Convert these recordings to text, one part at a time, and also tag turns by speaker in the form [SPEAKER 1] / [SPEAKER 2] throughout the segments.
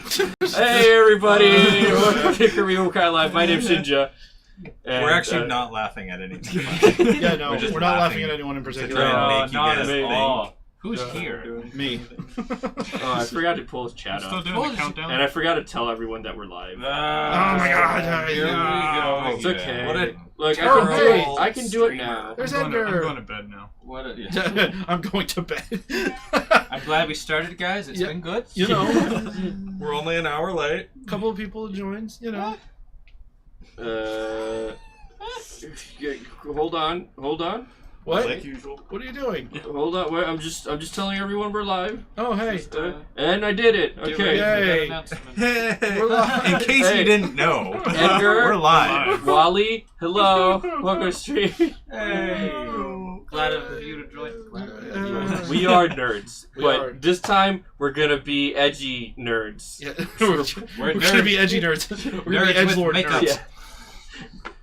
[SPEAKER 1] Hey everybody! Welcome to Karibukai Live. My name's Shinja. And,
[SPEAKER 2] we're actually not laughing at anything.
[SPEAKER 3] Yeah, no, we're not laughing at anyone in particular.
[SPEAKER 2] Not
[SPEAKER 1] at all.
[SPEAKER 2] Who's here?
[SPEAKER 3] Me.
[SPEAKER 1] Oh, I forgot to pull his chat
[SPEAKER 4] Still
[SPEAKER 1] up.
[SPEAKER 4] doing the countdown?
[SPEAKER 1] And I forgot to tell everyone that we're live.
[SPEAKER 3] Oh my god!
[SPEAKER 2] Here we go.
[SPEAKER 1] It's okay.
[SPEAKER 2] What a
[SPEAKER 1] Look,
[SPEAKER 3] terrible
[SPEAKER 1] I can do it now.
[SPEAKER 3] There's
[SPEAKER 4] I'm going
[SPEAKER 3] Edgar.
[SPEAKER 4] to bed now.
[SPEAKER 3] I'm going to bed.
[SPEAKER 5] I'm glad we started, guys. It's been good.
[SPEAKER 3] You know,
[SPEAKER 2] we're only an hour late.
[SPEAKER 3] a couple of people joined. You know.
[SPEAKER 1] Hold on.
[SPEAKER 3] What?
[SPEAKER 2] Like usual.
[SPEAKER 3] What are you doing?
[SPEAKER 1] Hold on. I'm just telling everyone we're live.
[SPEAKER 3] Oh hey.
[SPEAKER 1] And I did it. Okay.
[SPEAKER 3] Yay.
[SPEAKER 2] We're live. In case you didn't know,
[SPEAKER 1] Edgar,
[SPEAKER 2] we're live.
[SPEAKER 1] Wally, hello. Welcome to stream.
[SPEAKER 2] Hey.
[SPEAKER 5] Glad of you to join.
[SPEAKER 1] We are nerds,
[SPEAKER 3] We
[SPEAKER 1] but
[SPEAKER 3] are.
[SPEAKER 1] this time we're gonna be edgy nerds.
[SPEAKER 3] Yeah. We're gonna be edgy nerds. We're gonna be
[SPEAKER 5] Nerds with
[SPEAKER 3] edgelord
[SPEAKER 5] makeup.
[SPEAKER 3] nerds.
[SPEAKER 1] Yeah.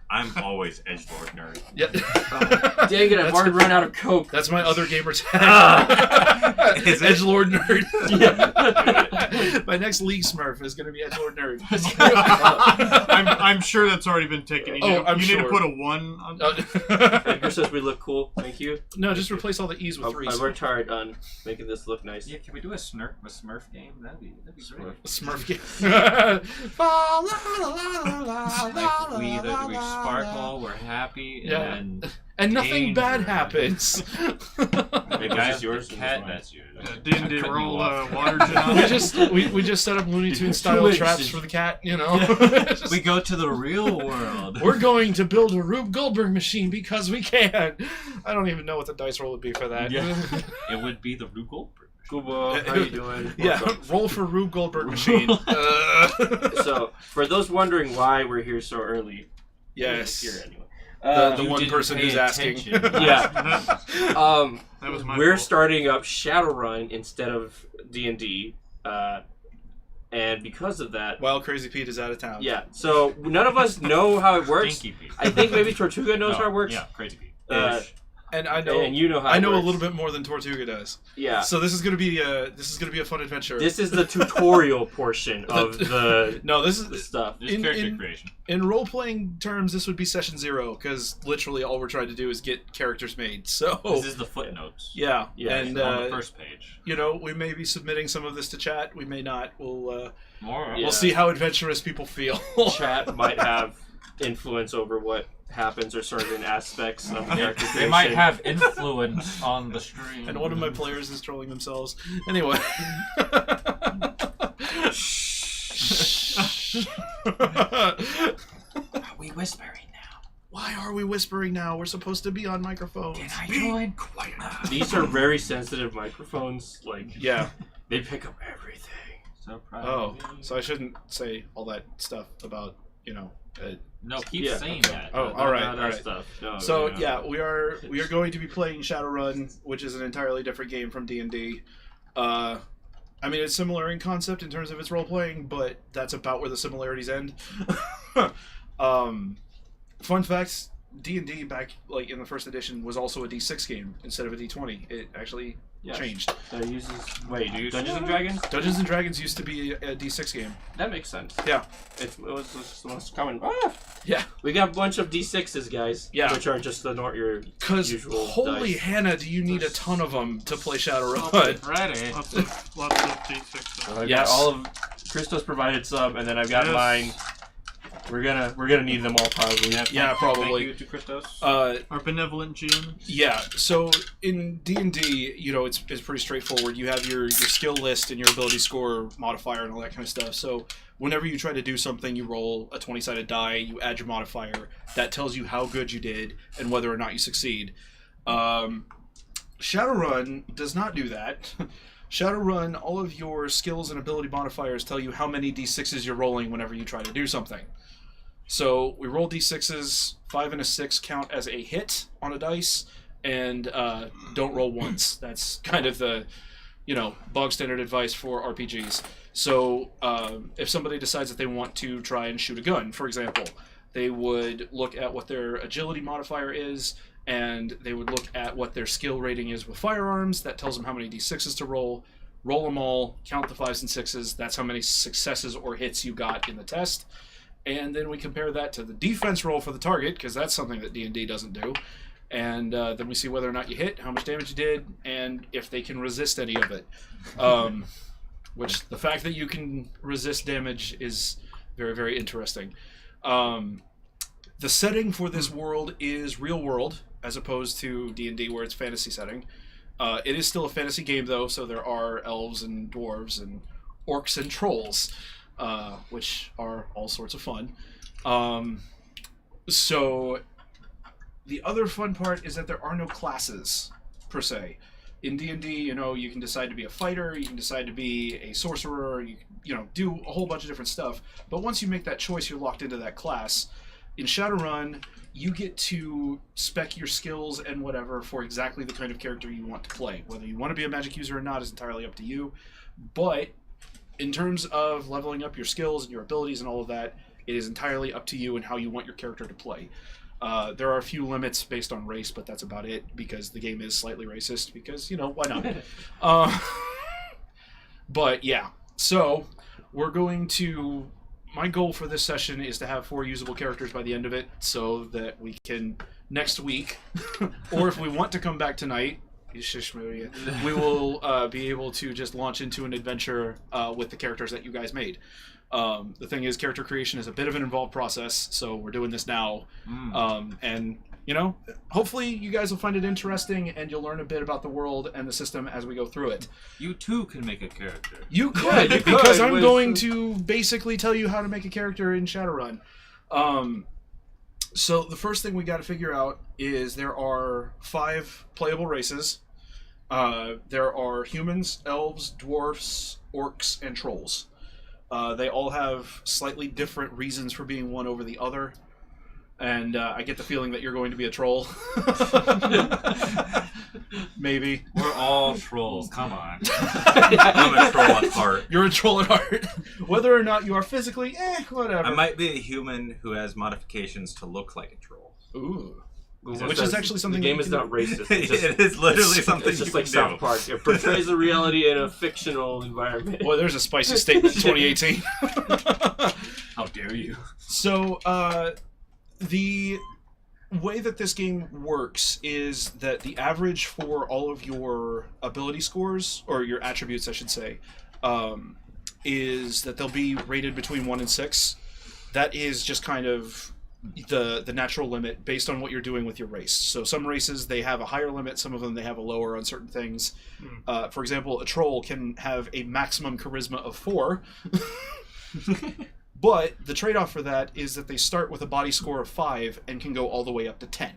[SPEAKER 2] I'm always edgelord nerd.
[SPEAKER 3] Yeah.
[SPEAKER 1] Dang it! I've already run out of Coke.
[SPEAKER 3] That's my other gamer tag.
[SPEAKER 2] Is it?
[SPEAKER 3] Edgelord nerd.
[SPEAKER 1] Yeah.
[SPEAKER 3] My next League Smurf is gonna be Edgelord nerd.
[SPEAKER 4] I'm sure that's already been taken. You need to put a 1 on
[SPEAKER 1] Edgar says we look cool. Thank you.
[SPEAKER 3] No, just replace all the E's with
[SPEAKER 1] I
[SPEAKER 3] 3s.
[SPEAKER 1] worked hard on making this look nice.
[SPEAKER 5] Yeah, can we do a Smurf game? That'd be great.
[SPEAKER 3] Smurf game.
[SPEAKER 5] Like we sparkle, we're happy,
[SPEAKER 3] Yeah.
[SPEAKER 5] and
[SPEAKER 3] And nothing bad
[SPEAKER 5] Danger.
[SPEAKER 3] happens.
[SPEAKER 1] Maybe
[SPEAKER 5] guy
[SPEAKER 1] it's yours.
[SPEAKER 5] with the cat,
[SPEAKER 1] mine.
[SPEAKER 5] that's yours.
[SPEAKER 4] D&D roll water gun.
[SPEAKER 3] we just set up Looney Tunes style
[SPEAKER 1] Wait,
[SPEAKER 3] traps for the cat, you know.
[SPEAKER 5] We go to the real world.
[SPEAKER 3] We're going to build a Rube Goldberg machine because we can. I don't even know what the dice roll would be for that.
[SPEAKER 1] Yeah.
[SPEAKER 5] It would be the Rue Goldberg.
[SPEAKER 1] Kubo, how you doing?
[SPEAKER 3] Yeah, roll for Rube Goldberg machine.
[SPEAKER 1] So, for those wondering why we're here so early,
[SPEAKER 3] Yes.
[SPEAKER 1] we're here anyway.
[SPEAKER 3] The
[SPEAKER 5] You
[SPEAKER 3] one
[SPEAKER 5] didn't
[SPEAKER 3] person
[SPEAKER 5] pay
[SPEAKER 3] who's asking.
[SPEAKER 5] attention.
[SPEAKER 1] Yeah.
[SPEAKER 4] That was my
[SPEAKER 1] We're
[SPEAKER 4] fault.
[SPEAKER 1] starting up Shadowrun instead of D&D, and because of that,
[SPEAKER 3] While Crazy Pete is out of town.
[SPEAKER 1] yeah. So none of us know how it works.
[SPEAKER 5] Stinky Pete.
[SPEAKER 1] I think maybe Tortuga knows how it works.
[SPEAKER 5] Yeah, crazy Pete.
[SPEAKER 3] And I know.
[SPEAKER 1] And you know how
[SPEAKER 3] I
[SPEAKER 1] it
[SPEAKER 3] know a
[SPEAKER 1] works.
[SPEAKER 3] little bit more than Tortuga does.
[SPEAKER 1] Yeah.
[SPEAKER 3] So this is gonna be a fun adventure.
[SPEAKER 1] This is the tutorial portion of the
[SPEAKER 3] No, this
[SPEAKER 1] the
[SPEAKER 3] is
[SPEAKER 1] stuff.
[SPEAKER 5] Just character creation.
[SPEAKER 3] in role playing terms. This would be session 0 because literally all we're trying to do is get characters made. So
[SPEAKER 5] This is the footnotes.
[SPEAKER 3] yeah,
[SPEAKER 1] Yeah,
[SPEAKER 3] and
[SPEAKER 5] on the first page.
[SPEAKER 3] you know, we may be submitting some of this to chat. We may not.
[SPEAKER 5] More.
[SPEAKER 1] Yeah.
[SPEAKER 3] We'll see how adventurous people feel.
[SPEAKER 1] Chat might have influence over what happens or certain aspects of character creation.
[SPEAKER 5] They might have influence on the stream.
[SPEAKER 3] And one of my players is trolling themselves. Anyway.
[SPEAKER 5] Are we whispering now?
[SPEAKER 3] Why are we whispering now? We're supposed to be on microphones.
[SPEAKER 5] Can I join?
[SPEAKER 1] These are very sensitive microphones. Like,
[SPEAKER 3] Yeah.
[SPEAKER 1] they pick up everything.
[SPEAKER 3] Oh, so I shouldn't say all that stuff about, you know.
[SPEAKER 5] No, keep
[SPEAKER 1] Yeah,
[SPEAKER 5] saying
[SPEAKER 1] okay.
[SPEAKER 5] that.
[SPEAKER 3] Oh,
[SPEAKER 1] No,
[SPEAKER 3] all right,
[SPEAKER 1] no, that
[SPEAKER 3] all right.
[SPEAKER 1] Stuff. No,
[SPEAKER 3] So
[SPEAKER 1] no.
[SPEAKER 3] yeah, we are going to be playing Shadowrun, which is an entirely different game from D&D. I mean, it's similar in concept in terms of its role playing, but that's about where the similarities end. Fun facts: D&D back like in the first edition was also a D6 game instead of a D20. It actually changed.
[SPEAKER 1] So it uses Dungeons and Dragons?
[SPEAKER 3] Dungeons and Dragons used to be a D6 game.
[SPEAKER 1] That makes sense.
[SPEAKER 3] Yeah.
[SPEAKER 1] It was just the most common.
[SPEAKER 3] Yeah.
[SPEAKER 1] We got a bunch of D6s, guys.
[SPEAKER 3] Yeah.
[SPEAKER 1] Which are just your
[SPEAKER 3] Because
[SPEAKER 1] usual
[SPEAKER 3] holy
[SPEAKER 1] dice.
[SPEAKER 3] Hannah, do you need a ton of them to play Shadowrun?
[SPEAKER 5] Ready.
[SPEAKER 4] Lots of D6.
[SPEAKER 1] I've
[SPEAKER 3] Yes.
[SPEAKER 1] got all of Christos provided some, and then I've got mine. We're gonna need them all probably.
[SPEAKER 3] Yeah, probably.
[SPEAKER 5] Thank you to Christos.
[SPEAKER 4] Our benevolent GM.
[SPEAKER 3] Yeah, so in D&D, you know, it's pretty straightforward. You have your skill list and your ability score modifier and all that kind of stuff. So whenever you try to do something, you roll a 20-sided die, you add your modifier. That tells you how good you did and whether or not you succeed. Shadowrun does not do that. Shadowrun, all of your skills and ability modifiers tell you how many D6s you're rolling whenever you try to do something. So we roll D6s, 5 and a 6 count as a hit on a dice, and don't roll once. That's kind of the, bog standard advice for RPGs. So if somebody decides that they want to try and shoot a gun, for example, they would look at what their agility modifier is, and they would look at what their skill rating is with firearms. That tells them how many D6s to roll. roll them all, count the 5s and 6s. That's how many successes or hits you got in the test. And then we compare that to the defense roll for the target, because that's something that D&D doesn't do. And then we see whether or not you hit, how much damage you did, and if they can resist any of it. Which, the fact that you can resist damage is very, very interesting. The setting for this world is real world, as opposed to D&D where it's fantasy setting. It is still a fantasy game, though, so there are elves and dwarves and orcs and trolls, which are all sorts of fun. So the other fun part is that there are no classes, per se. In D&D, you can decide to be a fighter, you can decide to be a sorcerer, you do a whole bunch of different stuff. But once you make that choice, you're locked into that class. In Shadowrun, you get to spec your skills and whatever for exactly the kind of character you want to play. Whether you want to be a magic user or not is entirely up to you. But in terms of leveling up your skills and your abilities and all of that, it is entirely up to you and how you want your character to play. There are a few limits based on race, but that's about it, because the game is slightly racist, because, why not? But, yeah. So, we're going to... My goal for this session is to have 4 usable characters by the end of it, so that we can, next week, or if we want to come back tonight, we will be able to just launch into an adventure with the characters that you guys made. The thing is, character creation is a bit of an involved process, so we're doing this now. And, hopefully you guys will find it interesting and you'll learn a bit about the world and the system as we go through it.
[SPEAKER 5] You too can make a character.
[SPEAKER 3] You could, because I'm going to basically tell you how to make a character in Shadowrun. So the first thing we got to figure out is there are 5 playable races. There are humans, elves, dwarfs, orcs, and trolls. They all have slightly different reasons for being one over the other. And I get the feeling that you're going to be a troll. Maybe.
[SPEAKER 5] We're all trolls. Come on.
[SPEAKER 2] I'm a troll at heart.
[SPEAKER 3] You're a troll at heart. Whether or not you are physically, whatever.
[SPEAKER 2] I might be a human who has modifications to look like a troll.
[SPEAKER 3] Ooh. Which is actually something...
[SPEAKER 1] The game is not racist.
[SPEAKER 2] It is literally something
[SPEAKER 1] it's just
[SPEAKER 2] you
[SPEAKER 1] like
[SPEAKER 2] can
[SPEAKER 1] South
[SPEAKER 2] do.
[SPEAKER 1] Park. It portrays the reality in a fictional environment.
[SPEAKER 3] Boy, there's a spicy statement in 2018.
[SPEAKER 5] How dare you?
[SPEAKER 3] So, the way that this game works is that the average for all of your ability scores, or your attributes, I should say, is that they'll be rated between 1 and 6. That is just kind of the natural limit based on what you're doing with your race. So some races, they have a higher limit, some of them they have a lower on certain things. For example, a troll can have a maximum charisma of 4. But the trade-off for that is that they start with a body score of 5 and can go all the way up to 10.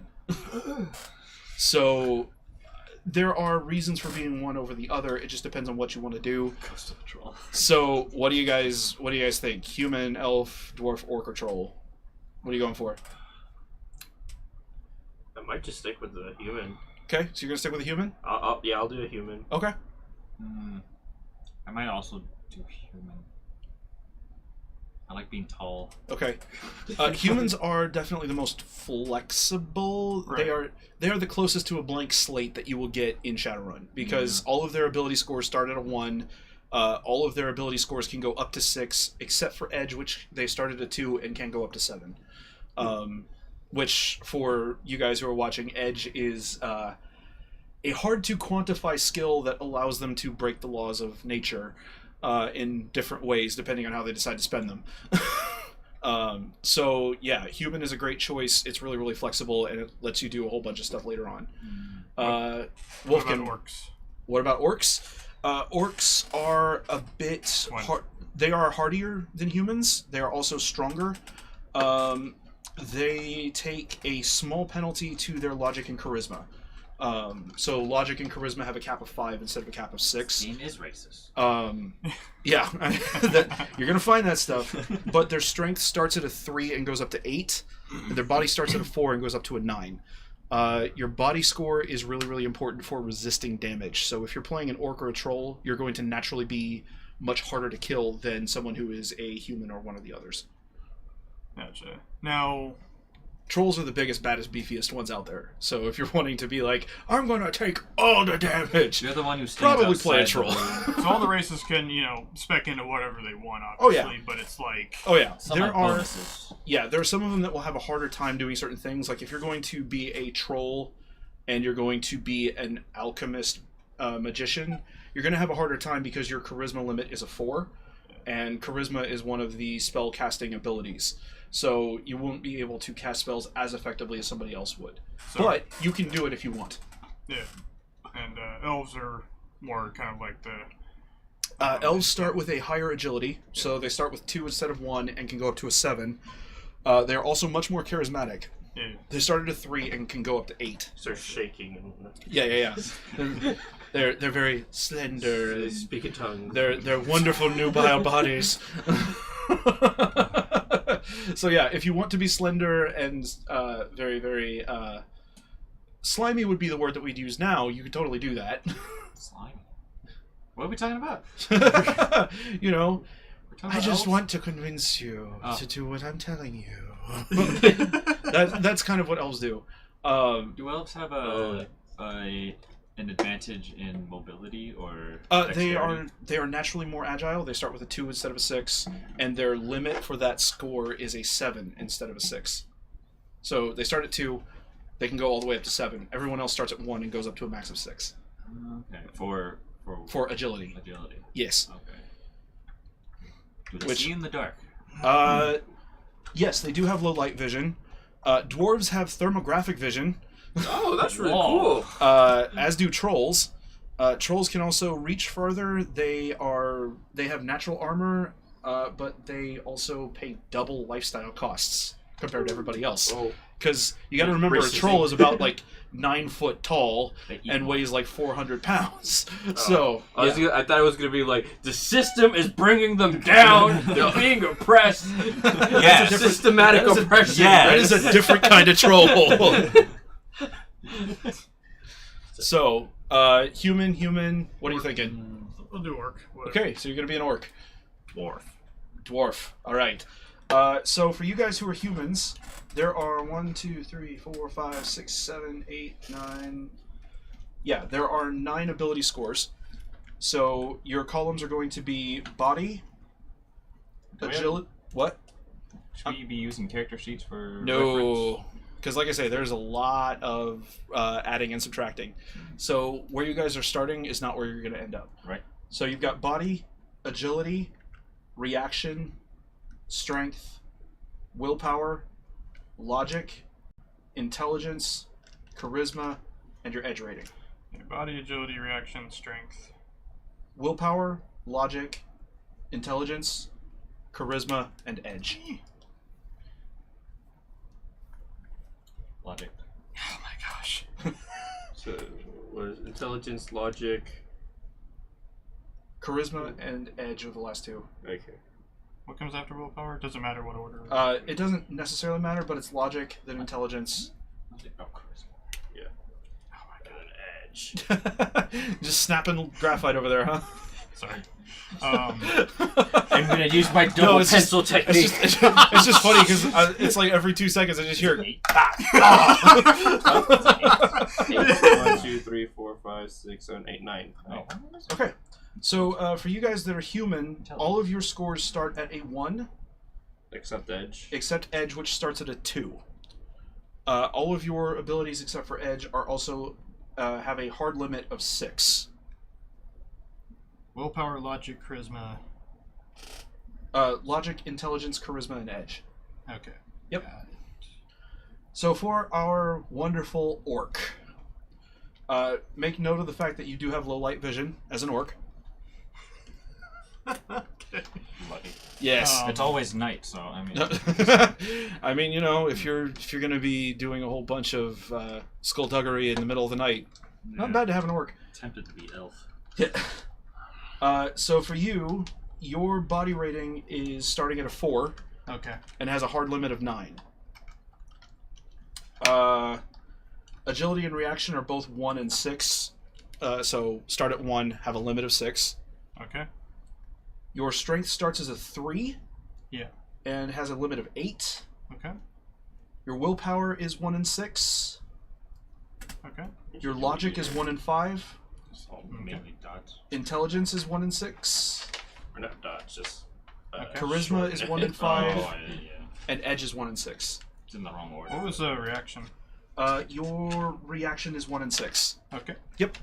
[SPEAKER 3] So there are reasons for being one over the other. It just depends on what you want to do.
[SPEAKER 1] Ghost of the troll.
[SPEAKER 3] So what do you guys think? Human, elf, dwarf, orc, or troll? What are you going for?
[SPEAKER 1] I might just stick with the human.
[SPEAKER 3] Okay, so you're gonna stick with a human?
[SPEAKER 1] I'll do a human.
[SPEAKER 3] Okay.
[SPEAKER 5] I might also do human. I like being tall.
[SPEAKER 3] Okay. Humans are definitely the most flexible.
[SPEAKER 4] Right.
[SPEAKER 3] They are the closest to a blank slate that you will get in Shadowrun, because all of their ability scores start at a 1. All of their ability scores can go up to 6, except for Edge, which they started at 2 and can go up to 7. Which, for you guys who are watching, Edge is a hard to quantify skill that allows them to break the laws of nature in different ways, depending on how they decide to spend them. So, yeah, human is a great choice. It's really, really flexible, and it lets you do a whole bunch of stuff later on.
[SPEAKER 4] What
[SPEAKER 3] Wolfkin,
[SPEAKER 4] about orcs?
[SPEAKER 3] what about orcs? Orcs are a bit they are hardier than humans. They are also stronger. They take a small penalty to their logic and charisma. So logic and charisma have a cap of 5 instead of a cap of 6.
[SPEAKER 5] Game is racist.
[SPEAKER 3] Yeah, you're gonna find that stuff. But their strength starts at a 3 and goes up to 8. And their body starts at a 4 and goes up to a 9. Your body score is really, really important for resisting damage. So if you're playing an orc or a troll, you're going to naturally be much harder to kill than someone who is a human or one of the others.
[SPEAKER 4] Gotcha. Now,
[SPEAKER 3] Trolls are the biggest, baddest, beefiest ones out there. So if you're wanting to be like, I'm going to take all the damage,
[SPEAKER 5] You're the one who stands
[SPEAKER 3] probably play a
[SPEAKER 5] outside the
[SPEAKER 3] troll.
[SPEAKER 5] room.
[SPEAKER 4] So all the races can, spec into whatever they want,
[SPEAKER 3] Oh, yeah.
[SPEAKER 4] obviously, but it's like...
[SPEAKER 3] Oh yeah,
[SPEAKER 5] Some
[SPEAKER 3] there
[SPEAKER 5] have
[SPEAKER 3] are.
[SPEAKER 5] bonuses.
[SPEAKER 3] Yeah, there are some of them that will have a harder time doing certain things. Like if you're going to be a troll and you're going to be an alchemist magician, you're going to have a harder time because your charisma limit is a 4, and charisma is one of the spell casting abilities. So you won't be able to cast spells as effectively as somebody else would.
[SPEAKER 4] So,
[SPEAKER 3] But you can do it if you want.
[SPEAKER 4] yeah. And elves are more kind of like the...
[SPEAKER 3] Elves start with a higher agility, so they start with 2 instead of 1 and can go up to a 7. They're also much more charismatic.
[SPEAKER 4] Yeah.
[SPEAKER 3] They start at a 3 and can go up to 8.
[SPEAKER 1] Start shaking.
[SPEAKER 3] Yeah. They're very slender.
[SPEAKER 1] They
[SPEAKER 3] And
[SPEAKER 1] speak in tongues.
[SPEAKER 3] they're wonderful nubile bodies. So yeah, if you want to be slender and very, very slimy would be the word that we'd use now, you could totally do that.
[SPEAKER 5] Slime. What are we talking about?
[SPEAKER 3] You know,
[SPEAKER 5] We're talking
[SPEAKER 3] I
[SPEAKER 5] about
[SPEAKER 3] just
[SPEAKER 5] elves?
[SPEAKER 3] want to convince you
[SPEAKER 5] Oh.
[SPEAKER 3] to do what I'm telling you. That's kind of what elves do.
[SPEAKER 5] Do elves have an advantage in mobility or
[SPEAKER 3] They
[SPEAKER 5] dexterity?
[SPEAKER 3] are naturally more agile. They start with a 2 instead of a 6, and their limit for that score is a 7 instead of a 6. So they start at 2, they can go all the way up to 7. Everyone else starts at 1 and goes up to a max of 6
[SPEAKER 5] Okay. For
[SPEAKER 3] for agility.
[SPEAKER 5] agility.
[SPEAKER 3] Yes.
[SPEAKER 5] Okay. Do they
[SPEAKER 3] Which-
[SPEAKER 5] see in the dark?
[SPEAKER 3] Yes, they do have low light vision. Dwarves have thermographic vision,
[SPEAKER 1] Oh, that's really
[SPEAKER 5] Whoa.
[SPEAKER 1] cool.
[SPEAKER 3] as do trolls. Trolls can also reach further. They have natural armor, but they also pay double lifestyle costs compared to everybody else.
[SPEAKER 1] Oh,
[SPEAKER 3] Because you got to remember, a
[SPEAKER 1] Racism.
[SPEAKER 3] troll is about like 9 foot tall
[SPEAKER 5] They eat
[SPEAKER 3] and
[SPEAKER 5] more.
[SPEAKER 3] weighs like 400 pounds. So
[SPEAKER 1] I thought it was gonna be like the system is bringing them down. They're being oppressed.
[SPEAKER 5] Yes.
[SPEAKER 1] Systematic
[SPEAKER 3] That is a-
[SPEAKER 1] oppression.
[SPEAKER 5] yes.
[SPEAKER 3] that is a different kind of troll. So, human. What are you thinking?
[SPEAKER 4] We'll do orc. Whatever.
[SPEAKER 3] Okay, so you're gonna be an orc.
[SPEAKER 4] Dwarf.
[SPEAKER 3] All right. So for you guys who are humans, there are 1, 2, 3, 4, 5, 6, 7, 8, 9. Yeah, there are 9 ability scores. So your columns are going to be body,
[SPEAKER 5] Do we
[SPEAKER 3] agility. What?
[SPEAKER 5] Should we be using character sheets for reference?
[SPEAKER 3] No, because like I say, there's a lot of adding and subtracting. So where you guys are starting is not where you're going to end up.
[SPEAKER 5] Right.
[SPEAKER 3] So you've got body, agility, reaction, strength, willpower, logic, intelligence, charisma, and your edge rating.
[SPEAKER 4] Yeah, body, agility, reaction, strength.
[SPEAKER 3] Willpower, logic, intelligence, charisma, and edge.
[SPEAKER 5] Logic.
[SPEAKER 4] Oh my gosh.
[SPEAKER 1] So, what is intelligence, logic?
[SPEAKER 3] Charisma and edge are the last 2.
[SPEAKER 1] Okay.
[SPEAKER 4] What comes after willpower? It doesn't matter what order.
[SPEAKER 3] It doesn't necessarily matter, but it's logic, then intelligence.
[SPEAKER 5] Logic. Oh, charisma.
[SPEAKER 4] Oh my god.
[SPEAKER 1] Edge.
[SPEAKER 3] Just snapping graphite over there, huh?
[SPEAKER 4] Sorry.
[SPEAKER 1] I'm gonna use my double
[SPEAKER 3] No, it's just-
[SPEAKER 1] pencil technique.
[SPEAKER 3] It's just funny because it's like every 2 seconds I just hear.
[SPEAKER 1] 1, 2, 3, 4, 5, 6, 7, 8, 9.
[SPEAKER 5] Oh.
[SPEAKER 3] Okay, so for you guys that are human, all of your scores start at a 1,
[SPEAKER 1] Except edge.
[SPEAKER 3] except edge, which starts at a 2. All of your abilities except for edge are also have a hard limit of 6.
[SPEAKER 4] Willpower, logic, charisma.
[SPEAKER 3] Logic, intelligence, charisma, and edge.
[SPEAKER 4] Okay.
[SPEAKER 3] Yep.
[SPEAKER 4] Got it.
[SPEAKER 3] So for our wonderful orc, make note of the fact that you do have low light vision as an orc.
[SPEAKER 5] Lucky.
[SPEAKER 3] Yes.
[SPEAKER 5] It's always night, so I mean.
[SPEAKER 3] I mean, you know, if you're gonna be doing a whole bunch of skullduggery in the middle of the night, not bad to have an orc.
[SPEAKER 5] Tempted to be elf.
[SPEAKER 3] Yeah. So for you, your body rating is starting at a 4
[SPEAKER 4] Okay.
[SPEAKER 3] and has a hard limit of 9. Agility and reaction are both 1 and 6. So start at 1, have a limit of 6.
[SPEAKER 4] Okay.
[SPEAKER 3] Your strength starts as a 3.
[SPEAKER 4] Yeah.
[SPEAKER 3] And has a limit of 8.
[SPEAKER 4] Okay.
[SPEAKER 3] Your willpower is 1 in 6.
[SPEAKER 4] Okay.
[SPEAKER 3] Your logic is 1 in 5.
[SPEAKER 1] It's all mainly dots.
[SPEAKER 3] Intelligence is 1 in 6.
[SPEAKER 1] Or not dots, just.
[SPEAKER 3] Charisma is 1 in 5.
[SPEAKER 5] Oh, yeah.
[SPEAKER 3] And edge is 1 in 6.
[SPEAKER 5] It's in the wrong order.
[SPEAKER 4] What was the reaction?
[SPEAKER 3] Your reaction is 1 in 6.
[SPEAKER 4] Okay.
[SPEAKER 3] Yep.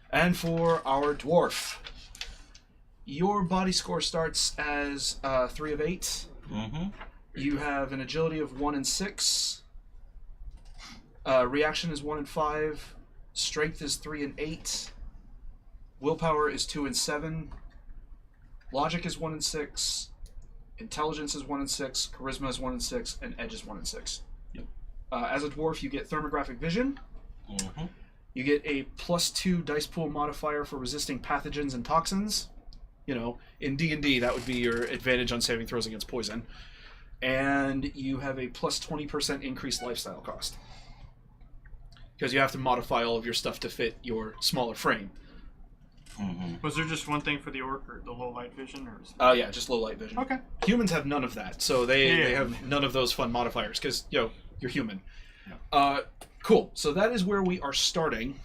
[SPEAKER 3] And for our dwarf, your body score starts as 3 of 8.
[SPEAKER 2] Mm-hmm.
[SPEAKER 3] You have an agility of 1 in 6. Reaction is 1 in 5. Strength is 3 in 8. Willpower is 2 in 7. Logic is 1 in 6. Intelligence is 1 in 6. Charisma is 1 in 6. And edge is 1 in 6.
[SPEAKER 2] Yep.
[SPEAKER 3] As a dwarf, you get thermographic vision.
[SPEAKER 2] Mm-hmm.
[SPEAKER 3] You get a +2 dice pool modifier for resisting pathogens and toxins. You know, in D&D, that would be your advantage on saving throws against poison. And you have a +20% increased lifestyle cost. Because you have to modify all of your stuff to fit your smaller frame.
[SPEAKER 2] Mm-hmm.
[SPEAKER 4] Was there just one thing for the orc, or the low light vision, or?
[SPEAKER 3] Yeah, just low light vision.
[SPEAKER 4] Okay.
[SPEAKER 3] Humans have none of that, so they have none of those fun modifiers, because, you know, you're human.
[SPEAKER 5] Yeah.
[SPEAKER 3] Cool, so that is where we are starting.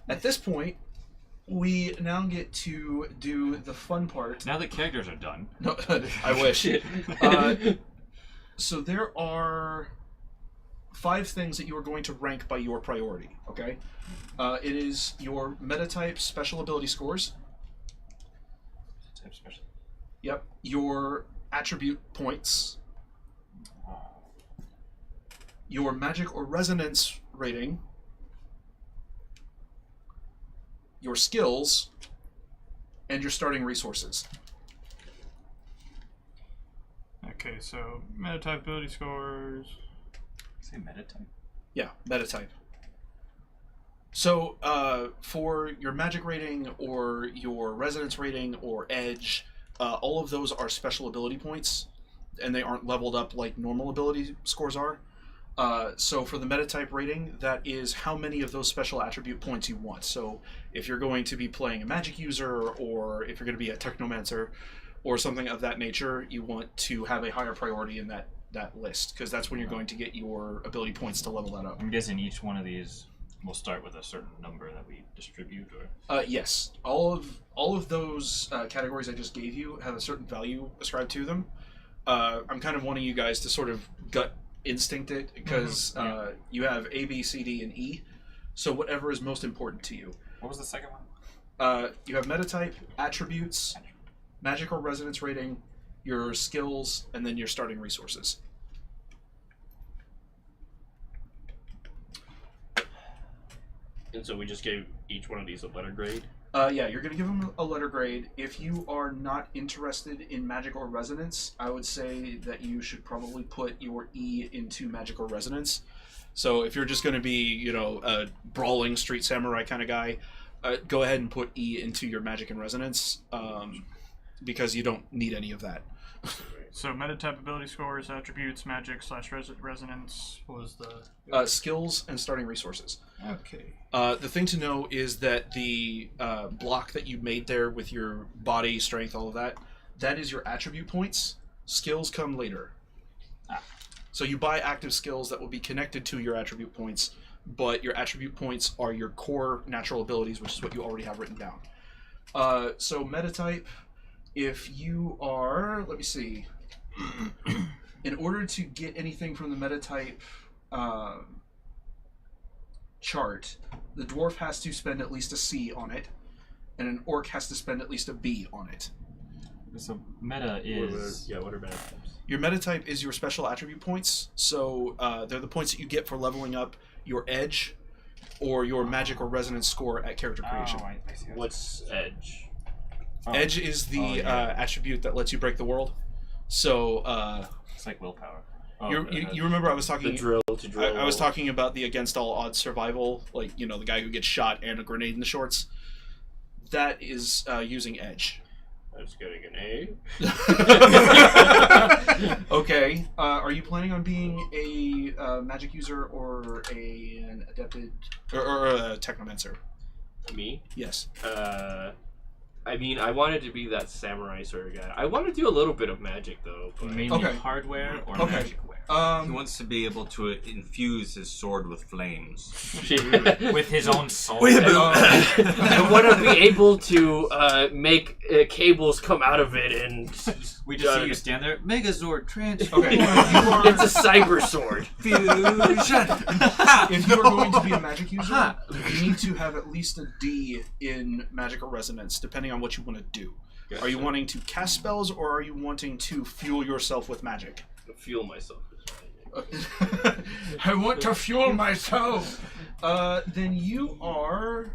[SPEAKER 3] At this point, we now get to do the fun part.
[SPEAKER 5] Now that characters are done.
[SPEAKER 3] No, I wish. So there are 5 things that you are going to rank by your priority, okay? It is your metatype special ability scores.
[SPEAKER 1] Type special.
[SPEAKER 3] Yep. Your attribute points. Your magic or resonance rating. Your skills. And your starting resources.
[SPEAKER 4] Okay, so metatype ability scores.
[SPEAKER 5] Say metatype.
[SPEAKER 3] Yeah, metatype. So, for your magic rating or your resonance rating or edge, all of those are special ability points, and they aren't leveled up like normal ability scores are. So for the metatype rating, that is how many of those special attribute points you want. So if you're going to be playing a magic user, or if you're going to be a technomancer, or something of that nature, you want to have a higher priority in that list, because that's when you're going to get your ability points to level that up.
[SPEAKER 5] I'm guessing each one of these will start with a certain number that we distribute, or?
[SPEAKER 3] Yes. All of those categories I just gave you have a certain value ascribed to them. I'm kind of wanting you guys to sort of gut instinct it, because you have A, B, C, D, and E. So whatever is most important to you.
[SPEAKER 5] What was the second one?
[SPEAKER 3] You have metatype, attributes, magic or resonance rating, your skills, and then your starting resources.
[SPEAKER 1] And so we just gave each one of these a letter grade?
[SPEAKER 3] Yeah, you're going to give them a letter grade. If you are not interested in magic or resonance, I would say that you should probably put your E into magic or resonance. So if you're just going to be, you know, a brawling street samurai kind of guy, go ahead and put E into your magic and resonance, because you don't need any of that.
[SPEAKER 4] So metatype ability scores, attributes, magic / resonance. What was the
[SPEAKER 3] skills and starting resources.
[SPEAKER 4] Okay.
[SPEAKER 3] The thing to know is that the block that you made there with your body, strength, all of that, that is your attribute points. Skills come later. So you buy active skills that will be connected to your attribute points, but your attribute points are your core natural abilities, which is what you already have written down. So metatype, if you are, let me see, in order to get anything from the metatype chart, the dwarf has to spend at least a C on it, and an orc has to spend at least a B on it.
[SPEAKER 5] So meta is...
[SPEAKER 1] What are meta types?
[SPEAKER 3] Your metatype is your special attribute points, so they're the points that you get for leveling up your edge or your magic or resonance score at character creation.
[SPEAKER 5] Oh, I see.
[SPEAKER 1] What's edge?
[SPEAKER 3] Edge is the attribute that lets you break the world. So
[SPEAKER 5] it's like willpower.
[SPEAKER 3] You remember I was talking
[SPEAKER 1] The drill to drill.
[SPEAKER 3] I was talking about the against all odds survival, like, you know, the guy who gets shot and a grenade in the shorts. That is using edge.
[SPEAKER 1] That's getting an A.
[SPEAKER 3] Okay. Are you planning on being a magic user or an adepted or a technomancer?
[SPEAKER 1] Me?
[SPEAKER 3] Yes.
[SPEAKER 1] I mean, I wanted to be that samurai sort of guy. I want to do a little bit of magic though. But...
[SPEAKER 5] Mainly
[SPEAKER 3] Okay.
[SPEAKER 5] hardware or
[SPEAKER 3] Okay.
[SPEAKER 5] magicware?
[SPEAKER 2] He wants to be able to infuse his sword with flames.
[SPEAKER 5] With his own soul.
[SPEAKER 1] I want to be able to make cables come out of it, and
[SPEAKER 5] We just see you stand there. Megazord transfer.
[SPEAKER 3] Okay.
[SPEAKER 1] it's a cyber sword.
[SPEAKER 2] Fusion.
[SPEAKER 3] If you are going to be a magic user, you need to have at least a D in magical resonance, depending on what you want to do.
[SPEAKER 1] Gotcha.
[SPEAKER 3] Are you wanting to cast spells, or are you wanting to fuel yourself with magic?
[SPEAKER 1] Fuel myself.
[SPEAKER 3] I want to fuel myself. Then you are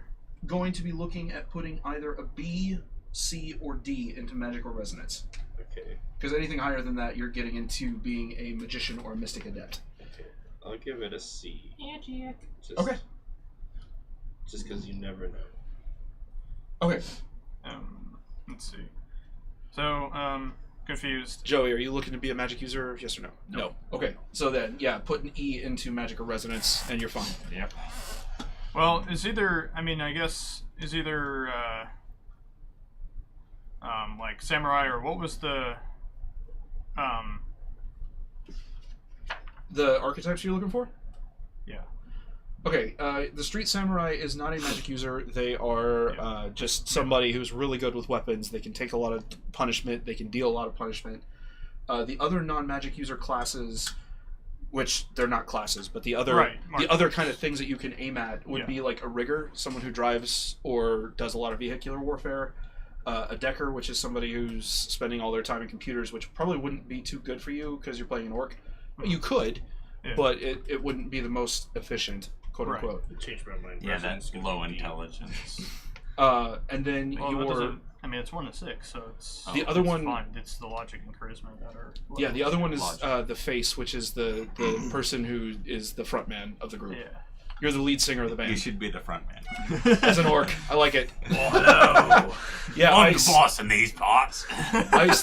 [SPEAKER 3] going to be looking at putting either a B, C, or D into magical resonance.
[SPEAKER 1] Okay.
[SPEAKER 3] Because anything higher than that, you're getting into being a magician or a mystic adept.
[SPEAKER 1] Okay. I'll give it a C. Just,
[SPEAKER 3] Okay.
[SPEAKER 1] Just because you never know.
[SPEAKER 3] Okay.
[SPEAKER 4] Let's see. So, confused.
[SPEAKER 3] Joey, are you looking to be a magic user? Yes or no?
[SPEAKER 2] No.
[SPEAKER 3] Okay. So then, yeah, put an E into magical resonance, and you're fine.
[SPEAKER 5] Yep.
[SPEAKER 4] Well, is either, I mean, I guess, is either, like, samurai, or what was the,
[SPEAKER 3] The archetypes you're looking for?
[SPEAKER 4] yeah.
[SPEAKER 3] Okay, the street samurai is not a magic user. They are just somebody who's really good with weapons. They can take a lot of punishment. They can deal a lot of punishment. The other non-magic user classes, which they're not classes, but the other the other kind of things that you can aim at would be like a rigger, someone who drives or does a lot of vehicular warfare. A decker, which is somebody who's spending all their time in computers, which probably wouldn't be too good for you because you're playing an orc. You could, but it wouldn't be the most efficient, quote unquote.
[SPEAKER 1] Change my mind.
[SPEAKER 5] Yeah, that's low intelligence.
[SPEAKER 3] And then
[SPEAKER 4] Well, that
[SPEAKER 3] your
[SPEAKER 4] doesn't, I mean, it's 1 to 6, so it's
[SPEAKER 3] The other
[SPEAKER 4] it's
[SPEAKER 3] one-
[SPEAKER 4] fine. It's the logic and charisma that are.
[SPEAKER 3] yeah, the other one is
[SPEAKER 5] Logic.
[SPEAKER 3] the face, which is the person who is the front man of the group.
[SPEAKER 4] Yeah.
[SPEAKER 3] You're the lead singer of the
[SPEAKER 2] You
[SPEAKER 3] band.
[SPEAKER 2] should be the front man.
[SPEAKER 3] As an orc, I like it.
[SPEAKER 5] Hello.
[SPEAKER 3] Yeah,
[SPEAKER 5] I'm
[SPEAKER 3] Ice.
[SPEAKER 5] the boss in these parts.
[SPEAKER 3] Ice,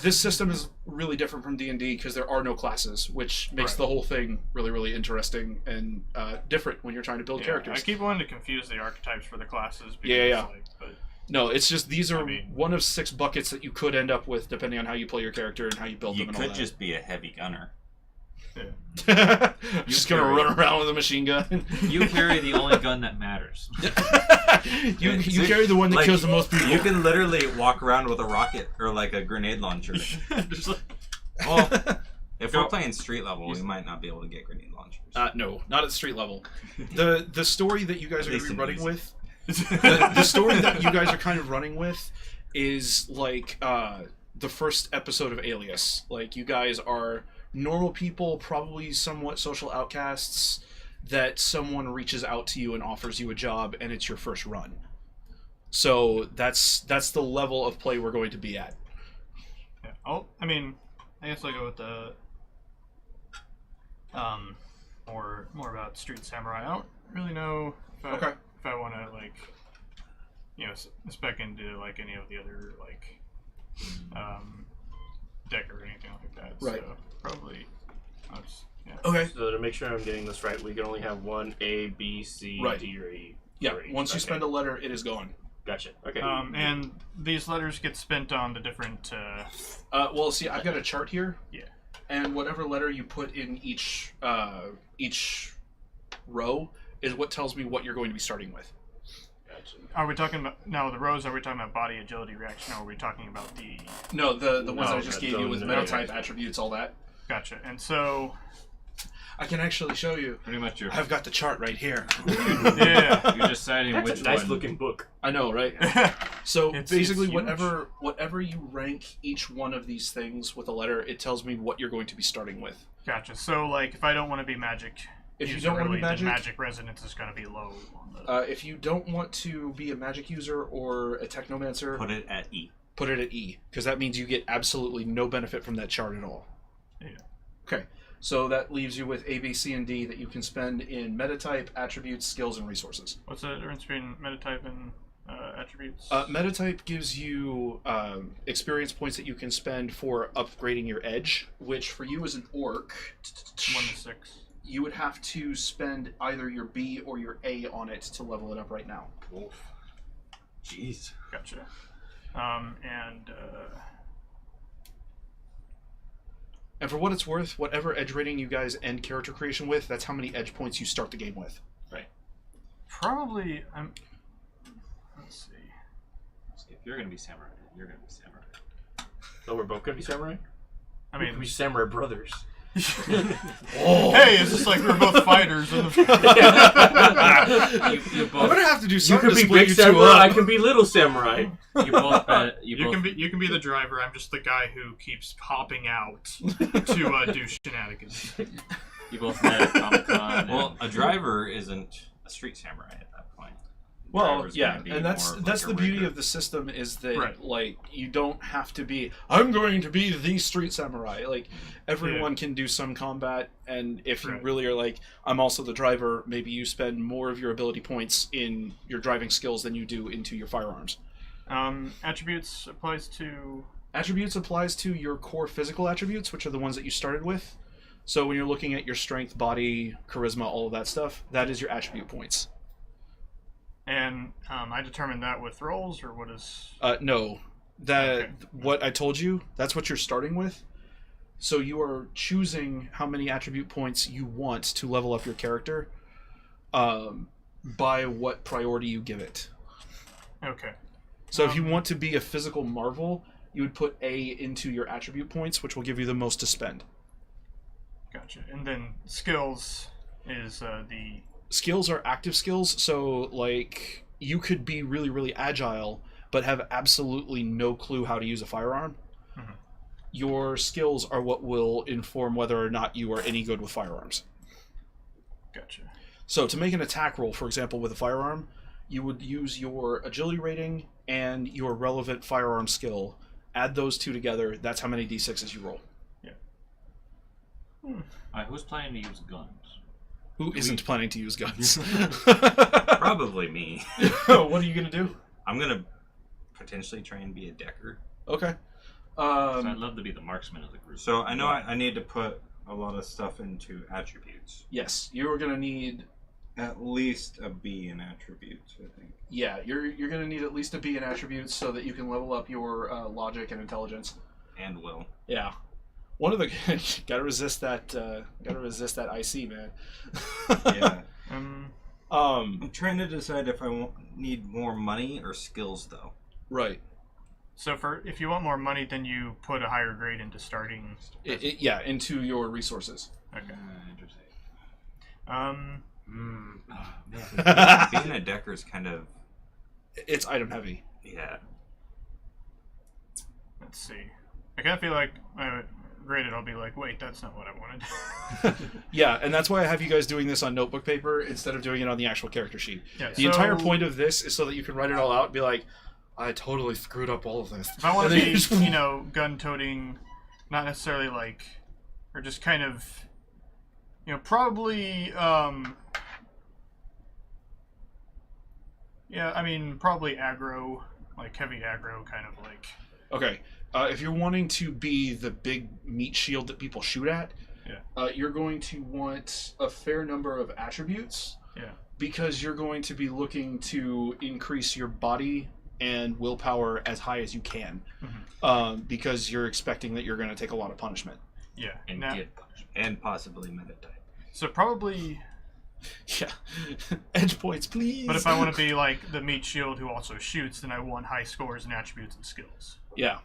[SPEAKER 3] this system is really different from D&D because there are no classes, which makes the whole thing really, really interesting and different when you're trying to build characters.
[SPEAKER 4] I keep wanting to confuse the archetypes for the classes. Because,
[SPEAKER 3] Yeah.
[SPEAKER 4] Like, but
[SPEAKER 3] No, it's just these are
[SPEAKER 4] I mean-
[SPEAKER 3] one of 6 buckets that you could end up with depending on how you play your character and how you build
[SPEAKER 2] You
[SPEAKER 3] them and all
[SPEAKER 2] could
[SPEAKER 3] that.
[SPEAKER 2] just be a heavy gunner.
[SPEAKER 3] just gonna run around with a machine gun.
[SPEAKER 5] You carry the only gun that matters.
[SPEAKER 3] you carry the one that
[SPEAKER 2] Like,
[SPEAKER 3] kills the most people.
[SPEAKER 2] You can literally walk around with a rocket or like a grenade launcher.
[SPEAKER 5] Just like,
[SPEAKER 2] Well, if we're playing street level, we might not be able to get grenade launchers.
[SPEAKER 3] No, not at street level. The story that you guys are going to
[SPEAKER 2] least
[SPEAKER 3] be
[SPEAKER 2] in
[SPEAKER 3] running
[SPEAKER 2] easy.
[SPEAKER 3] with, the story that you guys are kind of running with, is like the first episode of Alias. Like you guys are normal people, probably somewhat social outcasts, that someone reaches out to you and offers you a job, and it's your first run. So that's the level of play we're going to be at.
[SPEAKER 4] yeah. Oh, I mean, I guess I'll go with the more about Street Samurai. I don't really know if I want to like spec into like any of the other like deck or anything like that.
[SPEAKER 3] Right.
[SPEAKER 4] So probably I'll just, yeah.
[SPEAKER 3] Okay.
[SPEAKER 1] So to make sure I'm getting this right, we can only have one A, B, C,
[SPEAKER 3] Right.
[SPEAKER 1] D, or E.
[SPEAKER 3] Yeah.
[SPEAKER 1] or H.
[SPEAKER 3] Once you
[SPEAKER 1] Okay.
[SPEAKER 3] spend a letter, it is gone.
[SPEAKER 1] Gotcha. Okay.
[SPEAKER 4] And these letters get spent on the different.
[SPEAKER 3] Well, see, I've got a chart here.
[SPEAKER 4] Yeah.
[SPEAKER 3] And whatever letter you put in each row is what tells me what you're going to be starting with.
[SPEAKER 1] Gotcha.
[SPEAKER 4] Are we talking about now the rows? Are we talking about body, agility, reaction? Or are we talking about the?
[SPEAKER 3] No, the ones
[SPEAKER 1] No,
[SPEAKER 3] I just
[SPEAKER 1] that
[SPEAKER 3] gave you
[SPEAKER 1] don't-
[SPEAKER 3] with
[SPEAKER 1] no,
[SPEAKER 3] meta
[SPEAKER 1] yeah.
[SPEAKER 3] type attributes, all that.
[SPEAKER 4] Gotcha. And so,
[SPEAKER 3] I can actually show you.
[SPEAKER 5] pretty much you're,
[SPEAKER 3] I've got the chart right here.
[SPEAKER 4] yeah.
[SPEAKER 5] you're deciding
[SPEAKER 1] That's
[SPEAKER 5] which
[SPEAKER 1] a nice
[SPEAKER 5] one.
[SPEAKER 1] looking book.
[SPEAKER 3] I know, right? So
[SPEAKER 4] It's
[SPEAKER 3] basically,
[SPEAKER 4] huge.
[SPEAKER 3] whatever you rank each one of these things with a letter, it tells me what you're going to be starting with.
[SPEAKER 4] Gotcha. So, like, if I don't want to be magic,
[SPEAKER 3] If you
[SPEAKER 4] user,
[SPEAKER 3] don't want to be
[SPEAKER 4] really, then
[SPEAKER 3] magic,
[SPEAKER 4] magic resonance is going to be low. On the,
[SPEAKER 3] if you don't want to be a magic user or a technomancer,
[SPEAKER 2] Put it at E.
[SPEAKER 3] put it at E, because that means you get absolutely no benefit from that chart at all.
[SPEAKER 4] yeah.
[SPEAKER 3] Okay, so that leaves you with A, B, C, and D that you can spend in metatype, attributes, skills, and resources.
[SPEAKER 4] What's the difference between metatype and attributes?
[SPEAKER 3] Metatype gives you experience points that you can spend for upgrading your edge, which for you as an orc,
[SPEAKER 4] 1 to 6.
[SPEAKER 3] you would have to spend either your B or your A on it to level it up right now.
[SPEAKER 2] Jeez.
[SPEAKER 4] Gotcha.
[SPEAKER 3] And for what it's worth, whatever edge rating you guys end character creation with, that's how many edge points you start the game with.
[SPEAKER 1] Right.
[SPEAKER 4] Probably. Let's see.
[SPEAKER 5] If you're gonna be samurai, you're gonna be samurai.
[SPEAKER 1] So we're both gonna be samurai?
[SPEAKER 4] I
[SPEAKER 1] We
[SPEAKER 4] mean,
[SPEAKER 1] could be samurai brothers.
[SPEAKER 4] Hey, it's just like we're both fighters. In the...
[SPEAKER 1] you
[SPEAKER 3] I'm
[SPEAKER 1] both.
[SPEAKER 3] gonna have to do
[SPEAKER 1] You
[SPEAKER 3] something
[SPEAKER 1] can
[SPEAKER 3] to
[SPEAKER 1] be
[SPEAKER 3] split
[SPEAKER 1] big
[SPEAKER 3] you two
[SPEAKER 1] samurai. I
[SPEAKER 3] up.
[SPEAKER 1] can be little samurai.
[SPEAKER 5] You both.
[SPEAKER 4] You can be the driver. I'm just the guy who keeps popping out to do shenanigans.
[SPEAKER 5] You both met at Comic-Con.
[SPEAKER 2] Well, a driver isn't a street samurai at that point.
[SPEAKER 3] Well,
[SPEAKER 2] Driver's
[SPEAKER 3] yeah,
[SPEAKER 2] gonna be
[SPEAKER 3] and that's
[SPEAKER 2] more of
[SPEAKER 3] that's
[SPEAKER 2] like
[SPEAKER 3] the
[SPEAKER 2] a
[SPEAKER 3] beauty
[SPEAKER 2] rigger.
[SPEAKER 3] of the system is that
[SPEAKER 4] Right.
[SPEAKER 3] like you don't have to be. I'm going to be the street samurai. Like everyone can do some combat, and if you
[SPEAKER 4] Right.
[SPEAKER 3] really are like, I'm also the driver. Maybe you spend more of your ability points in your driving skills than you do into your firearms.
[SPEAKER 4] Attributes applies to.
[SPEAKER 3] Attributes applies to your core physical attributes, which are the ones that you started with. So when you're looking at your strength, body, charisma, all of that stuff, that is your attribute points.
[SPEAKER 4] And I determined that with rolls, or what is?
[SPEAKER 3] No, that
[SPEAKER 4] Okay.
[SPEAKER 3] what I told you. That's what you're starting with. So you are choosing how many attribute points you want to level up your character, by what priority you give it.
[SPEAKER 4] Okay.
[SPEAKER 3] So if you want to be a physical marvel, you would put A into your attribute points, which will give you the most to spend.
[SPEAKER 4] Gotcha. And then skills is the.
[SPEAKER 3] Skills are active skills, so like you could be really, really agile, but have absolutely no clue how to use a firearm.
[SPEAKER 4] Mhm.
[SPEAKER 3] Your skills are what will inform whether or not you are any good with firearms.
[SPEAKER 4] Gotcha.
[SPEAKER 3] So to make an attack roll, for example, with a firearm, you would use your agility rating and your relevant firearm skill. Add those two together. That's how many d6s you roll.
[SPEAKER 5] Alright, who's planning to use guns?
[SPEAKER 3] Who isn't planning to use guns?
[SPEAKER 2] Probably me.
[SPEAKER 3] What are you going to do?
[SPEAKER 2] I'm gonna potentially try and be a decker.
[SPEAKER 3] Okay.
[SPEAKER 5] So I'd love to be the marksman of the group.
[SPEAKER 2] So I know I need to put a lot of stuff into attributes.
[SPEAKER 3] Yes, you're going to need...
[SPEAKER 2] At least a B in attributes, I think.
[SPEAKER 3] Yeah, you're going to need at least a B in attributes so that you can level up your logic and intelligence.
[SPEAKER 2] And will.
[SPEAKER 3] Yeah. One of the... gotta resist that IC, man.
[SPEAKER 2] Yeah.
[SPEAKER 3] Um,
[SPEAKER 2] I'm trying to decide if I need more money or skills, though.
[SPEAKER 3] right.
[SPEAKER 4] So if you want more money, then you put a higher grade into starting.
[SPEAKER 3] Yeah, into your resources.
[SPEAKER 4] Okay.
[SPEAKER 5] Interesting.
[SPEAKER 2] Being a decker is kind of...
[SPEAKER 3] It's item heavy.
[SPEAKER 2] Yeah.
[SPEAKER 4] Let's see. I kind of feel like graded. I'll be like, wait, that's not what I wanted.
[SPEAKER 3] Yeah, and that's why I have you guys doing this on notebook paper instead of doing it on the actual character sheet.
[SPEAKER 4] Yeah,
[SPEAKER 3] The entire point of this is so that you can write it all out and be like, I totally screwed up all of this.
[SPEAKER 4] If I want to
[SPEAKER 3] And
[SPEAKER 4] be,
[SPEAKER 3] then
[SPEAKER 4] gun-toting, not necessarily like, or just kind of, probably, yeah, I mean, probably aggro, like heavy aggro, kind of like.
[SPEAKER 3] Okay, if you're wanting to be the big meat shield that people shoot at, you're going to want a fair number of attributes.
[SPEAKER 4] Yeah.
[SPEAKER 3] Because you're going to be looking to increase your body and willpower as high as you can.
[SPEAKER 4] Mm-hmm.
[SPEAKER 3] Because you're expecting that you're going to take a lot of punishment.
[SPEAKER 4] Yeah.
[SPEAKER 5] And
[SPEAKER 4] Now,
[SPEAKER 5] get punishment.
[SPEAKER 2] And possibly metatype.
[SPEAKER 4] so probably,
[SPEAKER 3] Yeah. Edge points, please.
[SPEAKER 4] but if I want to be like the meat shield who also shoots, then I want high scores in attributes and skills.
[SPEAKER 3] Yeah.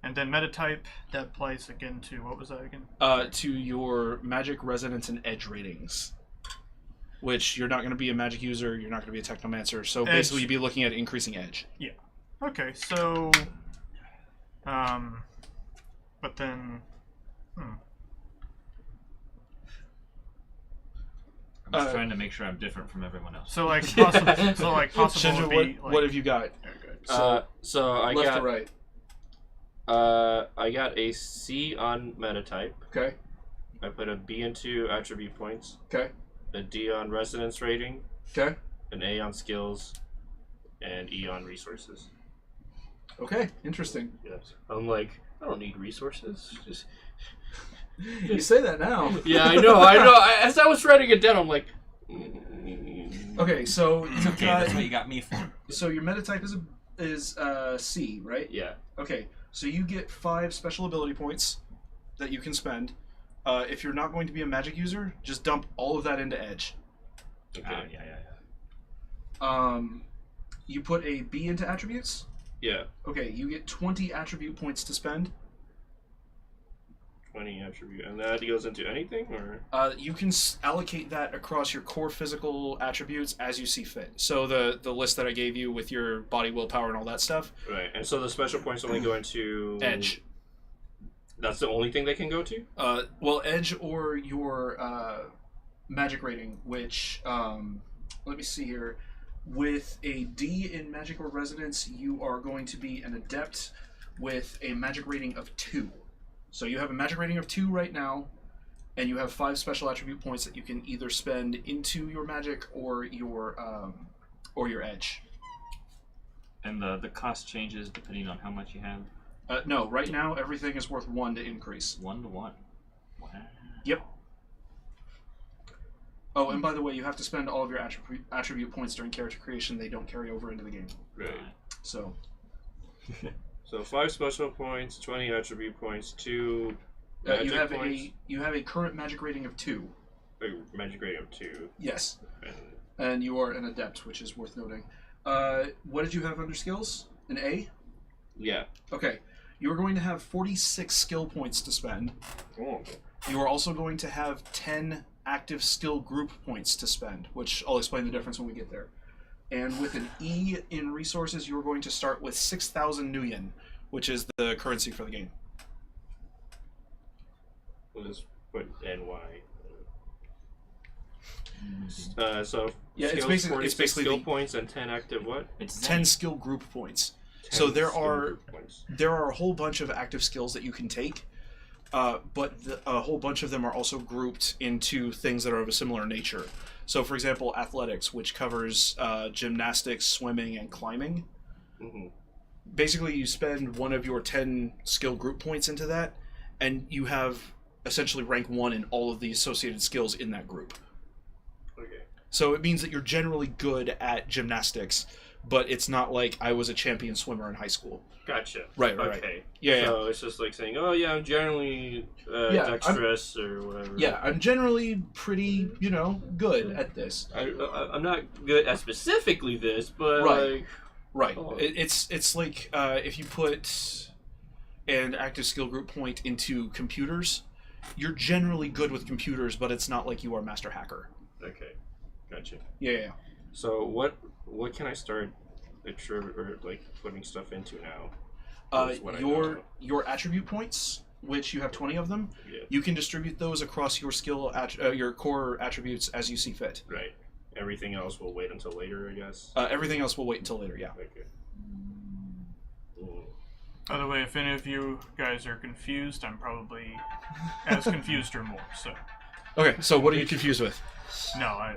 [SPEAKER 4] And then metatype, that applies again to, what was that again?
[SPEAKER 3] To your magic resonance and edge ratings. Which you're not going to be a magic user, you're not going to be a technomancer, so basically you'd be looking at increasing edge.
[SPEAKER 4] Yeah. Okay, so... but then...
[SPEAKER 5] I'm just trying to make sure I'm different from everyone else.
[SPEAKER 4] So possible
[SPEAKER 3] Shinja,
[SPEAKER 4] would be...
[SPEAKER 3] what have you got?
[SPEAKER 1] So I
[SPEAKER 3] left
[SPEAKER 1] got
[SPEAKER 3] to right.
[SPEAKER 1] I got a C on metatype.
[SPEAKER 3] Okay.
[SPEAKER 1] I put a B into attribute points.
[SPEAKER 3] Okay.
[SPEAKER 1] A D on resonance rating.
[SPEAKER 3] Okay.
[SPEAKER 1] An A on skills. And E on resources.
[SPEAKER 3] Okay. Interesting.
[SPEAKER 1] Yes. I'm like, I don't need resources. Just
[SPEAKER 3] You say that now.
[SPEAKER 1] yeah, I know. As I was writing it down, I'm like.
[SPEAKER 3] Okay, so
[SPEAKER 2] It's okay, that's what you got me for.
[SPEAKER 3] so your metatype is a is C, right?
[SPEAKER 1] Yeah.
[SPEAKER 3] Okay, so you get 5 special ability points that you can spend. If you're not going to be a magic user, just dump all of that into Edge.
[SPEAKER 1] Okay.
[SPEAKER 3] You put a B into attributes.
[SPEAKER 1] Yeah.
[SPEAKER 3] Okay, you get 20 attribute points to spend.
[SPEAKER 1] 20 attribute, and that goes into anything, or
[SPEAKER 3] You can allocate that across your core physical attributes as you see fit. So the list that I gave you with your body, willpower, and all that stuff.
[SPEAKER 1] right? And so the special points only go into
[SPEAKER 3] Edge.
[SPEAKER 1] That's the only thing they can go to.
[SPEAKER 3] Well, Edge or your magic rating, which let me see here. With a D in magic or resonance, you are going to be an adept with a magic rating of 2. So you have a magic rating of 2 right now, and you have 5 special attribute points that you can either spend into your magic or your Edge.
[SPEAKER 5] And the cost changes depending on how much you have.
[SPEAKER 3] No, right now everything is worth 1 to increase.
[SPEAKER 5] 1 to 1. Wow.
[SPEAKER 3] Yep. Oh, and by the way, you have to spend all of your attribute points during character creation. They don't carry over into the game.
[SPEAKER 1] Right.
[SPEAKER 3] So.
[SPEAKER 1] So 5 special points, 20 attribute points, 2 magic points.
[SPEAKER 3] You have a current magic rating of 2.
[SPEAKER 1] A magic rating of 2.
[SPEAKER 3] Yes.
[SPEAKER 1] And
[SPEAKER 3] And you are an adept, which is worth noting. What did you have under skills? An A?
[SPEAKER 1] yeah.
[SPEAKER 3] Okay. You are going to have 46 skill points to spend.
[SPEAKER 1] Oh.
[SPEAKER 3] You are also going to have 10 active skill group points to spend, which I'll explain the difference when we get there. And with an E in resources, you are going to start with 6,000 nuyen, which is the currency for the game.
[SPEAKER 1] We'll just put NY. So
[SPEAKER 3] Yeah, it's
[SPEAKER 1] skills,
[SPEAKER 3] basically
[SPEAKER 1] 46 skill
[SPEAKER 3] the
[SPEAKER 1] points and 10 active what?
[SPEAKER 5] It's
[SPEAKER 3] 10 skill group points.
[SPEAKER 1] 10
[SPEAKER 3] So there
[SPEAKER 1] skill
[SPEAKER 3] are
[SPEAKER 1] group points.
[SPEAKER 3] a whole bunch of active skills that you can take, but a whole bunch of them are also grouped into things that are of a similar nature. So, for example, athletics, which covers gymnastics, swimming, and climbing.
[SPEAKER 1] Mm-hmm.
[SPEAKER 3] Basically, you spend one of your 10 skill group points into that, and you have essentially rank 1 in all of the associated skills in that group.
[SPEAKER 1] Okay.
[SPEAKER 3] So it means that you're generally good at gymnastics, but it's not like I was a champion swimmer in high school.
[SPEAKER 1] Gotcha.
[SPEAKER 3] Right.
[SPEAKER 1] Okay.
[SPEAKER 3] Yeah,
[SPEAKER 1] So it's just like saying, oh yeah, I'm generally dexterous or whatever.
[SPEAKER 3] Yeah, I'm generally pretty, good at this.
[SPEAKER 1] I'm not good at specifically this, but
[SPEAKER 3] Right.
[SPEAKER 1] like,
[SPEAKER 3] Right.
[SPEAKER 1] Oh.
[SPEAKER 3] It's like if you put an active skill group point into computers, you're generally good with computers, but it's not like you are a master hacker.
[SPEAKER 1] okay, gotcha.
[SPEAKER 3] Yeah.
[SPEAKER 1] So what can I start putting stuff into now? Is what I know.
[SPEAKER 3] Your attribute points, which you have 20 of them,
[SPEAKER 1] Yeah.
[SPEAKER 3] you can distribute those across your your core attributes as you see fit.
[SPEAKER 1] Right. Everything else will wait until later, I guess.
[SPEAKER 3] Everything else will wait until later. Yeah.
[SPEAKER 1] Okay. Mm.
[SPEAKER 4] By the way, if any of you guys are confused, I'm probably as confused or more. So,
[SPEAKER 3] Okay. So what are you confused with?
[SPEAKER 4] no, I.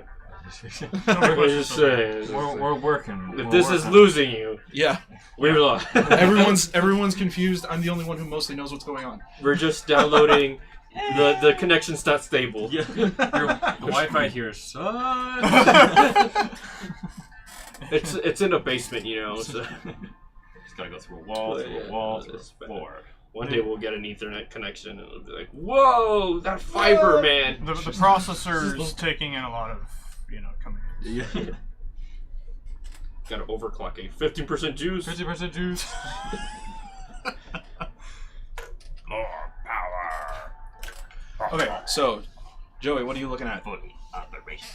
[SPEAKER 1] We're just saying.
[SPEAKER 5] We're working.
[SPEAKER 1] If
[SPEAKER 5] We're
[SPEAKER 1] this is
[SPEAKER 5] working.
[SPEAKER 1] losing you,
[SPEAKER 3] Yeah.
[SPEAKER 1] we lost.
[SPEAKER 3] Everyone's confused. I'm the only one who mostly knows what's going on.
[SPEAKER 1] We're just downloading. The connection's not stable.
[SPEAKER 5] Yeah. The Wi-Fi here sucks.
[SPEAKER 1] It's in a basement, So.
[SPEAKER 5] Just gotta go through a wall, through a wall, through a floor.
[SPEAKER 1] One day we'll get an Ethernet connection, and it'll be like, "Whoa, that fiber, man!"
[SPEAKER 4] The processor's taking in a lot of, coming in.
[SPEAKER 5] Yeah.
[SPEAKER 1] Got to overclock a 15% juice.
[SPEAKER 5] 50% juice.
[SPEAKER 1] More power.
[SPEAKER 3] Okay. So, Joey, what are you looking at?
[SPEAKER 5] Fully operation.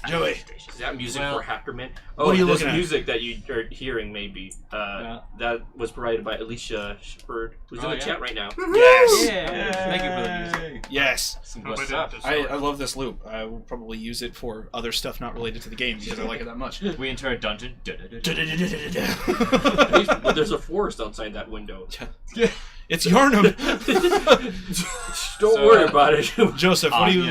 [SPEAKER 3] Joey.
[SPEAKER 1] Is that music
[SPEAKER 5] Well,
[SPEAKER 1] for Hackerman?
[SPEAKER 3] what are you
[SPEAKER 1] this
[SPEAKER 3] looking at?
[SPEAKER 1] music that you are hearing, maybe. That was provided by Alicia Shepard, who's in the chat right now.
[SPEAKER 3] Yes.
[SPEAKER 5] Yeah. Thank you for the music.
[SPEAKER 3] Yes.
[SPEAKER 5] What's
[SPEAKER 4] Nobody
[SPEAKER 5] up?
[SPEAKER 4] did
[SPEAKER 3] I
[SPEAKER 4] this
[SPEAKER 3] love this loop. I will probably use it for other stuff not related to the game because I like it that much.
[SPEAKER 5] We enter a dungeon.
[SPEAKER 1] But there's a forest outside that window.
[SPEAKER 3] It's Yarnum.
[SPEAKER 1] Don't worry about it.
[SPEAKER 3] Joseph, what do you?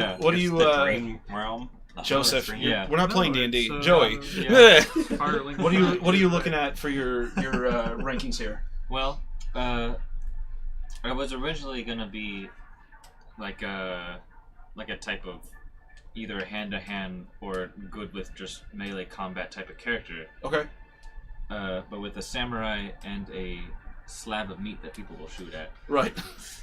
[SPEAKER 2] The dream realm.
[SPEAKER 3] Joseph,
[SPEAKER 5] Yeah.
[SPEAKER 3] we're not playing
[SPEAKER 4] No,
[SPEAKER 3] D&D.
[SPEAKER 4] it's,
[SPEAKER 3] Joey,
[SPEAKER 5] yeah.
[SPEAKER 4] Firelink
[SPEAKER 3] what are you looking at for your rankings here?
[SPEAKER 5] Well, I was originally gonna be like a type of either hand-to-hand or good with just melee combat type of character.
[SPEAKER 3] Okay.
[SPEAKER 5] but with a samurai and a slab of meat that people will shoot at.
[SPEAKER 3] Right.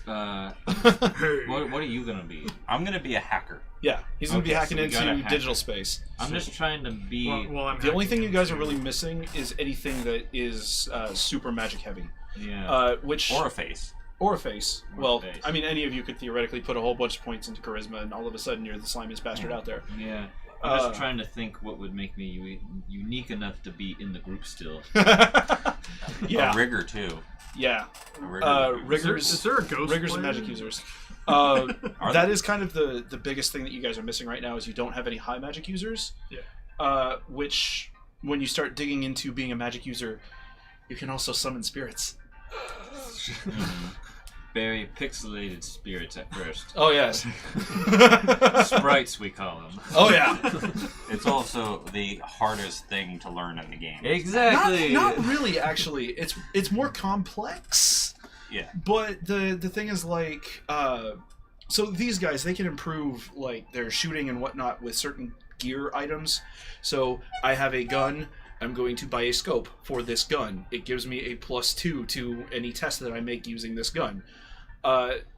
[SPEAKER 5] What are you gonna be?
[SPEAKER 2] I'm gonna be a hacker.
[SPEAKER 3] Yeah, he's gonna be hacking
[SPEAKER 5] so we got a
[SPEAKER 3] into
[SPEAKER 5] hacker.
[SPEAKER 3] digital space.
[SPEAKER 5] I'm just trying to be.
[SPEAKER 4] Well, I'm
[SPEAKER 3] The only thing
[SPEAKER 4] hacking
[SPEAKER 3] you guys are
[SPEAKER 4] into-
[SPEAKER 3] really missing is anything that is super magic heavy.
[SPEAKER 5] Yeah.
[SPEAKER 3] Which
[SPEAKER 2] Or a face.
[SPEAKER 3] or a face.
[SPEAKER 5] Or a
[SPEAKER 3] Well,
[SPEAKER 5] face.
[SPEAKER 3] I mean, any of you could theoretically put a whole bunch of points into charisma, and all of a sudden you're the slimiest bastard out there.
[SPEAKER 5] Yeah. I'm just trying to think what would make me unique enough to be in the group still.
[SPEAKER 3] Yeah,
[SPEAKER 2] A rigger too.
[SPEAKER 3] yeah.
[SPEAKER 2] A rigger.
[SPEAKER 3] Riggers,
[SPEAKER 4] Is there a ghost
[SPEAKER 3] riggers and
[SPEAKER 4] player?
[SPEAKER 3] magic users.
[SPEAKER 2] Are
[SPEAKER 3] That
[SPEAKER 2] there?
[SPEAKER 3] is kind of the biggest thing that you guys are missing right now is you don't have any high magic users.
[SPEAKER 4] Yeah.
[SPEAKER 3] Which, when you start digging into being a magic user, you can also summon spirits.
[SPEAKER 5] Very pixelated spirits at first.
[SPEAKER 3] Oh yes.
[SPEAKER 5] Sprites, we call them.
[SPEAKER 3] Oh yeah.
[SPEAKER 2] It's also the hardest thing to learn in the game.
[SPEAKER 5] Exactly.
[SPEAKER 3] Not really, actually. It's more complex.
[SPEAKER 2] Yeah.
[SPEAKER 3] But the thing is, like, so these guys, they can improve like their shooting and whatnot with certain gear items. So I have a gun. I'm going to buy a scope for this gun. It gives me a +2 to any test that I make using this gun.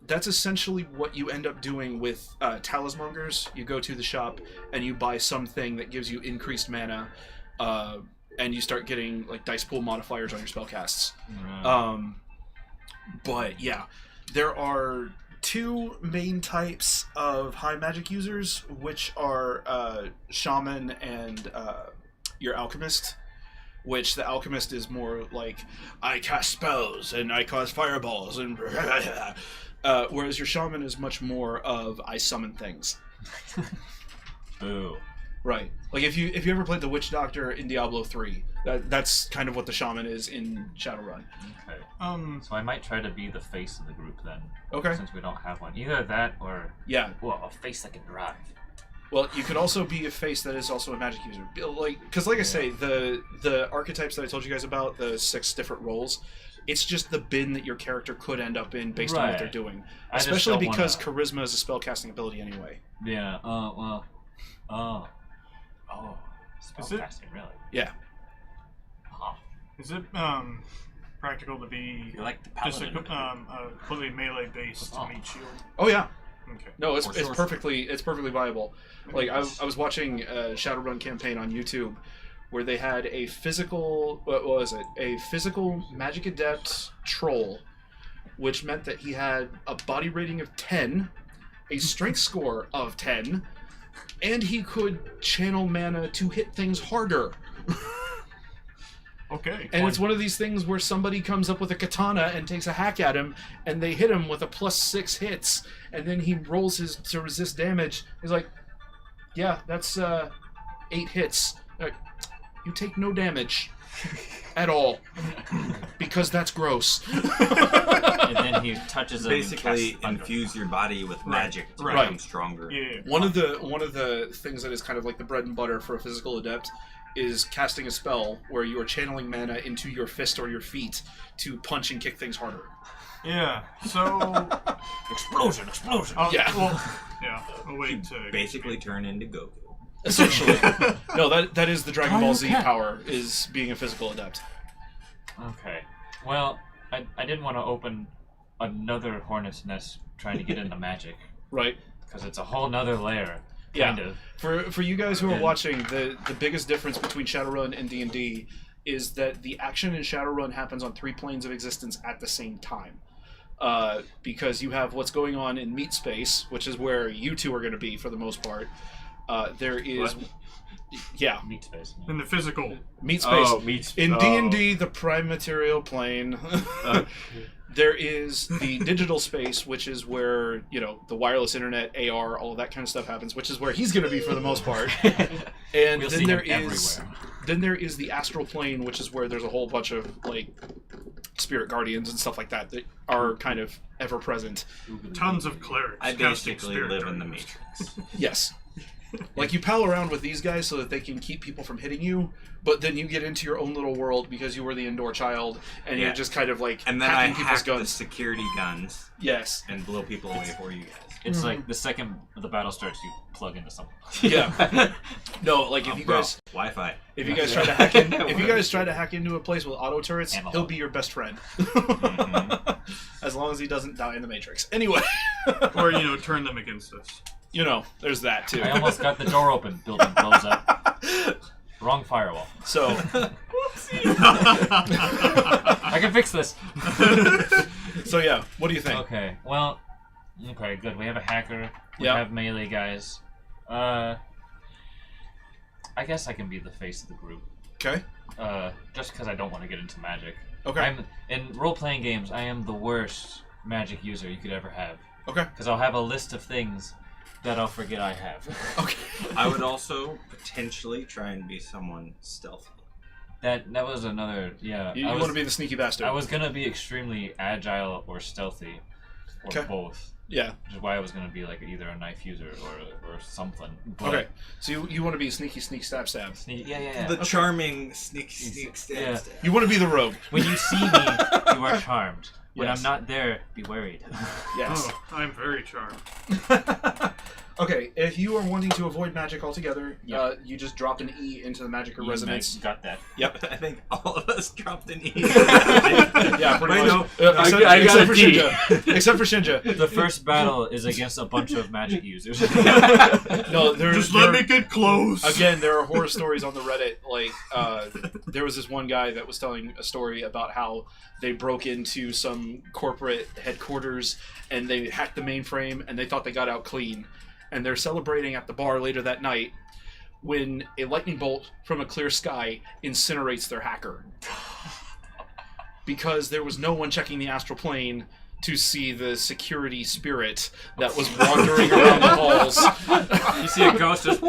[SPEAKER 3] That's essentially what you end up doing with talismongers. You go to the shop and you buy something that gives you increased mana, and you start getting like dice pool modifiers on your spellcasts.
[SPEAKER 5] Right.
[SPEAKER 3] But yeah, there are two main types of high magic users, which are shaman and your alchemist. Which the alchemist is more like, I cast spells and I cause fireballs and whereas your shaman is much more of I summon things.
[SPEAKER 5] Boo.
[SPEAKER 3] Right. Like if you ever played the Witch Doctor in Diablo 3, that's kind of what the shaman is in Shadowrun.
[SPEAKER 5] Okay. So I might try to be the face of the group then.
[SPEAKER 3] Okay.
[SPEAKER 5] Since we don't have one. Either that or
[SPEAKER 3] Yeah.
[SPEAKER 5] well, a face that can drive.
[SPEAKER 3] Well, you could also be a face that is also a magic user. Because like I say, the archetypes that I told you guys about, the 6 different roles, it's just the bin that your character could end up in based on what they're doing.
[SPEAKER 5] I just
[SPEAKER 3] Especially
[SPEAKER 5] don't
[SPEAKER 3] because
[SPEAKER 5] wanna-
[SPEAKER 3] charisma is a spellcasting ability anyway.
[SPEAKER 5] Yeah. Well. Oh.
[SPEAKER 4] Is it-
[SPEAKER 5] Spellcasting, really?
[SPEAKER 3] Yeah.
[SPEAKER 5] Huh.
[SPEAKER 4] Is it practical to be
[SPEAKER 2] You're like the
[SPEAKER 4] just a
[SPEAKER 2] paladin.
[SPEAKER 4] completely melee based
[SPEAKER 5] Oh.
[SPEAKER 4] meat shield?
[SPEAKER 3] Oh yeah.
[SPEAKER 4] Okay.
[SPEAKER 3] No, it's
[SPEAKER 2] Or sorcerer.
[SPEAKER 3] perfectly viable. Like I was watching a Shadowrun campaign on YouTube where they had a physical what was it? A physical magic adept troll, which meant that he had a body rating of 10, a strength score of 10, and he could channel mana to hit things harder.
[SPEAKER 4] Okay.
[SPEAKER 3] And it's one of these things where somebody comes up with a katana and takes a hack at him, and they hit him with a +6 hits, and then he rolls his to resist damage. He's like, "Yeah, that's 8 hits. You take no damage at all because that's gross."
[SPEAKER 5] And then he touches them
[SPEAKER 2] Basically,
[SPEAKER 5] and casts thunder.
[SPEAKER 2] infuse your body with magic to
[SPEAKER 3] Right.
[SPEAKER 2] become stronger.
[SPEAKER 4] Yeah.
[SPEAKER 3] One of the things that is kind of like the bread and butter for a physical adept is casting a spell where you are channeling mana into your fist or your feet to punch and kick things harder.
[SPEAKER 4] Yeah. So.
[SPEAKER 2] Explosion!
[SPEAKER 3] Yeah.
[SPEAKER 4] Well, yeah. I'll wait to
[SPEAKER 2] Basically turn into Goku.
[SPEAKER 3] Essentially. No, that is the Dragon Ball Z power, is being a physical adept.
[SPEAKER 5] Okay. Well, I didn't want to open another hornet's nest trying to get into magic
[SPEAKER 3] Right.
[SPEAKER 5] because it's a whole nother layer. Kind of.
[SPEAKER 3] For you guys who are
[SPEAKER 5] And-
[SPEAKER 3] watching, the biggest difference between Shadowrun and D&D is that the action in Shadowrun happens on 3 planes of existence at the same time. Because you have what's going on in meat space, which is where you two are going to be for the most part. There is...
[SPEAKER 5] What?
[SPEAKER 3] Yeah,
[SPEAKER 5] Meat space.
[SPEAKER 4] in the physical.
[SPEAKER 3] meat space.
[SPEAKER 1] meat.
[SPEAKER 3] In D&D, the prime material plane, there is the digital space, which is where, the wireless internet, AR, all of that kind of stuff happens, which is where he's going to be for the most part. And
[SPEAKER 5] We'll
[SPEAKER 3] then
[SPEAKER 5] see
[SPEAKER 3] there
[SPEAKER 5] him
[SPEAKER 3] is
[SPEAKER 5] everywhere.
[SPEAKER 3] then there is the astral plane, which is where there's a whole bunch of like spirit guardians and stuff like that that are kind of ever present.
[SPEAKER 4] Tons of clerics.
[SPEAKER 2] I
[SPEAKER 4] casting
[SPEAKER 2] basically
[SPEAKER 4] spirit
[SPEAKER 2] live in the
[SPEAKER 4] darkness.
[SPEAKER 2] Matrix.
[SPEAKER 3] Yes. Like, you pal around with these guys so that they can keep people from hitting you, but then you get into your own little world because you were the indoor child, and you're just kind of like
[SPEAKER 2] and then I
[SPEAKER 3] hacking people's
[SPEAKER 2] hack
[SPEAKER 3] guns.
[SPEAKER 2] the security guns.
[SPEAKER 3] Yes.
[SPEAKER 2] And blow people away for you guys.
[SPEAKER 5] It's like the second the battle starts, you plug into something.
[SPEAKER 3] Yeah. No, like if you guys
[SPEAKER 2] Wi-Fi.
[SPEAKER 3] if you guys try to hack in, if you guys try to hack into a place with auto turrets, he'll be your best friend. As long as he doesn't die in the Matrix. Anyway.
[SPEAKER 4] Or, turn them against us.
[SPEAKER 3] There's that too.
[SPEAKER 5] I almost got the door open. Building blows up. Wrong firewall.
[SPEAKER 3] So.
[SPEAKER 5] I can fix this.
[SPEAKER 3] So yeah, what do you think?
[SPEAKER 5] Okay, well, okay, good. We have a hacker. We have melee guys. I guess I can be the face of the group.
[SPEAKER 3] Okay.
[SPEAKER 5] Just because I don't want to get into magic.
[SPEAKER 3] Okay.
[SPEAKER 5] In role-playing games, I am the worst magic user you could ever have.
[SPEAKER 3] Okay.
[SPEAKER 5] Because I'll have a list of things that I'll forget I have.
[SPEAKER 3] Okay.
[SPEAKER 2] I would also potentially try and be someone stealthy.
[SPEAKER 5] That was another, yeah.
[SPEAKER 3] You want to be the sneaky bastard.
[SPEAKER 5] I was going to be extremely agile or stealthy, or both.
[SPEAKER 3] Yeah.
[SPEAKER 5] Which is why I was going to be like either a knife user or something. But
[SPEAKER 3] okay. So you want to be sneaky, sneak, stab, stab.
[SPEAKER 5] Yeah.
[SPEAKER 2] The charming sneak, stab, stab.
[SPEAKER 3] You want to be the rogue.
[SPEAKER 5] When you see me, you are charmed. When
[SPEAKER 3] Yes.
[SPEAKER 5] I'm not there, be worried.
[SPEAKER 3] Yes.
[SPEAKER 4] Oh, I'm very charmed.
[SPEAKER 3] Okay, if you are wanting to avoid magic altogether, you just drop an E into the magic or resonance.
[SPEAKER 5] Got that.
[SPEAKER 3] Yep.
[SPEAKER 2] I think all of us dropped an E.
[SPEAKER 3] Yeah, pretty much.
[SPEAKER 1] I got a
[SPEAKER 3] for
[SPEAKER 1] D.
[SPEAKER 3] Shinja. Except for Shinja.
[SPEAKER 5] The first battle is against a bunch of magic users.
[SPEAKER 3] No,
[SPEAKER 4] let me get close.
[SPEAKER 3] Again, there are horror stories on the Reddit. Like, there was this one guy that was telling a story about how they broke into some corporate headquarters and they hacked the mainframe and they thought they got out clean. And they're celebrating at the bar later that night when a lightning bolt from a clear sky incinerates their hacker. Because there was no one checking the astral plane to see the security spirit that was wandering around the halls.
[SPEAKER 5] You see a ghost just...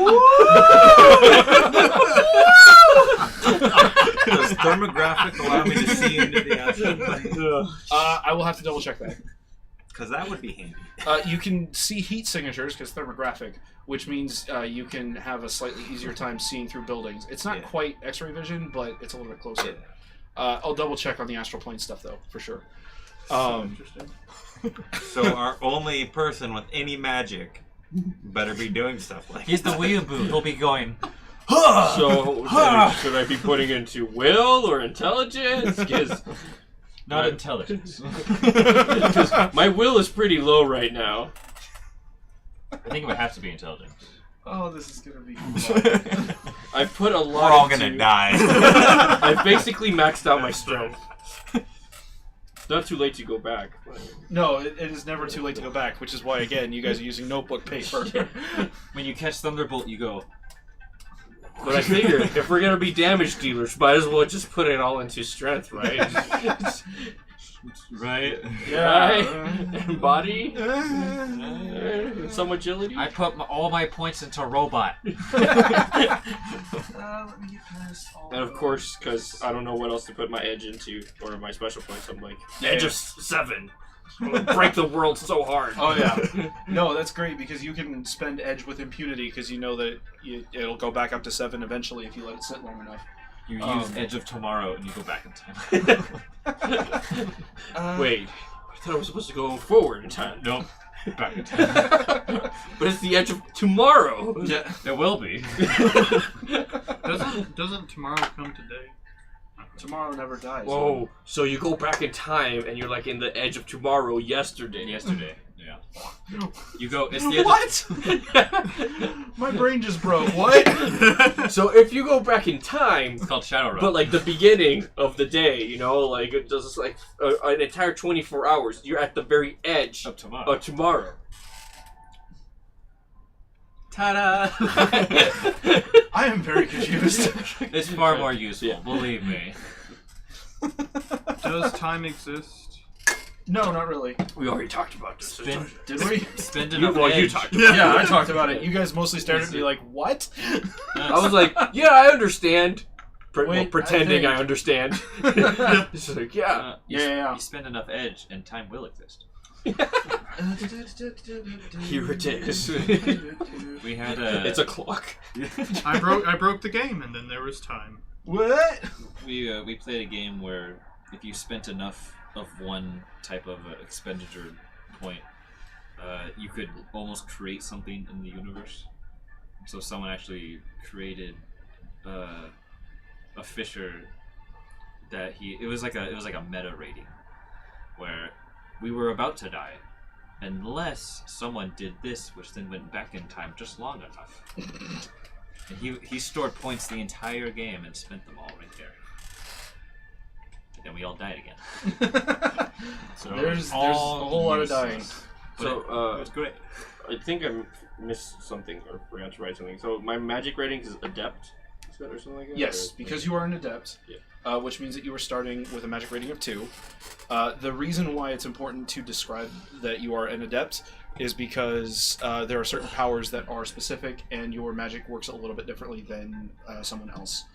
[SPEAKER 2] Does thermographic allow me to see into the astral plane?
[SPEAKER 3] I will have to double check that.
[SPEAKER 2] Because that would be handy.
[SPEAKER 3] You can see heat signatures because thermographic, which means you can have a slightly easier time seeing through buildings. It's not quite X-ray vision, but it's a little bit closer.
[SPEAKER 2] Yeah.
[SPEAKER 3] I'll double check on the astral plane stuff though, for sure.
[SPEAKER 4] Interesting.
[SPEAKER 2] So our only person with any magic better be doing stuff like
[SPEAKER 5] He's the weeaboo. He'll be going...
[SPEAKER 1] So, should I be putting into will or intelligence? Because
[SPEAKER 5] Not intelligence.
[SPEAKER 1] my will is pretty low right now.
[SPEAKER 5] I think it would have to be intelligence.
[SPEAKER 3] Oh, this is gonna be fun.
[SPEAKER 1] I've put a lot.
[SPEAKER 2] We're all gonna die.
[SPEAKER 1] I've basically maxed out my strength. It's not too late to go back.
[SPEAKER 3] No, it is never too late to go back, which is why, again, you guys are using notebook paper.
[SPEAKER 5] When you catch Thunderbolt, you go...
[SPEAKER 1] But I figure if we're gonna be damage dealers, might as well just put it all into strength, right?
[SPEAKER 5] Right?
[SPEAKER 1] Right? And body? Some agility?
[SPEAKER 5] I put all my points into robot.
[SPEAKER 1] And of course, because I don't know what else to put my edge into, or my special points, I'm like, edge of 7. Break the world so hard.
[SPEAKER 3] Oh yeah. No, that's great because you can spend edge with impunity because you know that it'll go back up to 7 eventually if you let it sit long enough.
[SPEAKER 5] You use Edge of Tomorrow and you go back in time.
[SPEAKER 1] Wait, I thought I was supposed to go forward in time.
[SPEAKER 5] Nope. Back in time.
[SPEAKER 1] But it's the edge of tomorrow.
[SPEAKER 3] Yeah.
[SPEAKER 5] It will be.
[SPEAKER 4] Doesn't tomorrow come today?
[SPEAKER 3] Tomorrow never dies.
[SPEAKER 1] Whoa, so you go back in time and you're like in the edge of tomorrow yesterday.
[SPEAKER 5] Yesterday. Yeah. You go, it's the edge
[SPEAKER 3] What? My brain just broke. What?
[SPEAKER 1] So if you go back in time,
[SPEAKER 5] It's called Shadowrun.
[SPEAKER 1] but like the beginning of the day, you know, like it does like an entire 24 hours, you're at the very edge
[SPEAKER 5] Of tomorrow.
[SPEAKER 1] of tomorrow.
[SPEAKER 2] Ta-da!
[SPEAKER 3] I am very confused.
[SPEAKER 5] It's far more useful, believe me.
[SPEAKER 4] Does time exist?
[SPEAKER 3] No, not really.
[SPEAKER 1] We already talked about this.
[SPEAKER 3] Did we?
[SPEAKER 5] Spend
[SPEAKER 1] You,
[SPEAKER 5] enough
[SPEAKER 1] well, you
[SPEAKER 5] edge.
[SPEAKER 1] talked about it.
[SPEAKER 3] Yeah, I talked about it. You guys mostly stared at me like, what?
[SPEAKER 1] I was like, yeah, I understand.
[SPEAKER 3] Wait,
[SPEAKER 1] Pretending
[SPEAKER 3] I
[SPEAKER 1] I
[SPEAKER 3] think-
[SPEAKER 1] understand. It's like, yeah.
[SPEAKER 5] You
[SPEAKER 3] Yeah.
[SPEAKER 5] spend enough edge and time will exist.
[SPEAKER 1] Here it is.
[SPEAKER 2] We had a.
[SPEAKER 1] It's a clock.
[SPEAKER 4] I broke the game, and then there was time.
[SPEAKER 3] What?
[SPEAKER 2] We played a game where if you spent enough of one type of expenditure point, you could almost create something in the universe. So someone actually created a Fisher that it was like a meta rating where we were about to die unless someone did this, which then went back in time just long enough. And he stored points the entire game and spent them all right there. And then we all died again.
[SPEAKER 3] So there's a whole lot of dying.
[SPEAKER 1] So
[SPEAKER 2] it was great.
[SPEAKER 1] I think I missed something or forgot to write something. So my magic rating is adept, is that or something like that?
[SPEAKER 3] Yes, because you are an adept,
[SPEAKER 1] Yeah.
[SPEAKER 3] which means that you are starting with a magic rating of 2. The reason why it's important to describe that you are an adept is because there are certain powers that are specific, and your magic works a little bit differently than someone else.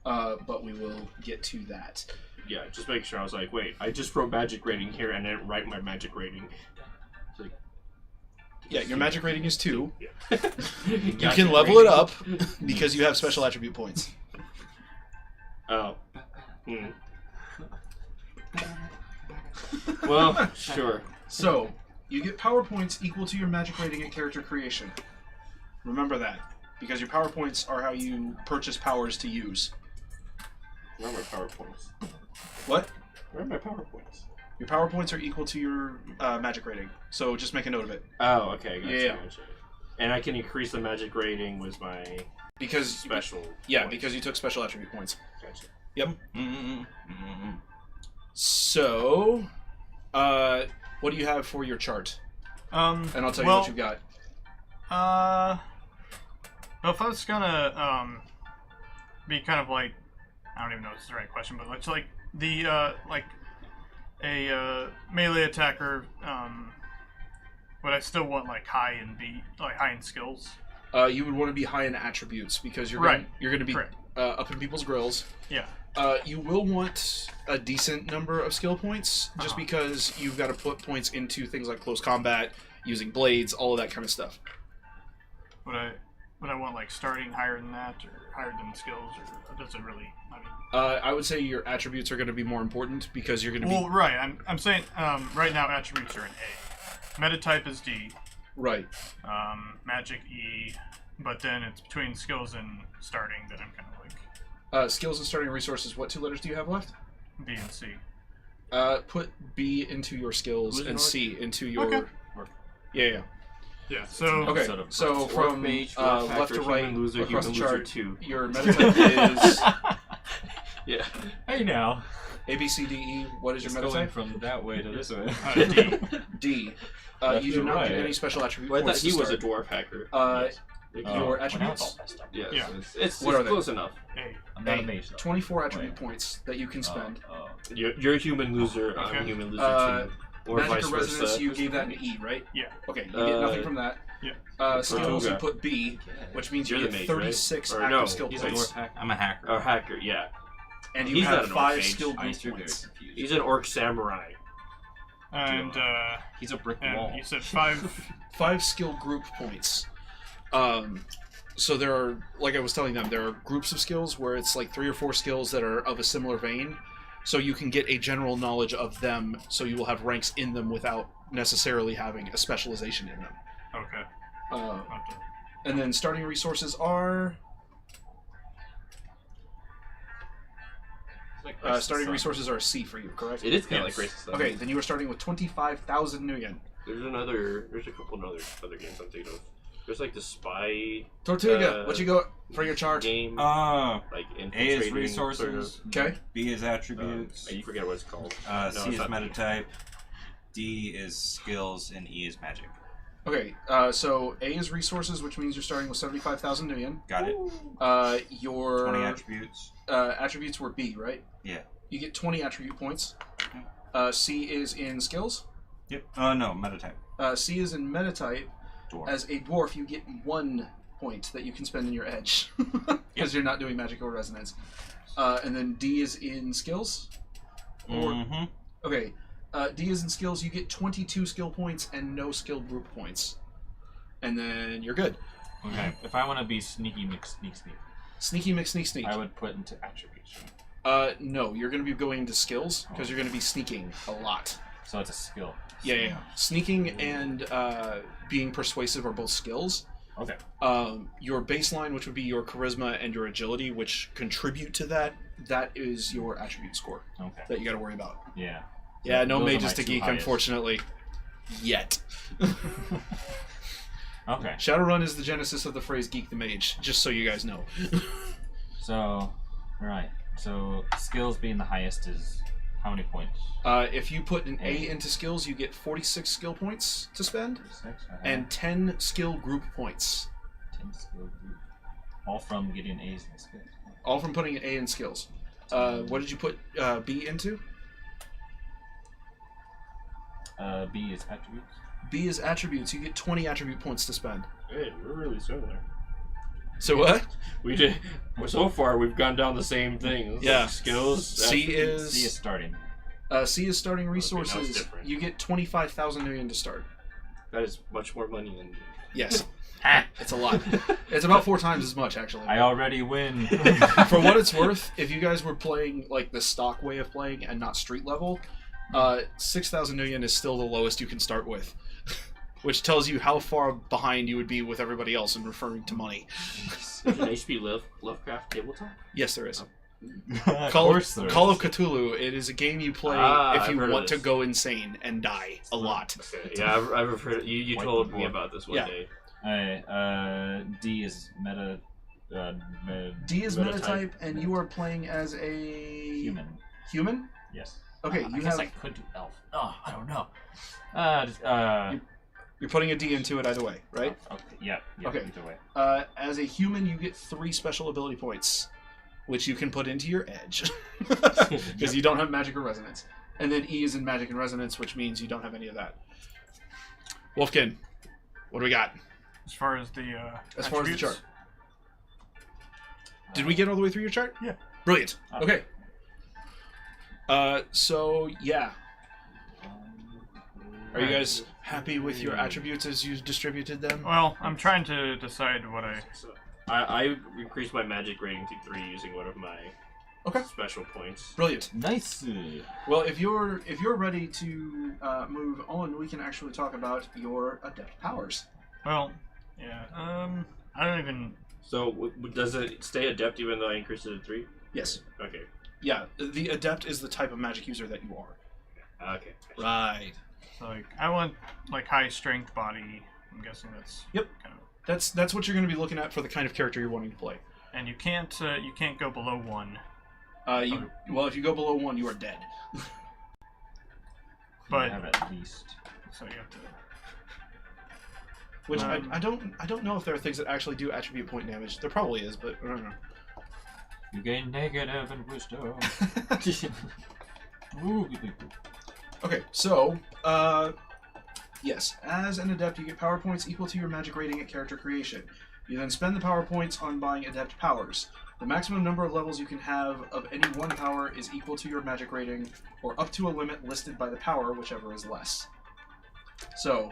[SPEAKER 3] But we will get to that.
[SPEAKER 1] Yeah, just make sure. I was like, wait, I just wrote magic rating here and didn't write my magic rating. It's like,
[SPEAKER 3] Yeah, your magic rating is 2.
[SPEAKER 1] Yeah.
[SPEAKER 3] You can level it up because you have special attribute points.
[SPEAKER 1] Oh. Well, sure.
[SPEAKER 3] So, you get power points equal to your magic rating at character creation. Remember that, because your power points are how you purchase powers to use.
[SPEAKER 1] Where are my power points?
[SPEAKER 3] What?
[SPEAKER 1] Where are my power points?
[SPEAKER 3] Your power points are equal to your magic rating, so just make a note of it.
[SPEAKER 1] Oh, okay.
[SPEAKER 3] Yeah.
[SPEAKER 1] Gotcha. And I can increase the magic rating with my special.
[SPEAKER 3] Yeah,
[SPEAKER 1] points.
[SPEAKER 3] because you took special attribute points.
[SPEAKER 1] Gotcha.
[SPEAKER 3] Yep. So, what do you have for your chart? And I'll tell you what you got.
[SPEAKER 4] Well, if I was gonna be kind of like, I don't even know if it's the right question, but it's like the like a melee attacker, but I still want like high in skills.
[SPEAKER 3] You would want to be high in attributes because you're going to be up in people's grills.
[SPEAKER 4] Yeah.
[SPEAKER 3] You will want a decent number of skill points just because you've got to put points into things like close combat, using blades, all of that kind of stuff.
[SPEAKER 4] Would I want like starting higher than that or higher than skills, or does it really? I mean,
[SPEAKER 3] I would say your attributes are going to be more important because you're going to be...
[SPEAKER 4] Well, right. I'm saying right now attributes are an A. Meta type is D.
[SPEAKER 3] Right.
[SPEAKER 4] Magic E. But then it's between skills and starting that I'm kind of like...
[SPEAKER 3] skills and starting resources, what 2 letters do you have left?
[SPEAKER 4] B and C.
[SPEAKER 3] Put B into your skills and C into your...
[SPEAKER 4] Okay.
[SPEAKER 3] Yeah.
[SPEAKER 4] Yeah, so...
[SPEAKER 3] Okay, so from
[SPEAKER 1] mage,
[SPEAKER 3] left to right,
[SPEAKER 1] loser,
[SPEAKER 3] across the
[SPEAKER 1] human
[SPEAKER 3] chart,
[SPEAKER 1] loser 2.
[SPEAKER 3] your meta type is
[SPEAKER 1] Yeah.
[SPEAKER 5] Hey now.
[SPEAKER 3] A, B, C, D, E. What is your meta
[SPEAKER 5] Going
[SPEAKER 3] type?
[SPEAKER 5] from that way to this way.
[SPEAKER 4] D.
[SPEAKER 3] D.
[SPEAKER 5] Left
[SPEAKER 3] You do
[SPEAKER 5] to
[SPEAKER 3] not get
[SPEAKER 5] right.
[SPEAKER 3] any special attribute
[SPEAKER 1] Well, I thought
[SPEAKER 3] points
[SPEAKER 1] he
[SPEAKER 3] to
[SPEAKER 1] was a
[SPEAKER 3] start.
[SPEAKER 1] dwarf hacker.
[SPEAKER 3] Your attributes?
[SPEAKER 1] Yes.
[SPEAKER 4] Yeah.
[SPEAKER 1] It's
[SPEAKER 3] What are they?
[SPEAKER 1] close enough.
[SPEAKER 4] A.
[SPEAKER 5] I'm not a mage though.
[SPEAKER 3] 24 attribute points that you can spend.
[SPEAKER 1] You're a human loser.
[SPEAKER 4] Okay.
[SPEAKER 1] I'm a human loser too. Or
[SPEAKER 3] Magic
[SPEAKER 1] vice
[SPEAKER 3] or resonance,
[SPEAKER 1] versa.
[SPEAKER 3] you gave that an E, right?
[SPEAKER 4] Yeah.
[SPEAKER 3] Okay, you get nothing from that.
[SPEAKER 4] Yeah.
[SPEAKER 3] Skills, you
[SPEAKER 1] Okay.
[SPEAKER 3] put B, which means you
[SPEAKER 1] You're the
[SPEAKER 3] get
[SPEAKER 1] mage, right?
[SPEAKER 3] 36
[SPEAKER 1] Or
[SPEAKER 3] active
[SPEAKER 1] no,
[SPEAKER 3] skill
[SPEAKER 1] he's
[SPEAKER 3] points.
[SPEAKER 2] I'm a hacker.
[SPEAKER 1] Or hacker, yeah.
[SPEAKER 3] And you
[SPEAKER 1] He's not
[SPEAKER 3] have
[SPEAKER 1] an
[SPEAKER 3] 5
[SPEAKER 1] orc mage.
[SPEAKER 3] skill
[SPEAKER 2] I
[SPEAKER 3] group
[SPEAKER 2] used to be very
[SPEAKER 3] points.
[SPEAKER 2] confused.
[SPEAKER 1] He's an orc samurai.
[SPEAKER 4] And
[SPEAKER 2] He's a brick wall.
[SPEAKER 4] you said 5...
[SPEAKER 3] 5 skill group points. So there are, like I was telling them, there are groups of skills where it's like 3 or 4 skills that are of a similar vein. So you can get a general knowledge of them, so you will have ranks in them without necessarily having a specialization in them.
[SPEAKER 4] Okay. Okay.
[SPEAKER 3] And then starting resources are... starting resources are a C for you, correct?
[SPEAKER 1] It is kind of
[SPEAKER 4] Yes.
[SPEAKER 1] like racist stuff.
[SPEAKER 3] Okay, then you are starting with 25,000 new yen.
[SPEAKER 1] There's a couple of other games I'm thinking of. There's like the spy
[SPEAKER 3] Tortuga, what you got for your chart?
[SPEAKER 1] game.
[SPEAKER 2] A
[SPEAKER 1] Like
[SPEAKER 2] is
[SPEAKER 1] infiltrating,
[SPEAKER 2] resources.
[SPEAKER 3] Okay.
[SPEAKER 2] B is attributes.
[SPEAKER 1] I forget what it's called.
[SPEAKER 2] C
[SPEAKER 1] it's
[SPEAKER 2] is
[SPEAKER 1] not
[SPEAKER 2] meta type. D is skills, and E is magic.
[SPEAKER 3] Okay, so A is resources, which means you're starting with 75,000 new yen.
[SPEAKER 2] Got it.
[SPEAKER 3] Your
[SPEAKER 2] 20 attributes.
[SPEAKER 3] attributes were B, right?
[SPEAKER 2] Yeah.
[SPEAKER 3] You get 20 attribute points. C is in skills.
[SPEAKER 2] Yep. No, meta type.
[SPEAKER 3] C is in meta type.
[SPEAKER 2] Dwarf.
[SPEAKER 3] As a dwarf, you get 1 point that you can spend in your edge because you're not doing magic or resonance. And then D is in skills.
[SPEAKER 2] Mm-hmm.
[SPEAKER 3] Okay, D is in skills. You get 22 skill points and no skill group points. And then you're good.
[SPEAKER 5] Okay. If I want to be sneaky McSneak,
[SPEAKER 3] Sneaky McSneak.
[SPEAKER 5] I would put into attributes.
[SPEAKER 3] No, you're going to be going into skills because you're going to be sneaking a lot.
[SPEAKER 5] So it's a skill.
[SPEAKER 3] Yeah. Sneaking and being persuasive are both skills.
[SPEAKER 5] Okay.
[SPEAKER 3] Your baseline, which would be your charisma and your agility, which contribute to that, that is your attribute score.
[SPEAKER 5] Okay.
[SPEAKER 3] That you got to worry about.
[SPEAKER 5] Yeah.
[SPEAKER 3] Yeah, no
[SPEAKER 5] Those are
[SPEAKER 3] mages
[SPEAKER 5] my
[SPEAKER 3] to
[SPEAKER 5] two
[SPEAKER 3] geek,
[SPEAKER 5] highest.
[SPEAKER 3] unfortunately. Yet.
[SPEAKER 5] Okay.
[SPEAKER 3] Shadowrun is the genesis of the phrase geek the mage, just so you guys know.
[SPEAKER 5] So, right. So skills being the highest is how many points?
[SPEAKER 3] If you put an A into skills, you get 46 skill points to spend,
[SPEAKER 5] 6.
[SPEAKER 3] and 10 skill group points.
[SPEAKER 5] 10 skill group. All from getting A's in skills.
[SPEAKER 3] All from putting an A in skills. What did you put B into?
[SPEAKER 5] B is attributes.
[SPEAKER 3] B is attributes. You get 20 attribute points to spend.
[SPEAKER 1] Hey, we're really similar.
[SPEAKER 3] So what?
[SPEAKER 1] We did. So far, we've gone down the same things.
[SPEAKER 3] Yeah.
[SPEAKER 1] Like skills.
[SPEAKER 3] C
[SPEAKER 5] C is
[SPEAKER 3] is
[SPEAKER 5] starting.
[SPEAKER 3] C is starting
[SPEAKER 1] now it's
[SPEAKER 3] resources.
[SPEAKER 1] different.
[SPEAKER 3] You get 25,000 million to start.
[SPEAKER 1] That is much more money than.
[SPEAKER 3] Yes, it's a lot. It's about 4 times as much actually.
[SPEAKER 5] I already win.
[SPEAKER 3] For what it's worth, if you guys were playing like the stock way of playing and not street level, 6,000 million is still the lowest you can start with, which tells you how far behind you would be with everybody else in referring to money.
[SPEAKER 1] Is an HP Lovecraft tabletop?
[SPEAKER 3] Yes, there is.
[SPEAKER 5] Of
[SPEAKER 3] Call
[SPEAKER 5] course there
[SPEAKER 3] of
[SPEAKER 5] is.
[SPEAKER 3] Cthulhu. It is a game you play if
[SPEAKER 1] I've
[SPEAKER 3] you
[SPEAKER 1] heard of
[SPEAKER 3] want to
[SPEAKER 1] this.
[SPEAKER 3] go insane and die a lot.
[SPEAKER 1] Okay. Yeah, I've heard. You
[SPEAKER 5] White
[SPEAKER 1] told me
[SPEAKER 5] board.
[SPEAKER 1] about this one
[SPEAKER 3] Yeah.
[SPEAKER 1] day.
[SPEAKER 5] D is meta.
[SPEAKER 3] D is
[SPEAKER 1] Meta
[SPEAKER 3] meta
[SPEAKER 1] type.
[SPEAKER 3] type, and you are playing as a
[SPEAKER 5] Human.
[SPEAKER 3] Human?
[SPEAKER 5] Yes.
[SPEAKER 3] Okay,
[SPEAKER 5] I
[SPEAKER 3] you
[SPEAKER 5] guess
[SPEAKER 3] have.
[SPEAKER 5] I could do elf. Oh, I don't know.
[SPEAKER 3] You're putting a D into it either way, right?
[SPEAKER 5] Okay. Yeah.
[SPEAKER 3] Okay.
[SPEAKER 5] Either way.
[SPEAKER 3] As a human, you get 3 special ability points, which you can put into your edge because you don't have magic or resonance. And then E is in magic and resonance, which means you don't have any of that. Wolfkin, what do we got?
[SPEAKER 4] As far as the
[SPEAKER 3] As far as the
[SPEAKER 4] attributes?
[SPEAKER 3] chart. Did we get all the way through your chart?
[SPEAKER 4] Yeah.
[SPEAKER 3] Brilliant. Okay. So yeah. Are you guys happy with your attributes as you distributed them?
[SPEAKER 4] Well, I'm trying to decide what I.
[SPEAKER 1] So I increased my magic rating to 3 using one of my special points.
[SPEAKER 3] Brilliant.
[SPEAKER 5] Nice.
[SPEAKER 3] Well, if you're ready to move on, we can actually talk about your adept powers.
[SPEAKER 4] Well, yeah. I don't even.
[SPEAKER 1] So does it stay adept even though I increased it to 3?
[SPEAKER 3] Yes.
[SPEAKER 1] Okay.
[SPEAKER 3] Yeah, the adept is the type of magic user that you are.
[SPEAKER 1] Okay.
[SPEAKER 3] Right.
[SPEAKER 4] So, like, I want like high strength body. I'm guessing that's.
[SPEAKER 3] Yep.
[SPEAKER 4] Kind of.
[SPEAKER 3] That's what you're going to be looking at for the kind of character you're wanting to play.
[SPEAKER 4] And you can't go below 1.
[SPEAKER 3] Well, if you go below 1, you are dead.
[SPEAKER 4] But-
[SPEAKER 5] You have at least.
[SPEAKER 4] So you have to.
[SPEAKER 3] Which I don't know if there are things that actually do attribute point damage. There probably is, but I don't know.
[SPEAKER 5] You gain negative and wisdom. Ooh,
[SPEAKER 3] Okay, so yes, as an adept, you get power points equal to your magic rating at character creation. You then spend the power points on buying adept powers. The maximum number of levels you can have of any one power is equal to your magic rating, or up to a limit listed by the power, whichever is less. So,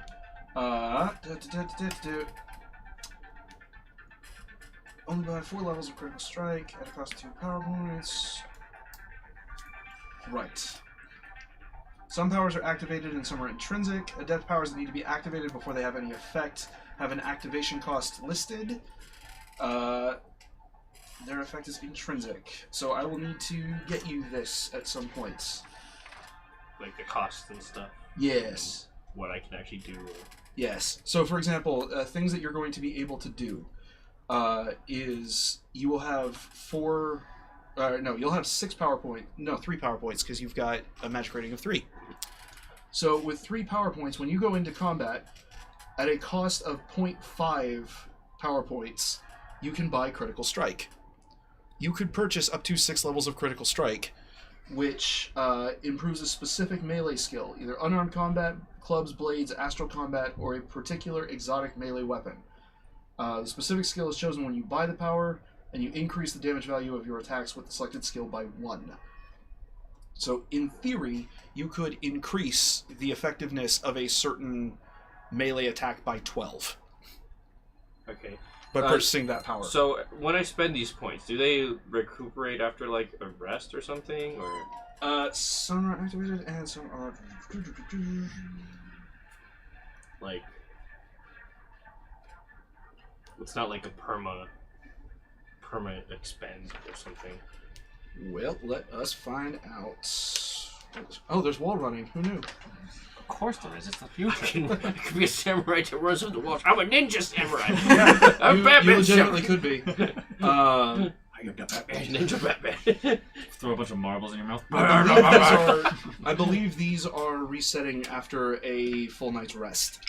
[SPEAKER 3] only buy 4 levels of critical strike at a cost of 2 power points. Right. Some powers are activated and some are intrinsic. Adept powers that need to be activated before they have any effect have an activation cost listed. Their effect is intrinsic. So I will need to get you this at some point.
[SPEAKER 1] Like the costs and stuff.
[SPEAKER 3] Yes.
[SPEAKER 1] What I can actually do.
[SPEAKER 3] Yes. So for example, things that you're going to be able to do is you will have 3 power points because you've got a magic rating of 3. So with 3 power points, when you go into combat, at a cost of 0.5 power points, you can buy critical strike. You could purchase up to 6 levels of critical strike, which improves a specific melee skill, either unarmed combat, clubs, blades, astral combat, or a particular exotic melee weapon. The specific skill is chosen when you buy the power, and you increase the damage value of your attacks with the selected skill by 1. So in theory, you could increase the effectiveness of a certain melee attack by 12
[SPEAKER 1] Okay.
[SPEAKER 3] by purchasing that power.
[SPEAKER 1] So when I spend these points, do they recuperate after like a rest or something, or?
[SPEAKER 3] Some are activated and some are...
[SPEAKER 1] Like, it's not like a perma expend or something.
[SPEAKER 3] Well, let us find out. Oh, there's wall running. Who knew?
[SPEAKER 5] Of course there is. It's the
[SPEAKER 1] I
[SPEAKER 5] future.
[SPEAKER 1] could be a samurai that runs through the walls. I'm a ninja samurai.
[SPEAKER 3] Yeah,
[SPEAKER 1] I'm
[SPEAKER 3] you
[SPEAKER 1] Batman.
[SPEAKER 3] legitimately could be. I am Batman.
[SPEAKER 1] Ninja Batman.
[SPEAKER 5] Throw a bunch of marbles in your mouth.
[SPEAKER 3] I believe these are resetting after a full night's rest.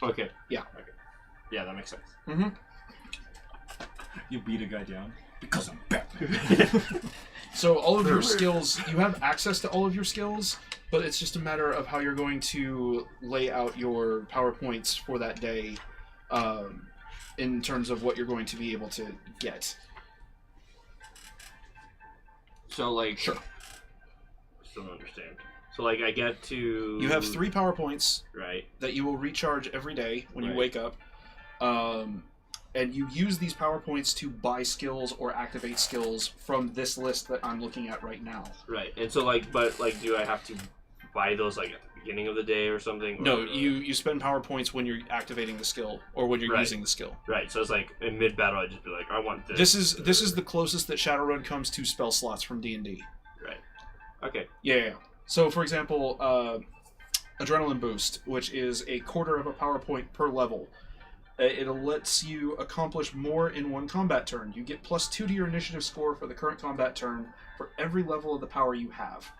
[SPEAKER 1] Okay.
[SPEAKER 3] Yeah.
[SPEAKER 1] Okay. Yeah, that makes sense.
[SPEAKER 3] Mm-hmm.
[SPEAKER 5] You beat a guy down.
[SPEAKER 3] Because I'm Batman. So all of your skills, you have access to all of your skills, but it's just a matter of how you're going to lay out your PowerPoints for that day in terms of what you're going to be able to get.
[SPEAKER 1] So, like...
[SPEAKER 3] Sure.
[SPEAKER 1] I still don't understand. So, like, I get to...
[SPEAKER 3] You have 3 PowerPoints
[SPEAKER 1] Right.
[SPEAKER 3] that you will recharge every day when you
[SPEAKER 1] Right.
[SPEAKER 3] wake up. And you use these PowerPoints to buy skills or activate skills from this list that I'm looking at right now.
[SPEAKER 1] Right. And so, like, but, like, do I have to buy those, like, at the beginning of the day or something? Or,
[SPEAKER 3] No, you spend PowerPoints when you're activating the skill or when you're
[SPEAKER 1] Right.
[SPEAKER 3] using the skill.
[SPEAKER 1] Right. So it's like, in mid-battle, I'd just be like, I want this.
[SPEAKER 3] This is the closest that Shadowrun comes to spell slots from D&D.
[SPEAKER 1] Right. Okay.
[SPEAKER 3] Yeah. So, for example, Adrenaline Boost, which is a quarter of a PowerPoint per level. It lets you accomplish more in one combat turn. You get +2 to your initiative score for the current combat turn for every level of the power you have.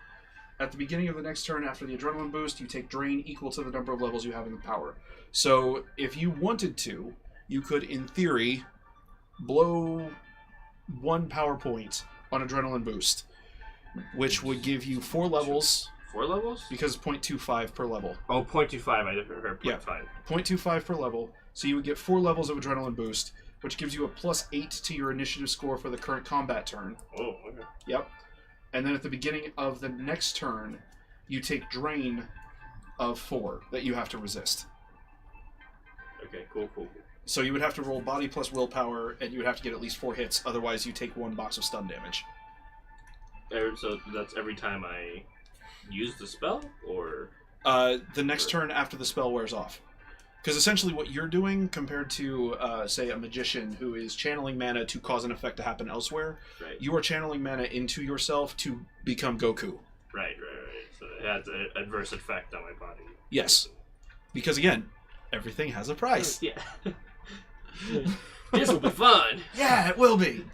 [SPEAKER 3] At the beginning of the next turn after the Adrenaline Boost, you take drain equal to the number of levels you have in the power. So, if you wanted to, you could, in theory, blow 1 PowerPoint on Adrenaline Boost, which would give you 4 levels.
[SPEAKER 1] 4 levels?
[SPEAKER 3] Because it's 0.25 per level.
[SPEAKER 1] Oh, 0.25. I heard 0.5.
[SPEAKER 3] Yeah. 0.25 per level. So you would get 4 levels of Adrenaline Boost, which gives you a +8 to your initiative score for the current combat turn.
[SPEAKER 1] Oh, okay.
[SPEAKER 3] Yep. And then at the beginning of the next turn, you take drain of 4 that you have to resist.
[SPEAKER 1] Okay, cool.
[SPEAKER 3] So you would have to roll body plus willpower, and you would have to get at least 4 hits, otherwise you take 1 box of stun damage.
[SPEAKER 1] So that's every time I use the spell, or?
[SPEAKER 3] The next turn after the spell wears off. Because essentially what you're doing, compared to, say, a magician who is channeling mana to cause an effect to happen elsewhere,
[SPEAKER 1] Right.
[SPEAKER 3] you are channeling mana into yourself to become Goku.
[SPEAKER 1] Right. So it has an adverse effect on my body.
[SPEAKER 3] Yes. Because, again, everything has a price.
[SPEAKER 1] Yeah. This will be fun.
[SPEAKER 3] Yeah, it will be.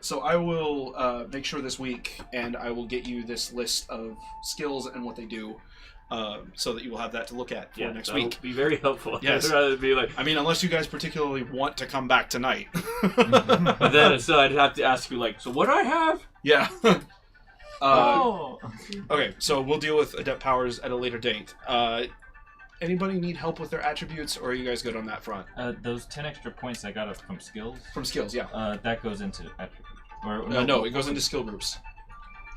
[SPEAKER 3] So I will make sure this week, and I will get you this list of skills and what they do, so that you will have that to look at for next week.
[SPEAKER 1] Be very helpful.
[SPEAKER 3] Yes.
[SPEAKER 1] I'd rather be like,
[SPEAKER 3] I mean, unless you guys particularly want to come back tonight.
[SPEAKER 1] but then so I'd have to ask you like, so what do I have?
[SPEAKER 3] Yeah.
[SPEAKER 5] Oh.
[SPEAKER 3] Okay, so we'll deal with Adept Powers at a later date. Anybody need help with their attributes, or are you guys good on that front?
[SPEAKER 5] Those 10 extra points I got from skills.
[SPEAKER 3] From skills, yeah.
[SPEAKER 5] That goes into attributes. Or
[SPEAKER 3] No, it goes into skill groups.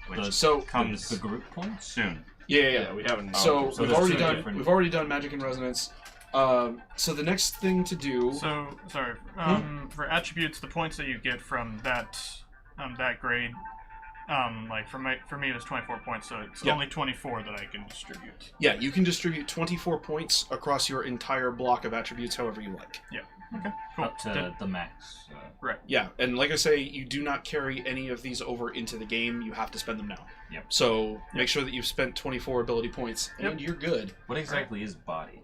[SPEAKER 5] Which
[SPEAKER 3] So
[SPEAKER 5] comes the group points
[SPEAKER 2] soon.
[SPEAKER 3] Yeah.
[SPEAKER 1] We haven't.
[SPEAKER 3] So,
[SPEAKER 5] so
[SPEAKER 3] we've
[SPEAKER 5] there's
[SPEAKER 3] already
[SPEAKER 5] two
[SPEAKER 3] done
[SPEAKER 5] different-
[SPEAKER 3] we've already done Magic and Resonance. So the next thing to do.
[SPEAKER 4] So sorry. For attributes, the points that you get from that grade, like for me it was 24 points, so it's
[SPEAKER 3] Yeah.
[SPEAKER 4] only 24 that I can distribute.
[SPEAKER 3] Yeah, you can distribute 24 points across your entire block of attributes however you like.
[SPEAKER 4] Yeah. Okay. Cool.
[SPEAKER 5] up to the max.
[SPEAKER 4] Right.
[SPEAKER 3] Yeah, and like I say, you do not carry any of these over into the game. You have to spend them now.
[SPEAKER 5] Yep.
[SPEAKER 3] So make sure that you've spent 24 ability points, and you're good.
[SPEAKER 5] What exactly is body?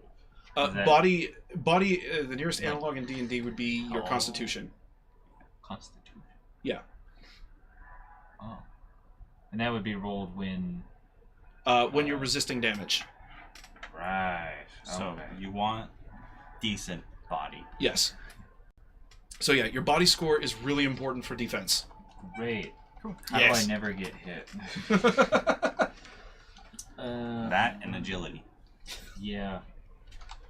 [SPEAKER 3] Body. The nearest analog in D&D would be your Constitution.
[SPEAKER 5] Constitution.
[SPEAKER 3] Yeah.
[SPEAKER 5] Oh. And that would be rolled when.
[SPEAKER 3] When you're resisting damage.
[SPEAKER 5] Right.
[SPEAKER 2] So
[SPEAKER 5] Okay.
[SPEAKER 2] you want decent body.
[SPEAKER 3] Yes. So yeah, your body score is really important for defense.
[SPEAKER 5] Great.
[SPEAKER 4] Cool.
[SPEAKER 5] How
[SPEAKER 3] Yes.
[SPEAKER 5] do I never get hit?
[SPEAKER 2] That and agility.
[SPEAKER 5] Yeah.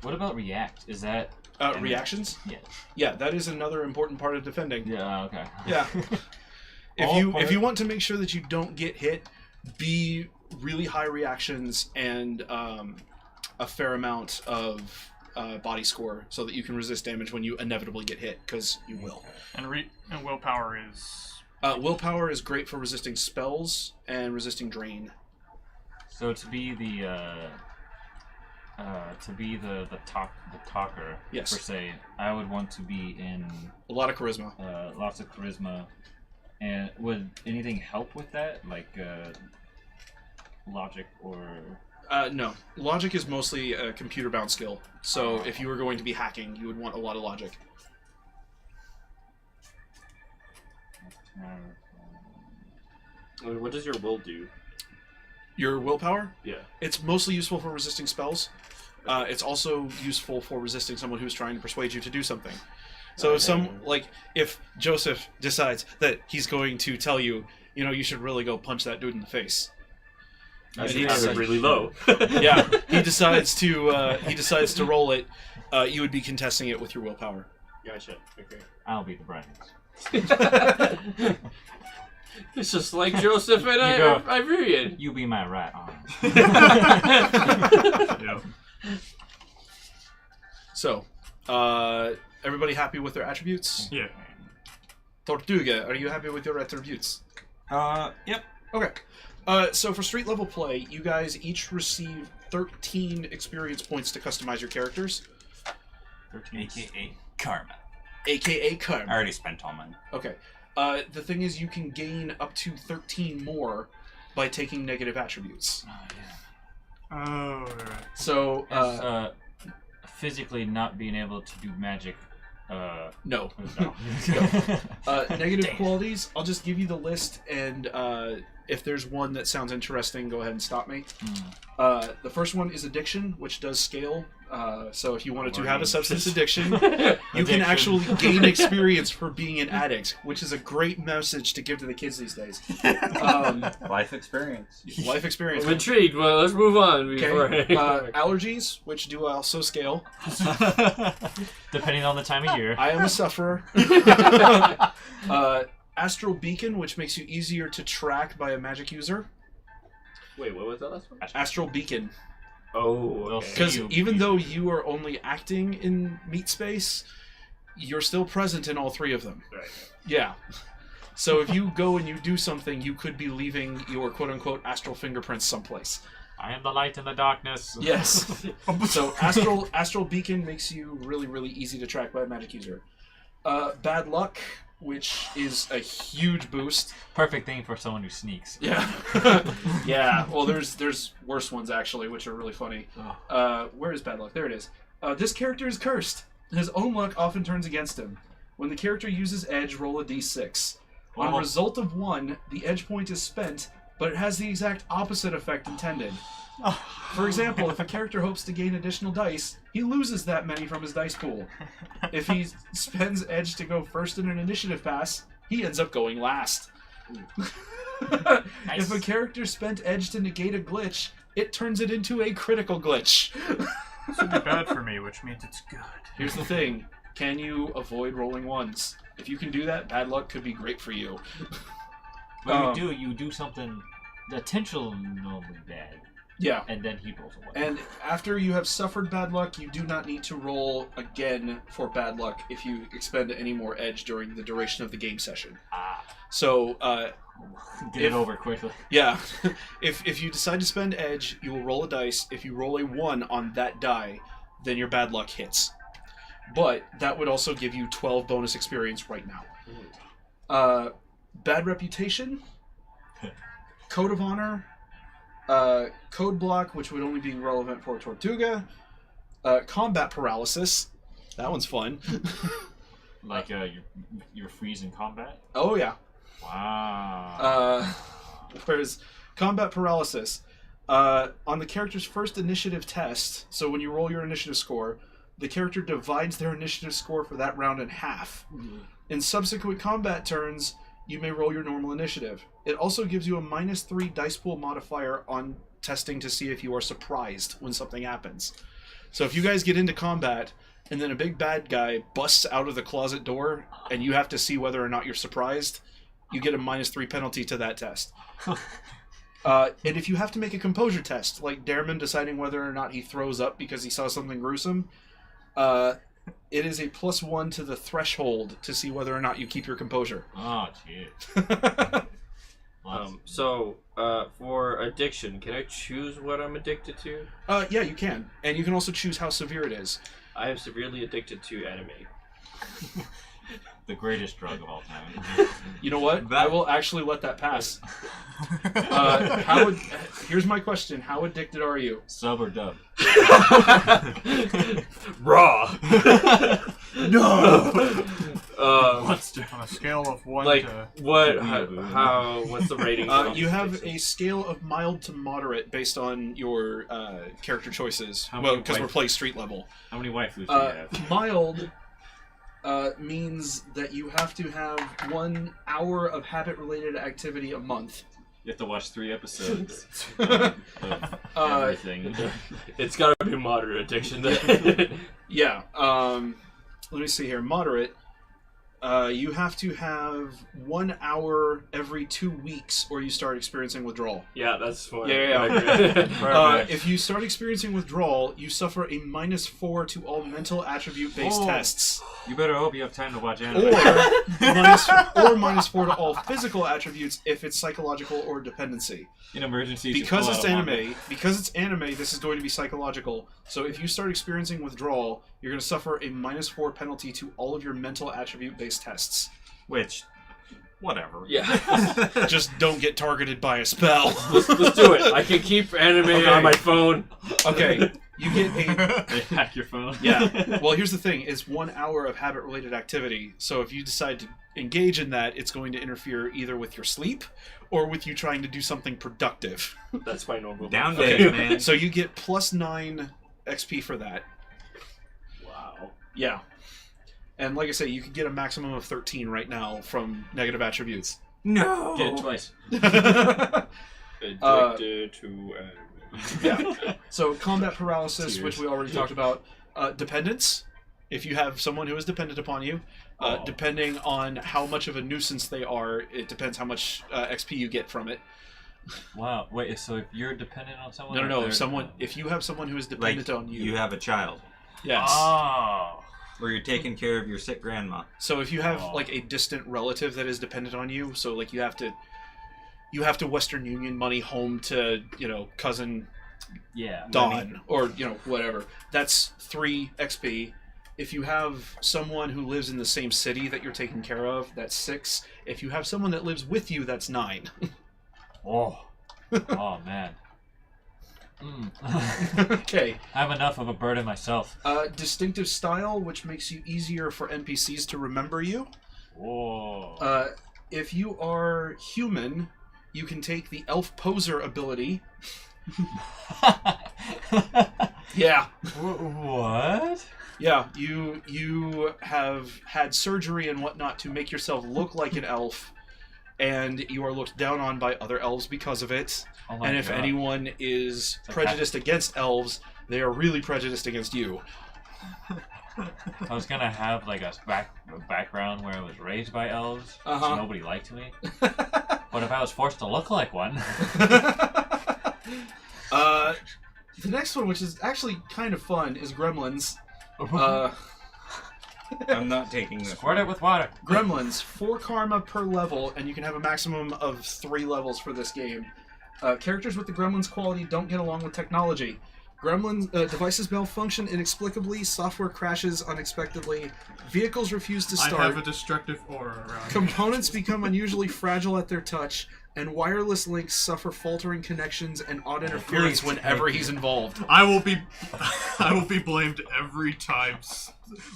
[SPEAKER 5] What about react? Is that
[SPEAKER 3] Reactions?
[SPEAKER 5] Yeah.
[SPEAKER 3] Yeah, that is another important part of defending.
[SPEAKER 5] Yeah. Okay.
[SPEAKER 3] Yeah. If you want to make sure that you don't get hit, be really high reactions and a fair amount of body score so that you can resist damage when you inevitably get hit, because you will.
[SPEAKER 4] And willpower is...
[SPEAKER 3] willpower is great for resisting spells and resisting drain.
[SPEAKER 5] So to be the talker,
[SPEAKER 3] Yes.
[SPEAKER 5] per se, I would want to be in
[SPEAKER 3] A lot of charisma.
[SPEAKER 5] lots of charisma. And would anything help with that, like logic or?
[SPEAKER 3] No. Logic is mostly a computer-bound skill. So if you were going to be hacking, you would want a lot of logic.
[SPEAKER 1] What does your will do?
[SPEAKER 3] Your willpower?
[SPEAKER 1] Yeah.
[SPEAKER 3] It's mostly useful for resisting spells. It's also useful for resisting someone who's trying to persuade you to do something. So if Joseph decides that he's going to tell you, you should really go punch that dude in the face.
[SPEAKER 1] That's really low.
[SPEAKER 3] Yeah, he decides to roll it. You would be contesting it with your willpower.
[SPEAKER 1] Gotcha. Okay.
[SPEAKER 5] I'll be the Brahmins.
[SPEAKER 1] It's just like Joseph and Iberian.
[SPEAKER 5] You be my right arm.
[SPEAKER 4] Yeah.
[SPEAKER 3] So, everybody happy with their attributes?
[SPEAKER 4] Yeah.
[SPEAKER 3] Tortuga, are you happy with your attributes?
[SPEAKER 6] Yep.
[SPEAKER 3] Okay. So for street level play, you guys each receive 13 experience points to customize your characters.
[SPEAKER 5] 13.
[SPEAKER 6] AKA Karma.
[SPEAKER 3] AKA
[SPEAKER 6] I
[SPEAKER 3] Karma.
[SPEAKER 6] already spent all mine.
[SPEAKER 3] Okay. The thing is, you can gain up to 13 more by taking negative attributes.
[SPEAKER 5] Oh, yeah.
[SPEAKER 4] Oh, right.
[SPEAKER 3] So,
[SPEAKER 5] Is, physically not being able to do magic.
[SPEAKER 3] no.
[SPEAKER 5] No.
[SPEAKER 3] Negative qualities, I'll just give you the list, and if there's one that sounds interesting, go ahead and stop me. The first one is addiction, which does scale. So if you wanted to have a substance addiction, you can actually gain experience for being an addict, which is a great message to give to the kids these days.
[SPEAKER 6] Life experience.
[SPEAKER 3] Life experience.
[SPEAKER 1] I'm intrigued. Well, let's move on before.
[SPEAKER 3] Okay. Allergies, which do also scale.
[SPEAKER 5] Depending on the time of year.
[SPEAKER 3] I am a sufferer. Astral Beacon, which makes you easier to track by a magic user.
[SPEAKER 1] Wait, what was that last one?
[SPEAKER 3] Astral Beacon.
[SPEAKER 1] Oh, okay.
[SPEAKER 3] Because even though you are only acting in meat space, you're still present in all three of them.
[SPEAKER 1] Right.
[SPEAKER 3] Yeah. So if you go and you do something, you could be leaving your quote-unquote astral fingerprints someplace.
[SPEAKER 5] I am the light in the darkness.
[SPEAKER 3] Yes. So astral beacon makes you really, really easy to track by a magic user. Bad luck, which is a huge boost.
[SPEAKER 5] Perfect thing for someone who sneaks.
[SPEAKER 3] Yeah. Yeah. Well, there's worse ones actually, which are really funny. Where is bad luck? There it is. This character is cursed. His own luck often turns against him. When the character uses edge, roll a d6. On a result of 1, the edge point is spent, but it has the exact opposite effect intended. For example, if a character hopes to gain additional dice, he loses that many from his dice pool. If he spends edge to go first in an initiative pass, he ends up going last. If a character spent edge to negate a glitch, it turns it into a critical glitch.
[SPEAKER 4] This would be bad for me, which means it's good.
[SPEAKER 3] Here's the thing. Can you avoid rolling ones? If you can do that, bad luck could be great for you.
[SPEAKER 5] What you do something intentionally bad.
[SPEAKER 3] Yeah.
[SPEAKER 5] And then he rolls a 1.
[SPEAKER 3] And after you have suffered bad luck, you do not need to roll again for bad luck if you expend any more edge during the duration of the game session. So,
[SPEAKER 5] get it over quickly.
[SPEAKER 3] Yeah. If you decide to spend edge, you will roll a dice. If you roll a 1 on that die, then your bad luck hits. But that would also give you 12 bonus experience right now. Bad reputation, code of honor, code block, which would only be relevant for Tortuga, combat paralysis. That one's fun.
[SPEAKER 5] Like you're freeze in combat?
[SPEAKER 3] Oh yeah.
[SPEAKER 5] Wow.
[SPEAKER 3] Whereas combat paralysis, on the character's first initiative test, so when you roll your initiative score, the character divides their initiative score for that round in half. In subsequent combat turns, you may roll your normal initiative. It also gives you a -3 dice pool modifier on testing to see if you are surprised when something happens. So if you guys get into combat, and then a big bad guy busts out of the closet door, and you have to see whether or not you're surprised, you get a -3 penalty to that test. And if you have to make a composure test, like Dareman deciding whether or not he throws up because he saw something gruesome, it is a +1 to the threshold to see whether or not you keep your composure.
[SPEAKER 5] Oh, jeez.
[SPEAKER 1] For addiction, can I choose what I'm addicted to?
[SPEAKER 3] Yeah, you can. And you can also choose how severe it is.
[SPEAKER 1] I am severely addicted to anime.
[SPEAKER 5] The greatest drug of all time.
[SPEAKER 3] You know what? I will actually let that pass. Here's my question. How addicted are you?
[SPEAKER 5] Sub or dub?
[SPEAKER 1] Raw! No!
[SPEAKER 4] Monster. On a scale of 1
[SPEAKER 1] like,
[SPEAKER 4] to...
[SPEAKER 1] what's the rating?
[SPEAKER 3] You have a scale of mild to moderate based on your character choices.
[SPEAKER 5] How
[SPEAKER 3] Well,
[SPEAKER 5] many
[SPEAKER 3] because we're playing street level.
[SPEAKER 5] How many waifus do you have?
[SPEAKER 3] Mild means that you have to have 1 hour of habit-related activity a month.
[SPEAKER 5] You have to watch 3 episodes of everything.
[SPEAKER 1] It's gotta be moderate addiction then.
[SPEAKER 3] Yeah. Let me see here. Moderate. You have to have 1 hour every 2 weeks, or you start experiencing withdrawal.
[SPEAKER 1] Yeah, that's fine.
[SPEAKER 3] Yeah. If you start experiencing withdrawal, you suffer a -4 to all mental attribute-based tests,
[SPEAKER 5] You better hope you have time to watch anime.
[SPEAKER 3] or -4 to all physical attributes if it's psychological or dependency.
[SPEAKER 5] In emergencies,
[SPEAKER 3] Because
[SPEAKER 5] you
[SPEAKER 3] it's
[SPEAKER 5] pull out a manga.
[SPEAKER 3] anime, this is going to be psychological. So if you start experiencing withdrawal, you're going to suffer a -4 penalty to all of your mental attribute-based tests.
[SPEAKER 6] Which, whatever.
[SPEAKER 1] Yeah.
[SPEAKER 3] Just don't get targeted by a spell.
[SPEAKER 1] Let's do it. I can keep anime on my phone.
[SPEAKER 3] Okay, you get a...
[SPEAKER 5] They hack your phone.
[SPEAKER 3] Yeah. Well, here's the thing. It's 1 hour of habit-related activity. So if you decide to engage in that, it's going to interfere either with your sleep or with you trying to do something productive.
[SPEAKER 1] That's my normal.
[SPEAKER 6] Down
[SPEAKER 3] Okay,
[SPEAKER 6] days, man.
[SPEAKER 3] so you get +9 XP for that.
[SPEAKER 1] Wow.
[SPEAKER 3] Yeah. And like I say, you can get a maximum of 13 right now from negative attributes.
[SPEAKER 6] No!
[SPEAKER 5] Get it twice.
[SPEAKER 1] Addicted to anime.
[SPEAKER 3] Yeah. So combat paralysis,
[SPEAKER 5] Tears.
[SPEAKER 3] which we already talked about. Dependence. If you have someone who is dependent upon you, depending on how much of a nuisance they are, it depends how much XP you get from it.
[SPEAKER 5] Wow. Wait, so if you're dependent on someone?
[SPEAKER 3] No,
[SPEAKER 5] or
[SPEAKER 3] no.
[SPEAKER 5] they're-
[SPEAKER 3] If you have someone who is
[SPEAKER 6] Like,
[SPEAKER 3] dependent on you,
[SPEAKER 6] you have a child.
[SPEAKER 3] yes.
[SPEAKER 5] Oh.
[SPEAKER 6] Where you're taking care of your sick grandma.
[SPEAKER 3] So if you have
[SPEAKER 5] Oh.
[SPEAKER 3] like a distant relative that is dependent on you, so like you have to Western Union money home to, cousin
[SPEAKER 5] Yeah.
[SPEAKER 3] Dawn or, whatever. That's 3 XP. If you have someone who lives in the same city that you're taking care of, that's 6. If you have someone that lives with you, that's 9.
[SPEAKER 5] Oh. Oh, man.
[SPEAKER 3] Okay.
[SPEAKER 5] I have enough of a burden myself.
[SPEAKER 3] Distinctive style, which makes you easier for NPCs to remember you.
[SPEAKER 5] Whoa.
[SPEAKER 3] If you are human, you can take the elf poser ability. Yeah.
[SPEAKER 5] What?
[SPEAKER 3] Yeah, you have had surgery and whatnot to make yourself look like an elf, and you are looked down on by other elves because of it.
[SPEAKER 5] Oh my
[SPEAKER 3] And if
[SPEAKER 5] God.
[SPEAKER 3] anyone is
[SPEAKER 5] like
[SPEAKER 3] prejudiced against elves, they are really prejudiced against you.
[SPEAKER 5] I was gonna have like a background where I was raised by elves, so nobody liked me. But if I was forced to look like one,
[SPEAKER 3] The next one, which is actually kind of fun, is Gremlins.
[SPEAKER 6] I'm not taking this.
[SPEAKER 5] squirt it with water.
[SPEAKER 3] Gremlins, 4 karma per level, and you can have a maximum of 3 levels for this game. Characters with the Gremlins quality don't get along with technology. Gremlins devices malfunction inexplicably, software crashes unexpectedly, vehicles refuse to
[SPEAKER 4] I
[SPEAKER 3] start,
[SPEAKER 4] have a destructive aura around.
[SPEAKER 3] components become unusually fragile at their touch, and wireless links suffer faltering connections and odd interference whenever he's involved.
[SPEAKER 4] I will be blamed every time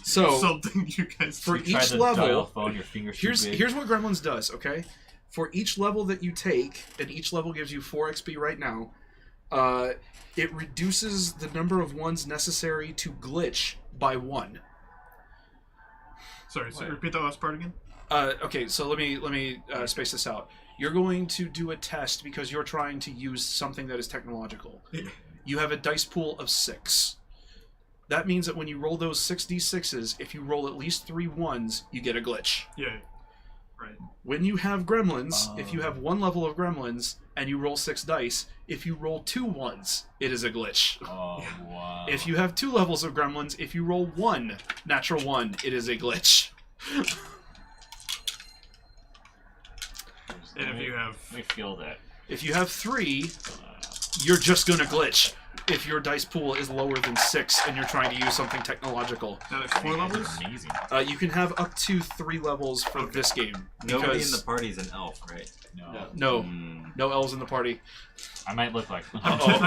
[SPEAKER 3] So,
[SPEAKER 4] something you guys
[SPEAKER 3] for
[SPEAKER 4] do.
[SPEAKER 5] Try
[SPEAKER 3] each
[SPEAKER 5] the dial
[SPEAKER 3] level,
[SPEAKER 5] phone, your fingers too big.
[SPEAKER 3] here's what Gremlins does, okay? For each level that you take, and each level gives you 4 XP right now, it reduces the number of ones necessary to glitch by 1.
[SPEAKER 4] Sorry, repeat that last part again.
[SPEAKER 3] Okay, so let me space this out. You're going to do a test because you're trying to use something that is technological. You have a dice pool of 6. That means that when you roll those 6d6s, if you roll at least 3 1s, you get a glitch.
[SPEAKER 4] Yeah. Right.
[SPEAKER 3] When you have gremlins, if you have 1 level of gremlins and you roll 6 dice, if you roll 2 ones, it is a glitch.
[SPEAKER 5] Oh, wow.
[SPEAKER 3] If you have 2 levels of gremlins, if you roll 1 natural 1, it is a glitch.
[SPEAKER 4] And if you have...
[SPEAKER 5] We feel that.
[SPEAKER 3] If you have 3, you're just gonna glitch. If your dice pool is lower than 6 and you're trying to use something technological.
[SPEAKER 4] Now there's 4 levels?
[SPEAKER 5] Amazing.
[SPEAKER 3] You can have up to 3 levels for this game.
[SPEAKER 6] Nobody in the party's an elf, right?
[SPEAKER 3] No. No elves in the party.
[SPEAKER 5] I might look like one.
[SPEAKER 3] Uh-oh.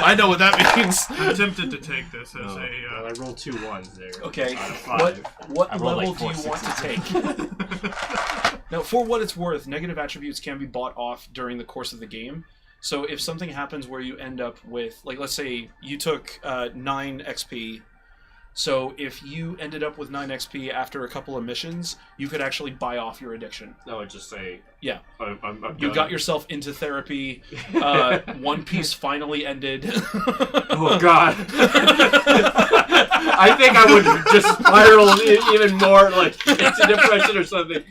[SPEAKER 3] I know what that means.
[SPEAKER 4] I'm tempted to take this as
[SPEAKER 1] Well, I rolled 2 ones there.
[SPEAKER 3] Okay,
[SPEAKER 1] Out of 5.
[SPEAKER 3] what
[SPEAKER 5] I rolled
[SPEAKER 3] level
[SPEAKER 5] like
[SPEAKER 3] do you
[SPEAKER 5] 4
[SPEAKER 3] want to take? Now, for what it's worth, negative attributes can be bought off during the course of the game. So if something happens where you end up with, like, let's say you took 9 XP. So if you ended up with 9 XP after a couple of missions, you could actually buy off your addiction.
[SPEAKER 1] No, I just say.
[SPEAKER 3] Yeah.
[SPEAKER 1] I'm
[SPEAKER 3] You
[SPEAKER 1] done.
[SPEAKER 3] got yourself into therapy. One Piece finally ended.
[SPEAKER 1] Oh God! I think I would just spiral even more, like into depression or something.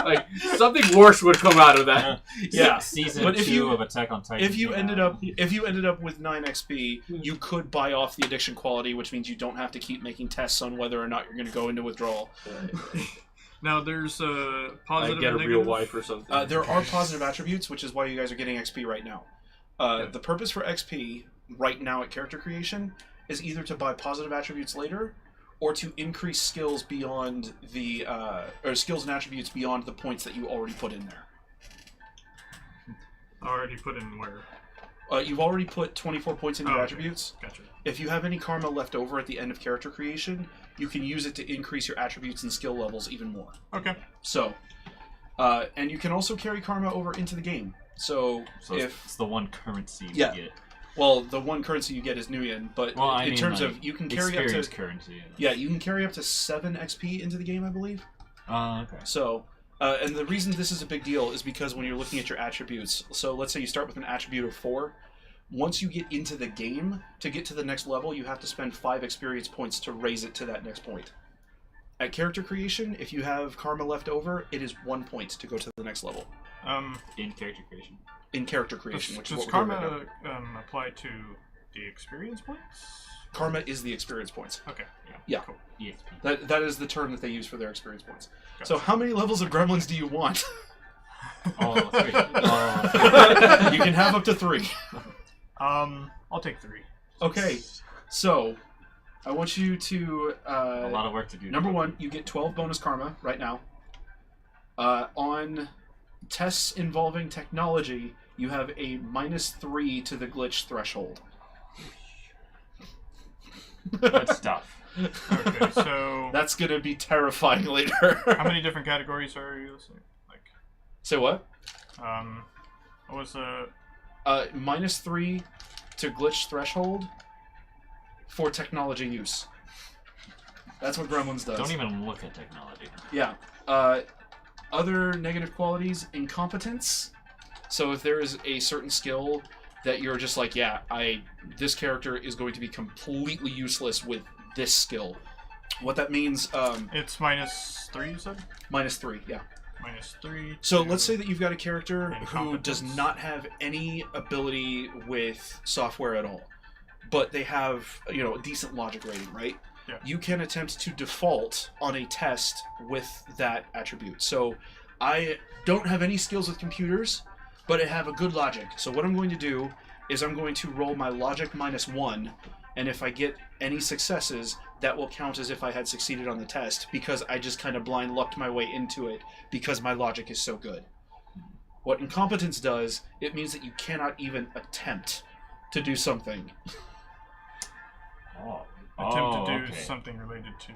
[SPEAKER 1] Like something worse would come out of that.
[SPEAKER 3] Yeah.
[SPEAKER 5] Season
[SPEAKER 3] But if
[SPEAKER 5] 2
[SPEAKER 3] you-
[SPEAKER 5] of Attack on Titan.
[SPEAKER 3] If you
[SPEAKER 5] came
[SPEAKER 3] ended
[SPEAKER 5] out.
[SPEAKER 3] up with 9 XP, you could buy off the addiction quality, which means you don't have to keep making tests on whether or not you're going to go into withdrawal.
[SPEAKER 4] Now there's
[SPEAKER 1] I
[SPEAKER 4] positive
[SPEAKER 1] get a
[SPEAKER 4] and
[SPEAKER 1] real
[SPEAKER 4] negative.
[SPEAKER 1] wife or something.
[SPEAKER 3] There are positive attributes, which is why you guys are getting XP right now. The purpose for XP right now at character creation is either to buy positive attributes later, or to increase skills beyond the or skills and attributes beyond the points that you already put in there.
[SPEAKER 4] Already put in where?
[SPEAKER 3] You've already put 24 points into your
[SPEAKER 4] okay.
[SPEAKER 3] attributes.
[SPEAKER 4] Gotcha.
[SPEAKER 3] If you have any karma left over at the end of character creation, you can use it to increase your attributes and skill levels even more.
[SPEAKER 4] Okay.
[SPEAKER 3] So, and you can also carry karma over into the game. So,
[SPEAKER 5] So
[SPEAKER 3] if
[SPEAKER 5] it's the one currency you
[SPEAKER 3] Yeah.
[SPEAKER 5] get.
[SPEAKER 3] well, the one currency you get is Nuyen, but
[SPEAKER 5] Well, I
[SPEAKER 3] in
[SPEAKER 5] mean,
[SPEAKER 3] terms
[SPEAKER 5] like,
[SPEAKER 3] of you can carry up
[SPEAKER 5] experience
[SPEAKER 3] to
[SPEAKER 5] currency.
[SPEAKER 3] you can carry up to 7 XP into the game, I believe.
[SPEAKER 5] Okay.
[SPEAKER 3] So, and the reason this is a big deal is because when you're looking at your attributes, so let's say you start with an attribute of 4. Once you get into the game, to get to the next level, you have to spend 5 experience points to raise it to that next point. At character creation, if you have karma left over, it is 1 point to go to the next level.
[SPEAKER 5] In character creation.
[SPEAKER 3] In character creation, which is
[SPEAKER 4] does
[SPEAKER 3] what we're doing
[SPEAKER 4] karma
[SPEAKER 3] right now.
[SPEAKER 4] apply to the experience points?
[SPEAKER 3] Karma is the experience points.
[SPEAKER 4] Okay.
[SPEAKER 3] Yeah.
[SPEAKER 4] Cool.
[SPEAKER 5] EXP.
[SPEAKER 3] That is the term that they use for their experience points.
[SPEAKER 4] Gotcha.
[SPEAKER 3] So how many levels of gremlins do you want?
[SPEAKER 5] Oh, 3. Oh.
[SPEAKER 3] You can have up to 3.
[SPEAKER 4] I'll take 3.
[SPEAKER 3] Okay, so I want you to
[SPEAKER 5] A lot of work to do.
[SPEAKER 3] number 1, you get 12 bonus karma right now. On tests involving technology, you have a -3 to the glitch threshold.
[SPEAKER 5] Good stuff.
[SPEAKER 4] Okay, so
[SPEAKER 3] That's gonna be terrifying later.
[SPEAKER 4] how many different categories are you listing? Like,
[SPEAKER 3] Say what?
[SPEAKER 4] what was the...
[SPEAKER 3] -3 to glitch threshold for technology use. That's what Gremlins does.
[SPEAKER 5] Don't even look at technology.
[SPEAKER 3] Yeah. Other negative qualities, incompetence. So if there is a certain skill that you're just like, yeah, this character is going to be completely useless with this skill. What that means,
[SPEAKER 4] It's -3, you said?
[SPEAKER 3] -3, yeah.
[SPEAKER 4] -3.
[SPEAKER 3] So
[SPEAKER 4] to-
[SPEAKER 3] let's say that you've got a character who does
[SPEAKER 4] Incompetence.
[SPEAKER 3] not have any ability with software at all, but they have, a decent logic rating, right?
[SPEAKER 4] Yeah.
[SPEAKER 3] You can attempt to default on a test with that attribute. So I don't have any skills with computers, but I have a good logic. So what I'm going to do is I'm going to roll my logic -1, and if I get any successes, that will count as if I had succeeded on the test, because I just kind of blind lucked my way into it because my logic is so good. What incompetence does, it means that you cannot even attempt to do something.
[SPEAKER 5] Oh.
[SPEAKER 4] attempt to do
[SPEAKER 5] okay.
[SPEAKER 4] something related to...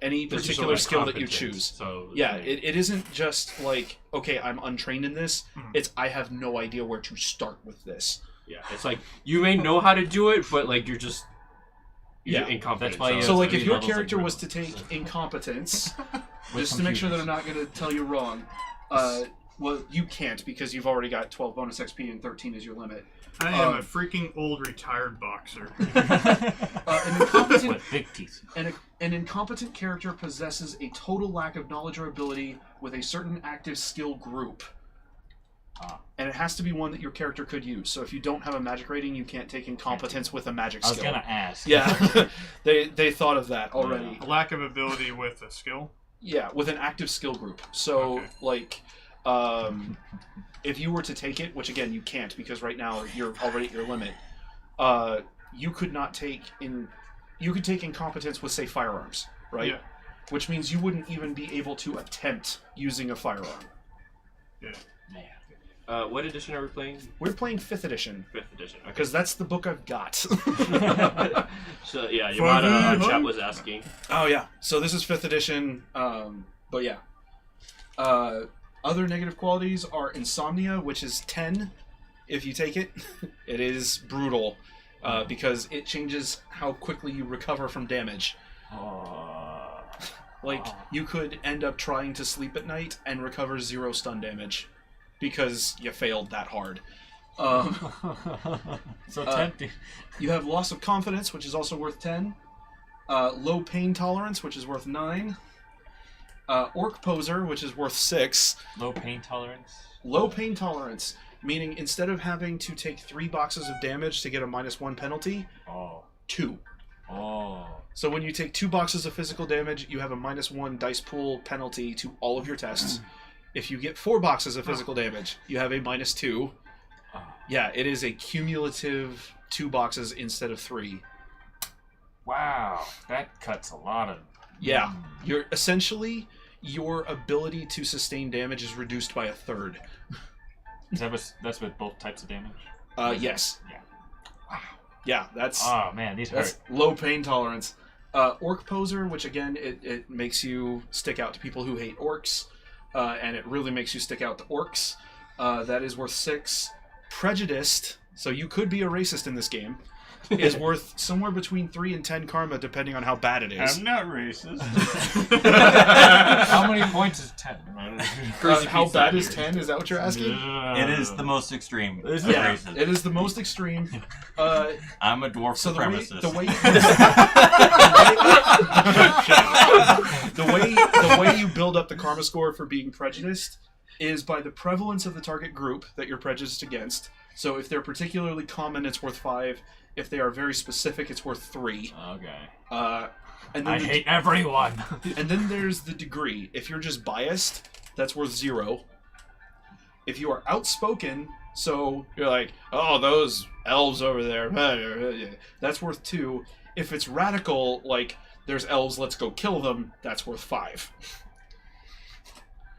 [SPEAKER 3] Any
[SPEAKER 1] This is
[SPEAKER 3] particular
[SPEAKER 1] like
[SPEAKER 3] skill that you
[SPEAKER 1] competence,
[SPEAKER 3] choose.
[SPEAKER 1] So
[SPEAKER 3] Yeah, it isn't just like, okay, I'm untrained in this.
[SPEAKER 4] Mhm.
[SPEAKER 3] It's, I have no idea where to start with this.
[SPEAKER 1] yeah, it's like you may know how to do it, but like you're just
[SPEAKER 3] Yeah.
[SPEAKER 1] incompetent.
[SPEAKER 5] That's why you
[SPEAKER 3] So,
[SPEAKER 5] have
[SPEAKER 3] like,
[SPEAKER 5] three
[SPEAKER 3] if your
[SPEAKER 5] levels of
[SPEAKER 3] character was
[SPEAKER 5] gremlins.
[SPEAKER 3] to take incompetence,
[SPEAKER 5] With
[SPEAKER 3] just to make sure that I'm
[SPEAKER 5] computers.
[SPEAKER 3] not going to tell you wrong, Well, you can't because you've already got 12 bonus XP and 13 is your limit.
[SPEAKER 4] I am a freaking old retired boxer.
[SPEAKER 3] An incompetent
[SPEAKER 5] With big teeth.
[SPEAKER 3] an incompetent character possesses a total lack of knowledge or ability with a certain active skill group. And it has to be one that your character could use. So if you don't have a magic rating, you can't take incompetence with a magic skill.
[SPEAKER 5] I was gonna ask.
[SPEAKER 3] Yeah, they thought of that already.
[SPEAKER 4] A lack of ability with a skill?
[SPEAKER 3] Yeah, with an active skill group. So, like, if you were to take it, which again you can't because right now you're already at your limit, you could not take in. You could take incompetence with, say, firearms, right?
[SPEAKER 4] Yeah.
[SPEAKER 3] Which means you wouldn't even be able to attempt using a firearm.
[SPEAKER 4] Yeah.
[SPEAKER 1] What edition are we playing?
[SPEAKER 3] We're playing 5th edition.
[SPEAKER 1] 5th edition. Okay.
[SPEAKER 3] Because that's the book I've got.
[SPEAKER 1] So yeah, Yamada on chat was asking.
[SPEAKER 3] Oh yeah. So this is 5th edition. But yeah. Other negative qualities are insomnia, which is 10. If you take it, it is brutal because it changes how quickly you recover from damage. Like you could end up trying to sleep at night and recover 0 stun damage. Because you failed that hard.
[SPEAKER 5] So tempting.
[SPEAKER 3] You have loss of confidence, which is also worth 10. Low pain tolerance, which is worth 9. Orc poser, which is worth 6.
[SPEAKER 5] Low pain tolerance?
[SPEAKER 3] Low pain tolerance, meaning instead of having to take 3 boxes of damage to get a -1 penalty, 2. So when you take 2 boxes of physical damage, you have a -1 dice pool penalty to all of your tests. If you get 4 boxes of physical damage, you have a -2. Yeah, it is a cumulative 2 boxes instead of 3.
[SPEAKER 5] Wow, that cuts a lot of...
[SPEAKER 3] Yeah, you're essentially your ability to sustain damage is reduced by 1/3.
[SPEAKER 5] Is that that's with both types of damage?
[SPEAKER 3] Yes.
[SPEAKER 5] Yeah.
[SPEAKER 3] Wow. Yeah, that's...
[SPEAKER 5] Oh man, these
[SPEAKER 3] that's
[SPEAKER 5] hurt.
[SPEAKER 3] low pain tolerance. Orc poser, which again, it makes you stick out to people who hate orcs. And it really makes you stick out to orcs. That is worth 6. Prejudiced, so you could be a racist in this game, is worth somewhere between 3 and 10 karma, depending on how bad it is.
[SPEAKER 5] I'm not racist. How many points is 10?
[SPEAKER 3] How bad is 10? Is that what you're asking?
[SPEAKER 6] It is the most extreme.
[SPEAKER 3] Yeah, it is the most extreme.
[SPEAKER 6] I'm a dwarf supremacist.
[SPEAKER 3] The way you build up the karma score for being prejudiced is by the prevalence of the target group that you're prejudiced against. So if they're particularly common, it's worth 5. If they are very specific, it's worth 3.
[SPEAKER 5] Okay.
[SPEAKER 3] And then
[SPEAKER 5] I hate everyone.
[SPEAKER 3] And then there's the degree. If you're just biased, that's worth 0. If you are outspoken, so you're like, oh, those elves over there, that's worth 2. If it's radical, like, there's elves, let's go kill them, that's worth 5.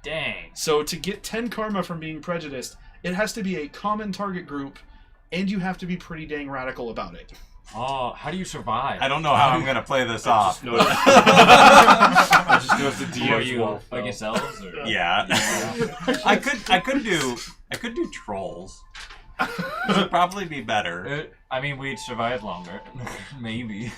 [SPEAKER 5] Dang.
[SPEAKER 3] So to get 10 karma from being prejudiced, it has to be a common target group, and you have to be pretty dang radical about it.
[SPEAKER 5] Oh, how do you survive?
[SPEAKER 6] I don't know how I'm going to play this off.
[SPEAKER 1] I just noticed the
[SPEAKER 5] Are
[SPEAKER 1] DM's
[SPEAKER 5] you
[SPEAKER 1] wall.
[SPEAKER 5] against elves? Or?
[SPEAKER 6] Yeah. I could do trolls. This would probably be better.
[SPEAKER 5] I mean, we'd survive longer. Maybe.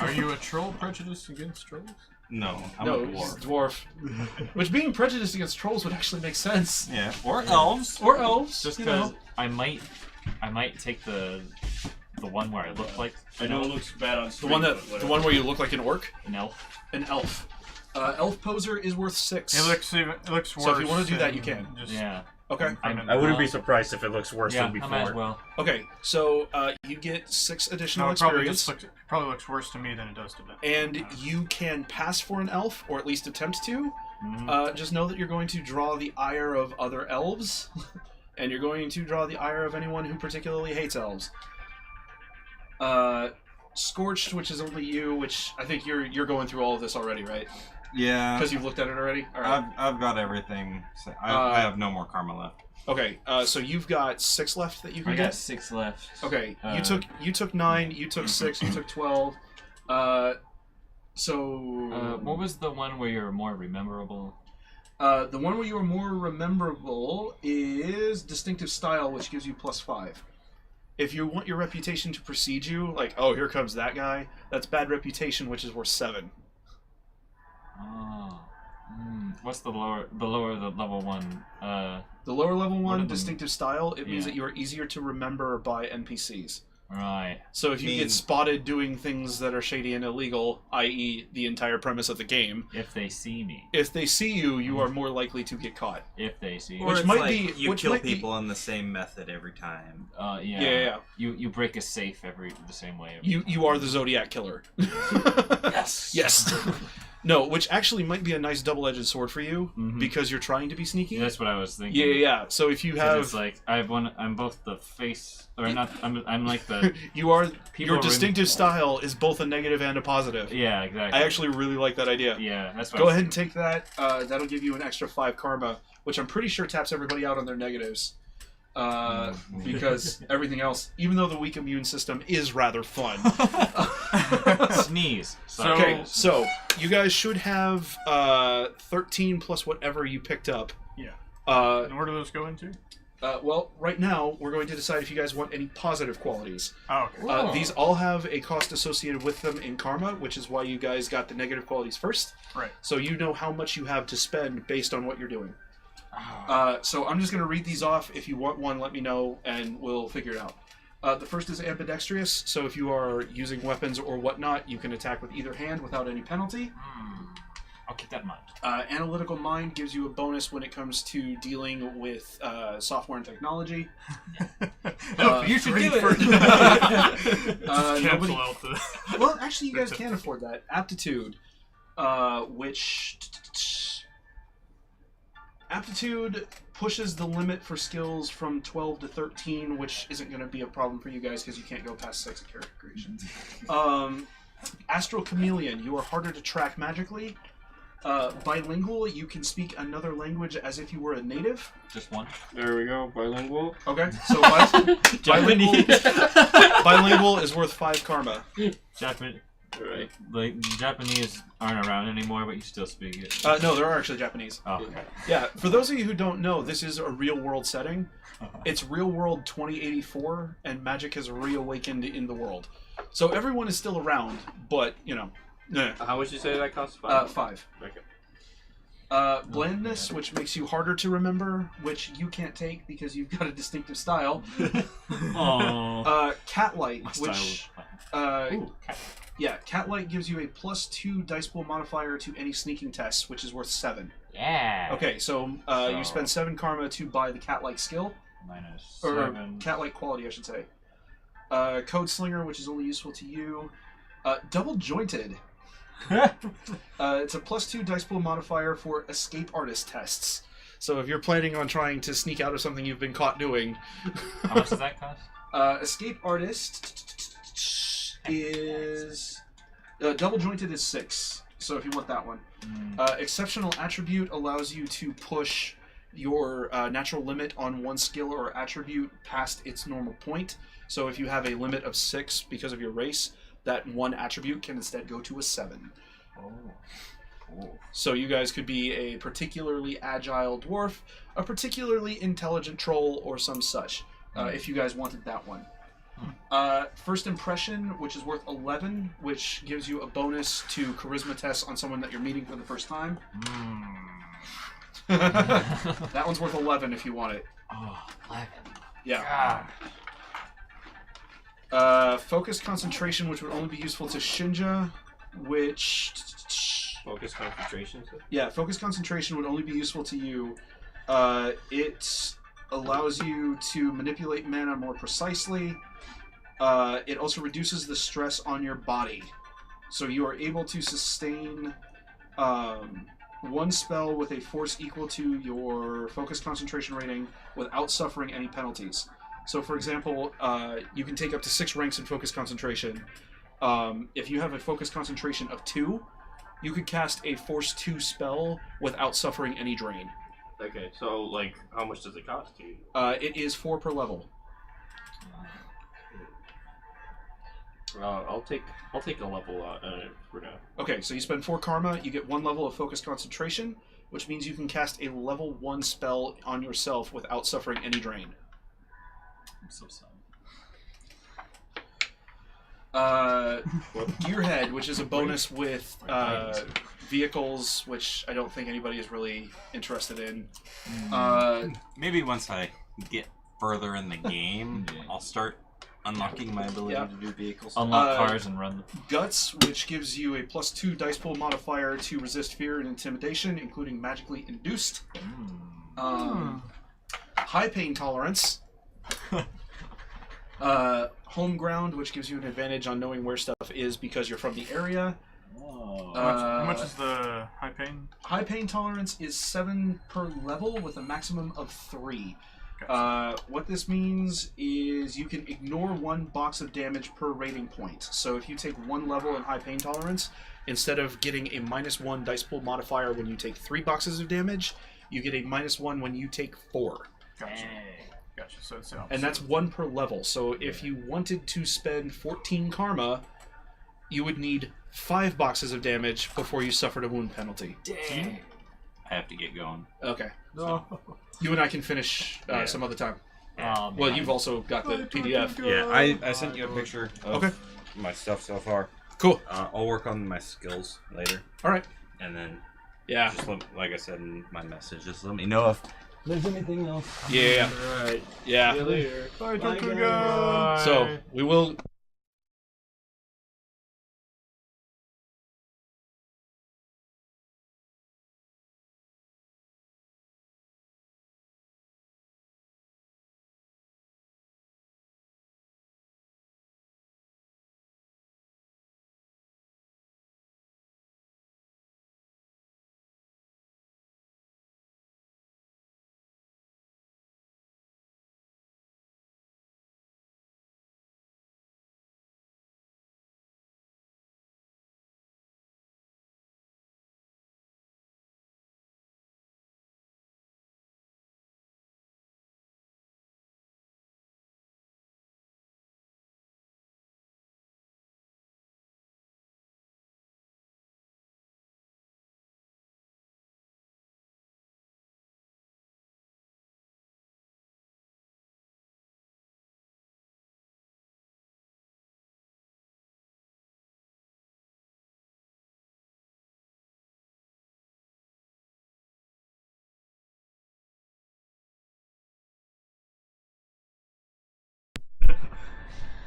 [SPEAKER 4] Are you a troll prejudiced against trolls?
[SPEAKER 6] No, I'm
[SPEAKER 3] No,
[SPEAKER 6] a
[SPEAKER 3] he's a
[SPEAKER 6] dwarf.
[SPEAKER 3] dwarf. Which being prejudiced against trolls would actually make sense.
[SPEAKER 6] Yeah, or elves.
[SPEAKER 3] Or elves.
[SPEAKER 5] Just
[SPEAKER 3] you know.
[SPEAKER 5] because I might take the one where I look like
[SPEAKER 1] I know it looks bad on
[SPEAKER 3] The
[SPEAKER 1] screen.
[SPEAKER 3] the one where you look like an orc?
[SPEAKER 5] an elf.
[SPEAKER 3] An elf. Elf poser is worth 6.
[SPEAKER 4] It looks worse.
[SPEAKER 3] So if you want to do that, you can.
[SPEAKER 4] Just
[SPEAKER 5] Yeah.
[SPEAKER 3] Okay.
[SPEAKER 1] I wouldn't be surprised if it looks worse
[SPEAKER 5] Yeah,
[SPEAKER 1] than before.
[SPEAKER 5] I might as well.
[SPEAKER 3] Okay, so you get 6 additional
[SPEAKER 4] No, it
[SPEAKER 3] experience,
[SPEAKER 4] probably looks worse to me than it does to them.
[SPEAKER 3] and you can pass for an elf, or at least attempt to. Just know that you're going to draw the ire of other elves, and you're going to draw the ire of anyone who particularly hates elves. Scorched, which is only you, which I think you're going through all of this already, right?
[SPEAKER 6] Yeah.
[SPEAKER 3] Because you've looked at it already? All right.
[SPEAKER 6] I've got everything. So I have no more karma left.
[SPEAKER 3] Okay, so you've got 6 left that you can
[SPEAKER 5] I
[SPEAKER 3] get?
[SPEAKER 5] got 6 left.
[SPEAKER 3] Okay, you took 9, you took 6, you took 12.
[SPEAKER 5] What was the one where you're more rememberable?
[SPEAKER 3] The one where you are more rememberable is distinctive style, which gives you +5. If you want your reputation to precede you, like, oh, here comes that guy, that's bad reputation, which is worth 7.
[SPEAKER 5] Oh. What's the lower the level one?
[SPEAKER 3] The lower level
[SPEAKER 5] What are
[SPEAKER 3] one,
[SPEAKER 5] the-
[SPEAKER 3] distinctive style, it means
[SPEAKER 5] Yeah.
[SPEAKER 3] that you are easier to remember by NPCs.
[SPEAKER 5] Right.
[SPEAKER 3] So if you get spotted doing things that are shady and illegal, i.e. the entire premise of the game,
[SPEAKER 5] If they see me.
[SPEAKER 3] if they see you, you are more likely to get caught.
[SPEAKER 5] If they see
[SPEAKER 7] Or
[SPEAKER 5] me.
[SPEAKER 3] Which
[SPEAKER 7] it's
[SPEAKER 3] might
[SPEAKER 7] like
[SPEAKER 3] be-
[SPEAKER 7] you
[SPEAKER 3] which
[SPEAKER 7] kill
[SPEAKER 3] might be-
[SPEAKER 7] people in the same method every time.
[SPEAKER 5] Yeah.
[SPEAKER 3] Yeah.
[SPEAKER 5] You break a safe the same way. Every
[SPEAKER 3] You are the Zodiac Killer.
[SPEAKER 1] Yes.
[SPEAKER 3] Yes. No, which actually might be a nice double-edged sword for you,
[SPEAKER 5] Mhm.
[SPEAKER 3] because you're trying to be sneaky.
[SPEAKER 5] That's what I was thinking.
[SPEAKER 3] Yeah. So if you
[SPEAKER 5] 'Cause
[SPEAKER 3] have...
[SPEAKER 5] it's like I have one. I'm both the face, or not. I'm like the.
[SPEAKER 3] you are...
[SPEAKER 5] People
[SPEAKER 3] Your distinctive style is both a negative and a positive.
[SPEAKER 5] Yeah, exactly.
[SPEAKER 3] I actually really like that idea.
[SPEAKER 5] Yeah, that's what
[SPEAKER 3] Go
[SPEAKER 5] I was
[SPEAKER 3] ahead and take that. That'll give you an extra 5 karma, which I'm pretty sure taps everybody out on their negatives. Because everything else, even though the weak immune system is rather fun.
[SPEAKER 5] Sneeze.
[SPEAKER 3] Okay, so you guys should have 13 plus whatever you picked up.
[SPEAKER 4] Yeah.
[SPEAKER 3] And
[SPEAKER 4] where do those go into?
[SPEAKER 3] Well, right now, we're going to decide if you guys want any positive qualities.
[SPEAKER 4] Oh, okay.
[SPEAKER 3] These all have a cost associated with them in karma, which is why you guys got the negative qualities first.
[SPEAKER 4] Right.
[SPEAKER 3] So you know how much you have to spend based on what you're doing. So I'm just going to read these off. If you want one, let me know, and we'll figure it out. The first is ambidextrous, so if you are using weapons or whatnot, you can attack with either hand without any penalty.
[SPEAKER 5] I'll keep that in mind.
[SPEAKER 3] Analytical mind gives you a bonus when it comes to dealing with software and technology.
[SPEAKER 5] You should do it.
[SPEAKER 4] Cancel
[SPEAKER 3] Nobody...
[SPEAKER 4] out the...
[SPEAKER 3] Well, actually, you guys can afford that. Aptitude, which... Aptitude pushes the limit for skills from 12 to 13, which isn't going to be a problem for you guys because you can't go past 6 of character creation. Astral Chameleon, you are harder to track magically. Bilingual, you can speak another language as if you were a native.
[SPEAKER 5] Just one.
[SPEAKER 1] There we go. Bilingual.
[SPEAKER 3] Okay, so bilingual is worth 5 karma.
[SPEAKER 5] Japanese.
[SPEAKER 1] Right.
[SPEAKER 5] Like Japanese aren't around anymore, but you still speak it.
[SPEAKER 3] No, there are actually Japanese.
[SPEAKER 5] Oh, okay.
[SPEAKER 3] Yeah, for those of you who don't know, this is a real-world setting. It's real-world 2084, and magic has reawakened in the world. So everyone is still around, but, you know...
[SPEAKER 1] How much did you say that costs? 5?
[SPEAKER 3] 5.
[SPEAKER 1] Okay.
[SPEAKER 3] Blandness, which makes you harder to remember, which you can't take because you've got a distinctive style. Catlight, which...
[SPEAKER 5] Ooh, cat.
[SPEAKER 3] Yeah, Catlight gives you a +2 dice pool modifier to any sneaking tests, which is worth 7.
[SPEAKER 5] Yeah.
[SPEAKER 3] Okay, so you spend 7 karma to buy the Catlight skill.
[SPEAKER 5] Minus
[SPEAKER 3] Or
[SPEAKER 5] 7.
[SPEAKER 3] Catlight quality, I should say. Code Slinger, which is only useful to you. Double Jointed. It's a +2 dice pool modifier for escape artist tests. So if you're planning on trying to sneak out of something you've been caught doing...
[SPEAKER 5] How much does that cost?
[SPEAKER 3] Escape artist is... double Jointed is 6. So if you want that one. Exceptional Attribute allows you to push your natural limit on one skill or attribute past its normal point. So if you have a limit of 6 because of your race, that one attribute can instead go to a 7.
[SPEAKER 5] Oh. Cool.
[SPEAKER 3] So you guys could be a particularly agile dwarf, a particularly intelligent troll, or some such, if you guys wanted that one. First Impression, which is worth 11, which gives you a bonus to charisma tests on someone that you're meeting for the first time. That one's worth 11 if you want it.
[SPEAKER 5] Oh, 11.
[SPEAKER 3] Yeah.
[SPEAKER 5] God.
[SPEAKER 3] Focus Concentration, which would only be useful to Shinja, which...
[SPEAKER 1] Focus concentration.
[SPEAKER 3] Yeah, Focus Concentration would only be useful to you. It allows you to manipulate mana more precisely. It also reduces the stress on your body. So you are able to sustain one spell with a force equal to your Focus Concentration rating without suffering any penalties. So, for example, you can take up to 6 ranks in Focus Concentration. If you have a Focus Concentration of 2, you could cast a Force 2 spell without suffering any drain.
[SPEAKER 1] Okay, so, like, how much does it cost you?
[SPEAKER 3] It is 4 per level.
[SPEAKER 1] I'll take a level for now.
[SPEAKER 3] Okay, so you spend 4 karma, you get 1 level of Focus Concentration, which means you can cast a level 1 spell on yourself without suffering any drain.
[SPEAKER 5] I'm so sorry.
[SPEAKER 3] Gearhead, which is a bonus with vehicles, which I don't think anybody is really interested in.
[SPEAKER 7] Maybe once I get further in the game, I'll start unlocking my ability to do vehicles.
[SPEAKER 5] Unlock cars and run them.
[SPEAKER 3] Guts, which gives you a +2 dice pool modifier to resist fear and intimidation, including magically induced. High pain tolerance. Home ground, which gives you an advantage on knowing where stuff is because you're from the area.
[SPEAKER 4] How much is the high pain?
[SPEAKER 3] High pain tolerance is 7 per level with a maximum of 3.
[SPEAKER 4] Gotcha.
[SPEAKER 3] What this means is you can ignore 1 box of damage per rating point. So if you take 1 level in high pain tolerance, instead of getting a -1 dice pool modifier when you take 3 boxes of damage, you get a -1 when you take 4.
[SPEAKER 4] Gotcha. Gotcha. So it's
[SPEAKER 3] And that's 1 per level. So if you wanted to spend 14 karma, you would need 5 boxes of damage before you suffered a wound penalty.
[SPEAKER 5] Dang.
[SPEAKER 7] I have to get going.
[SPEAKER 3] Okay.
[SPEAKER 1] No.
[SPEAKER 3] You and I can finish some other time.
[SPEAKER 5] Oh,
[SPEAKER 3] Well,
[SPEAKER 5] man.
[SPEAKER 3] you've also got the PDF.
[SPEAKER 7] Yeah, I sent you a picture of
[SPEAKER 3] Okay.
[SPEAKER 7] my stuff so far.
[SPEAKER 3] Cool.
[SPEAKER 7] I'll work on my skills later.
[SPEAKER 3] All right.
[SPEAKER 7] And then,
[SPEAKER 3] Yeah.
[SPEAKER 7] just like I said in my message, just let me know if there's anything else.
[SPEAKER 3] Yeah.
[SPEAKER 1] Alright.
[SPEAKER 3] Yeah.
[SPEAKER 1] See you later.
[SPEAKER 4] Bye,
[SPEAKER 7] Bye,
[SPEAKER 4] Tortuga!
[SPEAKER 3] So we will.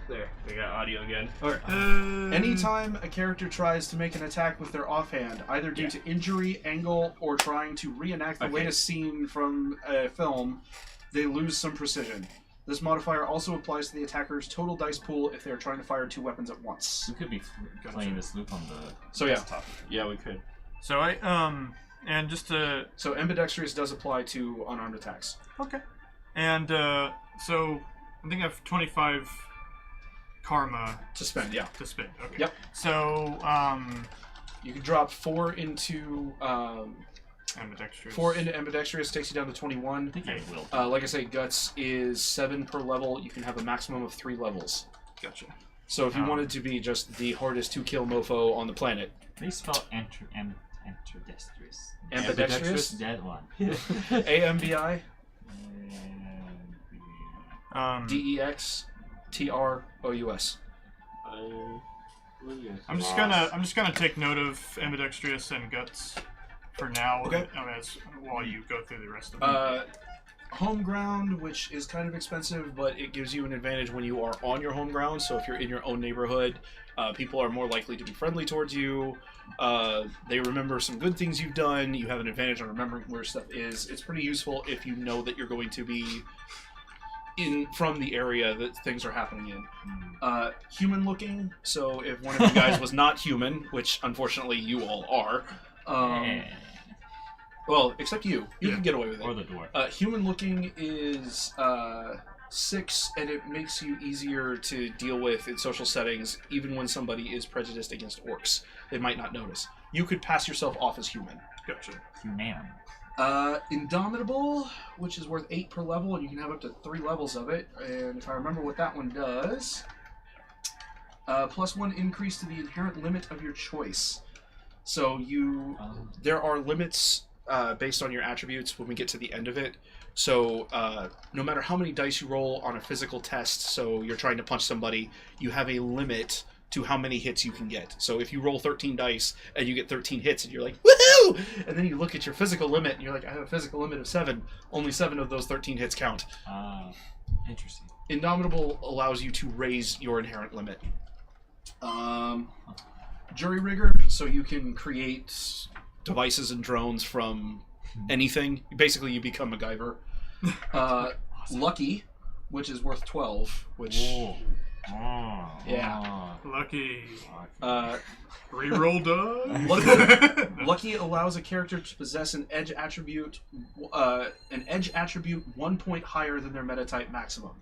[SPEAKER 1] There, we got audio again.
[SPEAKER 3] Anytime a character tries to make an attack with their offhand, either due to injury, angle, or trying to reenact the latest scene from a film, they lose some precision. This modifier also applies to the attacker's total dice pool if they are trying to fire 2 weapons at once.
[SPEAKER 5] We could be playing this loop on the
[SPEAKER 3] So yeah.
[SPEAKER 5] desktop.
[SPEAKER 1] Yeah, we could.
[SPEAKER 4] So and just to...
[SPEAKER 3] So ambidextrous does apply to unarmed attacks.
[SPEAKER 4] Okay. And, so, I think I have 25 karma
[SPEAKER 3] To spend, yeah.
[SPEAKER 4] to spend. Okay.
[SPEAKER 3] Yep.
[SPEAKER 4] So,
[SPEAKER 3] You can drop 4 into
[SPEAKER 4] ambidextrous.
[SPEAKER 3] 4 into ambidextrous, takes you down to 21.
[SPEAKER 5] I think I will.
[SPEAKER 3] Like I say, guts is 7 per level. You can have a maximum of 3 levels.
[SPEAKER 4] Gotcha.
[SPEAKER 3] So if you wanted to be just the hardest to kill mofo on the planet,
[SPEAKER 5] They spell ambidextrous.
[SPEAKER 3] ambidextrous,
[SPEAKER 5] That one.
[SPEAKER 3] AMBI,
[SPEAKER 4] DEXTROUS.
[SPEAKER 3] DEXTROUS.
[SPEAKER 4] I'm just gonna take note of ambidextrous and guts for now.
[SPEAKER 3] Okay.
[SPEAKER 4] While you go through the rest of them.
[SPEAKER 3] Home ground, which is kind of expensive, but it gives you an advantage when you are on your home ground. So if you're in your own neighborhood, people are more likely to be friendly towards you. They remember some good things you've done. You have an advantage on remembering where stuff is. It's pretty useful if you know that you're going to be from the area that things are happening in. Human looking. So if one of you guys was not human, which unfortunately you all are. Well, except you. You can get away with it.
[SPEAKER 5] Or the dwarf.
[SPEAKER 3] Human looking is 6, and it makes you easier to deal with in social settings, even when somebody is prejudiced against orcs. They might not notice. You could pass yourself off as human.
[SPEAKER 4] Gotcha.
[SPEAKER 5] Human.
[SPEAKER 3] Indomitable, which is worth 8 per level, and you can have up to 3 levels of it. And if I remember what that one does, +1 increase to the inherent limit of your choice. So there are limits based on your attributes when we get to the end of it. So no matter how many dice you roll on a physical test, so you're trying to punch somebody, you have a limit to how many hits you can get. So if you roll 13 dice and you get 13 hits and you're like, woohoo! And then you look at your physical limit and you're like, I have a physical limit of 7. Only 7 of those 13 hits count.
[SPEAKER 5] Interesting.
[SPEAKER 3] Indomitable allows you to raise your inherent limit. Jury rigger, so you can create devices and drones from anything. Basically, you become MacGyver. Lucky, which is worth 12, which... yeah.
[SPEAKER 4] Lucky.
[SPEAKER 3] Reroll done. Lucky allows a character to possess an edge attribute 1 point higher than their meta type maximum.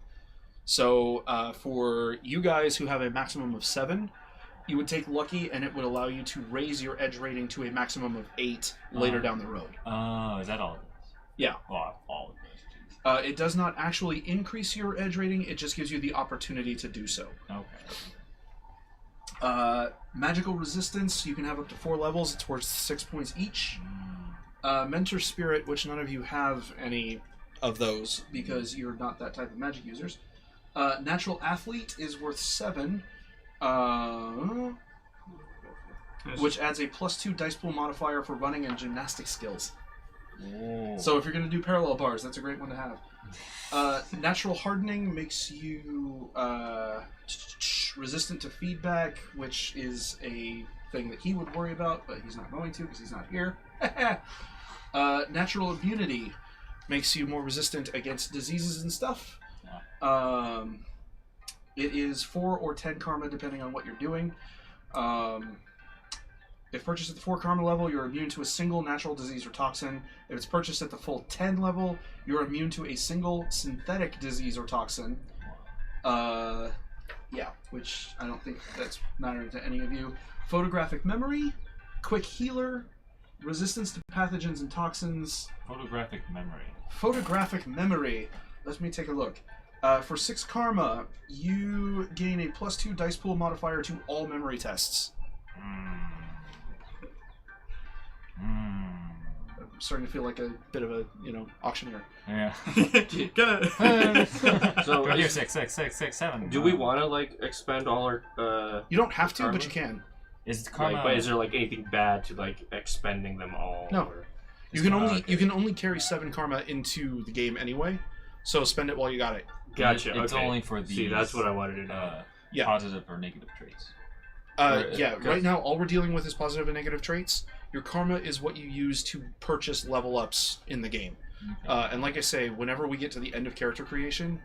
[SPEAKER 3] So for you guys who have a maximum of 7, you would take Lucky, and it would allow you to raise your edge rating to a maximum of 8 later down the road.
[SPEAKER 5] Oh, is that all it is?
[SPEAKER 3] Yeah.
[SPEAKER 5] Well, all it is.
[SPEAKER 3] It does not actually increase your edge rating, it just gives you the opportunity to do so.
[SPEAKER 5] Okay.
[SPEAKER 3] Magical resistance, you can have up to 4 levels, it's worth 6 points each. Mentor Spirit, which none of you have any of those because you're not that type of magic users. Natural Athlete is worth 7, which adds a +2 dice pool modifier for running and gymnastic skills.
[SPEAKER 5] Ooh.
[SPEAKER 3] So if you're going to do parallel bars, that's a great one to have. Natural Hardening makes you resistant to feedback, which is a thing that he would worry about, but he's not going to because he's not here. Natural Immunity makes you more resistant against diseases and stuff. It is 4 or 10 karma depending on what you're doing. If purchased at the 4 karma level, you're immune to a single natural disease or toxin. If it's purchased at the full 10 level, you're immune to a single synthetic disease or toxin. Yeah, which I don't think that's mattering to any of you. Photographic Memory, Quick Healer, Resistance to pathogens and toxins.
[SPEAKER 5] Photographic Memory.
[SPEAKER 3] Photographic Memory. Let me take a look. For 6 karma, you gain a +2 dice pool modifier to all memory tests. I'm starting to feel like a bit of a, auctioneer.
[SPEAKER 5] Yeah.
[SPEAKER 1] So
[SPEAKER 5] Go here, 6xxx-xxxx-7.
[SPEAKER 1] do we want to expend all our?
[SPEAKER 3] You don't have to,
[SPEAKER 1] karma?
[SPEAKER 3] but you can.
[SPEAKER 5] Is the karma?
[SPEAKER 1] But is there anything bad to expending them all?
[SPEAKER 3] No.
[SPEAKER 1] Or...
[SPEAKER 3] You can only carry 7 karma into the game anyway, so spend it while you got it.
[SPEAKER 1] Gotcha.
[SPEAKER 5] It's
[SPEAKER 1] okay.
[SPEAKER 5] only for these.
[SPEAKER 1] See, that's what I wanted to know.
[SPEAKER 3] Yeah.
[SPEAKER 5] Positive or negative traits.
[SPEAKER 3] Right now all we're dealing with is positive and negative traits. Your karma is what you use to purchase level ups in the game. Okay. And like I say, whenever we get to the end of character creation,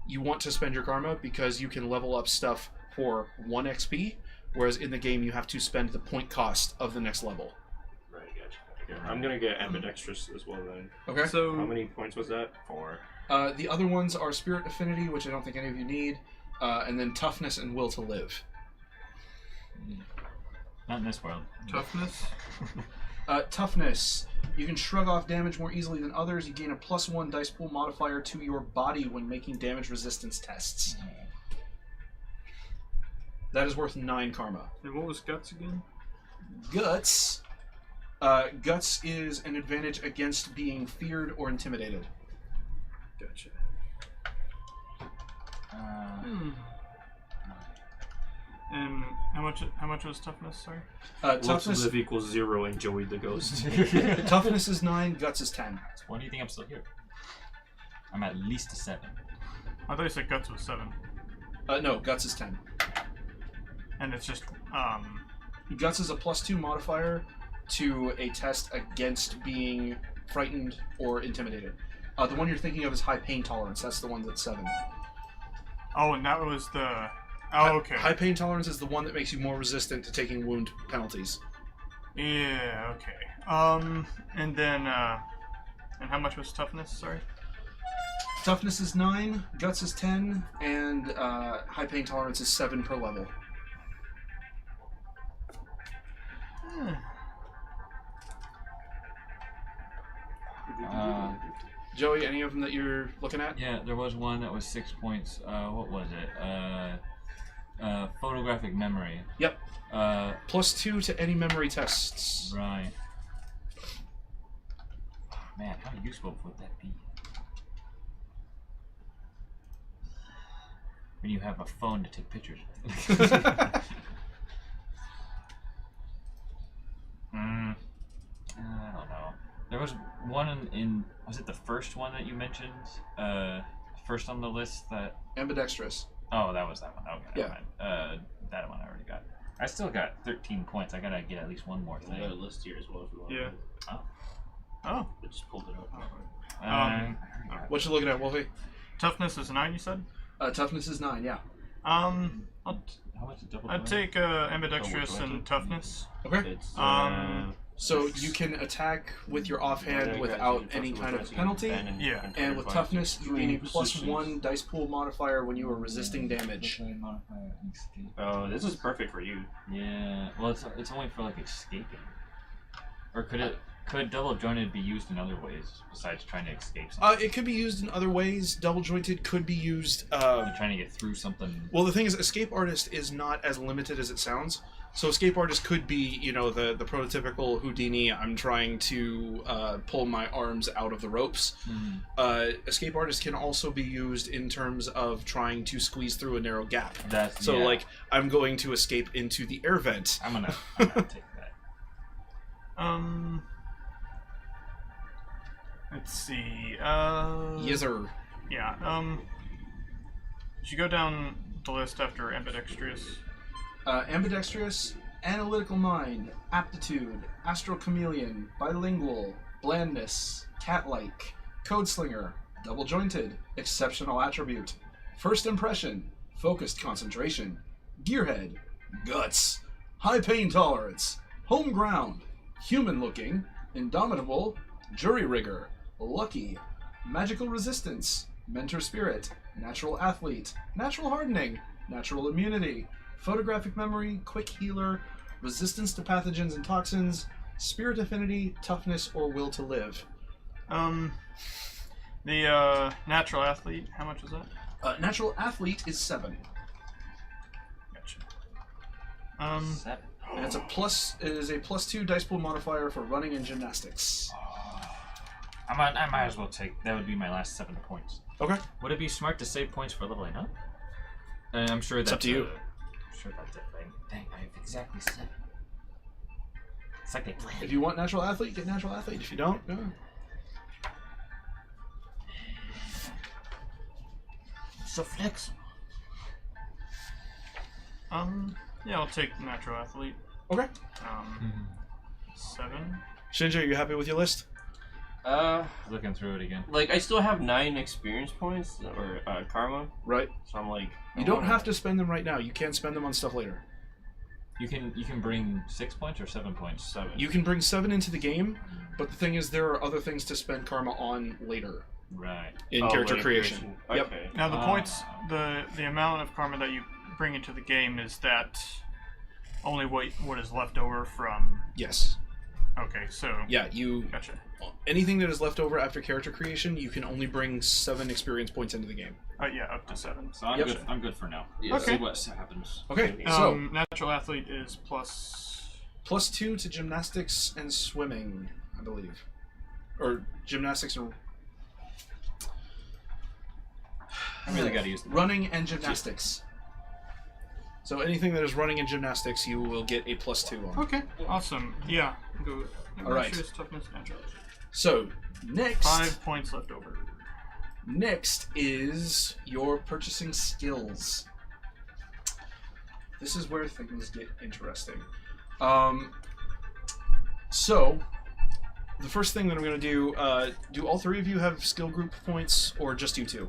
[SPEAKER 3] you want to spend your karma because you can level up stuff for 1 XP, whereas in the game you have to spend the point cost of the next level.
[SPEAKER 1] Right, gotcha. Okay. I'm going to get ambidextrous as well then.
[SPEAKER 3] Okay.
[SPEAKER 1] So how many points was that?
[SPEAKER 5] 4.
[SPEAKER 3] The other ones are Spirit Affinity, which I don't think any of you need, and then Toughness and Will to Live.
[SPEAKER 5] Not in this world.
[SPEAKER 4] Toughness?
[SPEAKER 3] Toughness. You can shrug off damage more easily than others. You gain a +1 dice pool modifier to your body when making damage resistance tests. That is worth 9 karma.
[SPEAKER 4] And what was Guts again?
[SPEAKER 3] Guts. Guts is an advantage against being feared or intimidated.
[SPEAKER 4] Gotcha. And how much was toughness? Sorry.
[SPEAKER 3] Toughness
[SPEAKER 1] Live equals 0 and Joey the Ghost.
[SPEAKER 3] Toughness is 9. Guts is 10.
[SPEAKER 5] So why do you think I'm still here? I'm at least a 7.
[SPEAKER 4] I thought you said Guts was 7.
[SPEAKER 3] No, Guts is 10.
[SPEAKER 4] And it's just
[SPEAKER 3] Guts is a +2 modifier to a test against being frightened or intimidated. The one you're thinking of is High Pain Tolerance. That's the one that's 7.
[SPEAKER 4] Oh, and that was the... Oh, okay.
[SPEAKER 3] High Pain Tolerance is the one that makes you more resistant to taking wound penalties.
[SPEAKER 4] Yeah, okay. And then, and how much was Toughness, sorry?
[SPEAKER 3] Toughness is 9, Guts is 10, and High Pain Tolerance is 7 per level. Joey, any of them that you're looking at?
[SPEAKER 5] Yeah, there was one that was 6 points. What was it? Photographic Memory.
[SPEAKER 3] Yep. +2 to any memory tests.
[SPEAKER 5] Right. Man, how useful would that be? when you have a phone to take pictures. I don't know. There was one in was it the first one that you mentioned? First on the list that.
[SPEAKER 3] Ambidextrous.
[SPEAKER 5] Oh, that was that one. Okay.
[SPEAKER 3] Yeah.
[SPEAKER 5] That one I already got. I still got 13 points. I gotta get at least one more
[SPEAKER 1] I got a
[SPEAKER 5] thing.
[SPEAKER 1] list here as well if you want.
[SPEAKER 4] Yeah.
[SPEAKER 5] Oh.
[SPEAKER 4] Oh.
[SPEAKER 1] I just pulled it up.
[SPEAKER 3] What you looking at, Wolfie?
[SPEAKER 4] Toughness is 9, you said?
[SPEAKER 3] Toughness is 9, yeah.
[SPEAKER 5] How much is double?
[SPEAKER 4] I'd take ambidextrous and toughness.
[SPEAKER 3] Okay.
[SPEAKER 1] It's,
[SPEAKER 3] So you can attack with your offhand without any kind of penalty.
[SPEAKER 4] Yeah.
[SPEAKER 3] And with toughness, you gain a +1 dice pool modifier when you are resisting damage.
[SPEAKER 1] Oh, this is perfect for you.
[SPEAKER 5] Yeah. Well, it's only for like escaping. Or could double jointed be used in other ways besides trying to escape something?
[SPEAKER 3] It could be used in other ways. Double jointed could be used.
[SPEAKER 5] Trying to get through something.
[SPEAKER 3] Well, the thing is, escape artist is not as limited as it sounds. So escape artist could be, the prototypical Houdini. I'm trying to pull my arms out of the ropes.
[SPEAKER 5] Mm-hmm.
[SPEAKER 3] Escape artist can also be used in terms of trying to squeeze through a narrow gap.
[SPEAKER 5] So
[SPEAKER 3] like, I'm going to escape into the air vent.
[SPEAKER 5] I'm gonna take that.
[SPEAKER 4] Let's see.
[SPEAKER 3] Yes, sir.
[SPEAKER 4] Yeah. Should you go down the list after ambidextrous?
[SPEAKER 3] Ambidextrous, analytical mind, aptitude, astral chameleon, bilingual, blandness, cat-like, code slinger, double jointed, exceptional attribute, first impression, focused concentration, gearhead, guts, high pain tolerance, home ground, human looking, indomitable, jury rigger, lucky, magical resistance, mentor spirit, natural athlete, natural hardening, natural immunity, photographic memory, quick healer, resistance to pathogens and toxins, spirit affinity, toughness, or will to live.
[SPEAKER 4] The natural athlete, how much is that?
[SPEAKER 3] Natural athlete is 7.
[SPEAKER 4] Gotcha.
[SPEAKER 5] 7.
[SPEAKER 3] And it's it is a +2 dice pool modifier for running and gymnastics.
[SPEAKER 5] I might as well take. That would be my last 7 points.
[SPEAKER 3] Okay.
[SPEAKER 5] Would it be smart to save points for leveling up? I'm sure that's
[SPEAKER 3] up to you.
[SPEAKER 5] I'm sure that's a thing. Dang, I have exactly 7. It's like they planned.
[SPEAKER 3] If you want natural athlete, get natural athlete. If you don't, no.
[SPEAKER 5] So flexible.
[SPEAKER 4] Yeah, I'll take natural athlete.
[SPEAKER 3] Okay.
[SPEAKER 4] 7.
[SPEAKER 3] Shinja, are you happy with your list?
[SPEAKER 5] Looking through it again.
[SPEAKER 1] Like, I still have 9 experience points, or karma,
[SPEAKER 3] Right.
[SPEAKER 1] so I'm like...
[SPEAKER 3] You don't have to spend them right now. You can spend them on stuff later.
[SPEAKER 5] You can bring 6 points or 7 points.
[SPEAKER 1] 7.
[SPEAKER 3] You can bring 7 into the game, but the thing is, there are other things to spend karma on later
[SPEAKER 5] Right.
[SPEAKER 3] in character creation. Yep.
[SPEAKER 1] Okay.
[SPEAKER 4] Now the points, the amount of karma that you bring into the game, is that only what is left over from...
[SPEAKER 3] Yes.
[SPEAKER 4] Okay, so...
[SPEAKER 3] Yeah, you...
[SPEAKER 4] Gotcha.
[SPEAKER 3] Anything that is left over after character creation, you can only bring 7 experience points into the game.
[SPEAKER 4] Yeah, up to 7.
[SPEAKER 2] So I'm
[SPEAKER 3] Yep.
[SPEAKER 2] good. I'm good for now.
[SPEAKER 1] Yeah.
[SPEAKER 4] Okay.
[SPEAKER 2] See what happens.
[SPEAKER 3] Okay,
[SPEAKER 4] Natural athlete is plus...
[SPEAKER 3] +2 to gymnastics and swimming, I believe. Or gymnastics and...
[SPEAKER 5] I really got to use the
[SPEAKER 3] Running and gymnastics. So anything that is running and gymnastics, you will get a +2 on.
[SPEAKER 4] Okay, awesome. Yeah, go.
[SPEAKER 3] All right.
[SPEAKER 4] Toughness, natural.
[SPEAKER 3] So, next...
[SPEAKER 4] 5 points left over.
[SPEAKER 3] Next is your purchasing skills. This is where things get interesting. So, the first thing that I'm going to do all 3 of you have skill group points, or just you 2?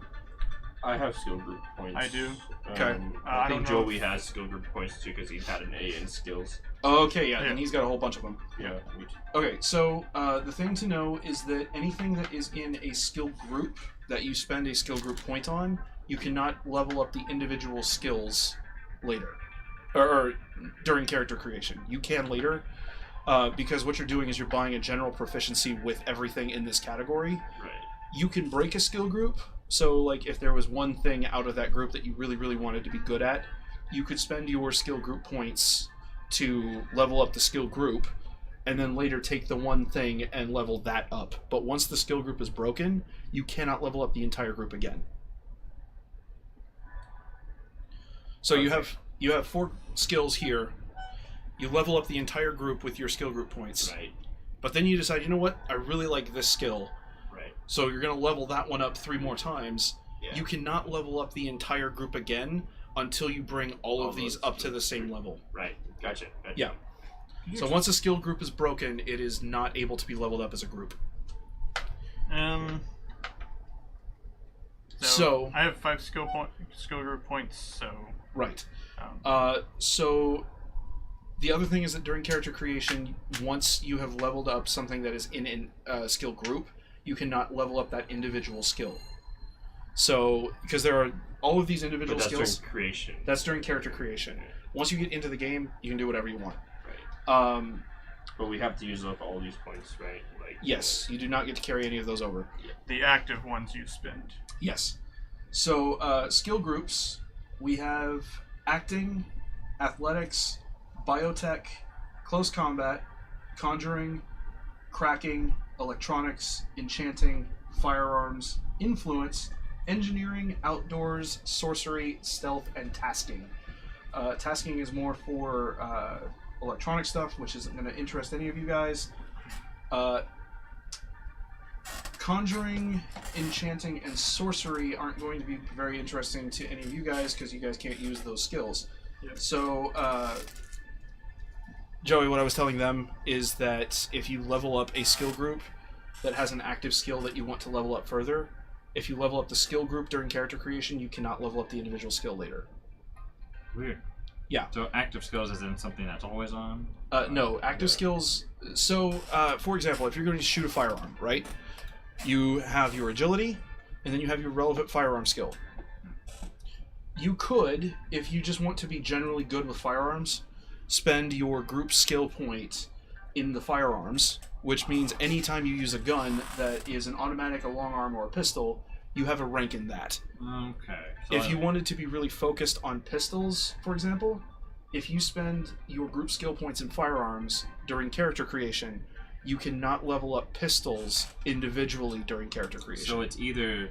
[SPEAKER 1] I have skill group points.
[SPEAKER 4] I do.
[SPEAKER 3] Okay.
[SPEAKER 1] I
[SPEAKER 4] I
[SPEAKER 1] think
[SPEAKER 4] don't know
[SPEAKER 1] Joey has skill group points too because he had an A in skills.
[SPEAKER 3] Okay, yeah,
[SPEAKER 4] Yeah.
[SPEAKER 3] and he's got a whole bunch of them.
[SPEAKER 1] Yeah. Me too.
[SPEAKER 3] Okay, so the thing to know is that anything that is in a skill group that you spend a skill group point on, you cannot level up the individual skills later. Or during character creation. You can later, because what you're doing is you're buying a general proficiency with everything in this category.
[SPEAKER 1] Right.
[SPEAKER 3] You can break a skill group, so like if there was one thing out of that group that you really, really wanted to be good at, you could spend your skill group points to level up the skill group, and then later take the one thing and level that up. But once the skill group is broken, you cannot level up the entire group again. So you have 4 skills here. You level up the entire group with your skill group points.
[SPEAKER 1] Right.
[SPEAKER 3] But then you decide, you know what? I really like this skill.
[SPEAKER 1] Right.
[SPEAKER 3] So you're going to level that one up 3 more times.
[SPEAKER 1] Yeah.
[SPEAKER 3] You cannot level up the entire group again until you bring all of these up to the same level.
[SPEAKER 1] Right. Gotcha.
[SPEAKER 3] Yeah. So once a skill group is broken, it is not able to be leveled up as a group. So
[SPEAKER 4] I have 5 skill group points. So
[SPEAKER 3] right. So the other thing is that during character creation, once you have leveled up something that is in a skill group, you cannot level up that individual skill. So because there are all of these individual
[SPEAKER 1] that's
[SPEAKER 3] skills.
[SPEAKER 1] During creation.
[SPEAKER 3] That's during character creation. Once you get into the game, you can do whatever you want.
[SPEAKER 1] Right. But we have to use up all these points, right? Like.
[SPEAKER 3] Yes, you do not get to carry any of those over.
[SPEAKER 4] The active ones you spend.
[SPEAKER 3] Yes. So skill groups, we have acting, athletics, biotech, close combat, conjuring, cracking, electronics, enchanting, firearms, influence, engineering, outdoors, sorcery, stealth, and tasking. Tasking is more for electronic stuff, which isn't going to interest any of you guys. Conjuring, enchanting, and sorcery aren't going to be very interesting to any of you guys because you guys can't use those skills.
[SPEAKER 4] Yep.
[SPEAKER 3] So, Joey, what I was telling them is that if you level up a skill group that has an active skill that you want to level up further, if you level up the skill group during character creation, you cannot level up the individual skill later.
[SPEAKER 5] Weird.
[SPEAKER 3] Yeah.
[SPEAKER 5] So active skills is in something that's always on?
[SPEAKER 3] No, active skills. So, for example, if you're going to shoot a firearm, right? You have your agility, and then you have your relevant firearm skill. You could, if you just want to be generally good with firearms, spend your group skill point in the firearms, which means anytime you use a gun that is an automatic, a long arm, or a pistol, you have a rank in that.
[SPEAKER 5] Okay. So
[SPEAKER 3] If you wanted to be really focused on pistols, for example, if you spend your group skill points in firearms during character creation, you cannot level up pistols individually during character creation.
[SPEAKER 2] So it's either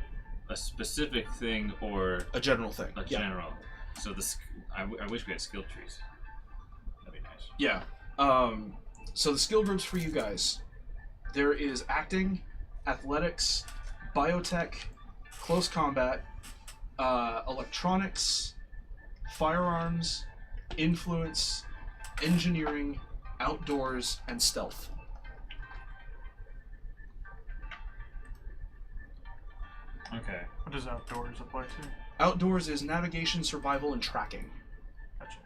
[SPEAKER 2] a specific thing or
[SPEAKER 3] a general thing.
[SPEAKER 2] a
[SPEAKER 3] Yeah.
[SPEAKER 2] general. So I wish we had skill trees. That'd be nice.
[SPEAKER 3] Yeah. So the skill groups for you guys, there is acting, athletics, biotech, close combat, electronics, firearms, influence, engineering, outdoors, and stealth.
[SPEAKER 2] Okay.
[SPEAKER 4] What does outdoors apply to?
[SPEAKER 3] Outdoors is navigation, survival, and tracking.
[SPEAKER 4] Gotcha.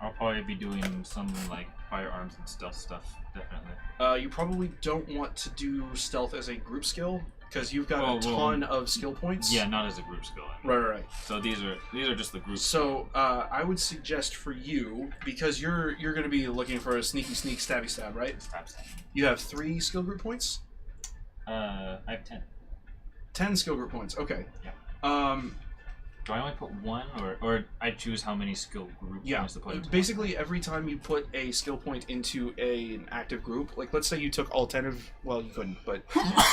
[SPEAKER 2] I'll probably be doing something like firearms and stealth stuff, definitely.
[SPEAKER 3] You probably don't want to do stealth as a group skill because you've got a ton of skill points.
[SPEAKER 2] Yeah, not as a group skill.
[SPEAKER 3] Right.
[SPEAKER 2] So these are just the group.
[SPEAKER 3] So I would suggest for you, because you're going to be looking for a sneaky sneak stabby stab, right?
[SPEAKER 2] Stab.
[SPEAKER 3] You have 3 skill group points.
[SPEAKER 2] I have 10.
[SPEAKER 3] 10 skill group points. Okay.
[SPEAKER 2] Yeah. Do I only put 1, or I choose how many skill group points to put into
[SPEAKER 3] basically every time you put a skill point into an active group, like let's say you took all 10 of, well, you couldn't, but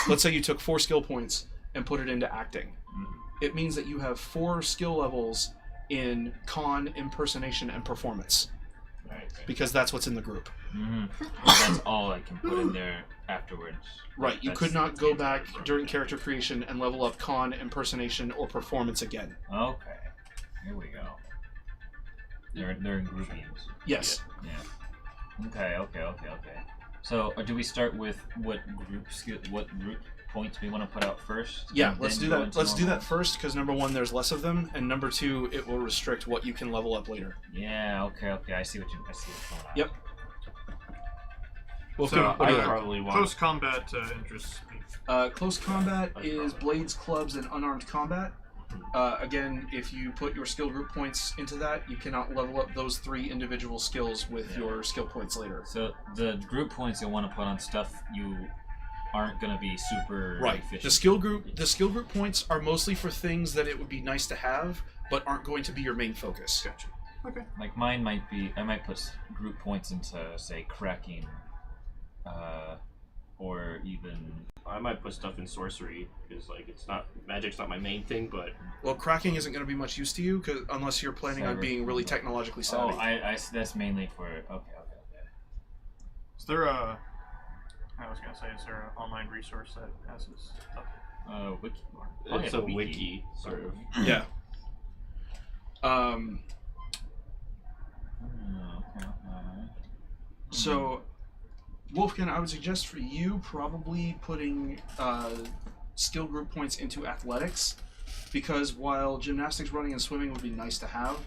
[SPEAKER 3] let's say you took 4 skill points and put it into acting.
[SPEAKER 2] Mm-hmm.
[SPEAKER 3] It means that you have 4 skill levels in con, impersonation, and performance.
[SPEAKER 2] Right.
[SPEAKER 3] Because that's what's in the group.
[SPEAKER 2] Mm-hmm. That's all I can put in there afterwards.
[SPEAKER 3] Right, you could not go back during character creation and level up con, impersonation, or performance again.
[SPEAKER 2] Okay, here we go. They're in groupings.
[SPEAKER 3] Yes.
[SPEAKER 2] Yeah. Okay. So, do we start with what group points we want to put out first?
[SPEAKER 3] Yeah, let's do that. Let's do that first because number 1, there's less of them, and number 2, it will restrict what you can level up later.
[SPEAKER 2] Yeah. Okay. I see what's going on.
[SPEAKER 3] Yep. Well,
[SPEAKER 1] So I probably want
[SPEAKER 4] Close combat interests me.
[SPEAKER 3] close combat is blades, clubs, and unarmed combat. Again, if you put your skill group points into that, you cannot level up those 3 individual skills with your skill points later.
[SPEAKER 2] So the group points you'll want to put on stuff you aren't going to be super efficient.
[SPEAKER 3] The skill group points are mostly for things that it would be nice to have, but aren't going to be your main focus.
[SPEAKER 4] Gotcha. Okay.
[SPEAKER 2] Like mine might be, I might put group points into, say, cracking,
[SPEAKER 5] or even.
[SPEAKER 1] I might put stuff in sorcery because like it's not magic's not my main thing, but
[SPEAKER 3] Well, cracking isn't going to be much use to you unless you're planning on being really technologically savvy.
[SPEAKER 5] Oh, I that's mainly for. Okay.
[SPEAKER 4] Is there a? I was gonna say, is there an online resource that has this stuff?
[SPEAKER 5] Wiki.
[SPEAKER 1] it's a wiki sort of.
[SPEAKER 3] Yeah. So, Wolfkin, I would suggest for you probably putting skill group points into athletics, because while gymnastics, running, and swimming would be nice to have,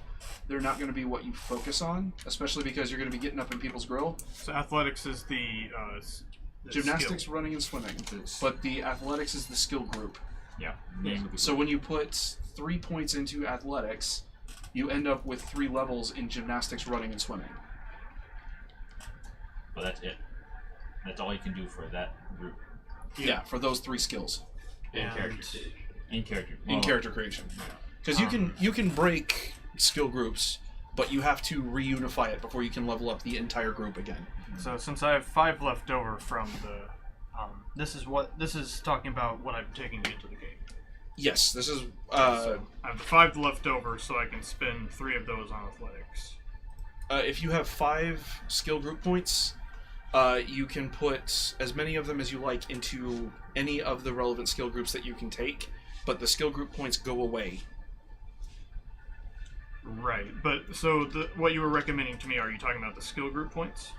[SPEAKER 3] they're not going to be what you focus on, especially because you're going to be getting up in people's grill.
[SPEAKER 4] So athletics is the
[SPEAKER 3] Gymnastics,
[SPEAKER 4] skill.
[SPEAKER 3] running, and swimming, but the athletics is the skill group.
[SPEAKER 5] Yeah.
[SPEAKER 3] So when you put 3 points into athletics, you end up with 3 levels in gymnastics, running, and swimming.
[SPEAKER 5] But that's it. That's all you can do for that group.
[SPEAKER 3] Yeah, for those 3 skills.
[SPEAKER 1] In character.
[SPEAKER 5] In character.
[SPEAKER 3] In character creation. Because you can break skill groups, but you have to reunify it before you can level up the entire group again.
[SPEAKER 4] So since I have 5 left over from the, this is talking about what I'm taking into the game.
[SPEAKER 3] Yes, this is.
[SPEAKER 4] So I have the 5 left over, so I can spend 3 of those on athletics.
[SPEAKER 3] If you have 5 skill group points, you can put as many of them as you like into any of the relevant skill groups that you can take, but the skill group points go away.
[SPEAKER 4] Right, but so what you were recommending to me, are you talking about the skill group points?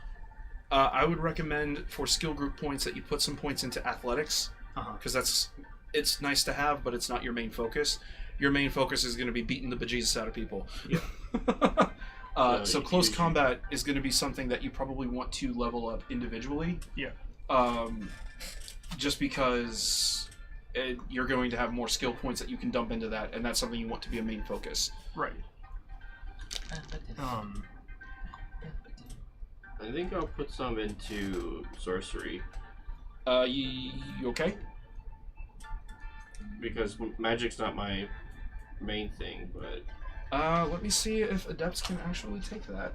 [SPEAKER 3] I would recommend for skill group points that you put some points into athletics, because it's nice to have, but it's not your main focus. Your main focus is going to be beating the bejesus out of people.
[SPEAKER 1] Yeah.
[SPEAKER 3] So close combat is going to be something that you probably want to level up individually.
[SPEAKER 4] Yeah.
[SPEAKER 3] Just because you're going to have more skill points that you can dump into that, and that's something you want to be a main focus.
[SPEAKER 4] Right.
[SPEAKER 1] I think I'll put some into sorcery.
[SPEAKER 3] You okay?
[SPEAKER 1] Because magic's not my main thing, but...
[SPEAKER 3] let me see if adepts can actually take that.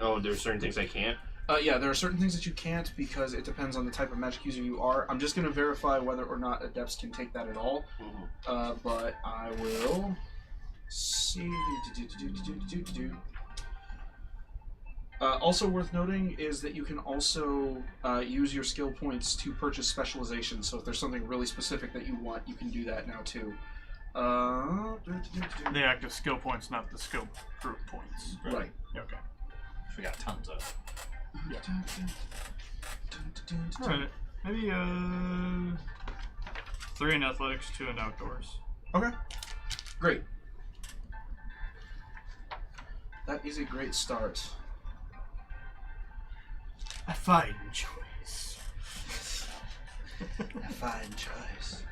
[SPEAKER 1] Oh, there's certain things I can't?
[SPEAKER 3] Yeah, there are certain things that you can't because it depends on the type of magic user you are. I'm just going to verify whether or not adepts can take that at all. But I will see. Also worth noting is that you can also use your skill points to purchase specialization. So if there's something really specific that you want, you can do that now too.
[SPEAKER 4] The active skill points, not the skill group points.
[SPEAKER 3] Right.
[SPEAKER 4] Okay.
[SPEAKER 5] We got tons of.
[SPEAKER 4] Yeah. Alright, maybe 3 in athletics, 2 in outdoors.
[SPEAKER 3] Okay. Great. That is a great start.
[SPEAKER 4] A fine choice.
[SPEAKER 3] A fine choice.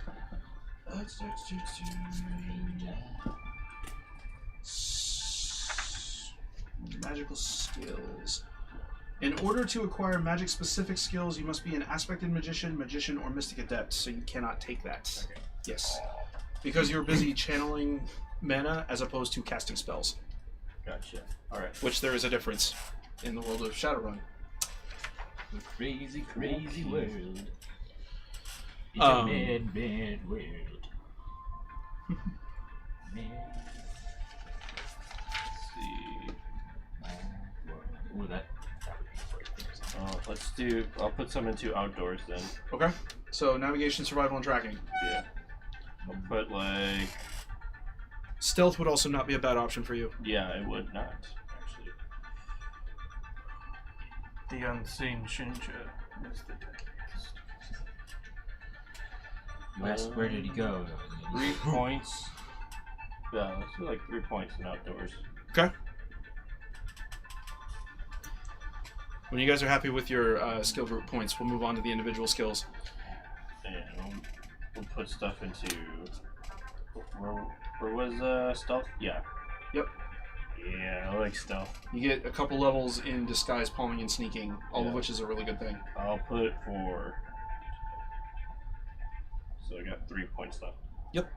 [SPEAKER 3] Magical skills. In order to acquire magic-specific skills, you must be an aspected magician, magician, or mystic adept, so you cannot take that.
[SPEAKER 4] Okay.
[SPEAKER 3] Yes. Because you're busy channeling mana as opposed to casting spells.
[SPEAKER 1] Gotcha. Alright.
[SPEAKER 3] Which there is a difference in the world of Shadowrun.
[SPEAKER 5] The crazy, crazy world. It's a mad, mad world.
[SPEAKER 1] Let's see.
[SPEAKER 5] Ooh, that
[SPEAKER 1] Let's do... I'll put some into outdoors then.
[SPEAKER 3] Okay. So, navigation, survival, and tracking.
[SPEAKER 1] Yeah. I'll put like...
[SPEAKER 3] Stealth would also not be a bad option for you.
[SPEAKER 1] Yeah, it would not, actually.
[SPEAKER 4] The unseen shinja is the deadliest.
[SPEAKER 5] West, where did he go?
[SPEAKER 1] 3 points. Yeah, let's do like 3 points in outdoors.
[SPEAKER 3] Okay. When you guys are happy with your skill group points, we'll move on to the individual skills.
[SPEAKER 1] And we'll put stuff into... Where was stealth? Yeah.
[SPEAKER 3] Yep.
[SPEAKER 1] Yeah, I like stealth.
[SPEAKER 3] You get a couple levels in disguise, palming, and sneaking, all of which is a really good thing.
[SPEAKER 1] I'll put 4. So I got 3 points left.
[SPEAKER 3] Yep.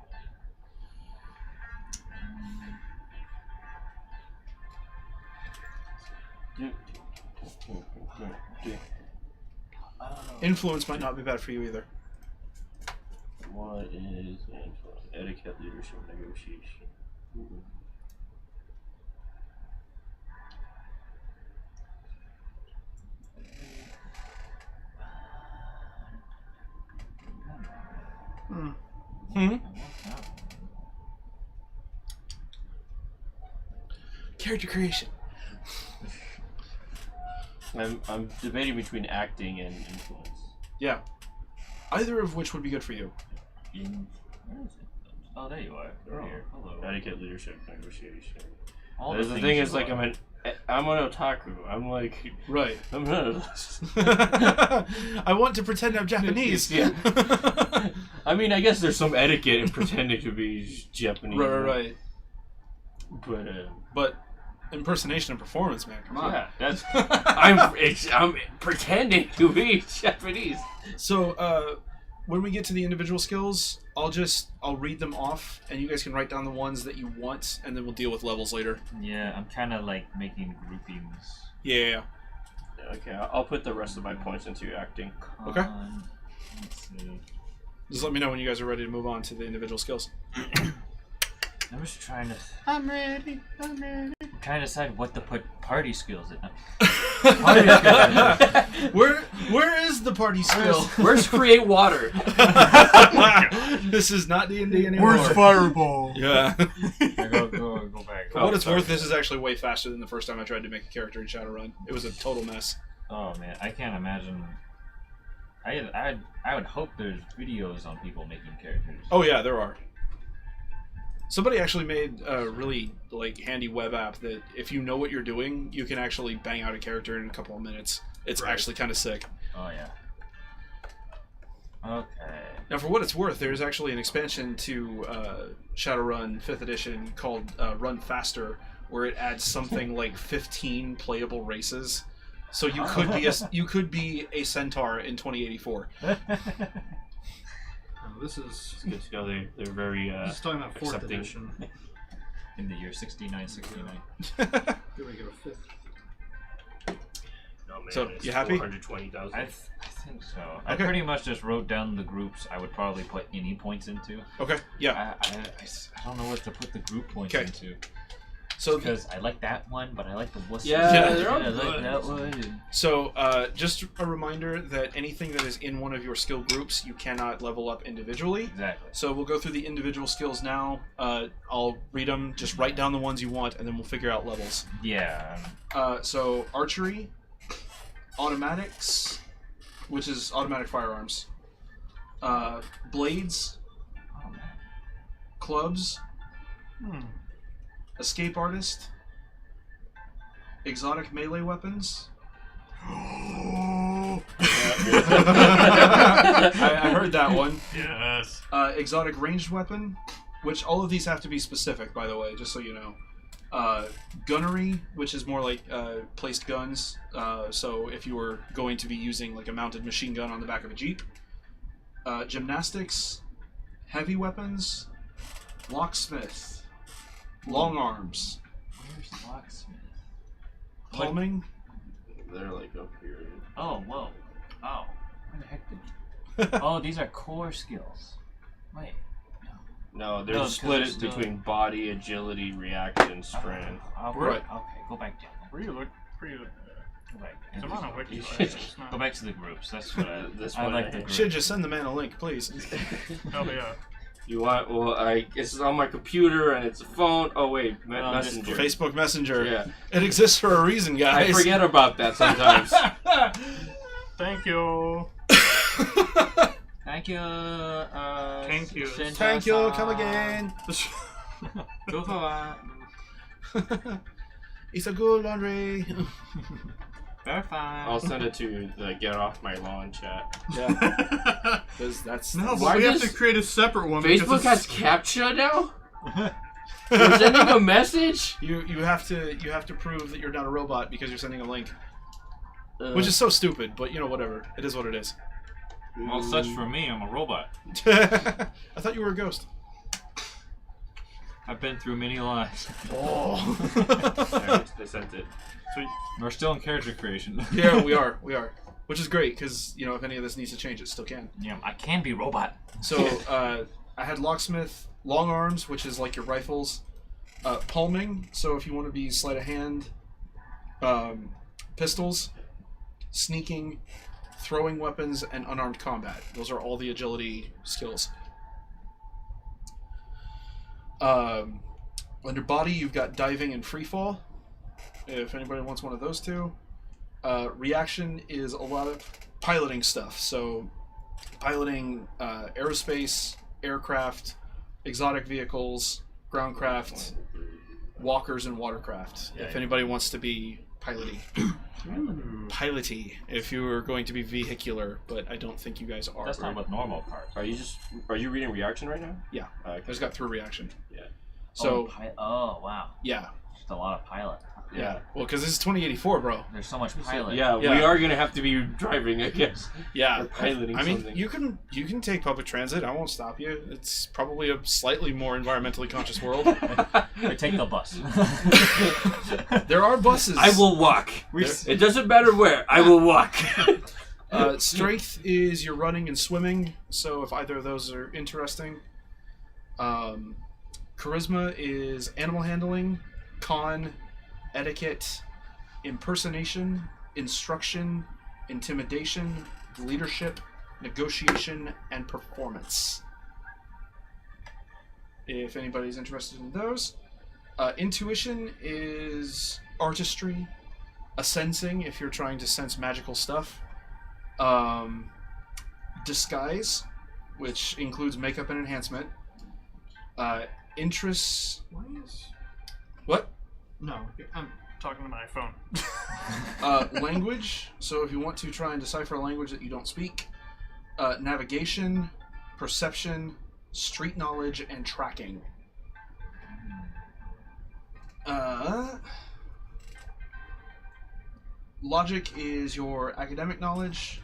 [SPEAKER 3] Influence might not be bad for you either.
[SPEAKER 1] What is influence? Etiquette, leadership, negotiation.
[SPEAKER 3] Character creation.
[SPEAKER 1] I'm debating between acting and influence.
[SPEAKER 3] Yeah. Either of which would be good for you.
[SPEAKER 5] Where is it? Oh, there you are. Right here. Hello.
[SPEAKER 1] Etiquette, leadership, negotiation.
[SPEAKER 5] All
[SPEAKER 1] The
[SPEAKER 5] things
[SPEAKER 1] thing is,
[SPEAKER 5] you
[SPEAKER 1] like,
[SPEAKER 5] are.
[SPEAKER 1] I'm an otaku. I'm like,
[SPEAKER 3] Right.
[SPEAKER 1] I'm none of those.
[SPEAKER 3] I want to pretend I'm Japanese.
[SPEAKER 1] Yeah. I mean, I guess there's some etiquette in pretending to be Japanese.
[SPEAKER 3] Right.
[SPEAKER 1] But,
[SPEAKER 3] Impersonation and performance, man. Come on.
[SPEAKER 1] yeah, that's I'm pretending to be Japanese.
[SPEAKER 3] So, when we get to the individual skills, I'll read them off, and you guys can write down the ones that you want, and then we'll deal with levels later.
[SPEAKER 5] Yeah, I'm kind of like making groupings.
[SPEAKER 3] Yeah.
[SPEAKER 1] Okay, I'll put the rest of my points into acting.
[SPEAKER 3] Okay.
[SPEAKER 5] Let's see.
[SPEAKER 3] Just let me know when you guys are ready to move on to the individual skills.
[SPEAKER 5] I'm just trying to.
[SPEAKER 4] I'm ready.
[SPEAKER 5] I'm trying to decide what to put party skills in.
[SPEAKER 3] Where is the party skill?
[SPEAKER 1] Where's create water?
[SPEAKER 3] This is not D&D anymore.
[SPEAKER 4] Where's Fireball?
[SPEAKER 3] Yeah.
[SPEAKER 5] Go back.
[SPEAKER 3] For what it's worth, this is actually way faster than the first time I tried to make a character in Shadowrun. It was a total mess.
[SPEAKER 5] Oh man, I can't imagine. I would hope there's videos on people making characters.
[SPEAKER 3] Oh yeah, there are. Somebody actually made a really handy web app that if you know what you're doing, you can actually bang out a character in a couple of minutes. It's actually kind of sick.
[SPEAKER 5] Oh yeah. Okay.
[SPEAKER 3] Now, for what it's worth, there's actually an expansion to Shadowrun 5th edition called Run Faster, where it adds something like 15 playable races. So you could be a centaur in 2084.
[SPEAKER 4] This is
[SPEAKER 1] It's good to know they're very
[SPEAKER 4] this is talking about 4th
[SPEAKER 1] accepting.
[SPEAKER 4] edition.
[SPEAKER 5] In the year 6969.
[SPEAKER 4] Do we get a 5th?
[SPEAKER 1] No, man,
[SPEAKER 3] So,
[SPEAKER 1] it's
[SPEAKER 3] you happy?
[SPEAKER 1] 420,000.
[SPEAKER 5] I think so.
[SPEAKER 3] Okay.
[SPEAKER 5] I pretty much just wrote down the groups I would probably put any points into.
[SPEAKER 3] Okay, yeah.
[SPEAKER 5] I don't know what to put the group points
[SPEAKER 3] Okay.
[SPEAKER 5] into.
[SPEAKER 3] So
[SPEAKER 5] Because I like that one, but I like the wussy.
[SPEAKER 1] Yeah, they're all
[SPEAKER 5] I like
[SPEAKER 1] good.
[SPEAKER 5] that one.
[SPEAKER 3] So, just a reminder that anything that is in one of your skill groups, you cannot level up individually.
[SPEAKER 5] Exactly.
[SPEAKER 3] So we'll go through the individual skills now. I'll read them, just write down the ones you want, and then we'll figure out levels.
[SPEAKER 5] Yeah.
[SPEAKER 3] So archery, automatics, which is automatic firearms, blades,
[SPEAKER 5] Oh man.
[SPEAKER 3] clubs, escape artist, exotic melee weapons. I heard that one.
[SPEAKER 4] Yes.
[SPEAKER 3] Exotic ranged weapon, which all of these have to be specific, by the way, just so you know. Gunnery, which is more like placed guns. So if you were going to be using like a mounted machine gun on the back of a jeep. Gymnastics, heavy weapons, locksmith, long arms,
[SPEAKER 5] Where's locksmith?
[SPEAKER 3] palming.
[SPEAKER 1] They're like up here.
[SPEAKER 5] Oh, whoa. Oh. Where the heck did you... Oh, these are core skills. Wait.
[SPEAKER 1] No, they're
[SPEAKER 5] No, 'cause
[SPEAKER 1] split
[SPEAKER 5] they're still-
[SPEAKER 1] between body, agility, reaction, strength.
[SPEAKER 5] Okay, go back down.
[SPEAKER 4] Where you look? Where you?
[SPEAKER 5] Go back.
[SPEAKER 4] It's on a wiki.
[SPEAKER 1] You
[SPEAKER 4] right?
[SPEAKER 1] should-
[SPEAKER 4] It's not-
[SPEAKER 5] Go back to the groups. That's what I.
[SPEAKER 1] This
[SPEAKER 5] I
[SPEAKER 1] one
[SPEAKER 5] like
[SPEAKER 1] I
[SPEAKER 5] the
[SPEAKER 1] hate.
[SPEAKER 5] groups.
[SPEAKER 3] Should just send the man a link, please.
[SPEAKER 4] Oh yeah.
[SPEAKER 1] You want? Well, it's on my computer and it's a phone. Oh wait,
[SPEAKER 5] No,
[SPEAKER 1] Messenger.
[SPEAKER 3] Facebook Messenger.
[SPEAKER 1] Yeah,
[SPEAKER 3] It exists for a reason, guys.
[SPEAKER 1] I forget about that sometimes.
[SPEAKER 4] Thank you.
[SPEAKER 5] Thank you.
[SPEAKER 4] Thank you.
[SPEAKER 5] Shinja-san.
[SPEAKER 3] Thank you. Come again.
[SPEAKER 5] Go for
[SPEAKER 3] It's a good laundry.
[SPEAKER 5] Very fine.
[SPEAKER 1] I'll send it to the get off my lawn chat.
[SPEAKER 3] Yeah, because that's
[SPEAKER 4] No, but
[SPEAKER 1] Why
[SPEAKER 4] we have
[SPEAKER 1] does
[SPEAKER 4] to create a separate one. because
[SPEAKER 1] Facebook has
[SPEAKER 4] it's-
[SPEAKER 1] CAPTCHA now. We're sending a message.
[SPEAKER 3] you have to prove that you're not a robot because you're sending a link, which is so stupid. But you know, whatever. It is what it is.
[SPEAKER 5] Well, such for me. I'm a robot.
[SPEAKER 3] I thought you were a ghost.
[SPEAKER 5] I've been through many lives.
[SPEAKER 3] Oh.
[SPEAKER 1] They sent it.
[SPEAKER 5] We're still in character creation.
[SPEAKER 3] Yeah, we are. which is great because if any of this needs to change, it still can.
[SPEAKER 5] Yeah, I can be robot.
[SPEAKER 3] So I had locksmith, long arms, which is like your rifles, palming. So if you want to be sleight of hand, pistols, sneaking, throwing weapons, and unarmed combat. Those are all the agility skills. Under body, you've got diving and free fall. If anybody wants one of those two. Reaction is a lot of piloting stuff. So piloting aerospace, aircraft, exotic vehicles, groundcraft, walkers, and watercraft. If anybody wants to be piloty. Piloty, if you were going to be vehicular, but I don't think you guys are.
[SPEAKER 5] That's not with normal parts.
[SPEAKER 1] Are you reading reaction right now?
[SPEAKER 3] Yeah. I just got through reaction.
[SPEAKER 1] Yeah.
[SPEAKER 3] So.
[SPEAKER 5] Oh wow.
[SPEAKER 3] Yeah.
[SPEAKER 5] Just a lot of pilot.
[SPEAKER 3] Yeah. Well, because this is 2084, bro.
[SPEAKER 5] There's so much pilot.
[SPEAKER 1] Yeah, we are gonna have to be driving, I guess.
[SPEAKER 3] Yeah.
[SPEAKER 1] Or piloting something.
[SPEAKER 3] you can take public transit. I won't stop you. It's probably a slightly more environmentally conscious world.
[SPEAKER 5] Or take the bus.
[SPEAKER 3] There are buses.
[SPEAKER 1] I will walk. It doesn't matter where. I will walk.
[SPEAKER 3] Strength is your running and swimming. So if either of those are interesting. Charisma is animal handling, con, etiquette, impersonation, instruction, intimidation, leadership, negotiation, and performance. If anybody's interested in those. Intuition is artistry, a sensing if you're trying to sense magical stuff. Disguise, which includes makeup and enhancement. Interests. What?
[SPEAKER 4] No, I'm talking to my phone.
[SPEAKER 3] Language. So if you want to try and decipher a language that you don't speak. Navigation, perception, street knowledge, and tracking. Logic is your academic knowledge.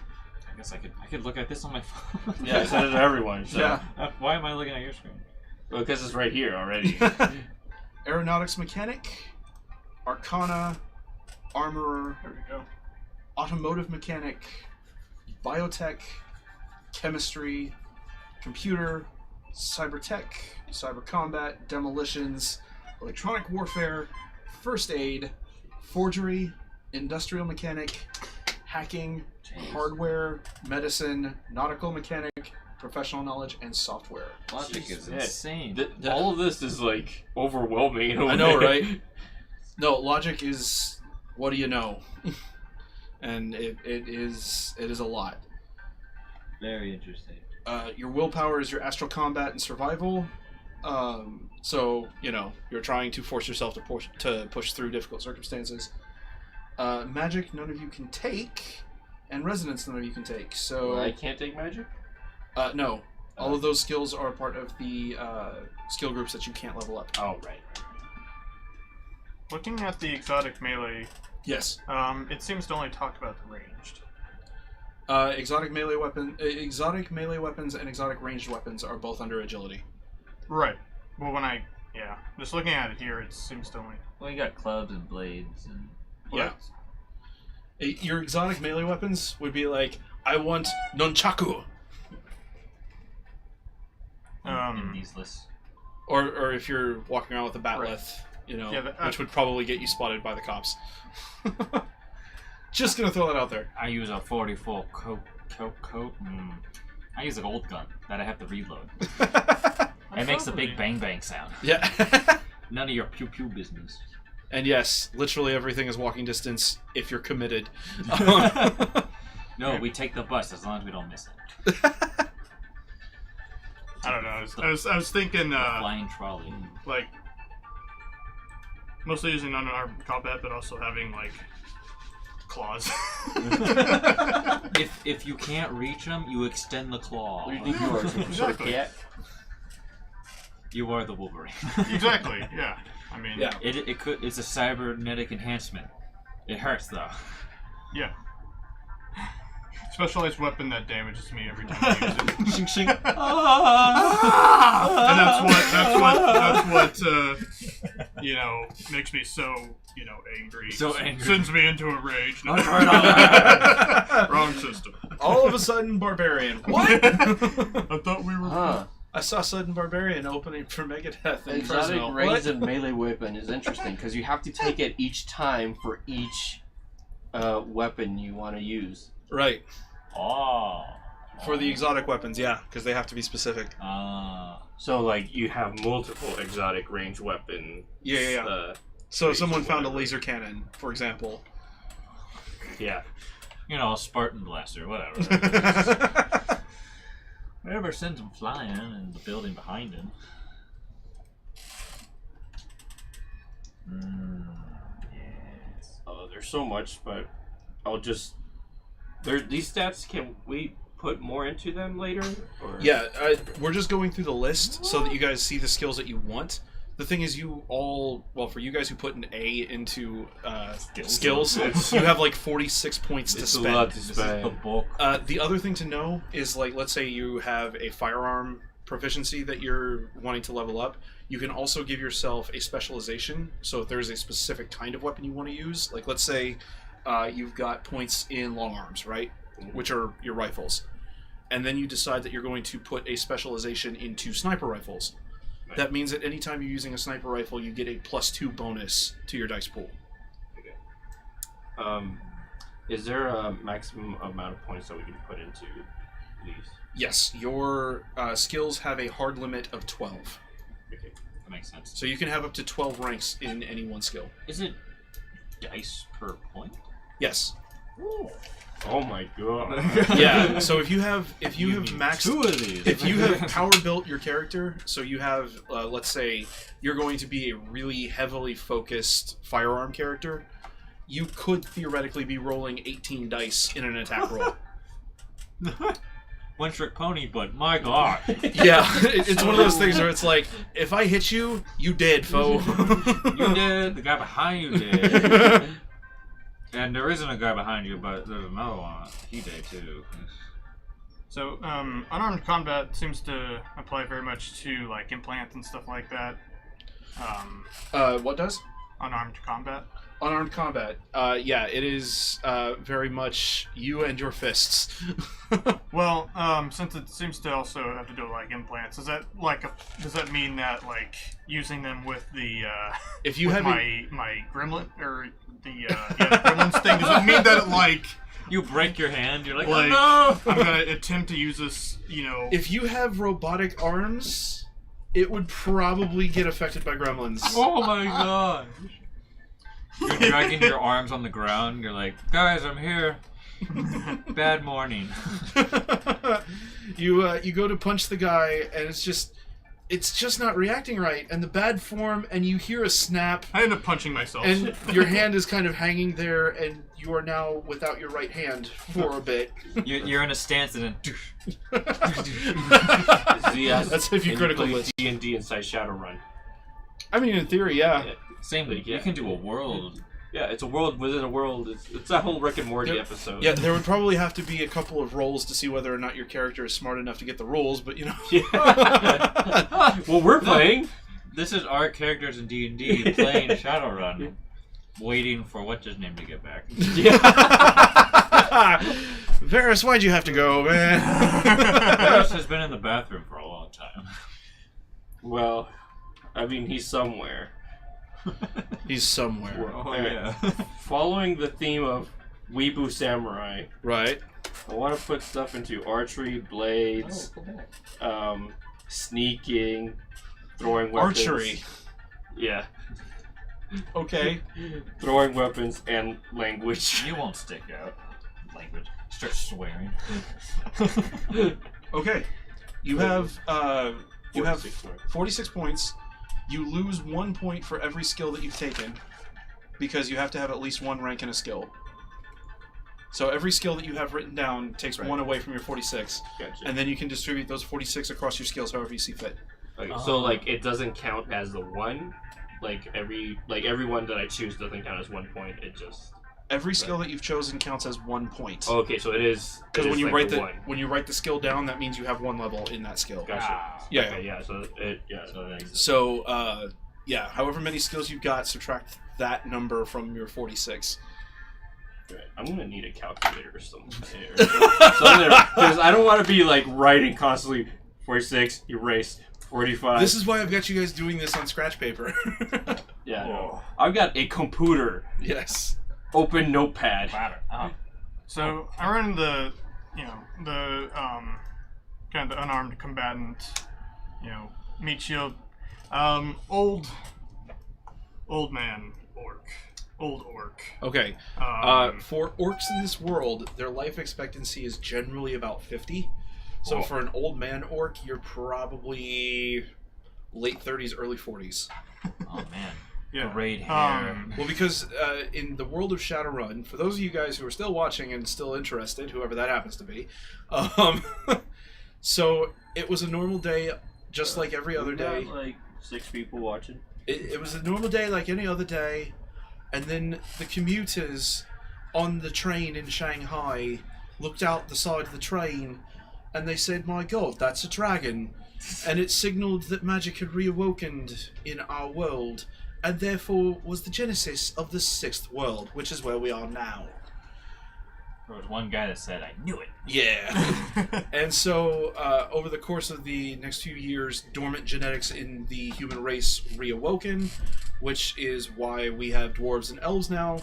[SPEAKER 2] I guess I could look at this on my phone.
[SPEAKER 1] Yeah, I sent it to everyone. So.
[SPEAKER 3] Yeah.
[SPEAKER 2] Why am I looking at your screen?
[SPEAKER 1] Well, because it's right here already.
[SPEAKER 3] Aeronautics mechanic, arcana, armorer,
[SPEAKER 4] There we go.
[SPEAKER 3] automotive mechanic, biotech, chemistry, computer, cyber tech, cyber combat, demolitions, electronic warfare, first aid, forgery, industrial mechanic, hacking, hardware, medicine, nautical mechanic, professional knowledge, and software.
[SPEAKER 2] Logic is
[SPEAKER 1] Yeah.
[SPEAKER 2] insane.
[SPEAKER 1] All of this is like overwhelming. In a
[SPEAKER 3] I know,
[SPEAKER 1] way.
[SPEAKER 3] right? No, logic is what do you know, and it is a lot.
[SPEAKER 2] Very interesting.
[SPEAKER 3] Your willpower is your astral combat and survival. So you're trying to force yourself to push through difficult circumstances. Magic, none of you can take, and resonance, none of you can take. So
[SPEAKER 1] I can't take magic.
[SPEAKER 3] No, all of those skills are part of the skill groups that you can't level up.
[SPEAKER 1] Oh right.
[SPEAKER 4] Looking at the exotic melee,
[SPEAKER 3] Yes.
[SPEAKER 4] it seems to only talk about the ranged.
[SPEAKER 3] Exotic melee weapons and exotic ranged weapons are both under agility.
[SPEAKER 4] Right. Well, just looking at it here, it seems to only.
[SPEAKER 2] Well, you got clubs and blades and.
[SPEAKER 3] Yeah. Your exotic melee weapons would be like, I want nunchaku.
[SPEAKER 2] In these lists.
[SPEAKER 3] Or if you're walking around with a batleth,
[SPEAKER 4] Right.
[SPEAKER 3] which would probably get you spotted by the cops. Just gonna throw that out there.
[SPEAKER 5] I use a 44 coat. I use a gold gun that I have to reload. It makes a big bang bang sound.
[SPEAKER 3] Yeah.
[SPEAKER 2] None of your pew pew business.
[SPEAKER 3] And yes, literally everything is walking distance if you're committed.
[SPEAKER 5] No, we take the bus as long as we don't miss it.
[SPEAKER 4] I don't know. I was thinking,
[SPEAKER 5] Flying trolley.
[SPEAKER 4] like, mostly using unarmed combat, but also having like claws.
[SPEAKER 5] If you can't reach them, you extend the claw.
[SPEAKER 1] You think you are some sort of
[SPEAKER 4] Exactly.
[SPEAKER 1] cat?
[SPEAKER 5] You are the Wolverine.
[SPEAKER 4] Exactly. Yeah. I mean.
[SPEAKER 3] Yeah.
[SPEAKER 5] It's a cybernetic enhancement. It hurts though.
[SPEAKER 4] Yeah. Specialized weapon that damages me every time I use it.
[SPEAKER 5] Shing shing.
[SPEAKER 4] And that's what makes me so angry.
[SPEAKER 5] So angry.
[SPEAKER 4] Sends me into a rage. No.
[SPEAKER 5] I've heard all that.
[SPEAKER 4] Wrong
[SPEAKER 3] a sudden barbarian. What?
[SPEAKER 4] I thought we were.
[SPEAKER 8] Huh.
[SPEAKER 3] I saw sudden barbarian opening for Megadeth in
[SPEAKER 8] Exotic
[SPEAKER 3] Fresno.
[SPEAKER 8] ranged and melee weapon is interesting because you have to take it each time for each weapon you want to use.
[SPEAKER 3] Right.
[SPEAKER 5] Oh.
[SPEAKER 3] For the exotic weapons, yeah, because they have to be specific.
[SPEAKER 1] So, like, you have multiple exotic range weapon.
[SPEAKER 3] Yeah. So if someone found a laser cannon, for example.
[SPEAKER 1] Yeah.
[SPEAKER 5] You know, a Spartan blaster, whatever. Whatever sends him flying in the building behind him.
[SPEAKER 1] Yes. There's so much, but I'll just... These stats, can we put more into them later? Or?
[SPEAKER 3] Yeah, we're just going through the list so that you guys see the skills that you want. The thing is, you all... Well, for you guys who put an A into skills, you have like 46 points to spend.
[SPEAKER 1] It's a lot to
[SPEAKER 5] This is
[SPEAKER 1] spend.
[SPEAKER 5] the bulk.
[SPEAKER 3] The other thing to know is, like, let's say you have a firearm proficiency that you're wanting to level up. You can also give yourself a specialization. So if there's a specific kind of weapon you want to use, like let's say you've got points in long arms, right? Which are your rifles. And then you decide that you're going to put a specialization into sniper rifles.
[SPEAKER 1] Right.
[SPEAKER 3] That means that anytime you're using a sniper rifle, you get a +2 bonus to your dice pool.
[SPEAKER 1] Okay. Is there a maximum amount of points that we can put into these?
[SPEAKER 3] Yes, your skills have a hard limit of 12.
[SPEAKER 1] Okay.
[SPEAKER 5] That makes sense.
[SPEAKER 3] So you can have up to 12 ranks in any one skill.
[SPEAKER 5] Is it dice per point?
[SPEAKER 3] Yes.
[SPEAKER 1] Oh my god.
[SPEAKER 3] Yeah. So if you have maxed,
[SPEAKER 5] two of these.
[SPEAKER 3] if you have power built your character, so you have let's say you're going to be a really heavily focused firearm character, you could theoretically be rolling 18 dice in an attack roll.
[SPEAKER 5] One trick pony, but my god.
[SPEAKER 3] Yeah, it's one of those things where it's like, if I hit you, you dead, foe.
[SPEAKER 5] You did. The guy behind you did. And there isn't a guy behind you, but there's another one. He did too.
[SPEAKER 4] So, unarmed combat seems to apply very much to like implants and stuff like that.
[SPEAKER 3] What does?
[SPEAKER 4] Unarmed combat.
[SPEAKER 3] Unarmed combat. Yeah, it is very much you and your fists.
[SPEAKER 4] Well, since it seems to also have to do with like implants, does that mean that like using them with the
[SPEAKER 3] If you
[SPEAKER 4] with
[SPEAKER 3] have
[SPEAKER 4] my gremlin or the gremlins thing, does it mean that it like
[SPEAKER 5] You break your hand, you're like,
[SPEAKER 4] like
[SPEAKER 5] oh no!
[SPEAKER 4] I'm gonna attempt to use this, you know?
[SPEAKER 3] If you have robotic arms, it would probably get affected by gremlins.
[SPEAKER 5] Oh my god! You're dragging your arms on the ground, you're like, guys, I'm here. Bad morning.
[SPEAKER 3] You go to punch the guy, and it's just not reacting right, and the bad form, and you hear a snap,
[SPEAKER 4] I end up punching myself.
[SPEAKER 3] and your hand is kind of hanging there, and you are now without your right hand for a bit.
[SPEAKER 5] You're in a stance and then...
[SPEAKER 3] That's if you critical list.
[SPEAKER 1] D&D inside Shadowrun.
[SPEAKER 3] I mean, in theory, yeah.
[SPEAKER 5] Same, but you can do a world.
[SPEAKER 1] Yeah, it's a world within a world. It's that whole Rick and Morty
[SPEAKER 3] Yep.
[SPEAKER 1] episode.
[SPEAKER 3] Yeah, there would probably have to be a couple of rolls to see whether or not your character is smart enough to get the rules, but you know.
[SPEAKER 1] Yeah. Well, we're playing.
[SPEAKER 5] This is our characters in D&D playing Shadowrun, waiting for what's his name to get back.
[SPEAKER 1] Yeah.
[SPEAKER 3] Varys, why'd you have to go, man?
[SPEAKER 5] Varys has been in the bathroom for a long time.
[SPEAKER 1] Well, I mean, he's somewhere.
[SPEAKER 3] He's somewhere.
[SPEAKER 5] Oh,
[SPEAKER 1] Alright.
[SPEAKER 5] yeah.
[SPEAKER 1] Following the theme of Weebu Samurai,
[SPEAKER 3] Right.
[SPEAKER 1] I want to put stuff into archery, blades, sneaking, throwing weapons.
[SPEAKER 3] Archery.
[SPEAKER 1] Yeah.
[SPEAKER 3] Okay.
[SPEAKER 1] Throwing weapons and language.
[SPEAKER 5] You won't stick out. Language. Start swearing.
[SPEAKER 3] Okay. You have
[SPEAKER 1] 46 points.
[SPEAKER 3] 46 points. You lose 1 point for every skill that you've taken, because you have to have at least one rank in a skill. So every skill that you have written down takes
[SPEAKER 1] Right.
[SPEAKER 3] 1 away from your 46,
[SPEAKER 1] Gotcha.
[SPEAKER 3] and then you can distribute those 46 across your skills however you see fit.
[SPEAKER 1] Okay, so like it doesn't count as the one. Every one that I choose doesn't count as 1 point. It just
[SPEAKER 3] Every skill that you've chosen counts as 1 point.
[SPEAKER 1] oh, okay. So it is
[SPEAKER 3] Because
[SPEAKER 1] it
[SPEAKER 3] when
[SPEAKER 1] is
[SPEAKER 3] you
[SPEAKER 1] like
[SPEAKER 3] write
[SPEAKER 1] the
[SPEAKER 3] the
[SPEAKER 1] one.
[SPEAKER 3] when you write the skill down, that means you have 1 level in that skill.
[SPEAKER 1] Gotcha.
[SPEAKER 3] Yeah.
[SPEAKER 1] Okay, yeah. So it yeah. So that's
[SPEAKER 3] So yeah, however many skills you've got, subtract that number from your 46.
[SPEAKER 1] Right. I'm gonna need a calculator or something. Because I don't want to be like writing constantly. 46, erase. 45.
[SPEAKER 3] This is why I've got you guys doing this on scratch paper.
[SPEAKER 1] Yeah. No. I've got a computer.
[SPEAKER 3] Yes.
[SPEAKER 1] Open notepad.
[SPEAKER 5] Oh.
[SPEAKER 4] So I run the, the kind of the unarmed combatant, meat shield, old man orc, old orc.
[SPEAKER 3] Okay. For orcs in this world, their life expectancy is generally about 50. So for an old man orc, you're probably late 30s, early 40s.
[SPEAKER 5] Oh man.
[SPEAKER 4] Yeah.
[SPEAKER 5] Great hair.
[SPEAKER 3] Well, because in the world of Shadowrun, for those of you guys who are still watching and still interested, whoever that happens to be, so it was a normal day, just like every other day.
[SPEAKER 1] Like 6 people watching.
[SPEAKER 3] It was a normal day like any other day, and then the commuters on the train in Shanghai looked out the side of the train, and they said, "My God, that's a dragon," and it signaled that magic had reawakened in our world, and therefore was the genesis of the 6th world, which is where we are now.
[SPEAKER 5] There was one guy that said, "I knew it."
[SPEAKER 3] Yeah. And so, over the course of the next few years, dormant genetics in the human race reawoken, which is why we have dwarves and elves now.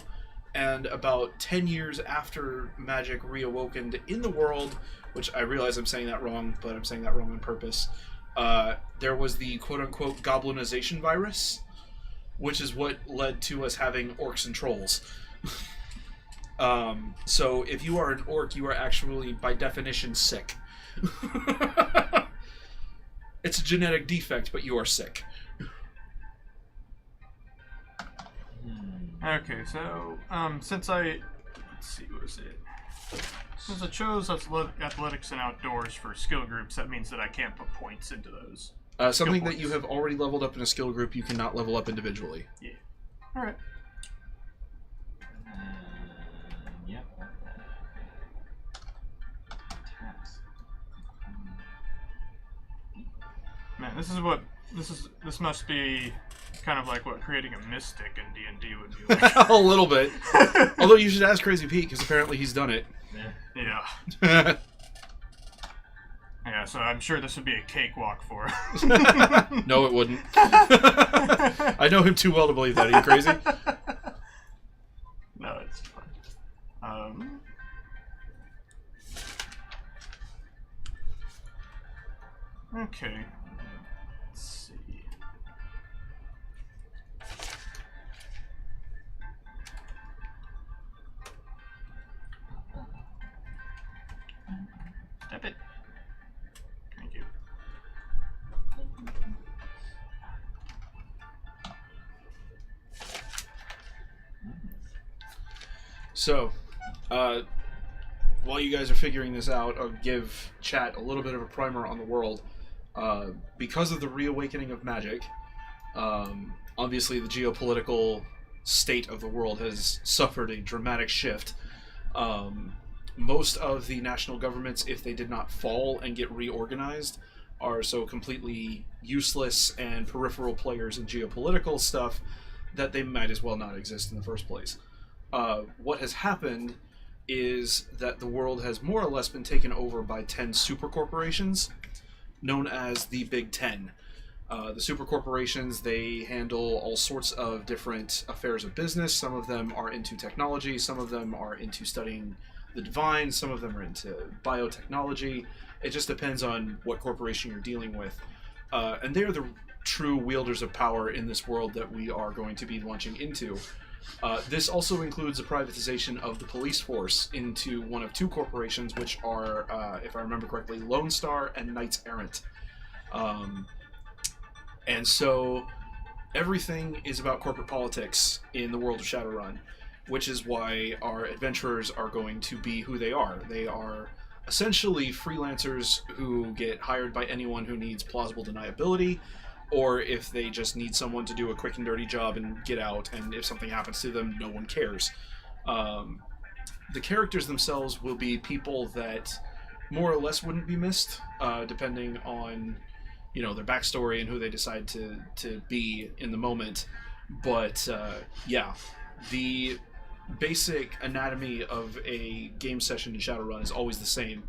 [SPEAKER 3] And about 10 years after magic reawokened in the world, which I realize I'm saying that wrong, but I'm saying that wrong on purpose, there was the quote-unquote goblinization virus, which is what led to us having orcs and trolls. So if you are an orc, you are actually, by definition, sick. It's a genetic defect, but you are sick.
[SPEAKER 4] Okay, so since let's see, what is it? Since I chose athletics and outdoors for skill groups, that means that I can't put points into those.
[SPEAKER 3] Something that you have already leveled up in a skill group, you cannot level up individually.
[SPEAKER 4] Yeah. All right.
[SPEAKER 5] Yep.
[SPEAKER 4] Man, this must be kind of like what creating a mystic in D&D would be like.
[SPEAKER 3] A little bit. Although you should ask Crazy Pete, because apparently he's done it.
[SPEAKER 4] Yeah. Yeah, so I'm sure this would be a cakewalk for him.
[SPEAKER 3] No, it wouldn't. I know him too well to believe that. Are you crazy?
[SPEAKER 4] No, it's fun. Okay. Let's see. Step it. Thank you.
[SPEAKER 3] So, while you guys are figuring this out, I'll give chat a little bit of a primer on the world. Because of the reawakening of magic, obviously the geopolitical state of the world has suffered a dramatic shift. Most of the national governments, if they did not fall and get reorganized, are so completely useless and peripheral players in geopolitical stuff that they might as well not exist in the first place. What has happened is that the world has more or less been taken over by 10 super corporations known as the Big Ten. The super corporations, they handle all sorts of different affairs of business. Some of them are into technology, some of them are into studying the divine, some of them are into biotechnology. It just depends on what corporation you're dealing with. And they're the true wielders of power in this world that we are going to be launching into. This also includes the privatization of the police force into one of 2 corporations, which are, if I remember correctly, Lone Star and Knights Errant. And so everything is about corporate politics in the world of Shadowrun, which is why our adventurers are going to be who they are. They are essentially freelancers who get hired by anyone who needs plausible deniability, or if they just need someone to do a quick and dirty job and get out, and if something happens to them, no one cares. The characters themselves will be people that more or less wouldn't be missed, depending on, their backstory and who they decide to be in the moment. But, yeah, the basic anatomy of a game session in Shadowrun is always the same,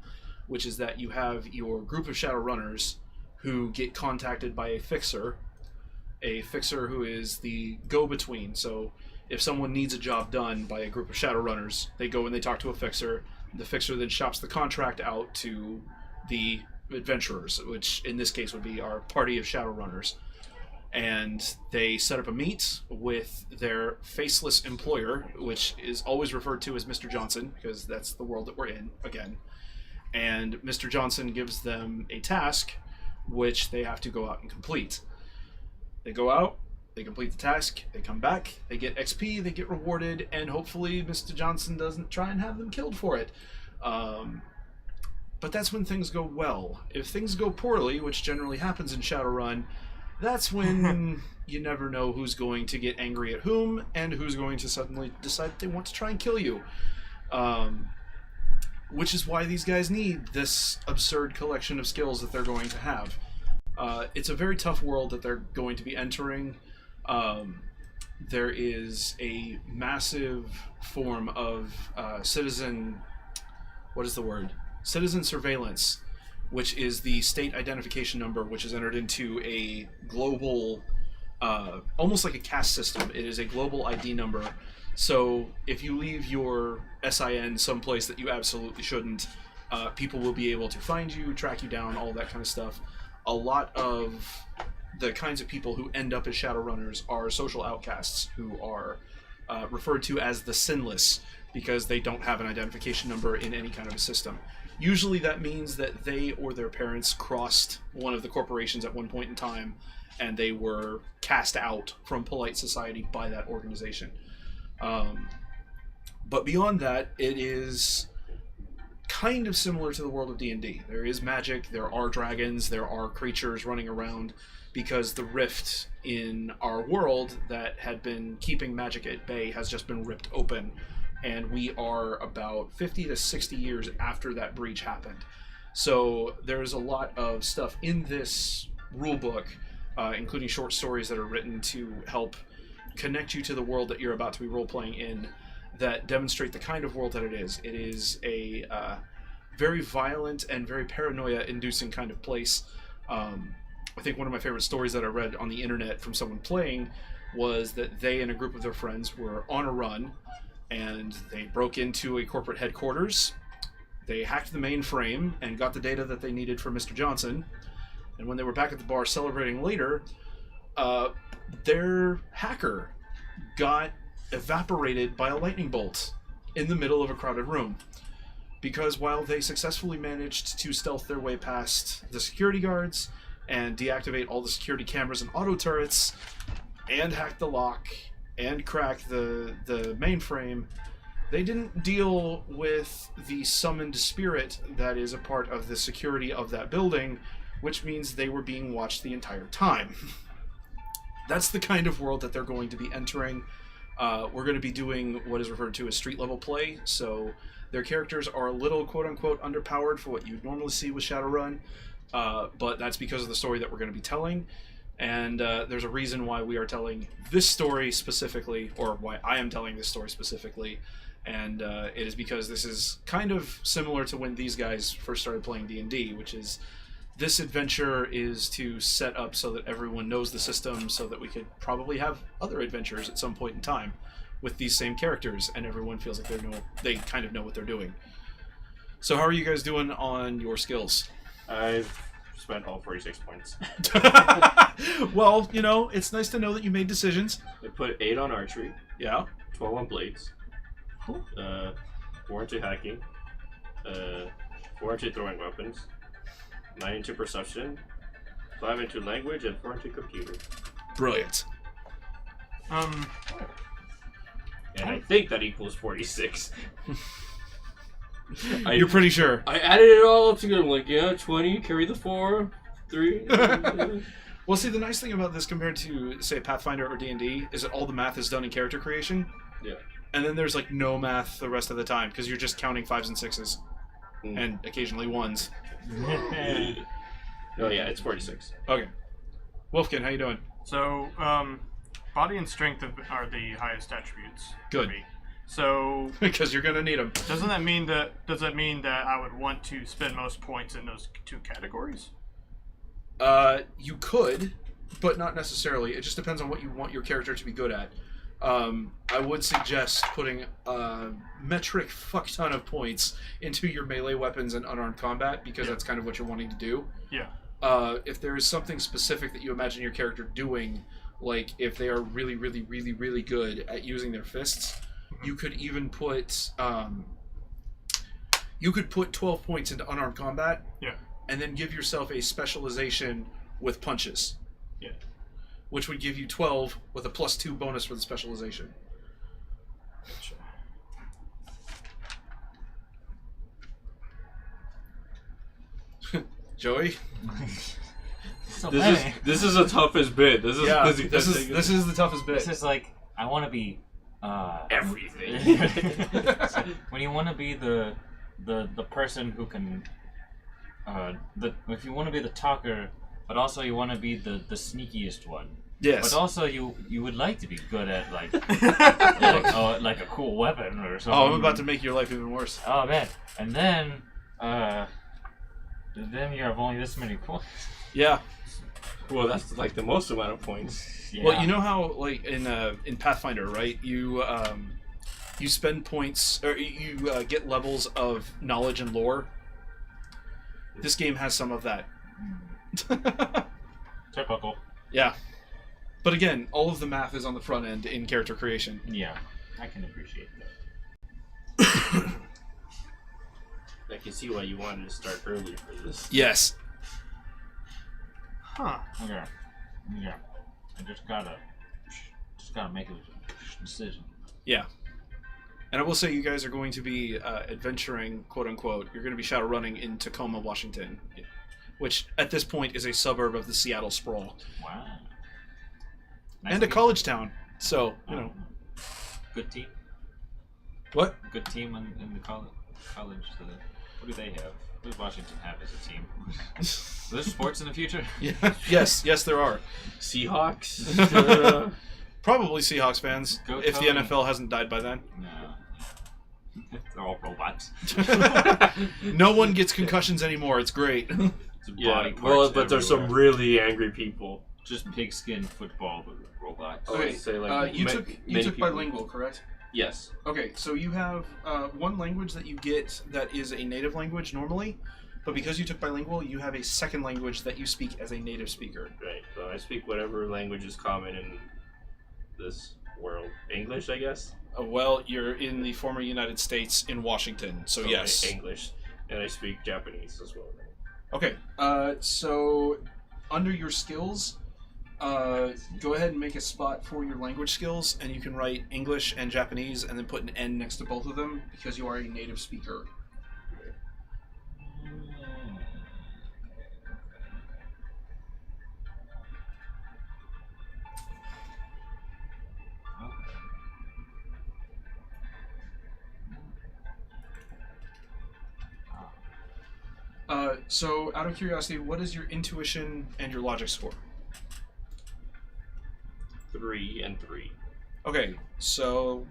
[SPEAKER 3] which is that you have your group of Shadowrunners who get contacted by a fixer who is the go-between. So if someone needs a job done by a group of Shadowrunners, they go and they talk to a fixer. The fixer then shops the contract out to the adventurers, which in this case would be our party of Shadowrunners. And they set up a meet with their faceless employer, which is always referred to as Mr. Johnson, because that's the world that we're in, again. And Mr. Johnson gives them a task, which they have to go out and complete. They go out, they complete the task, they come back, they get XP, they get rewarded, and hopefully Mr. Johnson doesn't try and have them killed for it. But that's when things go well. If things go poorly, which generally happens in Shadowrun, that's when you never know who's going to get angry at whom and who's going to suddenly decide they want to try and kill you. Which is why these guys need this absurd collection of skills that they're going to have. It's a very tough world that they're going to be entering. There is a massive form of citizen... What is the word? Citizen surveillance, which is the state identification number, which is entered into a global, almost like a caste system. It is a global ID number. So if you leave your SIN someplace that you absolutely shouldn't, people will be able to find you, track you down, all that kind of stuff. A lot of the kinds of people who end up as Shadowrunners are social outcasts who are referred to as the sinless because they don't have an identification number in any kind of a system. Usually that means that they or their parents crossed one of the corporations at one point in time and they were cast out from polite society by that organization. But beyond that, it is kind of similar to the world of D&D. There is magic, there are dragons, there are creatures running around, because the rift in our world that had been keeping magic at bay has just been ripped open, and we are about 50 to 60 years after that breach happened. So there's a lot of stuff in this rulebook, including short stories that are written to help connect you to the world that you're about to be role-playing in, that demonstrate the kind of world that it is. It is a very violent and very paranoia-inducing kind of place. I think one of my favorite stories that I read on the internet from someone playing was that they and a group of their friends were on a run, and they broke into a corporate headquarters. They hacked the mainframe and got the data that they needed from Mr. Johnson. And when they were back at the bar celebrating later, their hacker got evaporated by a lightning bolt in the middle of a crowded room. Because while they successfully managed to stealth their way past the security guards and deactivate all the security cameras and auto turrets, and hack the lock, and crack the mainframe, they didn't deal with the summoned spirit that is a part of the security of that building, which means they were being watched the entire time. That's the kind of world that they're going to be entering. We're going to be doing what is referred to as street-level play, so their characters are a little quote-unquote underpowered for what you'd normally see with Shadowrun, but that's because of the story that we're going to be telling. And there's a reason why we are telling this story specifically, or why I am telling this story specifically, and it is because this is kind of similar to when these guys first started playing D&D, which is this adventure is to set up so that everyone knows the system, so that we could probably have other adventures at some point in time with these same characters, and everyone feels like they kind of know what they're doing. So how are you guys doing on your skills?
[SPEAKER 1] I've spent all 46 points.
[SPEAKER 3] Well, you know, it's nice to know that you made decisions.
[SPEAKER 1] I put 8 on archery.
[SPEAKER 3] Yeah.
[SPEAKER 1] 12 on blades. 4 into hacking. 4 into throwing weapons. 9 into perception. 5 into language, and 4 into computer.
[SPEAKER 3] Brilliant.
[SPEAKER 1] And I think that equals 46.
[SPEAKER 3] You're pretty sure.
[SPEAKER 1] I added it all up together. I'm like, yeah, 20, carry the 4, 3.
[SPEAKER 3] Well, see, the nice thing about this compared to, say, Pathfinder or D&D is that all the math is done in character creation.
[SPEAKER 1] Yeah.
[SPEAKER 3] And then there's, like, no math the rest of the time, because you're just counting 5s and 6s. And occasionally 1s.
[SPEAKER 1] Oh, yeah, it's 46.
[SPEAKER 3] Okay. Wolfkin, how you doing?
[SPEAKER 4] So, body and strength are the highest attributes.
[SPEAKER 3] Good.
[SPEAKER 4] For me. So
[SPEAKER 3] because you're gonna need them.
[SPEAKER 4] does that mean that I would want to spend most points in those 2 categories?
[SPEAKER 3] You could, but not necessarily. It just depends on what you want your character to be good at. I would suggest putting a metric fuck ton of points into your melee weapons and unarmed combat because that's kind of what you're wanting to do.
[SPEAKER 4] Yeah.
[SPEAKER 3] If there is something specific that you imagine your character doing, like if they are really, really, really, really good at using their fists, you could even put 12 points into unarmed combat.
[SPEAKER 4] Yeah.
[SPEAKER 3] And then give yourself a specialization with punches.
[SPEAKER 4] Yeah.
[SPEAKER 3] Which would give you 12 with a +2 bonus for the specialization.
[SPEAKER 4] Gotcha.
[SPEAKER 3] Joey?
[SPEAKER 5] So
[SPEAKER 1] This is the toughest bit. This is
[SPEAKER 3] this is the toughest bit.
[SPEAKER 5] This is like I want to be
[SPEAKER 1] everything.
[SPEAKER 5] when you want to be the person who can if you want to be the talker, but also you want to be the sneakiest one.
[SPEAKER 3] Yes.
[SPEAKER 5] But also you would like to be good at like like a cool weapon or something.
[SPEAKER 3] Oh, I'm about to make your life even worse.
[SPEAKER 5] Oh man. And then you have only this many points.
[SPEAKER 3] Yeah.
[SPEAKER 1] Well, that's like the most amount of points.
[SPEAKER 5] Yeah.
[SPEAKER 3] Well, you know how like in Pathfinder, right? You spend points or you get levels of knowledge and lore. This game has some of that.
[SPEAKER 5] Typical.
[SPEAKER 3] Yeah. But again, all of the math is on the front end in character creation.
[SPEAKER 5] Yeah, I can appreciate
[SPEAKER 1] I can see why you wanted to start early for this.
[SPEAKER 3] Yes.
[SPEAKER 4] Huh.
[SPEAKER 5] that. Okay. Yeah. I just gotta make a decision.
[SPEAKER 3] Yeah. And I will say you guys are going to be adventuring, quote unquote. You're going to be Shadowrunning in Tacoma, Washington, which at this point is a suburb of the Seattle sprawl.
[SPEAKER 5] Wow.
[SPEAKER 3] And a college town. So, you know.
[SPEAKER 5] Good team.
[SPEAKER 3] What?
[SPEAKER 5] Good team in the college. What do they have? What does Washington have as a team? Is there sports in the future?
[SPEAKER 3] Yeah. Yes, there are.
[SPEAKER 1] Seahawks?
[SPEAKER 3] Probably Seahawks fans,
[SPEAKER 5] Go
[SPEAKER 3] if the
[SPEAKER 5] Tony.
[SPEAKER 3] NFL hasn't died by then.
[SPEAKER 5] No. They're all robots.
[SPEAKER 3] No one gets concussions anymore. It's great.
[SPEAKER 5] It's
[SPEAKER 1] Yeah,
[SPEAKER 5] body
[SPEAKER 1] well,
[SPEAKER 5] parts
[SPEAKER 1] but there's some
[SPEAKER 5] everywhere.
[SPEAKER 1] really angry people.
[SPEAKER 5] Just pigskin football with robots.
[SPEAKER 1] I would say, like,
[SPEAKER 3] you
[SPEAKER 1] ma-
[SPEAKER 3] took
[SPEAKER 1] many people-
[SPEAKER 3] bilingual, correct?
[SPEAKER 1] Yes.
[SPEAKER 3] Okay, so you have one language that you get that is a native language normally, but because you took bilingual, you have a second language that you speak as a native speaker.
[SPEAKER 1] Right. So I speak whatever language is common in this world. English, I guess?
[SPEAKER 3] Well, you're in the former United States in Washington, so yes.
[SPEAKER 1] English. And I speak Japanese as well.
[SPEAKER 3] Okay, so under your skills, go ahead and make a spot for your language skills, and you can write English and Japanese, and then put an N next to both of them, because you are a native speaker. So, out of curiosity, what is your intuition and your logic score?
[SPEAKER 1] 3 and 3.
[SPEAKER 3] Okay, so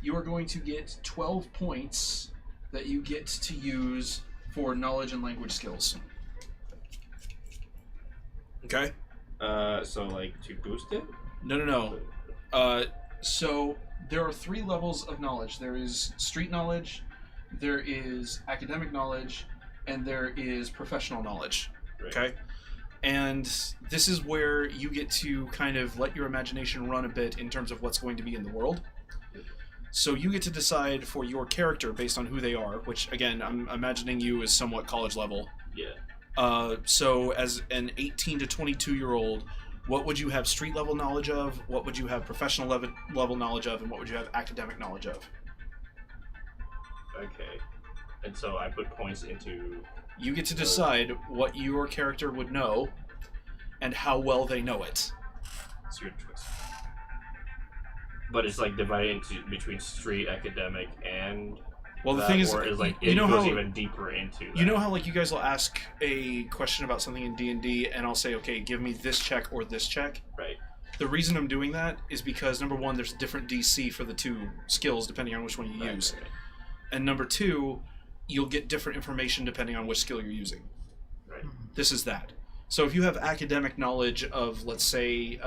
[SPEAKER 3] you are going to get 12 points that you get to use for knowledge and language skills. Okay?
[SPEAKER 1] So, like, to boost it?
[SPEAKER 3] No. So there are 3 levels of knowledge. There is street knowledge, there is academic knowledge, and there is professional knowledge.
[SPEAKER 1] Right.
[SPEAKER 3] Okay? And this is where you get to kind of let your imagination run a bit in terms of what's going to be in the world. So you get to decide for your character based on who they are, which, again, I'm imagining you as somewhat college level.
[SPEAKER 1] Yeah.
[SPEAKER 3] So as an 18 to 22-year-old, what would you have street level knowledge of, what would you have professional level knowledge of, and what would you have academic knowledge of?
[SPEAKER 1] Okay. And so I put points into...
[SPEAKER 3] You get to decide what your character would know and how well they know it.
[SPEAKER 5] It's your choice.
[SPEAKER 1] But it's like divided into between street, academic, and...
[SPEAKER 3] Well, the
[SPEAKER 1] that,
[SPEAKER 3] thing is,
[SPEAKER 1] or is like
[SPEAKER 3] you
[SPEAKER 1] it
[SPEAKER 3] know
[SPEAKER 1] goes
[SPEAKER 3] how
[SPEAKER 1] even deeper into that.
[SPEAKER 3] you know how like you guys will ask a question about something in D&D, and I'll say, okay, give me this check or this check.
[SPEAKER 1] Right.
[SPEAKER 3] The reason I'm doing that is because, number one, there's a different DC for the two skills depending on which one you use.
[SPEAKER 1] Right.
[SPEAKER 3] And number two, you'll get different information depending on which skill you're using.
[SPEAKER 1] Right.
[SPEAKER 3] This is that. So if you have academic knowledge of, let's say,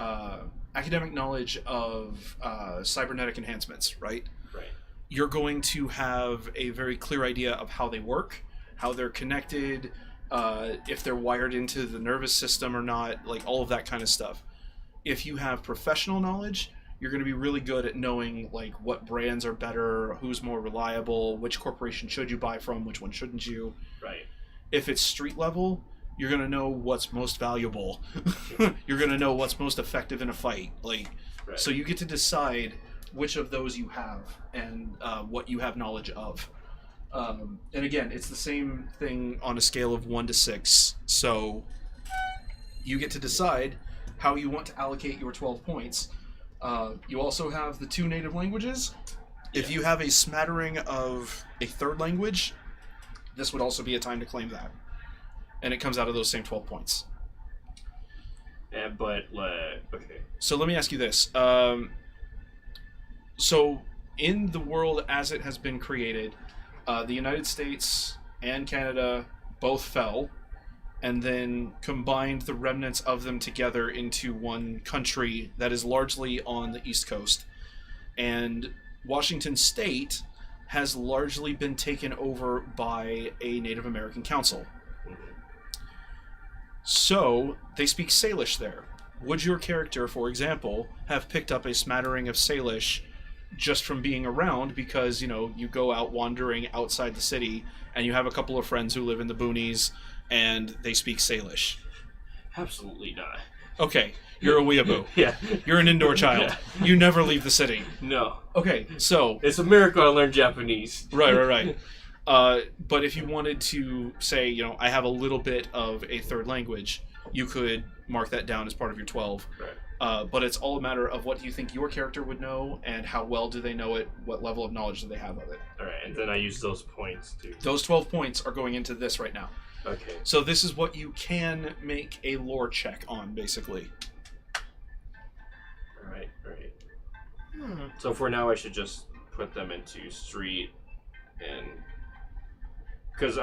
[SPEAKER 3] cybernetic enhancements, right?
[SPEAKER 1] Right.
[SPEAKER 3] You're going to have a very clear idea of how they work, how they're connected, if they're wired into the nervous system or not, like all of that kind of stuff. If you have professional knowledge, you're going to be really good at knowing like what brands are better, who's more reliable, which corporation should you buy from, which one shouldn't you.
[SPEAKER 1] Right.
[SPEAKER 3] If it's street level, you're going to know what's most valuable. You're going to know what's most effective in a fight. Like,
[SPEAKER 1] Right.
[SPEAKER 3] so you get to decide which of those you have and what you have knowledge of. And again, it's the same thing on a scale of 1 to 6. So you get to decide how you want to allocate your 12 points. You also have the 2 native languages. If you have a smattering of a third language, this would also be a time to claim that. And it comes out of those same 12 points.
[SPEAKER 1] Okay.
[SPEAKER 3] So let me ask you this. So in the world as it has been created, the United States and Canada both fell, and then combined the remnants of them together into one country that is largely on the East Coast. And Washington State has largely been taken over by a Native American council. So they speak Salish there. Would your character, for example, have picked up a smattering of Salish just from being around because, you know, you go out wandering outside the city and you have a couple of friends who live in the boonies and they speak Salish?
[SPEAKER 1] Absolutely not.
[SPEAKER 3] Okay, you're a weeaboo.
[SPEAKER 1] Yeah.
[SPEAKER 3] You're an indoor child.
[SPEAKER 1] Yeah.
[SPEAKER 3] You never leave the city.
[SPEAKER 1] No.
[SPEAKER 3] Okay, so...
[SPEAKER 1] It's a miracle I learned Japanese.
[SPEAKER 3] Right. But if you wanted to say, you know, I have a little bit of a third language, you could mark that down as part of your 12.
[SPEAKER 1] Right.
[SPEAKER 3] But it's all a matter of what do you think your character would know and how well do they know it, what level of knowledge do they have of it.
[SPEAKER 1] Alright, and then I use those points to...
[SPEAKER 3] Those 12 points are going into this right now.
[SPEAKER 1] Okay.
[SPEAKER 3] So this is what you can make a lore check on, basically.
[SPEAKER 1] Alright. So for now I should just put them into street and... Because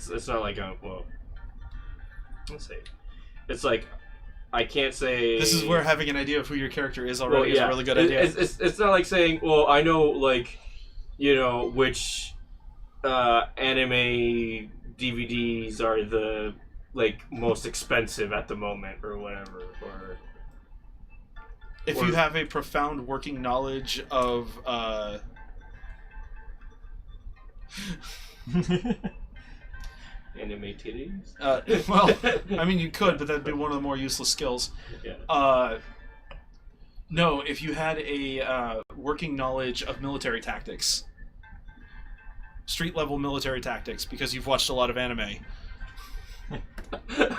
[SPEAKER 1] it's not like well, let's say, it's like I can't say.
[SPEAKER 3] This is where having an idea of who your character is already is a really good idea.
[SPEAKER 1] It's not like saying, well, I know like, you know, which anime DVDs are the like most expensive at the moment or whatever. Or
[SPEAKER 3] if you have a profound working knowledge of.
[SPEAKER 1] Anime titties?
[SPEAKER 3] Well, I mean, you could, but that'd be one of the more useless skills.
[SPEAKER 1] Yeah.
[SPEAKER 3] No, if you had a working knowledge of military tactics. Street-level military tactics, because you've watched a lot of anime.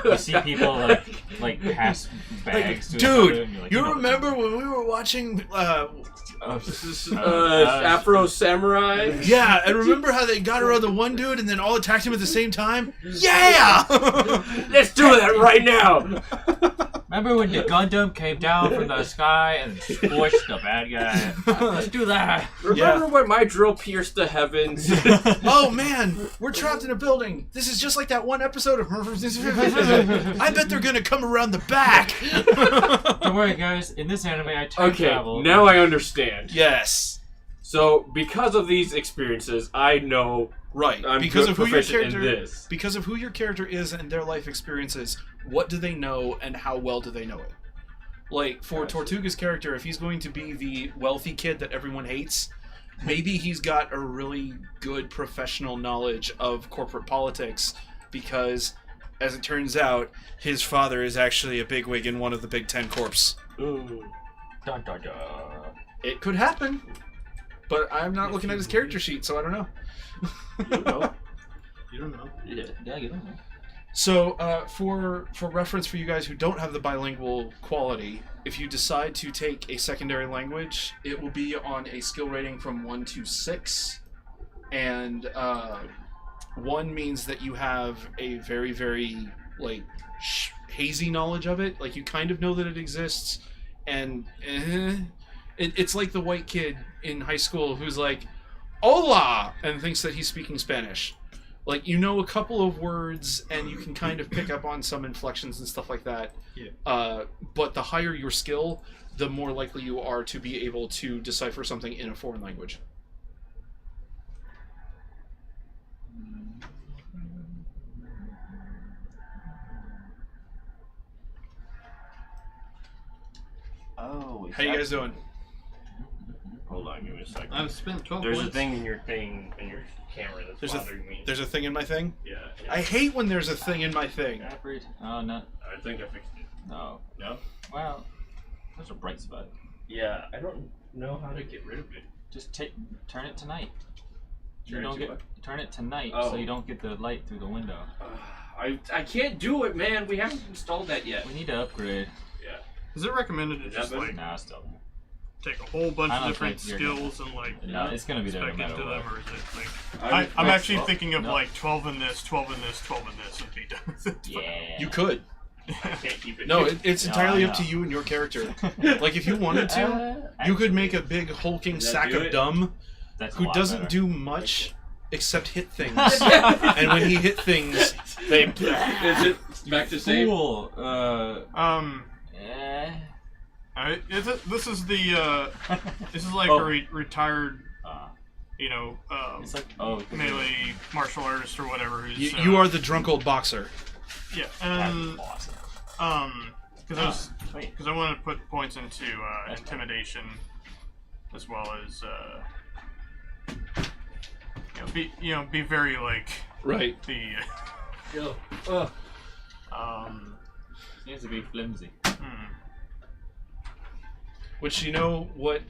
[SPEAKER 5] You see people like pass bags to each
[SPEAKER 3] dude,
[SPEAKER 5] other and you're like,
[SPEAKER 3] you
[SPEAKER 5] know,
[SPEAKER 3] remember when we were watching...
[SPEAKER 1] Afro Samurai?
[SPEAKER 3] Yeah, and remember how they got around the one dude and then all attacked him at the same time? Yeah!
[SPEAKER 1] Let's do that right now!
[SPEAKER 5] Remember when the Gundam came down from the sky and squished the bad guy? Let's do that.
[SPEAKER 1] Remember when my drill pierced the heavens?
[SPEAKER 3] Oh man, we're trapped in a building. This is just like that one episode of... I bet they're gonna come around the back.
[SPEAKER 5] Don't worry, guys. In this anime, I time travel.
[SPEAKER 1] Now I understand.
[SPEAKER 3] Yes.
[SPEAKER 1] So, because of these experiences, I know
[SPEAKER 3] right.
[SPEAKER 1] I'm
[SPEAKER 3] because
[SPEAKER 1] good
[SPEAKER 3] of who your
[SPEAKER 1] proficient
[SPEAKER 3] character
[SPEAKER 1] in this.
[SPEAKER 3] Because of who your character is and their life experiences, what do they know and how well do they know it? Like for Tortuga's character, if he's going to be the wealthy kid that everyone hates, maybe he's got a really good professional knowledge of corporate politics because, as it turns out, his father is actually a bigwig in one of the Big Ten Corps.
[SPEAKER 1] Ooh.
[SPEAKER 5] Dun, dun, dun.
[SPEAKER 3] It could happen, but I'm not looking at his character sheet, so I don't know.
[SPEAKER 1] You don't know.
[SPEAKER 4] You don't know.
[SPEAKER 5] Yeah, you don't know.
[SPEAKER 3] So, for reference for you guys who don't have the bilingual quality, if you decide to take a secondary language, it will be on a skill rating from 1 to 6, and 1 means that you have a very, very, like, hazy knowledge of it, like you kind of know that it exists, and it's like the white kid in high school who's like, "Hola," and thinks that he's speaking Spanish. Like, you know a couple of words, and you can kind of pick up on some inflections and stuff like that.
[SPEAKER 4] Yeah.
[SPEAKER 3] But the higher your skill, the more likely you are to be able to decipher something in a foreign language.
[SPEAKER 8] Oh,
[SPEAKER 3] How you guys doing?
[SPEAKER 1] Hold on, give me a second.
[SPEAKER 4] I've spent 12
[SPEAKER 1] There's
[SPEAKER 4] points.
[SPEAKER 1] a thing in your camera that's bothering me.
[SPEAKER 3] There's a thing in my thing?
[SPEAKER 1] Yeah.
[SPEAKER 3] I hate when there's a thing in my thing.
[SPEAKER 5] Average. Oh no.
[SPEAKER 1] I think I fixed it.
[SPEAKER 5] No.
[SPEAKER 1] No?
[SPEAKER 5] Well, there's a bright spot.
[SPEAKER 1] Yeah, I don't know how to get rid of it.
[SPEAKER 5] Just turn it to night.
[SPEAKER 1] Turn it to what?
[SPEAKER 5] Turn it to night
[SPEAKER 1] Oh.
[SPEAKER 5] so you don't get the light through the window.
[SPEAKER 1] I can't do it, man. We haven't installed that yet.
[SPEAKER 5] We need to upgrade.
[SPEAKER 1] Yeah.
[SPEAKER 4] Is it recommended to
[SPEAKER 1] Is
[SPEAKER 4] just
[SPEAKER 1] that
[SPEAKER 4] like
[SPEAKER 5] Nah, still.
[SPEAKER 4] take a whole bunch
[SPEAKER 5] I
[SPEAKER 4] of
[SPEAKER 5] don't
[SPEAKER 4] different
[SPEAKER 5] think you're
[SPEAKER 4] skills and like
[SPEAKER 5] No, it's gonna be there no
[SPEAKER 4] spec
[SPEAKER 5] matter
[SPEAKER 4] into
[SPEAKER 5] what.
[SPEAKER 4] them, or is it like I'm actually thinking of
[SPEAKER 5] No.
[SPEAKER 4] like 12 in this, 12 in this, 12 in this, and be done with it.
[SPEAKER 5] Yeah.
[SPEAKER 3] You could.
[SPEAKER 1] I can't keep it.
[SPEAKER 3] No, it's
[SPEAKER 5] No,
[SPEAKER 3] entirely
[SPEAKER 5] I
[SPEAKER 3] up to
[SPEAKER 5] know.
[SPEAKER 3] you and your character. Like, if you wanted to, you could make a big hulking
[SPEAKER 1] Does that
[SPEAKER 3] sack
[SPEAKER 1] do
[SPEAKER 3] of
[SPEAKER 1] it?
[SPEAKER 3] dumb
[SPEAKER 5] That's a
[SPEAKER 3] who
[SPEAKER 5] lot
[SPEAKER 3] doesn't
[SPEAKER 5] better.
[SPEAKER 3] do much except hit things. And when he hit things, they...
[SPEAKER 1] Is it back to same?
[SPEAKER 5] Cool.
[SPEAKER 4] This is the this is like
[SPEAKER 5] Oh.
[SPEAKER 4] a retired, you know,
[SPEAKER 5] It's like
[SPEAKER 4] melee martial artist or whatever. Who's
[SPEAKER 3] You are the drunk old boxer.
[SPEAKER 4] yeah,
[SPEAKER 5] That's
[SPEAKER 4] and
[SPEAKER 5] awesome.
[SPEAKER 4] because
[SPEAKER 5] Wait.
[SPEAKER 4] I want to put points into intimidation as well as be very like
[SPEAKER 3] Right.
[SPEAKER 4] the
[SPEAKER 5] Seems to be flimsy.
[SPEAKER 3] Which, you know what,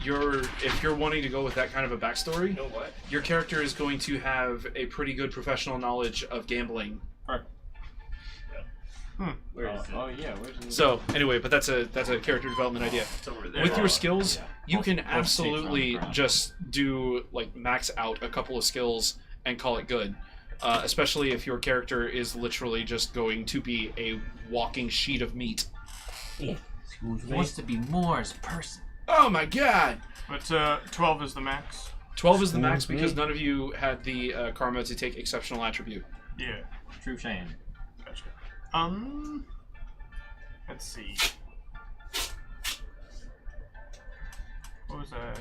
[SPEAKER 3] if you're wanting to go with that kind of a backstory,
[SPEAKER 1] You know what?
[SPEAKER 3] your character is going to have a pretty good professional knowledge of gambling.
[SPEAKER 1] Where is it?
[SPEAKER 5] Oh yeah, where's the...
[SPEAKER 3] So, anyway, but that's a character development idea.
[SPEAKER 1] It's over there.
[SPEAKER 3] With your skills,
[SPEAKER 5] yeah.
[SPEAKER 3] you can
[SPEAKER 5] Both states
[SPEAKER 3] absolutely
[SPEAKER 5] on the ground.
[SPEAKER 3] just do, like, max out a couple of skills and call it good. Especially if your character is literally just going to be a walking sheet of meat.
[SPEAKER 5] He wants to be more as a person.
[SPEAKER 3] Oh my god!
[SPEAKER 4] but 12 is the max.
[SPEAKER 3] 12 is the max because none of you had the karma to take exceptional attribute.
[SPEAKER 4] Yeah.
[SPEAKER 5] True shame.
[SPEAKER 4] Gotcha. Let's see. What was I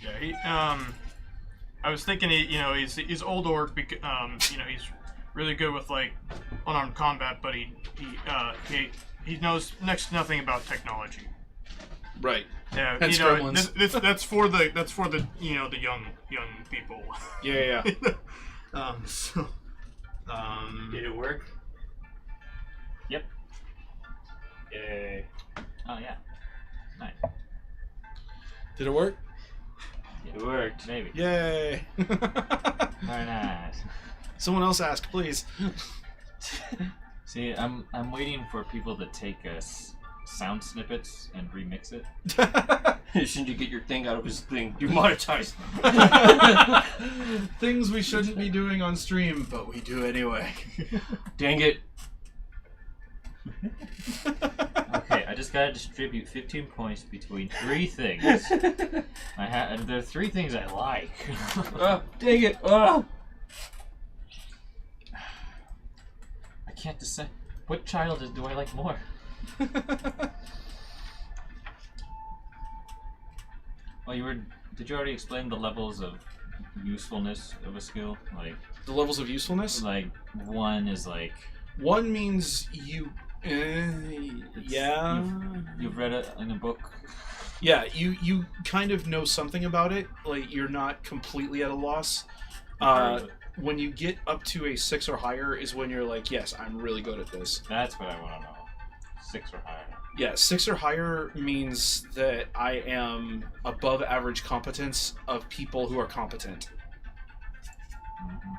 [SPEAKER 4] thinking? Yeah, I was thinking he's old orc. He's really good with like unarmed combat, but he knows next to nothing about technology.
[SPEAKER 3] Right.
[SPEAKER 4] Yeah,
[SPEAKER 3] And gremlins.
[SPEAKER 4] that's for the the young people.
[SPEAKER 3] Yeah.
[SPEAKER 1] Did it work?
[SPEAKER 5] Yep.
[SPEAKER 1] Yay.
[SPEAKER 5] Oh yeah. Nice.
[SPEAKER 3] Did it work?
[SPEAKER 1] It worked.
[SPEAKER 5] Maybe.
[SPEAKER 3] Yay!
[SPEAKER 5] Very nice.
[SPEAKER 3] Someone else ask, please.
[SPEAKER 5] See, I'm waiting for people to take sound snippets and remix it.
[SPEAKER 8] Shouldn't you get your thing out of his thing? Demonetized.
[SPEAKER 3] Things we shouldn't be doing on stream, but we do anyway.
[SPEAKER 8] Dang it.
[SPEAKER 5] Okay, I just gotta distribute 15 points between 3 things. And there are 3 things I like.
[SPEAKER 8] Dang it. Oh.
[SPEAKER 5] I can't decide. What child do I like more? Well, did you already explain the levels of usefulness of a skill? Like
[SPEAKER 3] The levels of usefulness?
[SPEAKER 5] 1 is like...
[SPEAKER 3] 1 means you... yeah.
[SPEAKER 5] You've read it in a book.
[SPEAKER 3] Yeah, you kind of know something about it. Like, you're not completely at a loss. When you get up to a 6 or higher is when you're like, yes, I'm really good at this.
[SPEAKER 5] That's what I want to know. 6 or higher.
[SPEAKER 3] Yeah, 6 or higher means that I am above average competence of people who are competent.
[SPEAKER 5] Mm-hmm.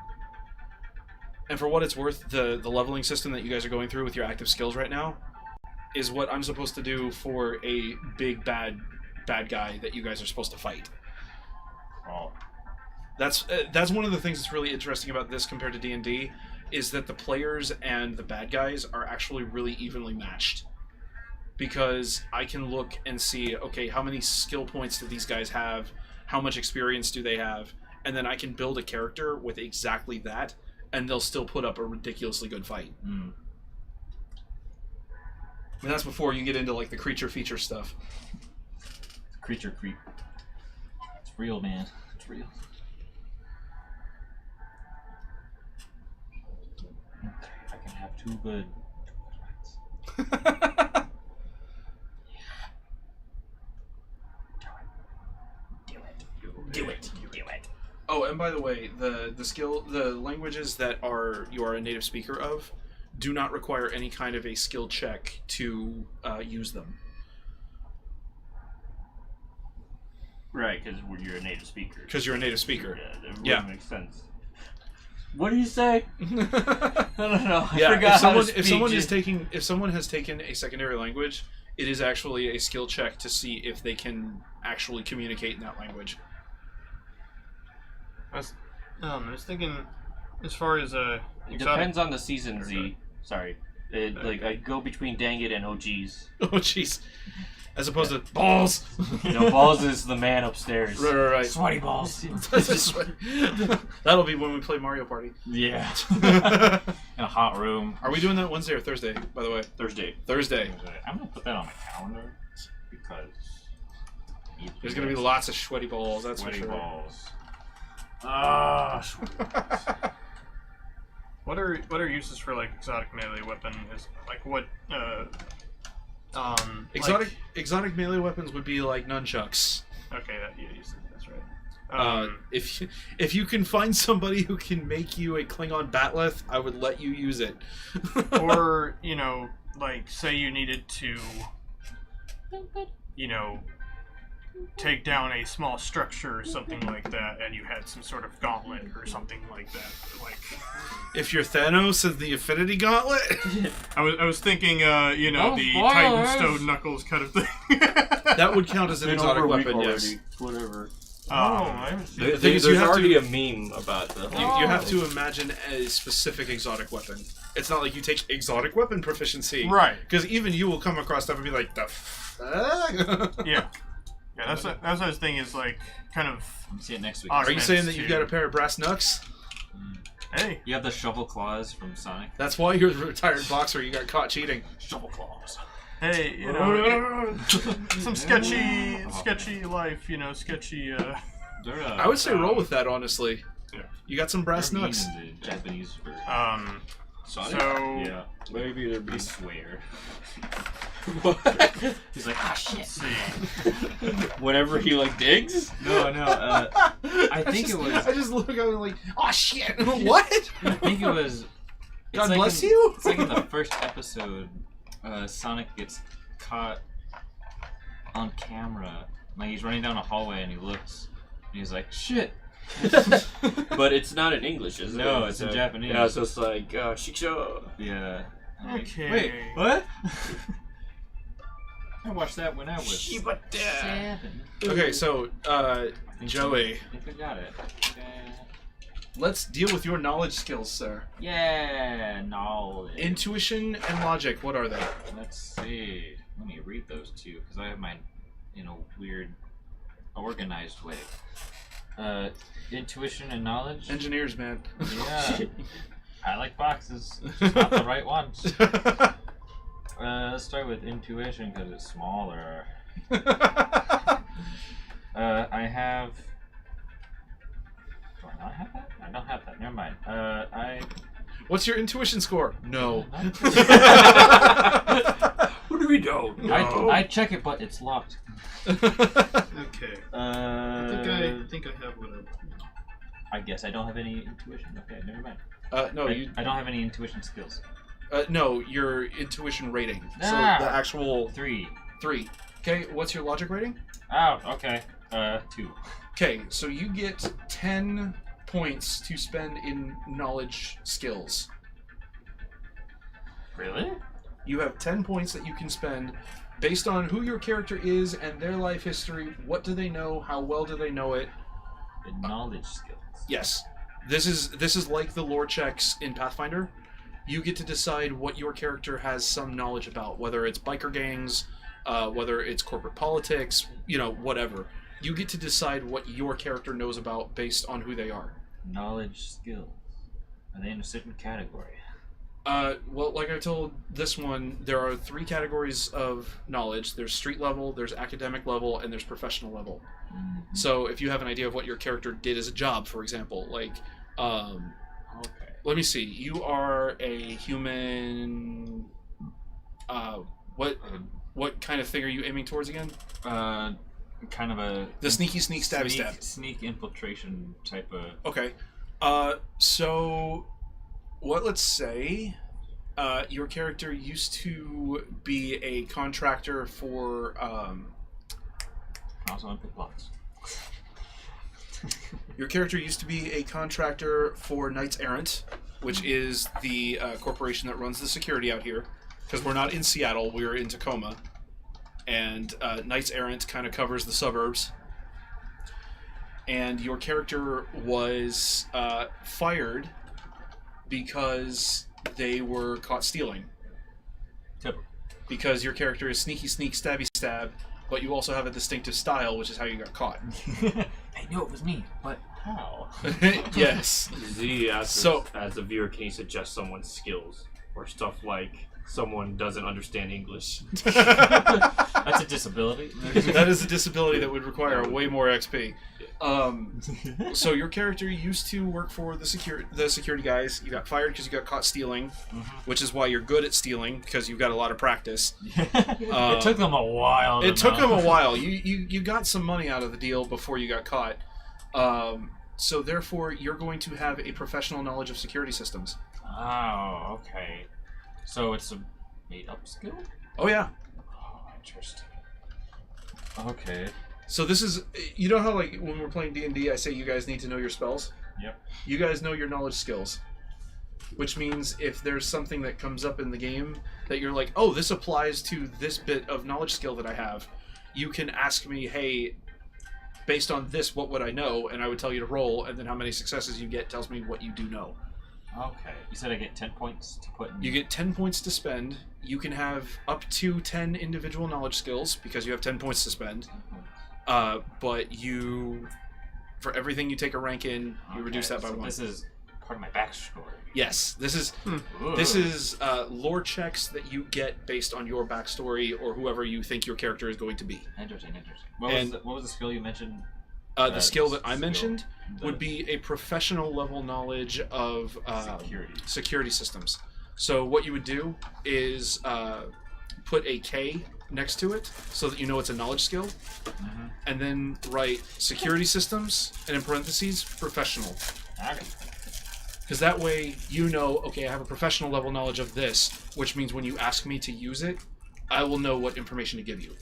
[SPEAKER 3] And for what it's worth, the leveling system that you guys are going through with your active skills right now is what I'm supposed to do for a big bad guy that you guys are supposed to fight.
[SPEAKER 5] Oh.
[SPEAKER 3] That's one of the things that's really interesting about this compared to D&D is that the players and the bad guys are actually really evenly matched. Because I can look and see, okay, how many skill points do these guys have? How much experience do they have? And then I can build a character with exactly that, and they'll still put up a ridiculously good fight.
[SPEAKER 5] Mm.
[SPEAKER 3] And that's before you get into like the creature feature stuff.
[SPEAKER 5] Creature creep. It's real, man. It's real. Okay, I can have two good fights.
[SPEAKER 8] Do it.
[SPEAKER 3] Oh, and by the way, the languages that you are a native speaker of do not require any kind of a skill check to use them.
[SPEAKER 1] Right, because you're a native speaker.
[SPEAKER 3] Because you're a native speaker.
[SPEAKER 1] Yeah, that makes sense. What do you say? I don't know. I
[SPEAKER 3] Yeah,
[SPEAKER 1] forgot
[SPEAKER 3] if someone has taken a secondary language, it is actually a skill check to see if they can actually communicate in that language.
[SPEAKER 4] I was thinking, as far as
[SPEAKER 1] It depends on the season, Z. Sorry. Like, I go between dang it and oh geez.
[SPEAKER 3] Oh jeez. As opposed to balls.
[SPEAKER 1] Balls is the man upstairs.
[SPEAKER 3] Right.
[SPEAKER 5] Sweaty balls.
[SPEAKER 3] That'll be when we play Mario Party.
[SPEAKER 5] Yeah. In a hot room.
[SPEAKER 3] Are we doing that Wednesday or Thursday, by the way?
[SPEAKER 1] Thursday.
[SPEAKER 5] I'm gonna put that on my calendar because
[SPEAKER 3] There's gonna be lots of sweaty balls, that's
[SPEAKER 5] sweaty
[SPEAKER 3] for sure.
[SPEAKER 5] balls.
[SPEAKER 4] what are uses for like exotic melee weapon? Is like what
[SPEAKER 3] Exotic melee weapons would be like nunchucks.
[SPEAKER 4] Okay, that's right.
[SPEAKER 3] If you can find somebody who can make you a Klingon bat'leth, I would let you use it.
[SPEAKER 4] Or like say you needed to, take down a small structure or something like that, and you had some sort of gauntlet or something like that. Like,
[SPEAKER 3] if you're Thanos and the Infinity Gauntlet,
[SPEAKER 4] I was thinking, the Titan Stone Knuckles kind of thing.
[SPEAKER 3] that would count as an exotic weapon. Yes.
[SPEAKER 1] Whatever.
[SPEAKER 3] There's
[SPEAKER 1] already a meme about the.
[SPEAKER 3] You have to imagine a specific exotic weapon. It's not like you take exotic weapon proficiency,
[SPEAKER 4] right?
[SPEAKER 3] Because even you will come across stuff and be like, the fuck?
[SPEAKER 4] Yeah. Yeah, that's what I was thinking. Is like kind of.
[SPEAKER 5] See it next week.
[SPEAKER 3] Are you saying that you've got a pair of brass knucks?
[SPEAKER 4] Hey.
[SPEAKER 2] You have the shovel claws from Sonic.
[SPEAKER 3] That's why you're a retired boxer. You got caught cheating.
[SPEAKER 5] Shovel claws.
[SPEAKER 4] Hey, some sketchy life. Sketchy.
[SPEAKER 3] I would say roll with that, honestly.
[SPEAKER 4] Yeah.
[SPEAKER 3] You got some brass knucks.
[SPEAKER 2] The Japanese for
[SPEAKER 4] Sonic?
[SPEAKER 2] yeah,
[SPEAKER 1] Maybe there'd be.
[SPEAKER 2] I swear.
[SPEAKER 1] What?
[SPEAKER 2] He's like, ah, shit.
[SPEAKER 1] Whenever he digs?
[SPEAKER 2] No. I think it was.
[SPEAKER 3] I just look at him like, oh shit! What?
[SPEAKER 2] I think it was.
[SPEAKER 3] God bless you.
[SPEAKER 2] It's like in the first episode, Sonic gets caught on camera. Like he's running down a hallway and he looks, and he's like, shit.
[SPEAKER 1] But it's not in English, is it?
[SPEAKER 2] No, it's in Japanese.
[SPEAKER 1] Yeah, so it's like, shiksho.
[SPEAKER 2] Yeah. Like,
[SPEAKER 4] Okay.
[SPEAKER 2] wait, what? I watched that when I was 7.
[SPEAKER 3] Okay, so Joey,
[SPEAKER 2] I think I got it.
[SPEAKER 3] let's deal with your knowledge skills, sir.
[SPEAKER 2] Yeah, knowledge.
[SPEAKER 3] Intuition and logic. What are they?
[SPEAKER 2] Let's see. Let me read those two because I have mine in a weird, organized way. Intuition and knowledge.
[SPEAKER 3] Engineers, man.
[SPEAKER 2] Yeah. I like boxes, just not the right ones. Let's start with intuition because it's smaller. I have. Do I not have that? I don't have that. Never mind.
[SPEAKER 3] What's your intuition score? No.
[SPEAKER 1] What do we know? No.
[SPEAKER 2] I check it, but it's locked.
[SPEAKER 4] Okay.
[SPEAKER 2] I
[SPEAKER 4] think I have what
[SPEAKER 2] I guess I don't have any intuition. Okay, never mind.
[SPEAKER 3] No,
[SPEAKER 2] I don't have any intuition skills.
[SPEAKER 3] No, your intuition rating.
[SPEAKER 2] Ah.
[SPEAKER 3] So the actual
[SPEAKER 2] 3.
[SPEAKER 3] 3. Okay, what's your logic rating?
[SPEAKER 2] Oh, okay. 2.
[SPEAKER 3] Okay, so you get 10 points to spend in knowledge skills.
[SPEAKER 2] Really?
[SPEAKER 3] You have 10 points that you can spend based on who your character is and their life history. What do they know? How well do they know it?
[SPEAKER 2] The knowledge skills.
[SPEAKER 3] Yes. This is like the lore checks in Pathfinder. You get to decide what your character has some knowledge about, whether it's biker gangs, whether it's corporate politics, whatever. You get to decide what your character knows about based on who they are.
[SPEAKER 5] Knowledge, skills. Are they in a certain category?
[SPEAKER 3] Well, like I told this one, there are 3 categories of knowledge. There's street level, there's academic level, and there's professional level. Mm-hmm. So if you have an idea of what your character did as a job, for example, like,
[SPEAKER 5] okay.
[SPEAKER 3] Let me see. You are a human. What kind of thing are you aiming towards again?
[SPEAKER 5] Kind of
[SPEAKER 3] the sneaky sneak stabby stab.
[SPEAKER 5] Sneak infiltration type of.
[SPEAKER 3] Okay. So, let's say, your character used to be a contractor for.
[SPEAKER 5] Also input plots.
[SPEAKER 3] Your character used to be a contractor for Knights Errant, which is the corporation that runs the security out here. Because we're not in Seattle, we're in Tacoma. And Knights Errant kind of covers the suburbs. And your character was fired because they were caught stealing.
[SPEAKER 5] Yep. Because
[SPEAKER 3] your character is sneaky sneak stabby stab, but you also have a distinctive style, which is how you got caught.
[SPEAKER 5] I knew it was me, but how?
[SPEAKER 3] Yes.
[SPEAKER 1] As a viewer, can you suggest someone's skills? Or stuff like someone doesn't understand English?
[SPEAKER 5] That's a disability.
[SPEAKER 3] That is a disability that would require way more XP. So your character used to work for the security guys. You got fired because you got caught stealing, which is why you're good at stealing, because you've got a lot of practice.
[SPEAKER 5] It took them a while.
[SPEAKER 3] It took them a while. You got some money out of the deal before you got caught. So therefore, you're going to have a professional knowledge of security systems.
[SPEAKER 5] Oh, okay. So it's a made-up skill?
[SPEAKER 3] Oh, yeah.
[SPEAKER 5] Oh, interesting. Okay.
[SPEAKER 3] So this is, you know how like when we're playing D&D, I say you guys need to know your spells?
[SPEAKER 5] Yep.
[SPEAKER 3] You guys know your knowledge skills. Which means if there's something that comes up in the game that you're like, oh, this applies to this bit of knowledge skill that I have, you can ask me, hey, based on this, what would I know? And I would tell you to roll, and then how many successes you get tells me what you do know.
[SPEAKER 5] Okay. You said I get 10 points to put in...
[SPEAKER 3] You get 10 points to spend. You can have up to 10 individual knowledge skills, because you have 10 points to spend. But you... For everything you take a rank in, you reduce that by 1.
[SPEAKER 5] This is part of my backstory.
[SPEAKER 3] Yes. This is lore checks that you get based on your backstory or whoever you think your character is going to be.
[SPEAKER 5] Interesting. What was the skill you mentioned?
[SPEAKER 3] The skill that I mentioned would be a professional level knowledge of security systems. So what you would do is put a K next to it so that you know it's a knowledge skill, and then write security systems and in parentheses professional. Because that way you know, okay, I have a professional level knowledge of this, which means when you ask me to use it, I will know what information to give you.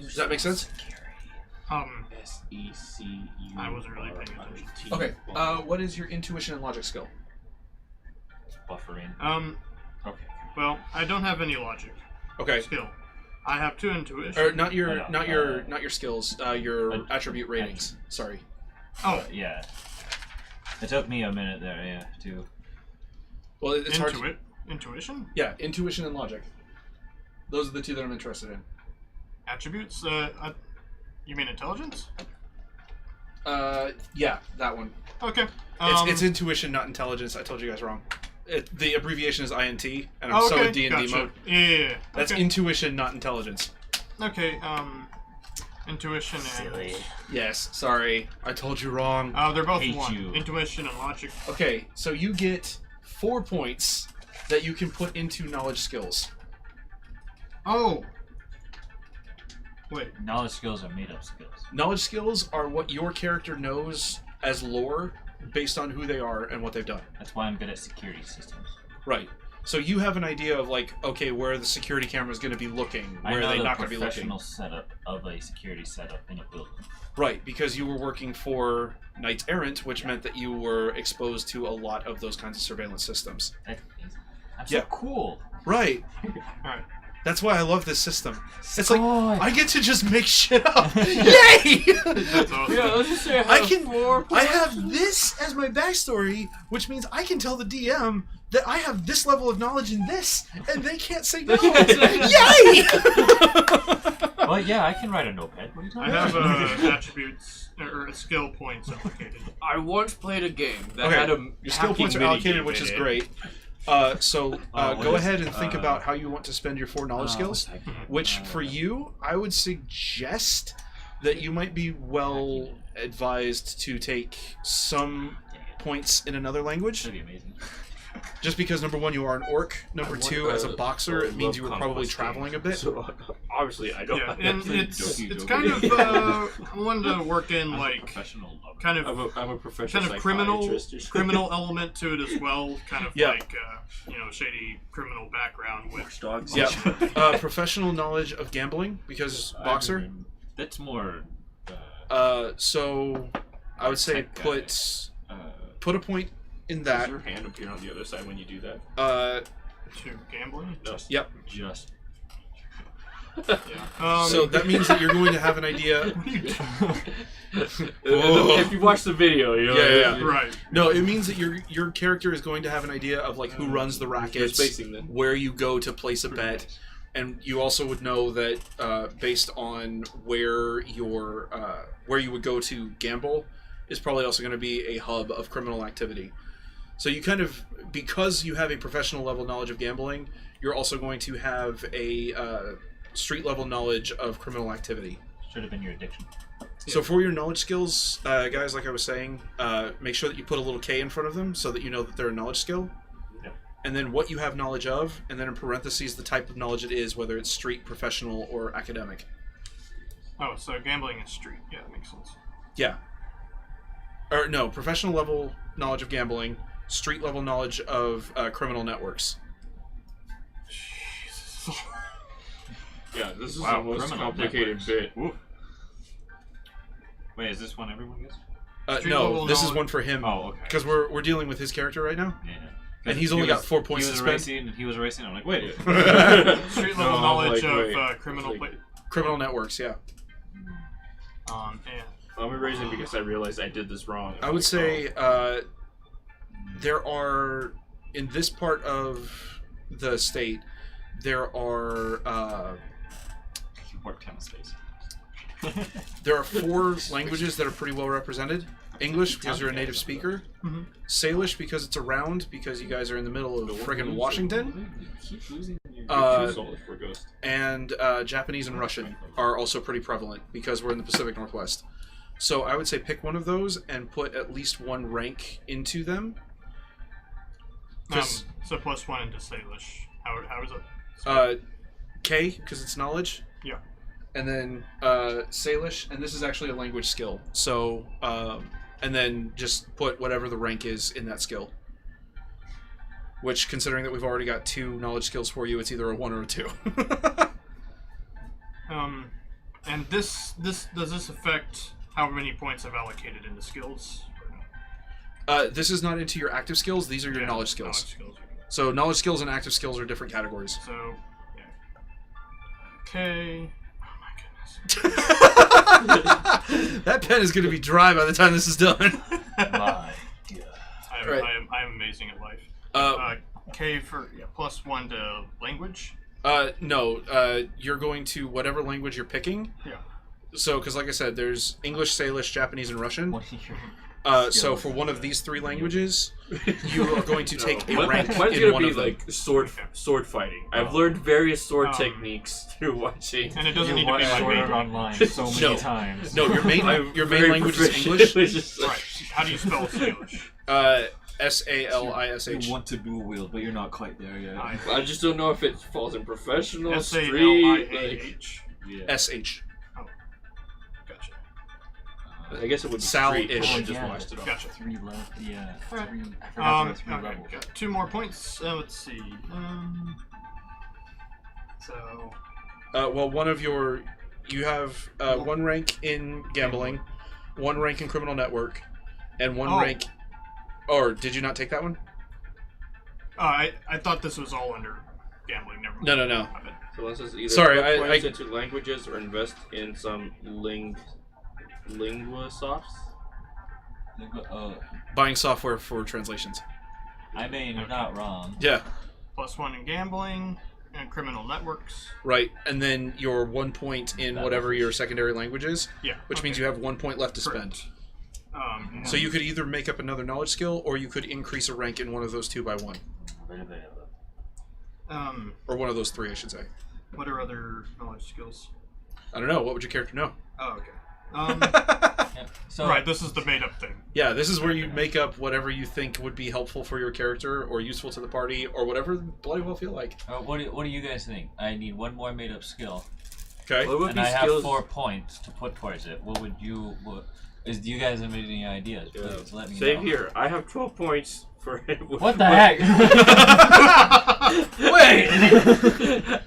[SPEAKER 3] Does that make sense?
[SPEAKER 1] S-E-C-U.
[SPEAKER 4] I wasn't really paying attention.
[SPEAKER 3] Okay, what is your intuition and logic skill?
[SPEAKER 5] Buffering.
[SPEAKER 2] Okay.
[SPEAKER 4] Well, I don't have any logic.
[SPEAKER 3] Okay.
[SPEAKER 4] Skill. I have 2 intuition.
[SPEAKER 3] Or not your skills. Your attribute ratings. Sorry.
[SPEAKER 4] Oh.
[SPEAKER 5] Yeah. It took me a minute there, yeah, too.
[SPEAKER 3] Well, it's hard.
[SPEAKER 4] Intuition?
[SPEAKER 3] Yeah, intuition and logic. Those are the 2 that I'm interested in.
[SPEAKER 4] Attributes? You mean intelligence?
[SPEAKER 3] Yeah, that one.
[SPEAKER 4] Okay.
[SPEAKER 3] It's intuition, not intelligence. I told you guys wrong. The abbreviation is INT, and I'm so in D&D
[SPEAKER 4] gotcha.
[SPEAKER 3] mode.
[SPEAKER 4] Yeah.
[SPEAKER 3] That's intuition, not intelligence.
[SPEAKER 4] Okay, intuition and...
[SPEAKER 5] Silly.
[SPEAKER 3] Yes, sorry. I told you wrong.
[SPEAKER 4] Oh, they're both
[SPEAKER 5] Hate
[SPEAKER 4] 1.
[SPEAKER 5] you.
[SPEAKER 4] Intuition and logic.
[SPEAKER 3] Okay, so you get 4 points that you can put into knowledge skills.
[SPEAKER 4] Oh! Wait.
[SPEAKER 5] Knowledge skills are made-up skills.
[SPEAKER 3] Knowledge skills are what your character knows as lore based on who they are and what they've done.
[SPEAKER 5] That's why I'm good at security systems.
[SPEAKER 3] Right. So you have an idea of like, okay, where the security camera is going to be looking, where are they not going to be looking.
[SPEAKER 5] I know the professional setup of a security setup in a building.
[SPEAKER 3] Right, because you were working for Knights Errant, which meant that you were exposed to a lot of those kinds of surveillance systems.
[SPEAKER 5] I'm so cool.
[SPEAKER 3] Right.
[SPEAKER 4] Alright.
[SPEAKER 3] That's why I love this system. It's
[SPEAKER 5] Sky.
[SPEAKER 3] like I get to just make shit up. Yay!
[SPEAKER 4] That's awesome.
[SPEAKER 1] Yeah, let's just say
[SPEAKER 3] I have this as my backstory, which means I can tell the DM that I have this level of knowledge in this, and they can't say no. Yay!
[SPEAKER 5] Well, yeah, I can write a notepad. What are you
[SPEAKER 4] I
[SPEAKER 5] talking
[SPEAKER 4] have
[SPEAKER 5] about?
[SPEAKER 4] attributes or skill points allocated.
[SPEAKER 1] I once played a game that
[SPEAKER 3] Okay,
[SPEAKER 1] had a
[SPEAKER 3] your skill points are allocated, which is great. So go ahead and think about how you want to spend your 4 knowledge skills. Which for you, I would suggest that you might be well advised to take some points in another language.
[SPEAKER 5] That'd be amazing.
[SPEAKER 3] Just because number 1, you are an orc. Number 2, as a boxer, it means you were probably traveling a bit.
[SPEAKER 1] So obviously, I don't.
[SPEAKER 4] Yeah, and it's
[SPEAKER 2] Doki.
[SPEAKER 4] kind of one to work in like
[SPEAKER 2] Professional.
[SPEAKER 4] kind of
[SPEAKER 1] I'm a professional
[SPEAKER 4] kind of criminal
[SPEAKER 1] psychiatrist.
[SPEAKER 4] element to it as well. Kind of
[SPEAKER 3] Yeah.
[SPEAKER 4] like shady criminal background, which
[SPEAKER 1] Dogs.
[SPEAKER 3] Yeah. Professional knowledge of gambling, because boxer.
[SPEAKER 2] That's more.
[SPEAKER 3] So I would say
[SPEAKER 2] Tech guy.
[SPEAKER 3] put a point in
[SPEAKER 1] Does
[SPEAKER 3] that.
[SPEAKER 1] your hand appear on the other side when you do that?
[SPEAKER 4] to gambling.
[SPEAKER 1] No.
[SPEAKER 3] Yep.
[SPEAKER 2] Just.
[SPEAKER 4] Yeah.
[SPEAKER 3] So that means that you're going to have an idea.
[SPEAKER 1] If you watch the video, you know,
[SPEAKER 3] Yeah.
[SPEAKER 4] Right.
[SPEAKER 3] No, it means that your character is going to have an idea of like who runs the
[SPEAKER 1] You're
[SPEAKER 3] rackets,
[SPEAKER 1] spacing them.
[SPEAKER 3] where you go to place a bet, and you also would know that based on where you would go to gamble is probably also going to be a hub of criminal activity. So you kind of, because you have a professional level knowledge of gambling, you're also going to have a street level knowledge of criminal activity.
[SPEAKER 5] Should have been your addiction.
[SPEAKER 3] So for your knowledge skills, guys, like I was saying, make sure that you put a little K in front of them so that you know that they're a knowledge skill.
[SPEAKER 1] Yep.
[SPEAKER 3] And then what you have knowledge of, and then in parentheses the type of knowledge it is, whether it's street, professional, or academic.
[SPEAKER 4] Oh, so gambling is street. Yeah, that makes sense.
[SPEAKER 3] Yeah. Or no, professional level knowledge of gambling, street level knowledge of criminal networks.
[SPEAKER 4] Jesus.
[SPEAKER 1] Yeah, this is
[SPEAKER 2] Wow,
[SPEAKER 1] the most
[SPEAKER 2] criminal
[SPEAKER 1] complicated
[SPEAKER 2] networks.
[SPEAKER 1] bit.
[SPEAKER 2] Wait, is this one everyone gets?
[SPEAKER 4] Street
[SPEAKER 3] No,
[SPEAKER 4] level
[SPEAKER 3] this is
[SPEAKER 4] knowledge-
[SPEAKER 3] one for him.
[SPEAKER 2] Oh, okay.
[SPEAKER 3] Because we're dealing with his character right now.
[SPEAKER 2] Yeah.
[SPEAKER 3] And he's only got 4 points to spend.
[SPEAKER 2] He was racing. I'm like, wait.
[SPEAKER 4] Street level
[SPEAKER 1] No,
[SPEAKER 4] knowledge
[SPEAKER 1] like,
[SPEAKER 4] of criminal.
[SPEAKER 1] like-
[SPEAKER 3] Criminal networks, yeah.
[SPEAKER 4] And
[SPEAKER 1] I'm erasing because I realized I did this wrong.
[SPEAKER 3] I would say there are, in this part of the state, there are
[SPEAKER 2] You worked time and space.
[SPEAKER 3] 4 languages that are pretty well represented. English, because you're a native speaker.
[SPEAKER 4] Mhm.
[SPEAKER 3] Salish, because it's around, because you guys are in the middle of friggin' Washington.
[SPEAKER 2] You keep losing your.
[SPEAKER 1] For Ghost.
[SPEAKER 3] And Japanese and Russian are also pretty prevalent, because we're in the Pacific Northwest. So I would say pick one of those and put at least 1 rank into them.
[SPEAKER 4] so +1 into Salish. How is it?
[SPEAKER 3] K, because it's knowledge.
[SPEAKER 4] Yeah.
[SPEAKER 3] And then Salish, and this is actually a language skill. So, and then just put whatever the rank is in that skill. Which, considering that we've already got 2 knowledge skills for you, it's either a 1 or a 2.
[SPEAKER 4] And does this affect how many points I've allocated into skills?
[SPEAKER 3] This is not into your active skills. These are your knowledge skills. So knowledge skills and active skills are different categories.
[SPEAKER 4] So, yeah. Okay. Oh my goodness.
[SPEAKER 3] That pen is going to be dry by the time this is done.
[SPEAKER 5] My God.
[SPEAKER 3] Right.
[SPEAKER 4] I am amazing at life. K for +1 to language.
[SPEAKER 3] No, you're going to whatever language you're picking.
[SPEAKER 4] Yeah.
[SPEAKER 3] So, because like I said, there's English, Salish, Japanese, and Russian.
[SPEAKER 5] What are your
[SPEAKER 3] So
[SPEAKER 5] skills?
[SPEAKER 3] for one of these 3 languages, you are going to take a
[SPEAKER 1] Mine-
[SPEAKER 3] rank
[SPEAKER 1] Mine's
[SPEAKER 3] in
[SPEAKER 1] gonna
[SPEAKER 3] one
[SPEAKER 1] be
[SPEAKER 3] of them.
[SPEAKER 1] like sword fighting. I've learned various sword techniques through watching.
[SPEAKER 4] And it doesn't
[SPEAKER 5] You
[SPEAKER 4] need to be
[SPEAKER 5] watched
[SPEAKER 4] my
[SPEAKER 5] Sword Art
[SPEAKER 4] main.
[SPEAKER 5] Online so many
[SPEAKER 3] No.
[SPEAKER 5] times.
[SPEAKER 3] No, your main
[SPEAKER 1] Very
[SPEAKER 3] language is
[SPEAKER 1] proficient.
[SPEAKER 3] English.
[SPEAKER 1] It's just like-
[SPEAKER 4] Right. How do you spell Salish?
[SPEAKER 3] Salish.
[SPEAKER 2] You want to dual wield, but you're not quite there yet.
[SPEAKER 1] I just don't know if it falls in professional, street.
[SPEAKER 4] SALIAH.
[SPEAKER 2] Yeah.
[SPEAKER 3] SH.
[SPEAKER 4] Gotcha.
[SPEAKER 1] I guess it would be
[SPEAKER 3] Sal-ish.
[SPEAKER 1] street, but I
[SPEAKER 5] Oh,
[SPEAKER 1] just
[SPEAKER 5] yeah.
[SPEAKER 1] watched it all.
[SPEAKER 4] Gotcha.
[SPEAKER 5] 3 levels. Yeah.
[SPEAKER 4] Alright.
[SPEAKER 5] 3. I forgot there were 3
[SPEAKER 4] Okay,
[SPEAKER 5] levels.
[SPEAKER 4] got 2 more points. Let's see. So.
[SPEAKER 3] Well, one of your... You have 1 rank in gambling, 1 rank in criminal network, and 1 rank... Or did you not take that one?
[SPEAKER 4] I thought this was all under gambling. Never mind.
[SPEAKER 3] No.
[SPEAKER 4] My bad.
[SPEAKER 1] So one says either
[SPEAKER 3] Sorry,
[SPEAKER 1] put
[SPEAKER 3] I
[SPEAKER 1] points into languages or invest in some linguasofts.
[SPEAKER 3] buying software for translations.
[SPEAKER 5] I mean, you're not wrong.
[SPEAKER 3] Yeah,
[SPEAKER 4] +1 in gambling and criminal networks.
[SPEAKER 3] right. And then your 1 point in whatever your secondary language is,
[SPEAKER 4] Yeah.
[SPEAKER 3] which means you have 1 point left to
[SPEAKER 4] Correct.
[SPEAKER 3] spend.
[SPEAKER 4] So
[SPEAKER 3] you could either make up another knowledge skill, or you could increase a rank in one of those 2 by 1. Or one of those 3, I should say.
[SPEAKER 4] What are other knowledge skills?
[SPEAKER 3] I don't know. What would your character know?
[SPEAKER 4] Oh, okay.
[SPEAKER 5] So,
[SPEAKER 4] Right, this is the made-up thing.
[SPEAKER 3] Yeah, this is where you make up whatever you think would be helpful for your character, or useful to the party, or whatever bloody well feel like.
[SPEAKER 5] what do you guys think? I need 1 more made-up skill,
[SPEAKER 3] Okay.
[SPEAKER 1] What would
[SPEAKER 5] and
[SPEAKER 1] be
[SPEAKER 5] I have
[SPEAKER 1] skills?
[SPEAKER 5] 4 points to put towards it. What would you? Do you guys have any ideas? Please let me
[SPEAKER 1] Same
[SPEAKER 5] know.
[SPEAKER 1] here. I have 12 points for
[SPEAKER 5] What the heck?
[SPEAKER 1] Wait!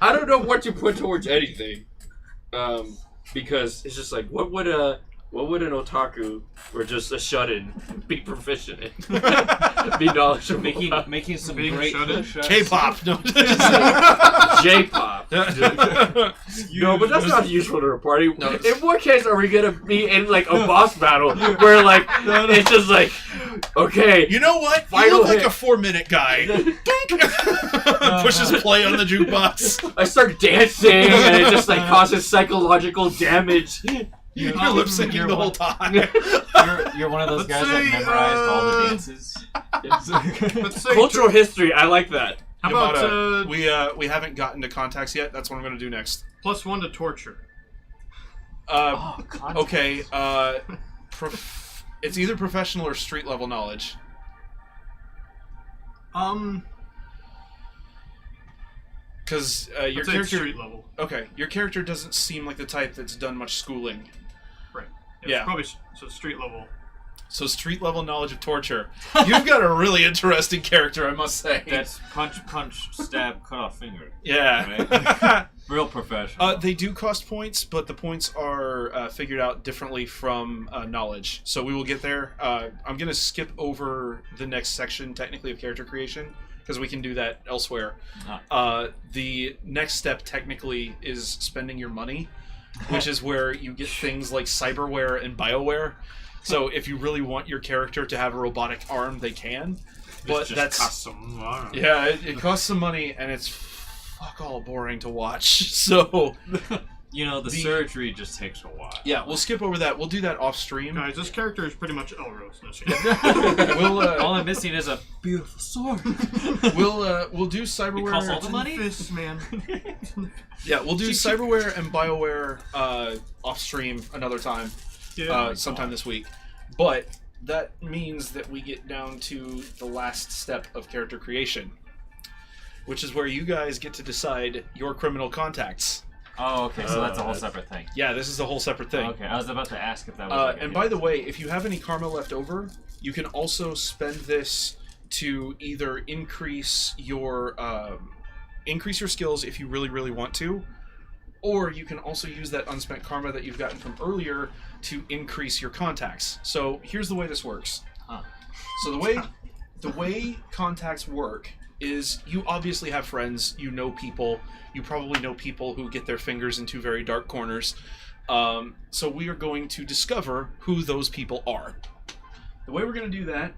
[SPEAKER 1] I don't know what to put towards anything. Because it's just like, what would an otaku or just a shut-in be proficient in? Be knowledgeable
[SPEAKER 2] Making some
[SPEAKER 4] Being
[SPEAKER 2] great
[SPEAKER 4] shut in?
[SPEAKER 3] K-pop. No.
[SPEAKER 1] J-pop. No, but that's not useful to a party.
[SPEAKER 3] No.
[SPEAKER 1] In what case are we gonna be in like a boss battle where like it's just like, okay,
[SPEAKER 3] You know what?
[SPEAKER 1] Final
[SPEAKER 3] You look like
[SPEAKER 1] hit.
[SPEAKER 3] a 4-minute guy. Pushes play on the jukebox.
[SPEAKER 1] I start dancing and it just like causes psychological damage.
[SPEAKER 3] You're lip syncing the whole time.
[SPEAKER 5] You're one of those
[SPEAKER 4] Let's
[SPEAKER 5] guys that
[SPEAKER 4] say,
[SPEAKER 5] memorized all the dances.
[SPEAKER 4] Let's say
[SPEAKER 1] Cultural history, I like that.
[SPEAKER 4] How about
[SPEAKER 3] we haven't gotten to contacts yet. That's what I'm going to do next.
[SPEAKER 4] +1 to torture?
[SPEAKER 3] Okay. It's either professional or street level knowledge. Because your
[SPEAKER 4] Let's say
[SPEAKER 3] character.
[SPEAKER 4] street level.
[SPEAKER 3] Okay, your character doesn't seem like the type that's done much schooling.
[SPEAKER 4] Right.
[SPEAKER 3] Yeah.
[SPEAKER 4] Probably so street level.
[SPEAKER 3] So street level knowledge of torture. You've got a really interesting character, I must say.
[SPEAKER 2] That's punch, stab, cut off finger.
[SPEAKER 3] Yeah.
[SPEAKER 2] Real professional.
[SPEAKER 3] They do cost points, but the points are figured out differently from knowledge. So we will get there. I'm going to skip over the next section, technically, of character creation, because we can do that elsewhere. The next step, technically, is spending your money, which is where you get things like cyberware and bioware. So if you really want your character to have a robotic arm, they can. But that's
[SPEAKER 4] costs some money.
[SPEAKER 3] Yeah, it costs some money, and it's fuck all boring to watch. So
[SPEAKER 2] the surgery just takes a while.
[SPEAKER 3] yeah, we'll skip over that. We'll do that off stream.
[SPEAKER 4] Guys, this character is pretty much Elrose. No,
[SPEAKER 2] All I'm missing is a beautiful sword.
[SPEAKER 3] We'll do
[SPEAKER 2] It costs all
[SPEAKER 3] cyberware.
[SPEAKER 2] the money.
[SPEAKER 4] Fists, man.
[SPEAKER 3] Yeah, we'll do cyberware and bioware off stream another time, sometime this week. But that means that we get down to the last step of character creation, which is where you guys get to decide your criminal contacts.
[SPEAKER 5] Oh, okay. So that's a whole separate thing.
[SPEAKER 3] Yeah, this is a whole separate thing.
[SPEAKER 5] Okay, I was about to ask if that was.
[SPEAKER 3] And by the way, if you have any karma left over, you can also spend this to either increase your skills if you really, really want to, or you can also use that unspent karma that you've gotten from earlier to increase your contacts. So here's the way this works. So the way contacts work is you obviously have friends, you know people, you probably know people who get their fingers into very dark corners. So we are going to discover who those people are. The way we're going to do that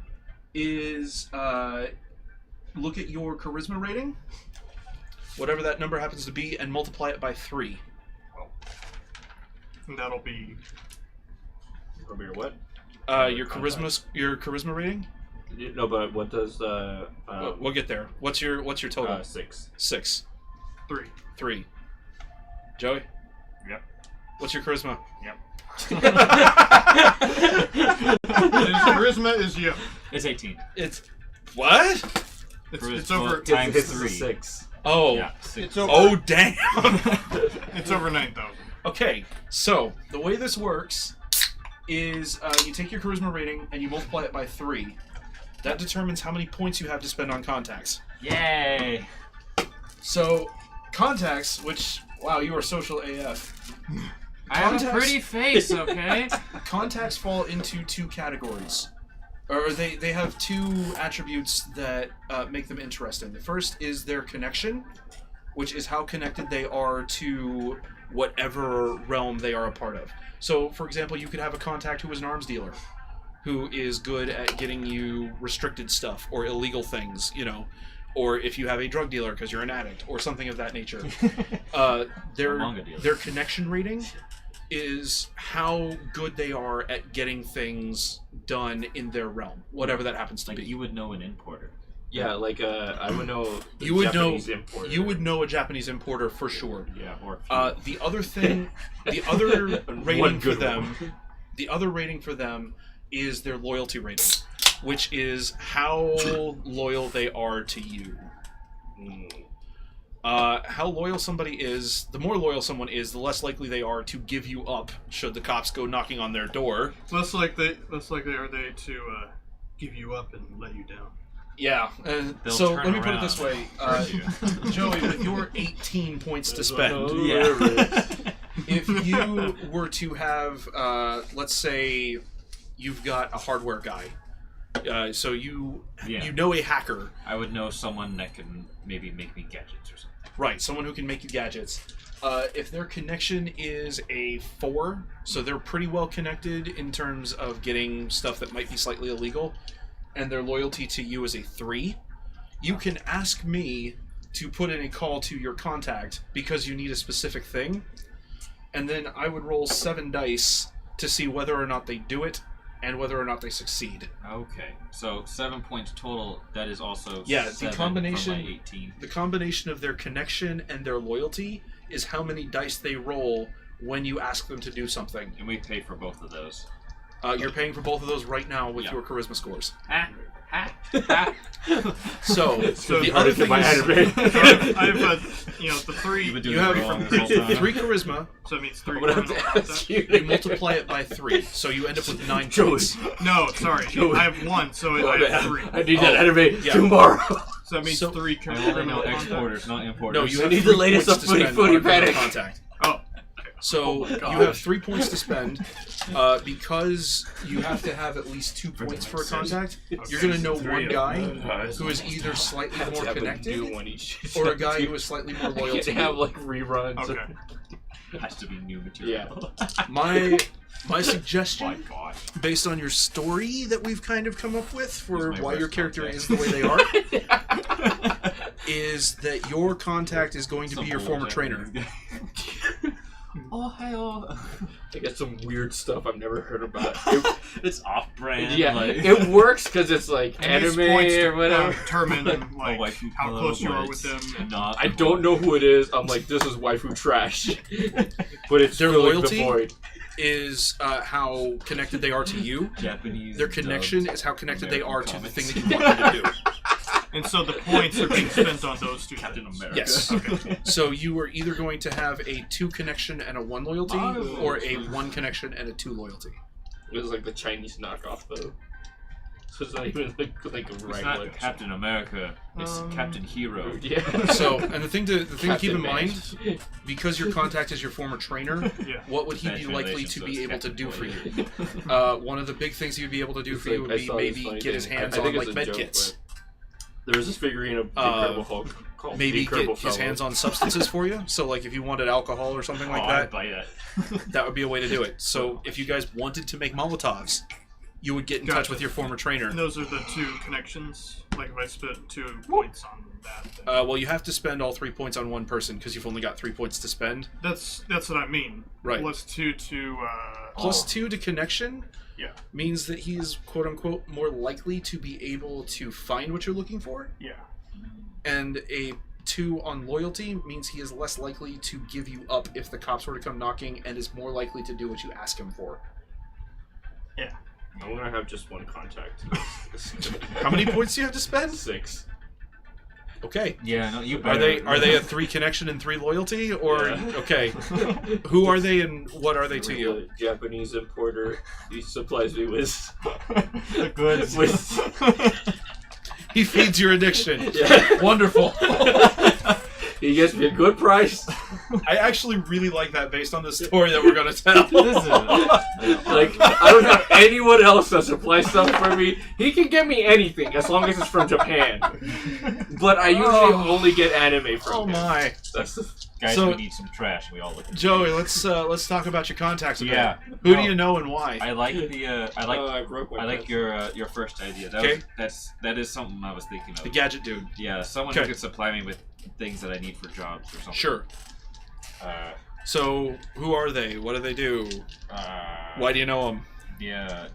[SPEAKER 3] is look at your charisma rating, whatever that number happens to be, and multiply it by 3.
[SPEAKER 4] And that'll be
[SPEAKER 1] Over your what?
[SPEAKER 3] Your charisma rating.
[SPEAKER 1] No, but what does
[SPEAKER 3] We'll get there. What's your total?
[SPEAKER 1] 6.
[SPEAKER 3] 6.
[SPEAKER 4] 3.
[SPEAKER 3] 3. Joey.
[SPEAKER 2] Yep.
[SPEAKER 3] What's your charisma?
[SPEAKER 2] Yep.
[SPEAKER 4] His charisma is you.
[SPEAKER 2] It's 18.
[SPEAKER 3] It's what?
[SPEAKER 4] It's over.
[SPEAKER 2] Times
[SPEAKER 1] His is a
[SPEAKER 2] 3.
[SPEAKER 1] 6.
[SPEAKER 3] Oh.
[SPEAKER 2] Yeah, 6.
[SPEAKER 4] It's over.
[SPEAKER 3] Oh damn.
[SPEAKER 4] It's over 9,000.
[SPEAKER 3] Okay, so the way this works is you take your charisma rating and you multiply it by 3. That determines how many points you have to spend on contacts.
[SPEAKER 5] Yay!
[SPEAKER 3] So, contacts, which, wow, you are social AF.
[SPEAKER 5] I have a pretty face, okay?
[SPEAKER 3] Contacts fall into 2 categories. Or they have 2 attributes that make them interesting. The first is their connection, which is how connected they are to whatever realm they are a part of. So, for example, you could have a contact who is an arms dealer, who is good at getting you restricted stuff or illegal things, you know, or if you have a drug dealer because you're an addict or something of that nature. Their connection rating is how good they are at getting things done in their realm, whatever that happens to be.
[SPEAKER 2] You would know an importer.
[SPEAKER 1] Yeah, like I would know.
[SPEAKER 3] You would
[SPEAKER 1] Japanese importer.
[SPEAKER 3] You would know a Japanese importer for sure.
[SPEAKER 2] Yeah, or
[SPEAKER 3] the other thing, the other rating for them, the other rating for them is their loyalty rating, which is how loyal they are to you. How loyal somebody is, the more loyal someone is, the less likely they are to give you up should the cops go knocking on their door.
[SPEAKER 4] Less likely are they to give you up and let you down.
[SPEAKER 3] Yeah. So let me put it this way, Joey, with your 18 points to spend, if you were to have, let's say, you've got a hardware guy, so you know a hacker.
[SPEAKER 2] I would know someone that can maybe make me gadgets or something.
[SPEAKER 3] Right, someone who can make you gadgets. If their connection is a 4, so they're pretty well connected in terms of getting stuff that might be slightly illegal, and their loyalty to you is a 3, you can ask me to put in a call to your contact because you need a specific thing, and then I would roll 7 dice to see whether or not they do it and whether or not they succeed.
[SPEAKER 2] Okay, so 7 points total. That is also
[SPEAKER 3] the combination.
[SPEAKER 2] From my 18.
[SPEAKER 3] The combination of their connection and their loyalty is how many dice they roll when you ask them to do something.
[SPEAKER 2] And we pay for both of those.
[SPEAKER 3] You're paying for both of those right now with your charisma scores.
[SPEAKER 1] So
[SPEAKER 3] the other thing
[SPEAKER 4] I have the 3.
[SPEAKER 3] You have 3 charisma.
[SPEAKER 4] So it means 3.
[SPEAKER 1] I'm gonna have to ask you.
[SPEAKER 3] You multiply it by 3, so you end up with 9 points.
[SPEAKER 4] No, sorry. I have 1, so I have 3.
[SPEAKER 1] I need that anime tomorrow.
[SPEAKER 4] So that means 3
[SPEAKER 2] I only know exporters, not importers.
[SPEAKER 3] No, you
[SPEAKER 1] need the latest of Footy Panic.
[SPEAKER 3] Contact.
[SPEAKER 4] Oh.
[SPEAKER 3] So you have 3 points to spend. Because you have to have at least 2 points for a contact, you're going to know one guy who is either slightly more connected or a guy who is slightly more loyal to you.
[SPEAKER 1] Have like reruns.
[SPEAKER 4] Okay.
[SPEAKER 2] It has to be new material.
[SPEAKER 3] My suggestion, based on your story that we've kind of come up with for why your character is the way they are, is that your contact is going to be your former trainer.
[SPEAKER 2] Ohio.
[SPEAKER 1] I get some weird stuff I've never heard about.
[SPEAKER 2] It's off-brand.
[SPEAKER 1] Yeah,
[SPEAKER 2] like...
[SPEAKER 1] it works because it's like anime or whatever.
[SPEAKER 4] Determine how close you are with them.
[SPEAKER 1] I don't know who it is. I'm like, this is waifu trash. But it's
[SPEAKER 3] their
[SPEAKER 1] filling
[SPEAKER 3] loyalty
[SPEAKER 1] the void.
[SPEAKER 3] Is how connected they are to you.
[SPEAKER 2] Japanese.
[SPEAKER 3] Their connection is how connected they are to the thing that you want them to do.
[SPEAKER 4] And so the points are being spent on those 2
[SPEAKER 2] Captain
[SPEAKER 4] things.
[SPEAKER 2] America.
[SPEAKER 3] Yes.
[SPEAKER 4] Okay.
[SPEAKER 3] So you are either going to have a 2 connection and a 1 loyalty, or a 1 connection and a 2 loyalty.
[SPEAKER 1] It was like the Chinese knockoff, though. So it's not even like a regular.
[SPEAKER 2] It's not Captain America. It's Captain Hero.
[SPEAKER 1] Yeah.
[SPEAKER 3] So, and the thing to keep in mind,
[SPEAKER 1] Manage.
[SPEAKER 3] because your contact is your former trainer,
[SPEAKER 4] Yeah.
[SPEAKER 3] what would he be
[SPEAKER 2] Bad
[SPEAKER 3] likely
[SPEAKER 2] translation,
[SPEAKER 3] to
[SPEAKER 2] so
[SPEAKER 3] be
[SPEAKER 2] it's
[SPEAKER 3] able to
[SPEAKER 2] Captain
[SPEAKER 3] do for
[SPEAKER 2] Boy.
[SPEAKER 3] you? One of the big things he would be able to do
[SPEAKER 1] It's
[SPEAKER 3] for you
[SPEAKER 1] like,
[SPEAKER 3] would
[SPEAKER 1] I
[SPEAKER 3] be
[SPEAKER 1] saw this
[SPEAKER 3] maybe
[SPEAKER 1] funny
[SPEAKER 3] get his
[SPEAKER 1] thing.
[SPEAKER 3] hands
[SPEAKER 1] I think
[SPEAKER 3] on
[SPEAKER 1] it's
[SPEAKER 3] like
[SPEAKER 1] a
[SPEAKER 3] med
[SPEAKER 1] joke,
[SPEAKER 3] kits.
[SPEAKER 1] but there was this figurine of the Incredible Hulk called
[SPEAKER 3] Maybe
[SPEAKER 1] the Incredible
[SPEAKER 3] get his
[SPEAKER 1] Fellow.
[SPEAKER 3] hands on substances for you. So, like, if you wanted alcohol or something like
[SPEAKER 2] I'd
[SPEAKER 3] that,
[SPEAKER 2] buy that.
[SPEAKER 3] that would be a way to do it. So, if you guys wanted to make Molotovs, you would get in touch
[SPEAKER 4] Gotcha.
[SPEAKER 3] with your former trainer.
[SPEAKER 4] And those are the 2 connections. Like if I spent 2 points on that.
[SPEAKER 3] Well, you have to spend all 3 points on one person because you've only got 3 points to spend.
[SPEAKER 4] That's what I mean.
[SPEAKER 3] Right.
[SPEAKER 4] Plus 2 to.
[SPEAKER 3] Plus 2 to connection.
[SPEAKER 4] Yeah.
[SPEAKER 3] Means that he is quote unquote more likely to be able to find what you're looking for.
[SPEAKER 4] Yeah.
[SPEAKER 3] And a 2 on loyalty means he is less likely to give you up if the cops were to come knocking, and is more likely to do what you ask him for.
[SPEAKER 4] Yeah.
[SPEAKER 1] I'm gonna have just 1 contact.
[SPEAKER 3] How many points do you have to spend?
[SPEAKER 1] 6.
[SPEAKER 3] Okay.
[SPEAKER 2] Yeah, no, you
[SPEAKER 3] Are they a 3 connection and 3 loyalty, or okay? Who are they and what are they to you?
[SPEAKER 1] Japanese importer. He supplies me with
[SPEAKER 6] The goods.
[SPEAKER 3] He feeds your addiction.
[SPEAKER 1] Yeah.
[SPEAKER 3] Wonderful.
[SPEAKER 1] He gets me a good price.
[SPEAKER 3] I actually really like that based on the story that we're gonna tell.
[SPEAKER 1] Like, I don't have anyone else that supplies stuff for me. He can get me anything as long as it's from Japan. But I usually only get anime from him.
[SPEAKER 3] Oh my!
[SPEAKER 5] Guys,
[SPEAKER 3] So-
[SPEAKER 5] we need some trash. We all look at
[SPEAKER 3] Joey, let's talk about your contacts a bit.
[SPEAKER 5] Yeah.
[SPEAKER 3] Who do you know and why?
[SPEAKER 5] I like the
[SPEAKER 1] I broke my
[SPEAKER 5] I like
[SPEAKER 1] pencil.
[SPEAKER 5] your first idea. That
[SPEAKER 3] Okay.
[SPEAKER 5] that is something I was thinking of.
[SPEAKER 3] The gadget dude.
[SPEAKER 5] Yeah, someone
[SPEAKER 3] Okay.
[SPEAKER 5] who could supply me with things that I need for jobs or something.
[SPEAKER 3] Sure. So, who are they? What do they do? Why do you know them?
[SPEAKER 5] Yeah,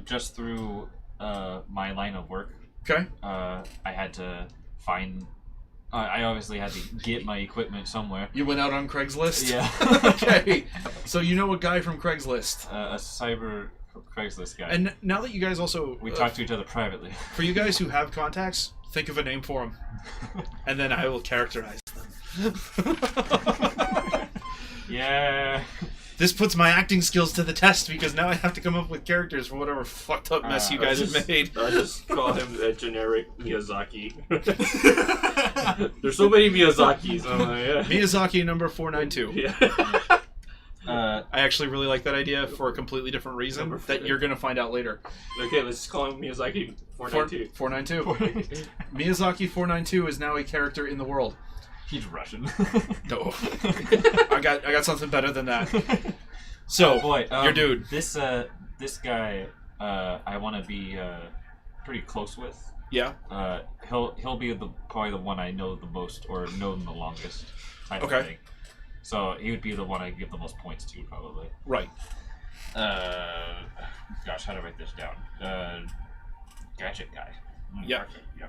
[SPEAKER 5] just through my line of work,
[SPEAKER 3] Okay.
[SPEAKER 5] I had to find. I obviously had to get my equipment somewhere.
[SPEAKER 3] You went out on Craigslist?
[SPEAKER 5] Yeah.
[SPEAKER 3] Okay. So you know a guy from Craigslist.
[SPEAKER 5] A cyber Craigslist guy.
[SPEAKER 3] And now that you guys also...
[SPEAKER 5] we talk to each other privately.
[SPEAKER 3] For you guys who have contacts, think of a name for them. And then I will characterize them.
[SPEAKER 5] Yeah.
[SPEAKER 3] This puts my acting skills to the test because now I have to come up with characters for whatever fucked up mess you guys have made.
[SPEAKER 1] I just call him a generic Miyazaki. There's so many Miyazakis. I'm like, yeah.
[SPEAKER 3] Miyazaki number 492.
[SPEAKER 1] Yeah.
[SPEAKER 3] I actually really like that idea for a completely different reason
[SPEAKER 1] Number
[SPEAKER 3] that you're going to find out later.
[SPEAKER 1] Okay, let's just call him Miyazaki 492.
[SPEAKER 3] 492. Miyazaki 492 is now a character in the world.
[SPEAKER 5] He's Russian.
[SPEAKER 3] No. I got something better than that. So,
[SPEAKER 5] Oh boy,
[SPEAKER 3] your dude.
[SPEAKER 5] This guy, I want to be pretty close with.
[SPEAKER 3] Yeah.
[SPEAKER 5] He'll be probably the one I know the most or know the longest type
[SPEAKER 3] Okay.
[SPEAKER 5] of thing. So he would be the one I give the most points to probably.
[SPEAKER 3] Right.
[SPEAKER 5] Gosh, how to write this down? Gadget guy.
[SPEAKER 3] Yeah.
[SPEAKER 5] Perfect. Yeah.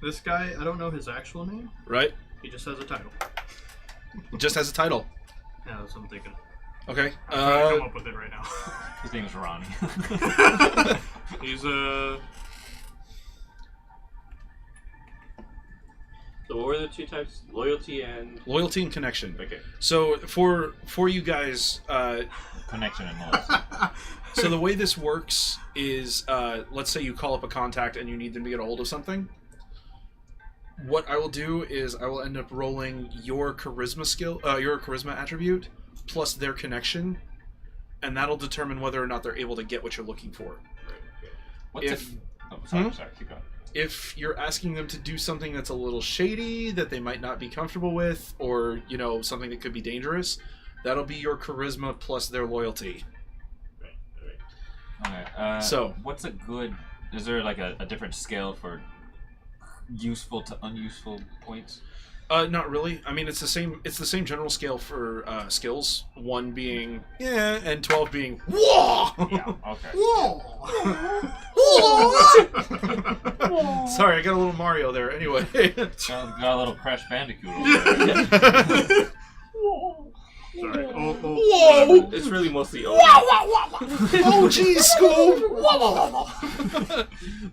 [SPEAKER 4] This guy, I don't know his actual name.
[SPEAKER 3] Right.
[SPEAKER 4] He just has a title.
[SPEAKER 3] Just has a title.
[SPEAKER 4] Yeah, that's what I'm thinking.
[SPEAKER 3] Okay.
[SPEAKER 4] I'm trying to come up with it right now.
[SPEAKER 5] His name is Ronnie.
[SPEAKER 4] He's
[SPEAKER 1] So what were the two types? Loyalty and...
[SPEAKER 3] Loyalty and connection.
[SPEAKER 1] Okay.
[SPEAKER 3] So for you guys,
[SPEAKER 5] Connection and noise.
[SPEAKER 3] so the way this works is, let's say you call up a contact and you need them to get a hold of something. What I will do is I will end up rolling your charisma skill, your charisma attribute, plus their connection, and that'll determine whether or not they're able to get what you're looking for.
[SPEAKER 5] What's
[SPEAKER 3] If-
[SPEAKER 5] it? Oh, sorry, sorry, keep going.
[SPEAKER 3] If you're asking them to do something that's a little shady, that they might not be comfortable with, or, you know, something that could be dangerous, that'll be your charisma plus their loyalty.
[SPEAKER 5] Okay.
[SPEAKER 3] So-
[SPEAKER 5] what's a good? Is there like a different scale for useful to unuseful points?
[SPEAKER 3] Not really. I mean, it's the same. It's the same general scale for skills. 1 being yeah, and 12 being whoa.
[SPEAKER 5] Yeah. Okay.
[SPEAKER 3] Sorry, I got a little Mario there. Anyway.
[SPEAKER 5] Got a little Crash Bandicoot over there.
[SPEAKER 4] sorry.
[SPEAKER 3] Whoa!
[SPEAKER 1] It's really mostly...
[SPEAKER 3] Oh, geez, Scoob!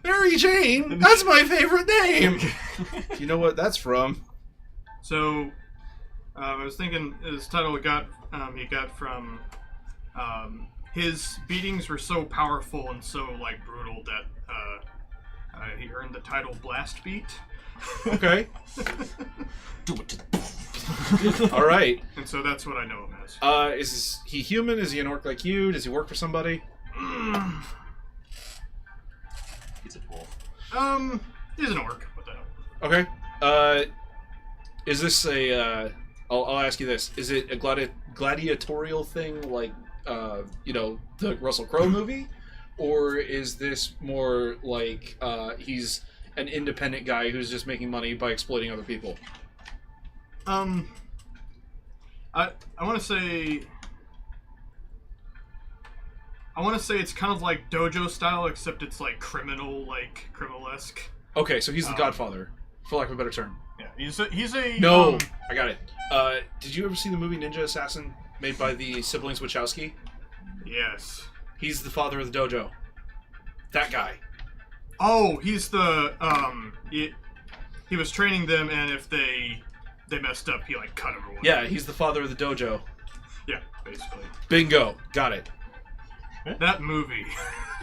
[SPEAKER 3] Mary Jane, that's my favorite name! You know what that's from?
[SPEAKER 4] So, I was thinking his title he got from his beatings were so powerful and so like brutal that he earned the title Blast Beat.
[SPEAKER 3] Okay.
[SPEAKER 5] Do it to
[SPEAKER 3] Alright.
[SPEAKER 4] And so that's what I know him as.
[SPEAKER 3] Is he human? Is he an orc like you? Does he work for somebody?
[SPEAKER 5] He's a dwarf.
[SPEAKER 4] He's an orc. What the hell?
[SPEAKER 3] Okay. Is this a? I'll ask you this: is it a gladiatorial thing like you know, the Russell Crowe movie, or is this more like he's an independent guy who's just making money by exploiting other people?
[SPEAKER 4] I want to say. I want to say it's kind of like dojo style, except it's like criminal-esque.
[SPEAKER 3] Okay, so he's the Godfather, for lack of a better term.
[SPEAKER 4] Yeah, he's a
[SPEAKER 3] No, I got it. Did you ever see the movie Ninja Assassin, made by the siblings Wachowski?
[SPEAKER 4] Yes.
[SPEAKER 3] He's the father of the dojo. That guy.
[SPEAKER 4] Oh, he's the he was training them, and if they messed up, he like cut everyone.
[SPEAKER 3] Yeah, he's the father of the dojo.
[SPEAKER 4] Yeah, basically.
[SPEAKER 3] Bingo. Got it.
[SPEAKER 4] That movie.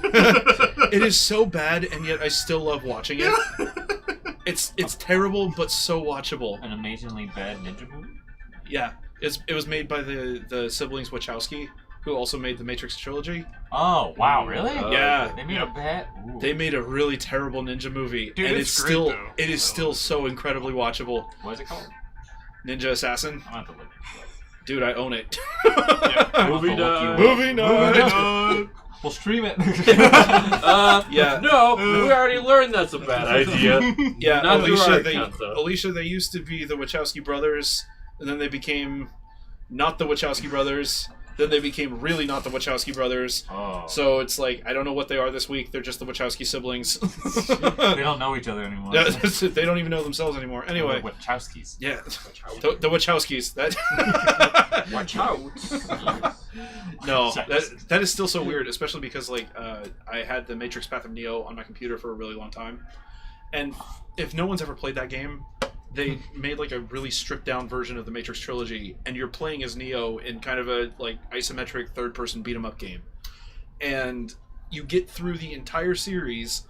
[SPEAKER 3] It is so bad, and yet I still love watching it. It's terrible, but so watchable.
[SPEAKER 5] An amazingly bad ninja movie?
[SPEAKER 3] Yeah. It was made by the siblings Wachowski, who also made the Matrix trilogy.
[SPEAKER 5] Oh, wow, really?
[SPEAKER 3] Yeah.
[SPEAKER 5] They made a bad... Ooh.
[SPEAKER 3] They made a really terrible ninja movie,
[SPEAKER 4] Dude,
[SPEAKER 3] and
[SPEAKER 4] it's great, though.
[SPEAKER 3] it is still so incredibly watchable.
[SPEAKER 5] What is it called?
[SPEAKER 3] Ninja Assassin.
[SPEAKER 5] I'm going to have to look it up.
[SPEAKER 3] Dude, I own it.
[SPEAKER 1] Movie night.
[SPEAKER 3] Movie night.
[SPEAKER 5] We'll stream it.
[SPEAKER 3] Yeah.
[SPEAKER 1] No, we already learned that's a bad idea.
[SPEAKER 3] Yeah,
[SPEAKER 1] Not through our
[SPEAKER 3] Alicia.
[SPEAKER 1] account, though.
[SPEAKER 3] Alicia. They used to be the Wachowski brothers, and then they became not the Wachowski brothers. Then they became really not the Wachowski brothers.
[SPEAKER 5] Oh.
[SPEAKER 3] So it's like, I don't know what they are this week. They're just the Wachowski siblings.
[SPEAKER 5] They don't know each other anymore.
[SPEAKER 3] Yeah, they don't even know themselves anymore. Anyway.
[SPEAKER 5] The Wachowskis.
[SPEAKER 3] Yeah. The Wachowskis. That.
[SPEAKER 1] Watch out.
[SPEAKER 3] No, that is still so weird, especially because like I had the Matrix Path of Neo on my computer for a really long time, and if no one's ever played that game, they made like a really stripped down version of the Matrix trilogy, and you're playing as Neo in kind of a like isometric third person beat 'em up game, and you get through the entire series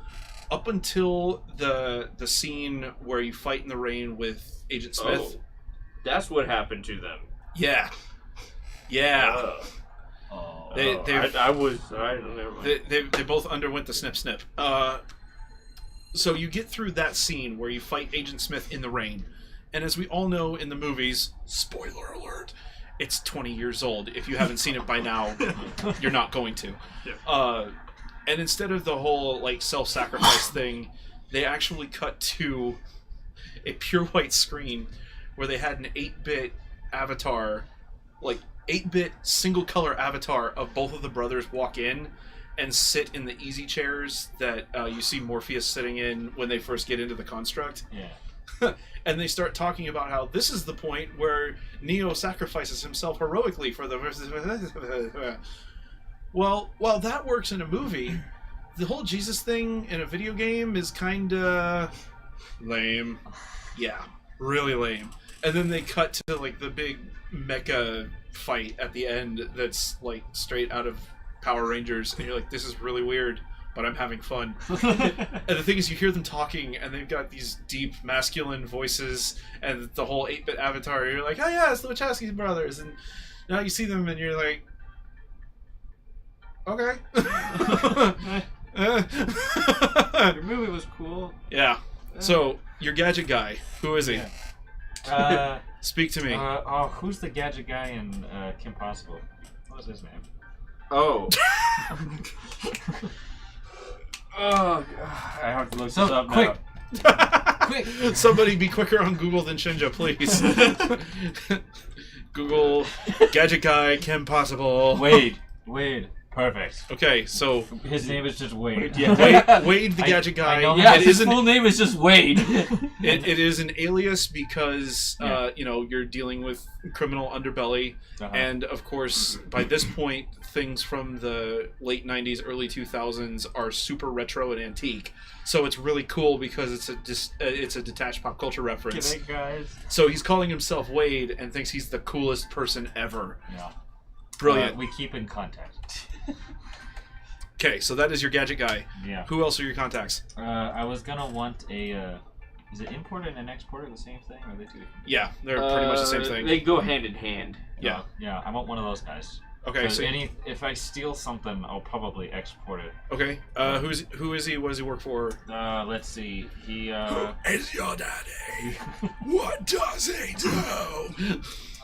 [SPEAKER 3] up until the scene where you fight in the rain with Agent Smith.
[SPEAKER 1] Oh, that's what happened to them.
[SPEAKER 3] Yeah. Yeah.
[SPEAKER 5] Oh.
[SPEAKER 3] They both underwent the snip. So you get through that scene where you fight Agent Smith in the rain, and as we all know in the movies, spoiler alert, it's 20 years old. If you haven't seen it by now, you're not going to.
[SPEAKER 4] Yeah.
[SPEAKER 3] And instead of the whole like self-sacrifice thing, they actually cut to a pure white screen where they had an 8-bit avatar, like 8-bit single color avatar of both of the brothers walk in and sit in the easy chairs that you see Morpheus sitting in when they first get into the construct.
[SPEAKER 5] Yeah.
[SPEAKER 3] And they start talking about how this is the point where Neo sacrifices himself heroically for the... Well, while that works in a movie, the whole Jesus thing in a video game is kinda... lame. Yeah, really lame. And then they cut to like the big mecha fight at the end that's like straight out of Power Rangers, and you're like, this is really weird, but I'm having fun. And the thing is, you hear them talking, and they've got these deep masculine voices, and the whole 8-bit avatar, you're like, oh yeah, it's the Wachowski brothers, and now you see them, and you're like, okay.
[SPEAKER 2] Your movie was cool.
[SPEAKER 3] Yeah. So, your gadget guy, who is he? Speak to me.
[SPEAKER 5] Who's the gadget guy in Kim Possible? What was his name?
[SPEAKER 1] Oh. Oh, I have to look this up
[SPEAKER 5] quick.
[SPEAKER 1] now.
[SPEAKER 5] Quick!
[SPEAKER 3] Somebody be quicker on Google than Shinja, please. Google gadget guy Kim Possible.
[SPEAKER 5] Wade. Perfect.
[SPEAKER 3] Okay, so
[SPEAKER 5] His name is just Wade.
[SPEAKER 3] Wade the gadget guy.
[SPEAKER 5] I know
[SPEAKER 1] Yeah,
[SPEAKER 3] it
[SPEAKER 1] his
[SPEAKER 3] is
[SPEAKER 1] full name is just Wade.
[SPEAKER 3] it is an alias because
[SPEAKER 5] Yeah.
[SPEAKER 3] you're dealing with criminal underbelly,
[SPEAKER 5] Uh-huh.
[SPEAKER 3] and of course by this point things from the late 90s, early 2000s are super retro and antique. So it's really cool because it's a detached pop culture reference.
[SPEAKER 5] Good night, guys.
[SPEAKER 3] So he's calling himself Wade and thinks he's the coolest person ever.
[SPEAKER 5] Yeah.
[SPEAKER 3] Brilliant.
[SPEAKER 5] We keep in contact.
[SPEAKER 3] Okay, so that is your gadget guy.
[SPEAKER 5] Yeah.
[SPEAKER 3] Who else are your contacts?
[SPEAKER 5] I was gonna want a. Is it importer and an exporter the same thing, or are they two different?
[SPEAKER 3] Yeah, they're pretty much the same thing.
[SPEAKER 1] They go hand in hand.
[SPEAKER 3] Yeah.
[SPEAKER 5] Yeah, I want one of those guys.
[SPEAKER 3] Okay,
[SPEAKER 5] 'Cause
[SPEAKER 3] so
[SPEAKER 5] if I steal something, I'll probably export it.
[SPEAKER 3] okay. Who is he? What does he work for?
[SPEAKER 5] Let's see. He
[SPEAKER 3] Is your daddy? What does he do?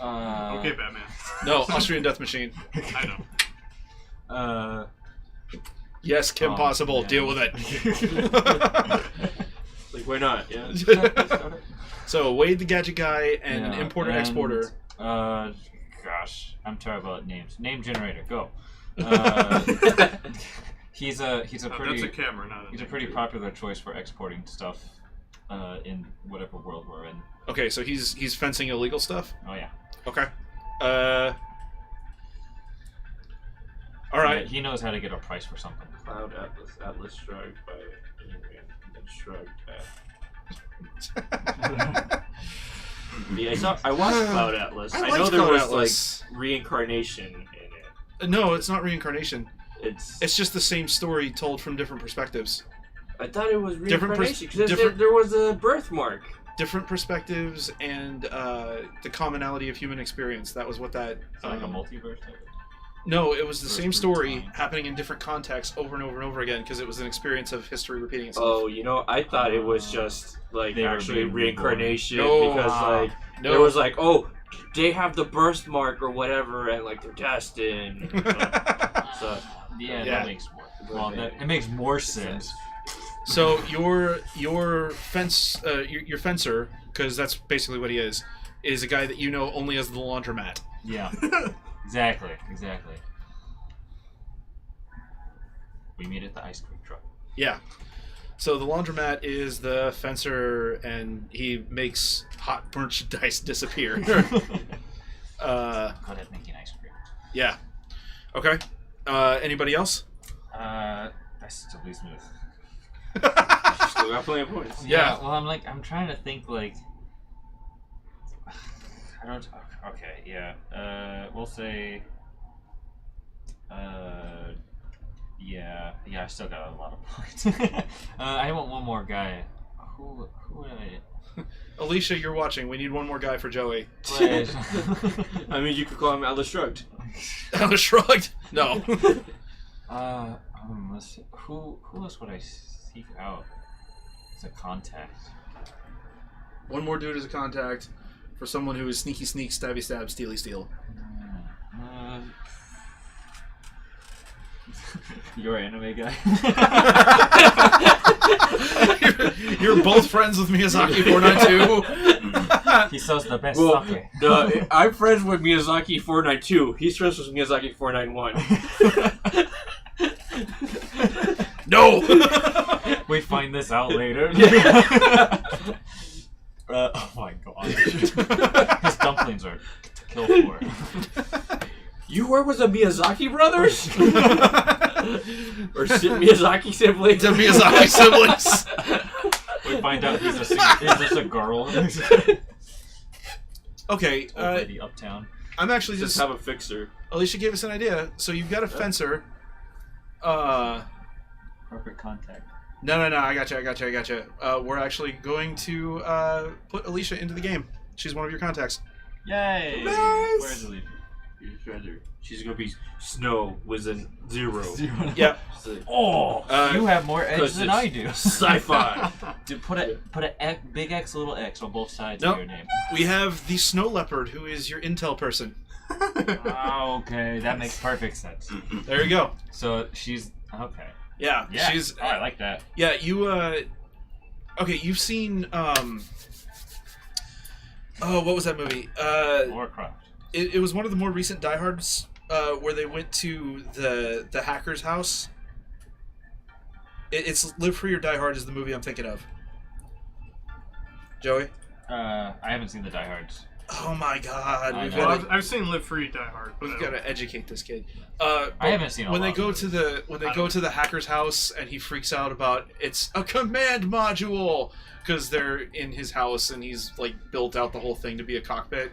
[SPEAKER 4] Okay, Batman.
[SPEAKER 3] No, Austrian Death Machine.
[SPEAKER 4] I know.
[SPEAKER 3] Yes, Kim
[SPEAKER 5] Oh,
[SPEAKER 3] Possible.
[SPEAKER 5] man.
[SPEAKER 3] Deal with it.
[SPEAKER 1] Like, why not? Yeah.
[SPEAKER 3] So Wade the gadget guy and an
[SPEAKER 5] Yeah,
[SPEAKER 3] importer
[SPEAKER 5] and,
[SPEAKER 3] exporter.
[SPEAKER 5] Gosh, I'm terrible at names. Name generator, go. He's a
[SPEAKER 4] That's
[SPEAKER 5] pretty
[SPEAKER 4] a camera, not
[SPEAKER 5] he's a pretty popular choice for exporting stuff in whatever world we're in.
[SPEAKER 3] Okay, so he's fencing illegal stuff.
[SPEAKER 5] Oh yeah.
[SPEAKER 3] Okay. All right.
[SPEAKER 5] Yeah, he knows how to get a price for something.
[SPEAKER 1] Cloud Atlas shrugged by Ian, then shrugged at. Yeah, I watched Cloud Atlas. I know
[SPEAKER 3] liked
[SPEAKER 1] there
[SPEAKER 3] Cloud
[SPEAKER 1] was
[SPEAKER 3] Atlas.
[SPEAKER 1] like reincarnation in it.
[SPEAKER 3] No, it's not reincarnation.
[SPEAKER 1] It's
[SPEAKER 3] It's just the same story told from different perspectives.
[SPEAKER 1] I thought it was
[SPEAKER 3] Different
[SPEAKER 1] reincarnation because there was a birthmark.
[SPEAKER 3] Different perspectives and the commonality of human experience. That was what that.
[SPEAKER 5] Like a multiverse type.
[SPEAKER 3] No, it was the same
[SPEAKER 5] through
[SPEAKER 3] story
[SPEAKER 5] time.
[SPEAKER 3] happening in different contexts over and over and over again because it was an experience of history repeating itself.
[SPEAKER 1] Oh, you know, I thought it was just like
[SPEAKER 5] They were
[SPEAKER 1] actually
[SPEAKER 5] being
[SPEAKER 1] reincarnation
[SPEAKER 3] reborn.
[SPEAKER 1] because like
[SPEAKER 3] No.
[SPEAKER 1] it was like, oh, they have the birthmark or whatever, and like they're destined. So
[SPEAKER 5] Yeah,
[SPEAKER 3] Yeah.
[SPEAKER 5] that makes more. Well, it makes more sense.
[SPEAKER 3] So your fencer, because that's basically what he is a guy that you know only as the laundromat.
[SPEAKER 5] Yeah. Exactly. We meet at the ice cream truck.
[SPEAKER 3] Yeah. So the laundromat is the fencer, and he makes hot merchandise disappear.
[SPEAKER 5] Good at making ice cream.
[SPEAKER 3] Yeah. Okay. Anybody else?
[SPEAKER 5] That's still leaves me with.
[SPEAKER 1] still got plenty of points.
[SPEAKER 3] Yeah.
[SPEAKER 5] Well, I'm trying to think like. I don't. Okay. Yeah. We'll say. Yeah. I still got a lot of points. I want one more guy. Who would I?
[SPEAKER 3] Alicia, you're watching. We need one more guy for Joey.
[SPEAKER 5] Play?
[SPEAKER 1] I mean, you could call him Atlas Shrugged.
[SPEAKER 3] Atlas Shrugged. No.
[SPEAKER 5] Let's see. Who else would I seek out as a contact?
[SPEAKER 3] One more dude as a contact for someone who is sneaky sneak, stabby stab, steely steal.
[SPEAKER 5] You're an anime guy.
[SPEAKER 3] You're both friends with Miyazaki 492.
[SPEAKER 5] He sells the best
[SPEAKER 1] Well,
[SPEAKER 5] sake.
[SPEAKER 1] I'm friends with Miyazaki 492. He's friends with Miyazaki 491.
[SPEAKER 3] No.
[SPEAKER 5] We find this out later. Oh my god. His dumplings are to kill for.
[SPEAKER 1] You work with the Miyazaki brothers? Or Miyazaki siblings?
[SPEAKER 3] The Miyazaki siblings.
[SPEAKER 5] We find out he's just a girl.
[SPEAKER 3] Okay.
[SPEAKER 5] Old lady uptown.
[SPEAKER 3] I'm actually
[SPEAKER 1] Just have a fixer.
[SPEAKER 3] Alicia gave us an idea. So you've got a fencer.
[SPEAKER 5] Perfect contact.
[SPEAKER 3] No. I gotcha. We're actually going to put Alicia into the game. She's one of your contacts.
[SPEAKER 5] Yay!
[SPEAKER 1] Nice!
[SPEAKER 5] Where's the lead?
[SPEAKER 1] She's gonna be Snow with a 0.
[SPEAKER 3] Yep.
[SPEAKER 5] Oh, you have more edge
[SPEAKER 1] 'cause
[SPEAKER 5] than
[SPEAKER 1] it's
[SPEAKER 5] I do.
[SPEAKER 1] Sci-fi.
[SPEAKER 5] Dude, put a big X, little X on both sides
[SPEAKER 3] Nope.
[SPEAKER 5] of your name.
[SPEAKER 3] We have the Snow Leopard, who is your intel person.
[SPEAKER 5] Oh, okay, that makes perfect sense.
[SPEAKER 3] There you go.
[SPEAKER 5] So she's okay.
[SPEAKER 3] Yeah.
[SPEAKER 5] Yeah,
[SPEAKER 3] She's.
[SPEAKER 5] oh, I like that.
[SPEAKER 3] Yeah. You. Okay. You've seen. Oh, what was that movie?
[SPEAKER 5] Warcraft.
[SPEAKER 3] It was one of the more recent Die Hards, where they went to the hacker's house. It's Live Free or Die Hard is the movie I'm thinking of. Joey?
[SPEAKER 5] I haven't seen the Die Hards.
[SPEAKER 3] Oh my God!
[SPEAKER 5] I
[SPEAKER 3] We've
[SPEAKER 5] know.
[SPEAKER 3] got
[SPEAKER 4] I've seen Live Free, Die Hard. But
[SPEAKER 3] we've got to educate this kid.
[SPEAKER 5] I haven't seen a
[SPEAKER 3] when
[SPEAKER 5] lot
[SPEAKER 3] they
[SPEAKER 5] of
[SPEAKER 3] go
[SPEAKER 5] movies.
[SPEAKER 3] to the hacker's house and he freaks out about it's a command module because they're in his house and he's like built out the whole thing to be a cockpit.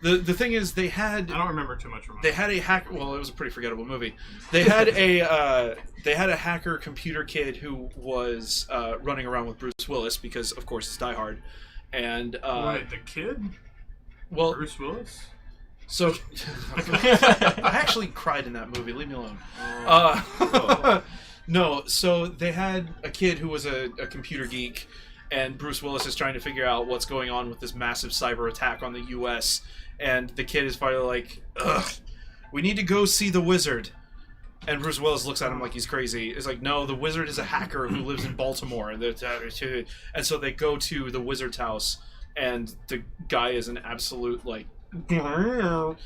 [SPEAKER 3] The thing is they had
[SPEAKER 4] I don't remember too much from it.
[SPEAKER 3] they had a hack. Well, it was a pretty forgettable movie. They had a hacker computer kid who was running around with Bruce Willis because, of course, it's Die Hard. And
[SPEAKER 4] Wait, the kid?
[SPEAKER 3] well,
[SPEAKER 4] Bruce Willis?
[SPEAKER 3] so I actually cried in that movie. Leave me alone. No, so they had a kid who was a computer geek, and Bruce Willis is trying to figure out what's going on with this massive cyber attack on the U.S. And the kid is finally like, "Ugh, we need to go see the wizard." And Bruce Willis looks at him like he's crazy. It's like, no, the wizard is a hacker who lives in Baltimore. And so they go to the wizard's house, and the guy is an absolute, like, but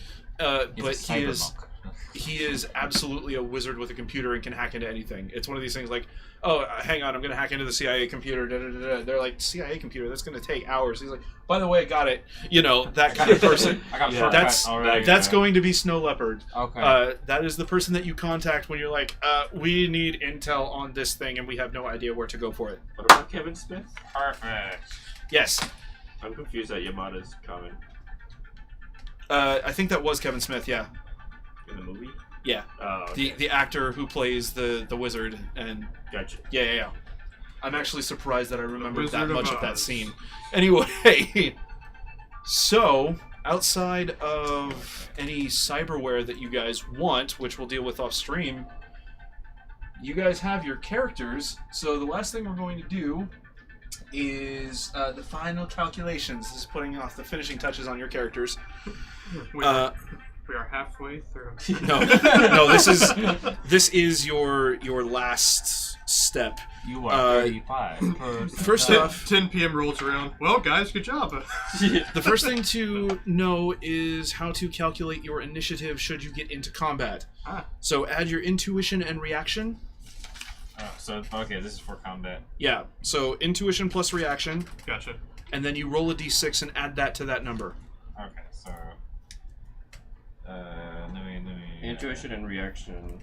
[SPEAKER 3] he is absolutely a wizard with a computer and can hack into anything. It's one of these things like, oh, hang on, I'm going to hack into the CIA computer. Da, da, da, da. They're like, CIA computer? That's going to take hours. He's like, by the way, got it. You know, that kind of person.
[SPEAKER 5] I got
[SPEAKER 1] Yeah.
[SPEAKER 3] That's going to be Snow Leopard.
[SPEAKER 5] Okay.
[SPEAKER 3] That is the person that you contact when you're like, we need intel on this thing and we have no idea where to go for it.
[SPEAKER 1] What about Kevin Smith?
[SPEAKER 5] Perfect.
[SPEAKER 3] Yes.
[SPEAKER 1] I'm confused at Yamada's comment
[SPEAKER 3] I think that was Kevin Smith, yeah.
[SPEAKER 1] in the movie.
[SPEAKER 3] Yeah.
[SPEAKER 1] Oh. okay.
[SPEAKER 3] The actor who plays the wizard, and
[SPEAKER 1] Gotcha.
[SPEAKER 3] yeah. I'm actually surprised that I remembered that
[SPEAKER 4] Wizard of
[SPEAKER 3] much of that
[SPEAKER 4] Oz.
[SPEAKER 3] scene. Anyway, so outside of any cyberware that you guys want, which we'll deal with off stream, you guys have your characters. So the last thing we're going to do is the final calculations. This is putting off the finishing touches on your characters.
[SPEAKER 4] We are halfway through.
[SPEAKER 3] No. This is your last step.
[SPEAKER 5] You are 35.
[SPEAKER 3] First off,
[SPEAKER 4] 10 p.m. rolls around. Well, guys, good job.
[SPEAKER 3] the first thing to know is how to calculate your initiative should you get into combat. So add your intuition and reaction.
[SPEAKER 5] Okay, this is for combat.
[SPEAKER 3] Yeah, so intuition plus reaction,
[SPEAKER 4] Gotcha.
[SPEAKER 3] and then you roll a d6 and add that to that number.
[SPEAKER 5] Okay, so let me
[SPEAKER 8] Intuition and reaction.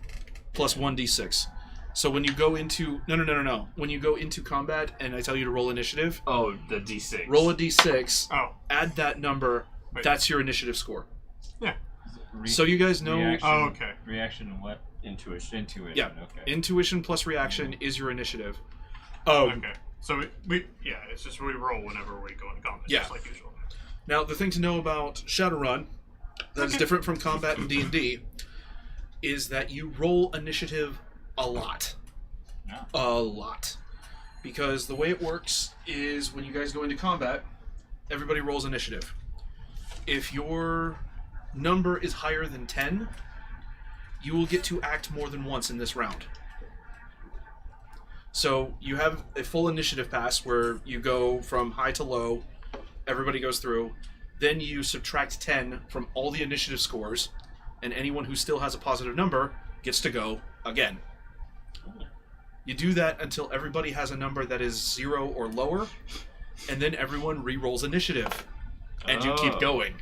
[SPEAKER 3] Plus 1d6. So when you go into... No. When you go into combat and I tell you to roll initiative,
[SPEAKER 1] Oh, the D6.
[SPEAKER 3] roll a d6,
[SPEAKER 4] Oh,
[SPEAKER 3] add that number,
[SPEAKER 4] Wait.
[SPEAKER 3] that's your initiative score.
[SPEAKER 4] yeah.
[SPEAKER 3] So you guys know...
[SPEAKER 5] Reaction,
[SPEAKER 4] Oh, okay.
[SPEAKER 5] Reaction and what?
[SPEAKER 1] Intuition.
[SPEAKER 5] Intuition.
[SPEAKER 3] Yeah.
[SPEAKER 5] Okay.
[SPEAKER 3] Intuition plus reaction is your initiative. Oh,
[SPEAKER 4] Okay. So it's just we roll whenever we go into combat,
[SPEAKER 3] Yeah.
[SPEAKER 4] just like usual.
[SPEAKER 3] now the thing to know about Shadowrun that is different from combat in D&D is that you roll initiative a lot.
[SPEAKER 5] Yeah.
[SPEAKER 3] A lot. Because the way it works is when you guys go into combat, everybody rolls initiative. If your number is higher than 10, you will get to act more than once in this round. So you have a full initiative pass where you go from high to low, everybody goes through, then you subtract 10 from all the initiative scores, and anyone who still has a positive number gets to go again. You do that until everybody has a number that is 0 or lower, and then everyone re-rolls initiative, and you keep
[SPEAKER 1] Oh.
[SPEAKER 3] going.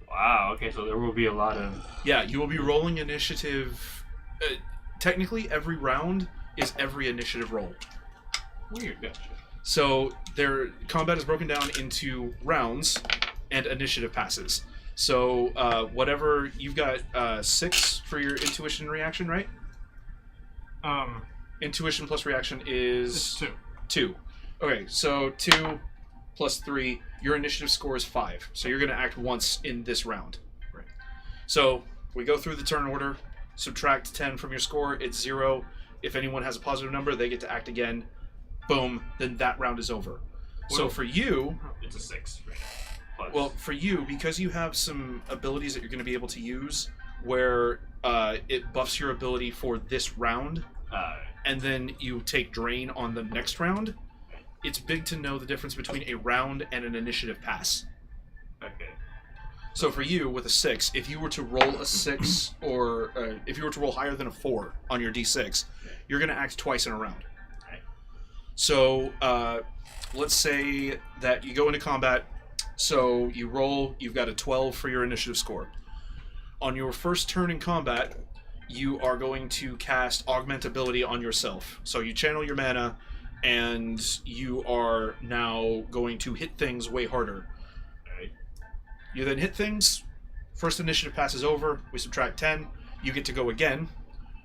[SPEAKER 1] Wow, okay, so there will be a lot of...
[SPEAKER 3] Yeah, you will be rolling initiative. Technically, every round is every initiative roll.
[SPEAKER 1] Weird, gotcha.
[SPEAKER 3] So their combat is broken down into rounds and initiative passes. So whatever you've got 6 for your intuition reaction, right? Intuition plus reaction is
[SPEAKER 4] It's 2.
[SPEAKER 3] 2. Okay, so 2 plus 3, your initiative score is 5. So you're going to act once in this round.
[SPEAKER 4] Right.
[SPEAKER 3] So we go through the turn order, subtract 10 from your score, it's 0. If anyone has a positive number, they get to act again. Boom, then that round is over. So
[SPEAKER 4] Well-
[SPEAKER 3] for you,
[SPEAKER 1] It's a 6. Right? Plus.
[SPEAKER 3] well, for you, because you have some abilities that you're going to be able to use where it buffs your ability for this round, and then you take drain on the next round, it's big to know the difference between a round and an initiative pass.
[SPEAKER 1] okay.
[SPEAKER 3] So for you, with a 6, if you were to roll a 6, or if you were to roll higher than a 4 on your d6, you're going to act twice in a round.
[SPEAKER 1] Right.
[SPEAKER 3] So let's say that you go into combat, so you roll, you've got a 12 for your initiative score. On your first turn in combat, you are going to cast Augment Ability on yourself. So you channel your mana, and you are now going to hit things way harder.
[SPEAKER 1] Alright.
[SPEAKER 3] You then hit things, first initiative pass is over, we subtract 10, you get to go again,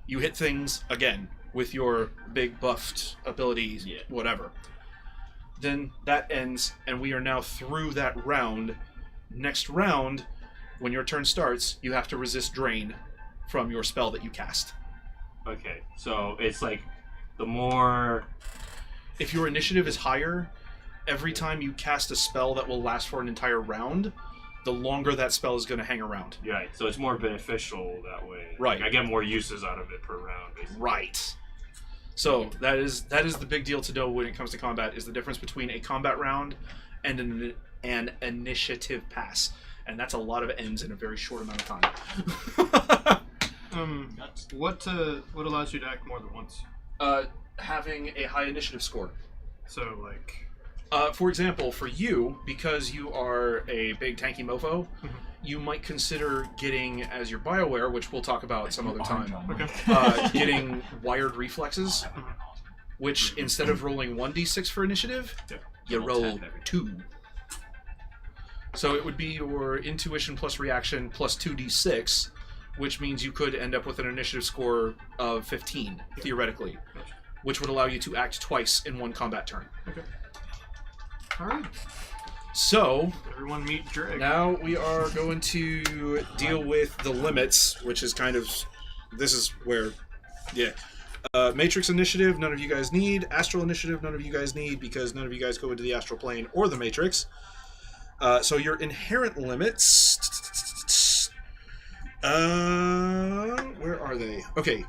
[SPEAKER 3] you hit things again with your big buffed abilities,
[SPEAKER 1] Yeah.
[SPEAKER 3] whatever. Then that ends, and we are now through that round. Next round, when your turn starts, you have to resist drain from your spell that you cast.
[SPEAKER 1] Okay, so it's like the more...
[SPEAKER 3] If your initiative is higher, every time you cast a spell that will last for an entire round, the longer that spell is going to hang around.
[SPEAKER 1] Right, so it's more beneficial that way.
[SPEAKER 3] Right.
[SPEAKER 1] Like, I get more uses out of it per round, basically.
[SPEAKER 3] Right. So that is the big deal to know when it comes to combat, is the difference between a combat round and an initiative pass. And that's a lot of ends in a very short amount of time.
[SPEAKER 4] What allows you to act more than once?
[SPEAKER 3] Having a high initiative score.
[SPEAKER 4] So like,
[SPEAKER 3] For example, for you, because you are a big tanky mofo, you might consider getting, as your BioWare, which we'll talk about some other time, getting wired reflexes, which instead of rolling 1d6 for initiative, you roll 2. So it would be your intuition plus reaction plus 2d6, which means you could end up with an initiative score of 15, theoretically, which would allow you to act twice in one combat turn.
[SPEAKER 4] Okay. All right.
[SPEAKER 3] So,
[SPEAKER 4] Everyone meet Drake.
[SPEAKER 3] now we are going to deal with the limits, which is kind of... This is where... Yeah. Matrix Initiative, none of you guys need. Astral Initiative, none of you guys need, because none of you guys go into the Astral Plane or the Matrix. So your inherent limits... where are they? Okay.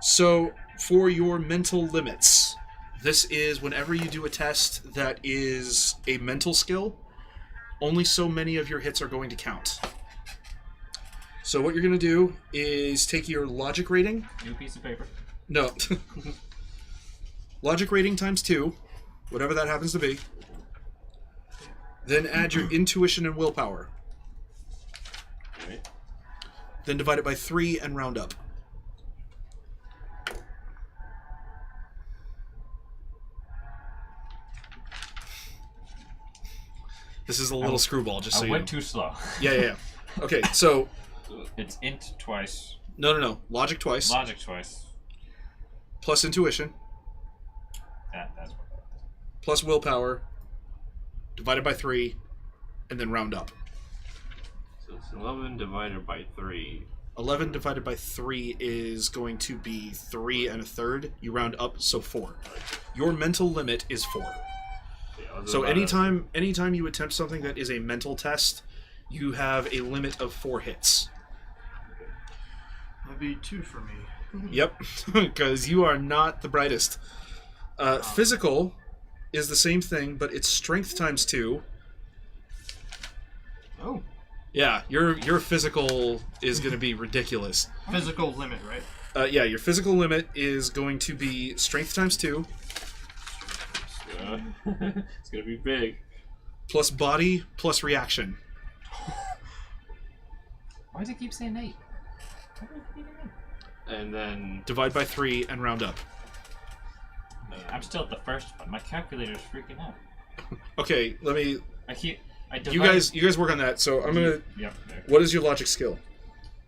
[SPEAKER 3] So, for your mental limits, this is whenever you do a test that is a mental skill, only so many of your hits are going to count. So what you're going to do is take your logic rating.
[SPEAKER 5] New piece of paper.
[SPEAKER 3] No. Logic rating times 2, whatever that happens to be. Then add your intuition and willpower.
[SPEAKER 1] Right.
[SPEAKER 3] Then divide it by 3 and round up. This is a little screwball, just so
[SPEAKER 5] I
[SPEAKER 3] you
[SPEAKER 5] went
[SPEAKER 3] know.
[SPEAKER 5] too slow.
[SPEAKER 3] Yeah. Okay, so...
[SPEAKER 5] It's int twice.
[SPEAKER 3] No. Logic twice.
[SPEAKER 5] Logic twice.
[SPEAKER 3] Plus intuition.
[SPEAKER 5] That's what.
[SPEAKER 3] Plus willpower. Divided by 3. And then round up.
[SPEAKER 1] So it's 11 divided by 3.
[SPEAKER 3] 11 divided by 3 is going to be 3 1/3. You round up, so 4. Your mental limit is 4.
[SPEAKER 1] Yeah,
[SPEAKER 3] So anytime you attempt something that is a mental test, you have a limit of 4 hits.
[SPEAKER 4] That'd be 2 for me.
[SPEAKER 3] Yep, because you are not the brightest. Physical is the same thing, but it's strength times 2.
[SPEAKER 4] Oh.
[SPEAKER 3] Yeah, your physical is going to be ridiculous.
[SPEAKER 4] Physical limit, right?
[SPEAKER 3] Yeah, your physical limit is going to be strength times 2,
[SPEAKER 1] it's gonna be big.
[SPEAKER 3] plus body, plus reaction.
[SPEAKER 5] Why does it keep saying 8?
[SPEAKER 1] And then
[SPEAKER 3] Divide by 3 and round up.
[SPEAKER 5] I'm still at the first one. My calculator's freaking out.
[SPEAKER 3] Okay, let me...
[SPEAKER 5] I
[SPEAKER 3] You guys work on that. So I'm gonna...
[SPEAKER 5] Yep. There.
[SPEAKER 3] What is your logic skill?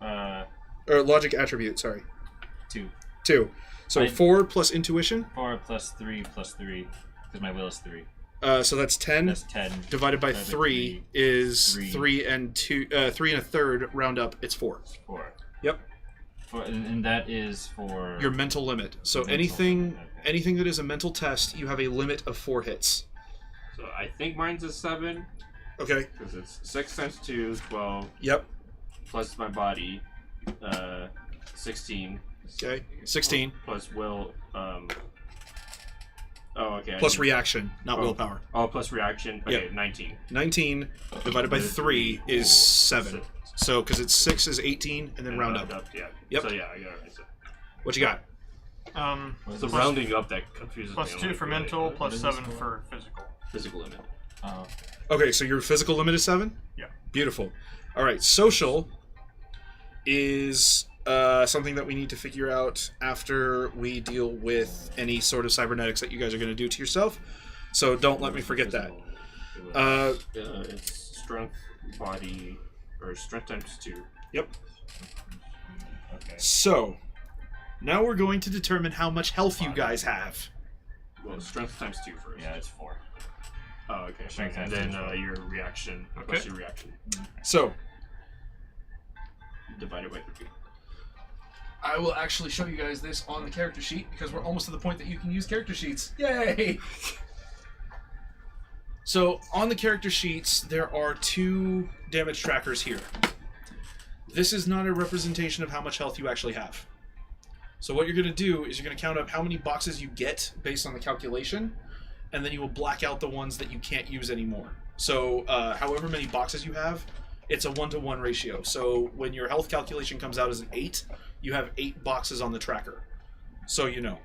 [SPEAKER 3] Or logic attribute, sorry.
[SPEAKER 5] 2.
[SPEAKER 3] 2. So 4 plus intuition.
[SPEAKER 5] 4 plus 3 plus 3. Because my will is 3.
[SPEAKER 3] So that's 10.
[SPEAKER 5] That's 10.
[SPEAKER 3] Divided by 3 is
[SPEAKER 5] 3.
[SPEAKER 3] 3 and 2. 3 1/3. Round up, it's 4.
[SPEAKER 5] 4.
[SPEAKER 3] Yep.
[SPEAKER 5] And that is for
[SPEAKER 3] Your mental limit. So
[SPEAKER 5] Mental
[SPEAKER 3] anything
[SPEAKER 5] limit, okay.
[SPEAKER 3] anything that is a mental test, you have a limit of 4 hits.
[SPEAKER 1] so I think mine's a 7
[SPEAKER 3] Okay.
[SPEAKER 1] because it's 6 times 2, 12
[SPEAKER 3] Yep.
[SPEAKER 1] plus my body, 16.
[SPEAKER 3] Okay. 16
[SPEAKER 1] Plus will. Oh, okay.
[SPEAKER 3] plus reaction, not
[SPEAKER 1] Oh.
[SPEAKER 3] willpower.
[SPEAKER 1] Oh, plus reaction. Okay,
[SPEAKER 3] Yep.
[SPEAKER 1] 19.
[SPEAKER 3] 19 divided by 3 is 7. So because it's 6 is 18, and then round up.
[SPEAKER 1] Yeah.
[SPEAKER 3] Yep.
[SPEAKER 1] So yeah, I got it. So,
[SPEAKER 3] What you got?
[SPEAKER 1] it's the rounding up that confuses
[SPEAKER 4] Plus
[SPEAKER 1] me. I'm
[SPEAKER 4] 2
[SPEAKER 1] like,
[SPEAKER 4] for
[SPEAKER 1] wait,
[SPEAKER 4] mental,
[SPEAKER 1] what
[SPEAKER 4] plus
[SPEAKER 1] is
[SPEAKER 4] 7
[SPEAKER 1] this
[SPEAKER 4] for physical.
[SPEAKER 1] physical limit.
[SPEAKER 3] Okay, so your physical limit is 7?
[SPEAKER 4] Yeah.
[SPEAKER 3] Beautiful. All right, social is something that we need to figure out after we deal with any sort of cybernetics that you guys are going to do to yourself. So don't let me forget that.
[SPEAKER 1] It's strength, body, or strength times 2.
[SPEAKER 3] Yep.
[SPEAKER 5] Okay.
[SPEAKER 3] So now we're going to determine how much health you guys have.
[SPEAKER 1] Well, strength times 2 first.
[SPEAKER 5] Yeah, it's 4.
[SPEAKER 1] Oh, okay.
[SPEAKER 5] Strength
[SPEAKER 1] And
[SPEAKER 5] times
[SPEAKER 1] then
[SPEAKER 5] 2.
[SPEAKER 1] your reaction.
[SPEAKER 3] Okay.
[SPEAKER 1] Plus your reaction.
[SPEAKER 3] So
[SPEAKER 1] Divided by 3.
[SPEAKER 3] I will actually show you guys this on the character sheet because we're almost to the point that you can use character sheets. Yay! So on the character sheets, there are 2 damage trackers here. This is not a representation of how much health you actually have. So what you're going to do is you're going to count up how many boxes you get based on the calculation, and then you will black out the ones that you can't use anymore. So however many boxes you have, it's a 1-to-1 ratio. So when your health calculation comes out as an 8, you have 8 boxes on the tracker. So you know.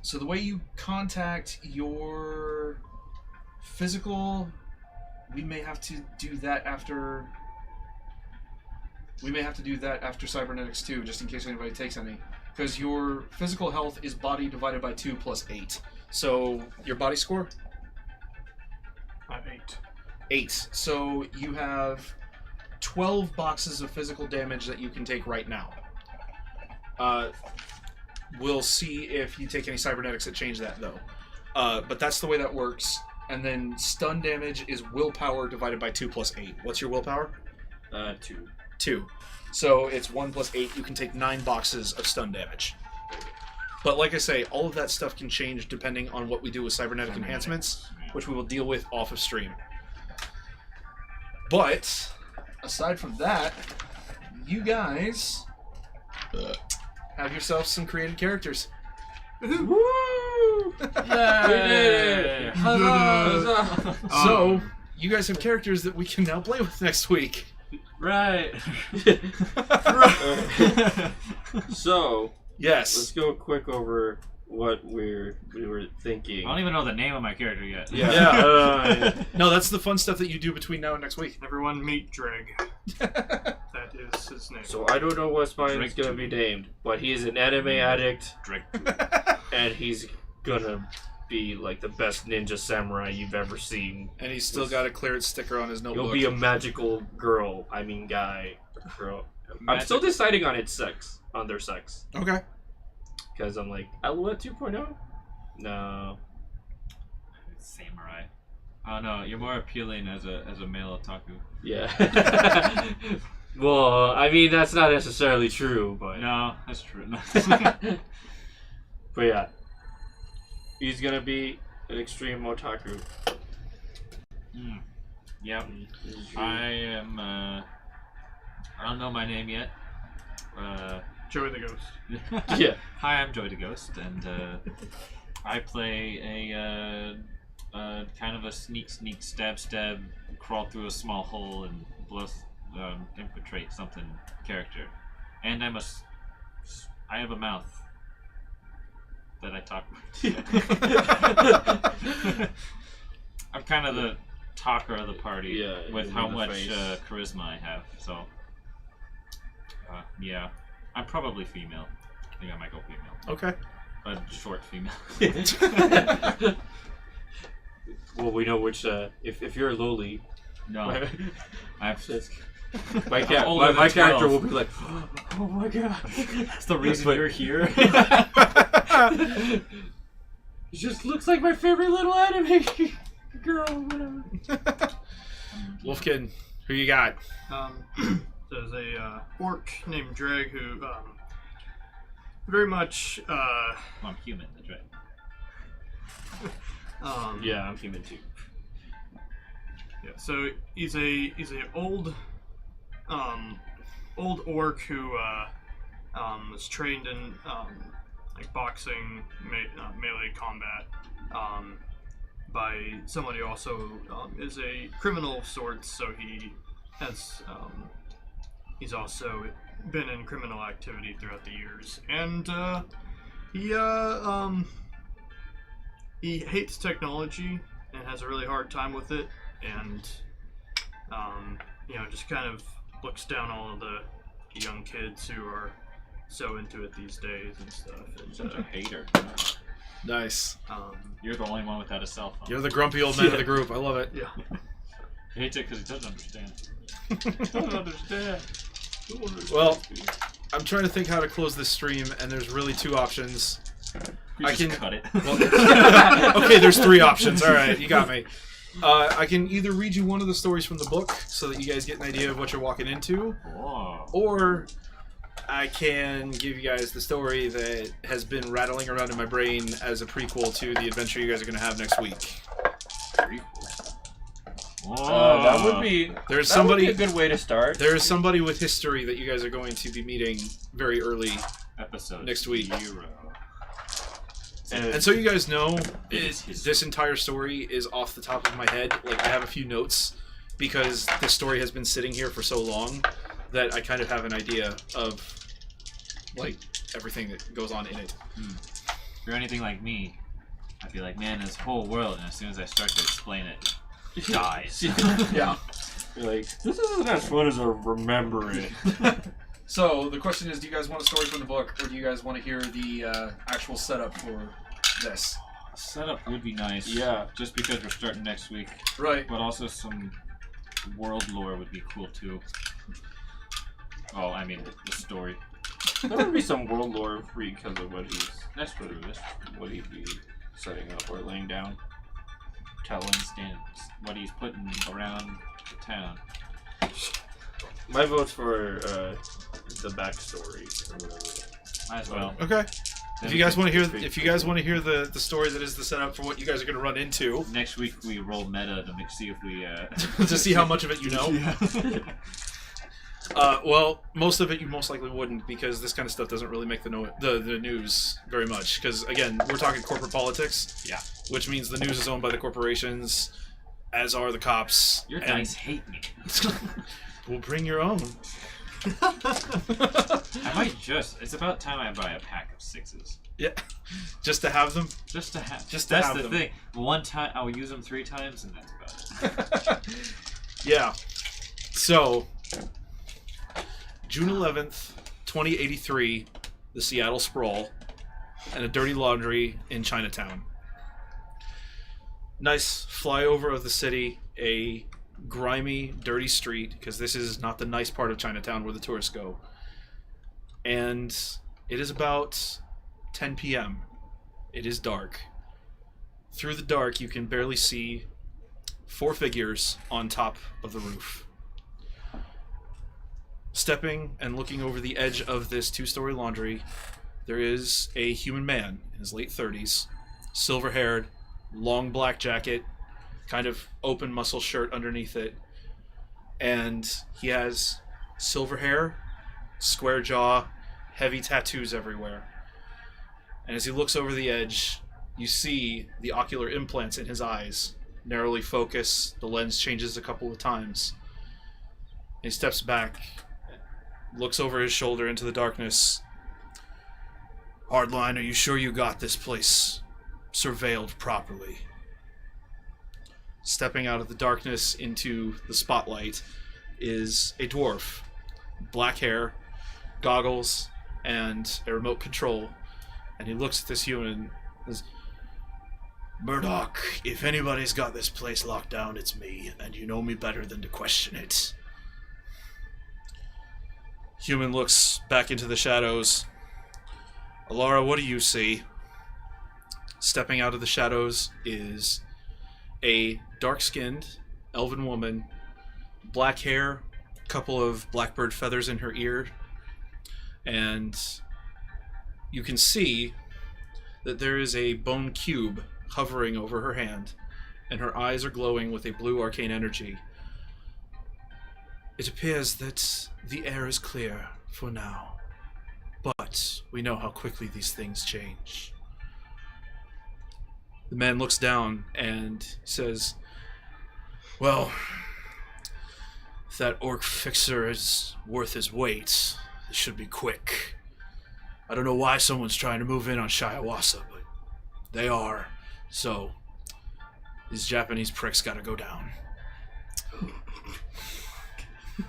[SPEAKER 3] So the way you contact your physical, we may have to do that after. We may have to do that after cybernetics too, just in case anybody takes any. Because your physical health is body divided by 2 plus 8. So your body score?
[SPEAKER 4] 8.
[SPEAKER 3] 8. So you have 12 boxes of physical damage that you can take right now. We'll see if you take any cybernetics that change that, though. But that's the way that works. And then stun damage is willpower divided by 2 plus 8. What's your willpower?
[SPEAKER 1] 2.
[SPEAKER 3] 2. So it's 1 plus 8. You can take 9 boxes of stun damage. But like I say, all of that stuff can change depending on what we do with cybernetic enhancements, which we will deal with off of stream. But aside from that, you guys have yourselves some created characters.
[SPEAKER 1] Woo! Yay! Huzzah!
[SPEAKER 3] So you guys have characters that we can now play with next week.
[SPEAKER 1] Right. So
[SPEAKER 3] Yes.
[SPEAKER 1] let's go quick over what we were thinking.
[SPEAKER 5] I don't even know the name of my character yet.
[SPEAKER 1] Yeah.
[SPEAKER 3] No, that's the fun stuff that you do between now and next week.
[SPEAKER 4] Everyone meet Dreg. That is his name.
[SPEAKER 1] So I don't know what mine is
[SPEAKER 5] Drake
[SPEAKER 1] gonna be named, but he's an anime addict,
[SPEAKER 5] Drake.
[SPEAKER 1] and he's gonna be like the best ninja samurai you've ever seen.
[SPEAKER 3] And he's still got a clearance sticker on his notebook.
[SPEAKER 1] You'll be a magical girl. I mean, guy, girl. I'm still deciding on its sex, on their sex,
[SPEAKER 3] Okay.
[SPEAKER 1] because I'm like, Alouette 2.0. No.
[SPEAKER 5] Samurai. Oh no, you're more appealing as a male otaku.
[SPEAKER 1] Yeah. Well, I mean that's not necessarily true, but
[SPEAKER 5] No, that's true.
[SPEAKER 1] but yeah, he's gonna be an extreme otaku.
[SPEAKER 5] Yep. I am. I don't know my name yet.
[SPEAKER 4] Joey the Ghost.
[SPEAKER 1] Yeah.
[SPEAKER 5] Hi, I'm Joey the Ghost, and I play a kind of a sneak, stab, crawl through a small hole and infiltrate something character. And I have a mouth that I talk with. I'm kind of the talker of the party,
[SPEAKER 1] Yeah,
[SPEAKER 5] with
[SPEAKER 1] in
[SPEAKER 5] how
[SPEAKER 1] the
[SPEAKER 5] much
[SPEAKER 1] face.
[SPEAKER 5] charisma I have. So, yeah, I'm probably female. I think I might go female.
[SPEAKER 3] Okay.
[SPEAKER 5] A short female.
[SPEAKER 1] Well, we know which. If you're a loli,
[SPEAKER 5] No, I've
[SPEAKER 1] my
[SPEAKER 5] older than
[SPEAKER 1] character
[SPEAKER 5] 12.
[SPEAKER 1] will be like, oh my god,
[SPEAKER 5] That's the reason you're here.
[SPEAKER 1] He just looks like my favorite little anime girl, whatever.
[SPEAKER 3] Wolfkin, who you got?
[SPEAKER 4] There's a orc named Dreg who very much
[SPEAKER 5] I'm human, that's right.
[SPEAKER 1] Yeah, I'm human too.
[SPEAKER 4] Yeah, so he's a old orc who was trained in like boxing, melee combat by somebody who also is a criminal of sorts. So he has he's also been in criminal activity throughout the years, and he hates technology and has a really hard time with it, and just kind of looks down all of the young kids who are so into it these days and stuff. And,
[SPEAKER 5] Such a hater.
[SPEAKER 3] Nice.
[SPEAKER 5] You're the only one without a cell phone.
[SPEAKER 3] You're the grumpy old man of the group. I love it.
[SPEAKER 4] yeah.
[SPEAKER 5] He hates it because he doesn't understand.
[SPEAKER 1] Don't understand.
[SPEAKER 3] Well, I'm trying to think how to close this stream, and there's really two options.
[SPEAKER 5] You
[SPEAKER 3] I
[SPEAKER 5] just
[SPEAKER 3] can-
[SPEAKER 5] cut it.
[SPEAKER 3] Well, okay, there's three options. All right, you got me. I can either read you one of the stories from the book so that you guys get an idea of what you're walking into,
[SPEAKER 5] Whoa.
[SPEAKER 3] or I can give you guys the story that has been rattling around in my brain as a prequel to the adventure you guys are going to have next week.
[SPEAKER 1] That would be.
[SPEAKER 3] There's
[SPEAKER 1] That would be
[SPEAKER 3] somebody.
[SPEAKER 1] a good way to start.
[SPEAKER 3] There is somebody with history that you guys are going to be meeting very early
[SPEAKER 5] Episode
[SPEAKER 3] next week.
[SPEAKER 5] 0.
[SPEAKER 3] And so you guys know, this entire story is off the top of my head. Like, I have a few notes because this story has been sitting here for so long that I kind of have an idea of, like, everything that goes on in it.
[SPEAKER 5] If you're anything like me, I'd be like, man, this whole world, and as soon as I start to explain it, it dies.
[SPEAKER 3] Yeah.
[SPEAKER 1] You're like, this isn't as fun as I remember it.
[SPEAKER 3] So, the question is, do you guys want a story from the book, or do you guys want to hear the actual setup for this?
[SPEAKER 5] Setup would be nice.
[SPEAKER 1] Yeah.
[SPEAKER 5] Just because we're starting next week,
[SPEAKER 3] Right.
[SPEAKER 5] but also some world lore would be cool too. Oh, I mean the story.
[SPEAKER 1] There would be some world lore because of what he'd be setting up or laying down.
[SPEAKER 5] Telling what he's putting around the town.
[SPEAKER 1] My vote's for the backstory or whatever.
[SPEAKER 5] Might as well.
[SPEAKER 3] Okay.
[SPEAKER 5] Then
[SPEAKER 3] If you guys want to hear,
[SPEAKER 1] Then
[SPEAKER 3] if you guys want to hear the story that is the setup for what you guys are going to run into,
[SPEAKER 5] Next week we roll meta to see if we
[SPEAKER 3] to see how much of it you know. Well, most of it you most likely wouldn't, because this kind of stuff doesn't really make the news very much. Because again, we're talking corporate politics.
[SPEAKER 5] Yeah.
[SPEAKER 3] Which means the news is owned by the corporations, as are the cops.
[SPEAKER 5] Your
[SPEAKER 3] and
[SPEAKER 5] dice hate me.
[SPEAKER 3] We'll bring your own.
[SPEAKER 5] I might just. It's about time I buy a pack of 6s.
[SPEAKER 3] Yeah. Just to have them.
[SPEAKER 5] Just to have.
[SPEAKER 3] Just to
[SPEAKER 5] that's
[SPEAKER 3] have
[SPEAKER 5] the
[SPEAKER 3] them.
[SPEAKER 5] thing. One time I'll use them 3 times, and that's about it.
[SPEAKER 3] Yeah. So, June 11th, 2083, the Seattle Sprawl, and a dirty laundry in Chinatown. Nice flyover of the city, a grimy, dirty street, because this is not the nice part of Chinatown where the tourists go. And it is about 10 p.m. It is dark. Through the dark, you can barely see 4 figures on top of the roof. Stepping and looking over the edge of this 2-story laundry, there is a human man in his late 30s, silver-haired, long black jacket, kind of open muscle shirt underneath it, and he has silver hair, square jaw, heavy tattoos everywhere. And as he looks over the edge, you see the ocular implants in his eyes narrowly focus. The lens changes a couple of times. He steps back, looks over his shoulder into the darkness. Hardline, are you sure you got this place surveilled properly? Stepping out of the darkness into the spotlight is a dwarf. Black hair, goggles, and a remote control. And he looks at this human and says, Murdoch, if anybody's got this place locked down, it's me, and you know me better than to question it. Human looks back into the shadows. Alara, what do you see? Stepping out of the shadows is a dark-skinned elven woman, black hair, a couple of blackbird feathers in her ear, and you can see that there is a bone cube hovering over her hand, and her eyes are glowing with a blue arcane energy. It appears that the air is clear for now, but we know how quickly these things change. The man looks down and says, well, if that orc fixer is worth his weight, it should be quick. I don't know why someone's trying to move in on Shiawase, but they are. So, these Japanese pricks gotta go down.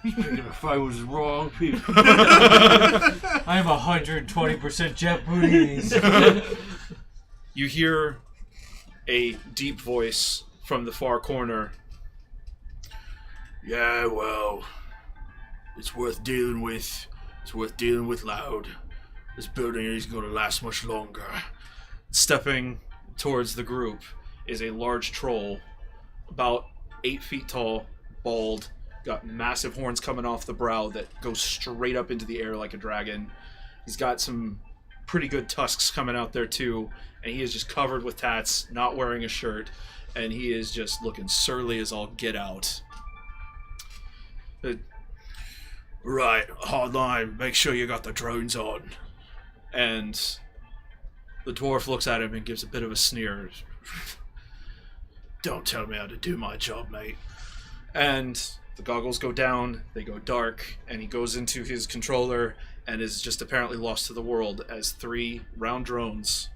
[SPEAKER 1] If I was wrong, people.
[SPEAKER 5] I'm 120% Japanese.
[SPEAKER 3] You hear a deep voice from the far corner. Yeah, well, it's worth dealing with. It's worth dealing with loud. This building isn't going to last much longer. Stepping towards the group is a large troll, about 8 feet tall, bald, got massive horns coming off the brow that go straight up into the air like a dragon. He's got some pretty good tusks coming out there too, and he is just covered with tats, not wearing a shirt, and he is just looking surly as all get out. Right, hardline, make sure you got the drones on. And the dwarf looks at him and gives a bit of a sneer. Don't tell me how to do my job, mate. And the goggles go down, they go dark, and he goes into his controller and is just apparently lost to the world as 3 round drones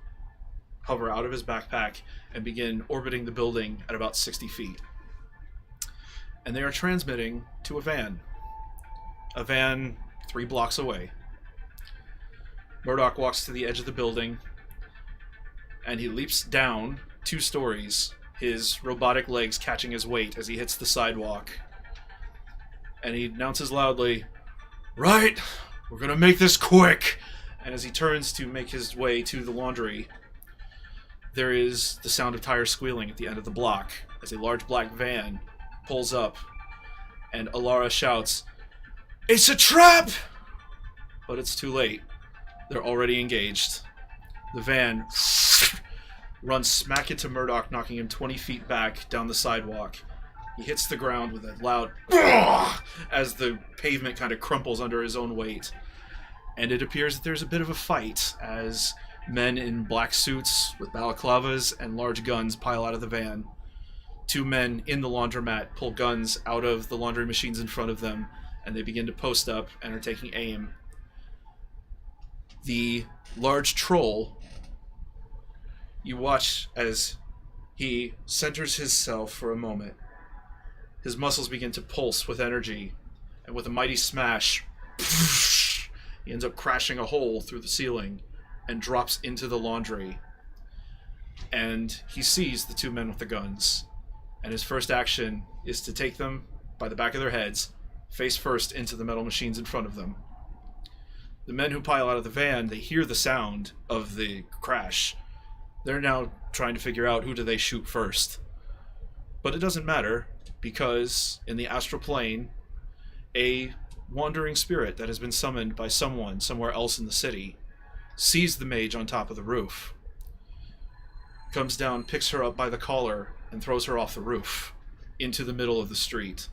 [SPEAKER 3] hover out of his backpack and begin orbiting the building at about 60 feet. And they are transmitting to a van 3 blocks away. Murdoch walks to the edge of the building, and he leaps down 2 stories, his robotic legs catching his weight as he hits the sidewalk. And he announces loudly, "Right, we're gonna make this quick." And as he turns to make his way to the laundry, there is the sound of tires squealing at the end of the block as a large black van pulls up, and Alara shouts, "It's a trap!" But it's too late. They're already engaged. The van runs smack into Murdoch, knocking him 20 feet back down the sidewalk. He hits the ground with a loud as the pavement kind of crumples under his own weight. And it appears that there's a bit of a fight as men in black suits with balaclavas and large guns pile out of the van. Two men in the laundromat pull guns out of the laundry machines in front of them, and they begin to post up and are taking aim. The large troll, you watch as he centers himself for a moment. His muscles begin to pulse with energy, and with a mighty smash, he ends up crashing a hole through the ceiling and drops into the laundry. And he sees the two men with the guns, and his first action is to take them by the back of their heads, face first into the metal machines in front of them. The men who pile out of the van, they hear the sound of the crash. They're now trying to figure out who do they shoot first. But it doesn't matter, because in the astral plane, a wandering spirit that has been summoned by someone somewhere else in the city sees the mage on top of the roof, comes down, picks her up by the collar, and throws her off the roof into the middle of the street.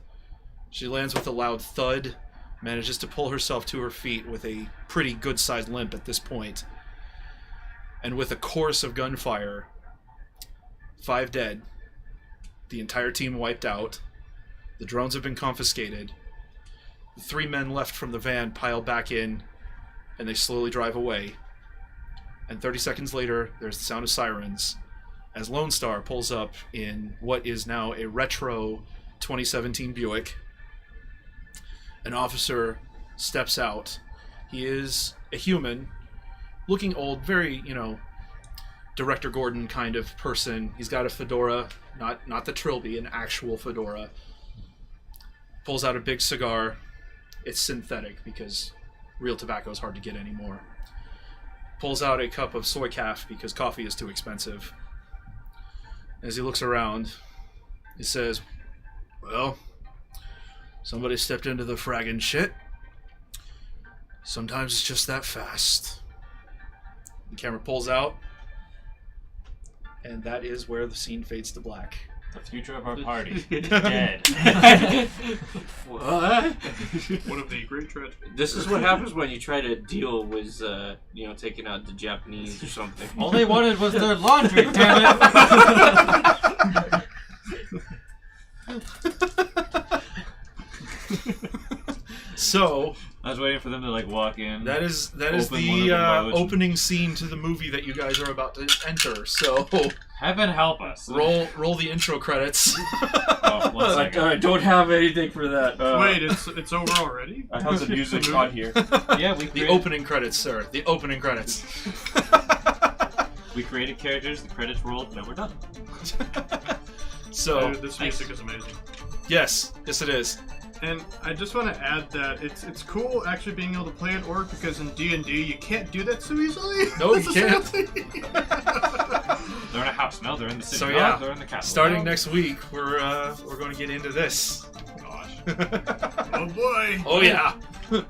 [SPEAKER 3] She lands with a loud thud, manages to pull herself to her feet with a pretty good-sized limp at this point, and with a chorus of gunfire, 5 dead, the entire team wiped out, the drones have been confiscated, the 3 men left from the van pile back in, and they slowly drive away. And 30 seconds later, there's the sound of sirens as Lone Star pulls up in what is now a retro 2017 Buick. An officer steps out. He is a human, looking old, very, Director Gordon kind of person. He's got a fedora, not the Trilby, an actual fedora. Pulls out a big cigar. It's synthetic because real tobacco is hard to get anymore. Pulls out a cup of soy calf because coffee is too expensive. As he looks around, he says, "Well, somebody stepped into the fragging shit. Sometimes it's just that fast." The camera pulls out, and that is where the scene fades to black.
[SPEAKER 5] The future of our party is dead.
[SPEAKER 1] What?
[SPEAKER 4] One of the great tragedies.
[SPEAKER 1] This is what happens when you try to deal with, taking out the Japanese or something.
[SPEAKER 5] All they wanted was their laundry, damn it!
[SPEAKER 3] So
[SPEAKER 5] I was waiting for them to walk in.
[SPEAKER 3] that is
[SPEAKER 5] Open one
[SPEAKER 3] the
[SPEAKER 5] of them
[SPEAKER 3] opening scene to the movie that you guys are about to enter. So
[SPEAKER 5] Heaven help us.
[SPEAKER 3] roll the intro credits.
[SPEAKER 5] Oh, one second.
[SPEAKER 1] I don't have anything for that.
[SPEAKER 4] Wait, it's over already?
[SPEAKER 1] I have the music on here.
[SPEAKER 5] Yeah, we
[SPEAKER 3] The
[SPEAKER 5] created,
[SPEAKER 3] opening credits, sir. The opening credits.
[SPEAKER 5] we created characters, the credits rolled, now we're done.
[SPEAKER 3] So
[SPEAKER 4] This music is amazing.
[SPEAKER 3] yes, it is.
[SPEAKER 4] And I just want to add that it's cool actually being able to play at org, because in D&D you can't do that so easily.
[SPEAKER 3] No,
[SPEAKER 4] That's
[SPEAKER 3] you
[SPEAKER 4] the sad
[SPEAKER 3] can't.
[SPEAKER 4] thing.
[SPEAKER 5] They're in a house, no, they're in the city.
[SPEAKER 3] So,
[SPEAKER 5] no,
[SPEAKER 3] yeah,
[SPEAKER 5] they're in the castle.
[SPEAKER 3] Starting
[SPEAKER 5] No.
[SPEAKER 3] next week, we're going to get into this.
[SPEAKER 4] Gosh. Oh boy.
[SPEAKER 3] Oh yeah.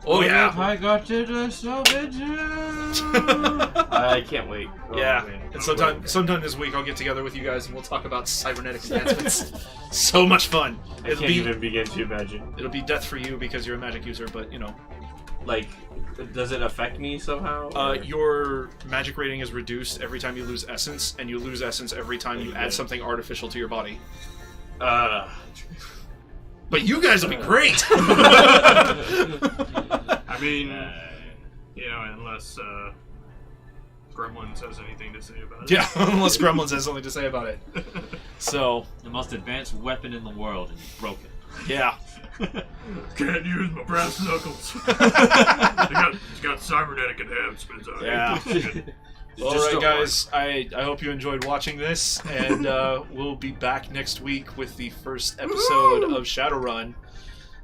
[SPEAKER 3] Oh yeah.
[SPEAKER 5] I got you to salvage you.
[SPEAKER 1] I can't wait. Oh,
[SPEAKER 3] Yeah.
[SPEAKER 1] man.
[SPEAKER 3] And sometime this week I'll get together with you guys and we'll talk about cybernetic advancements. So much fun.
[SPEAKER 1] I can't even begin to imagine.
[SPEAKER 3] It'll be death for you because you're a magic user, but
[SPEAKER 1] Does it affect me somehow?
[SPEAKER 3] your magic rating is reduced every time you lose essence, and you lose essence every time you add something artificial to your body. But you guys will be great.
[SPEAKER 4] I mean, unless Gremlins has anything to say about it.
[SPEAKER 3] Yeah, unless Gremlins has something to say about it. So,
[SPEAKER 5] The most advanced weapon in the world, and you broke it.
[SPEAKER 3] yeah.
[SPEAKER 4] Can't use my brass knuckles. It's got cybernetic enhancements on it.
[SPEAKER 3] Yeah. All
[SPEAKER 1] Just
[SPEAKER 3] right,
[SPEAKER 1] don't
[SPEAKER 3] guys. I hope you enjoyed watching this, and we'll be back next week with the first episode of Shadowrun.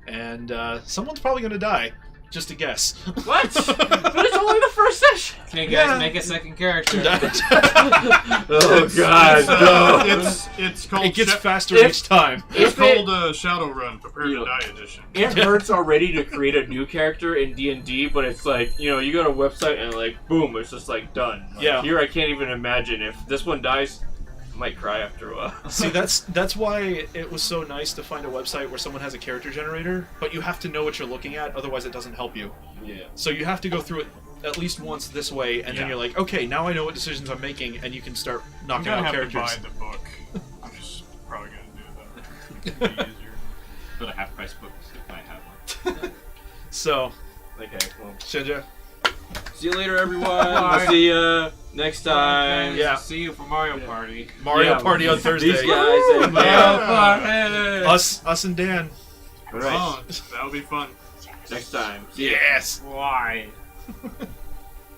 [SPEAKER 3] and someone's probably going to die. Just a guess.
[SPEAKER 1] What? But it's only the first session.
[SPEAKER 5] Okay, guys,
[SPEAKER 3] Yeah.
[SPEAKER 5] make a second character.
[SPEAKER 1] Oh God, no.
[SPEAKER 4] It's called.
[SPEAKER 3] It gets
[SPEAKER 4] Sha-
[SPEAKER 3] faster
[SPEAKER 1] If-
[SPEAKER 3] each time.
[SPEAKER 4] it's
[SPEAKER 1] If it-
[SPEAKER 4] called Shadowrun. Prepare
[SPEAKER 1] You
[SPEAKER 4] to
[SPEAKER 1] know.
[SPEAKER 4] Die edition.
[SPEAKER 1] It hurts already to create a new character in D&D, but it's like, you know, you go to a website and like, boom, it's just like done. Like,
[SPEAKER 3] Yeah.
[SPEAKER 1] Here I can't even imagine if this one dies, I might cry after a while.
[SPEAKER 3] See, that's why it was so nice to find a website where someone has a character generator, but you have to know what you're looking at, otherwise it doesn't help you.
[SPEAKER 1] Yeah.
[SPEAKER 3] So you have to go through it at least once this way, and then
[SPEAKER 6] Yeah.
[SPEAKER 3] you're like, okay, now I know what decisions I'm making, and you can start
[SPEAKER 4] I'm
[SPEAKER 3] knocking
[SPEAKER 4] gonna
[SPEAKER 3] out
[SPEAKER 4] have
[SPEAKER 3] characters.
[SPEAKER 4] to buy the book. I'm just probably gonna do that. It'd be easier.
[SPEAKER 5] Put a half-price book if I have one.
[SPEAKER 3] So,
[SPEAKER 1] Okay, well.
[SPEAKER 3] Shinja,
[SPEAKER 1] See you later, everyone. I'll see you next time.
[SPEAKER 3] Yeah.
[SPEAKER 5] See you for Mario Party.
[SPEAKER 3] Mario
[SPEAKER 1] Yeah,
[SPEAKER 3] Party on Thursday.
[SPEAKER 1] These guys. And,
[SPEAKER 5] Party!
[SPEAKER 3] Us and Dan.
[SPEAKER 1] All right.
[SPEAKER 4] Oh, that'll be fun.
[SPEAKER 1] Next time.
[SPEAKER 3] Yes.
[SPEAKER 5] Why?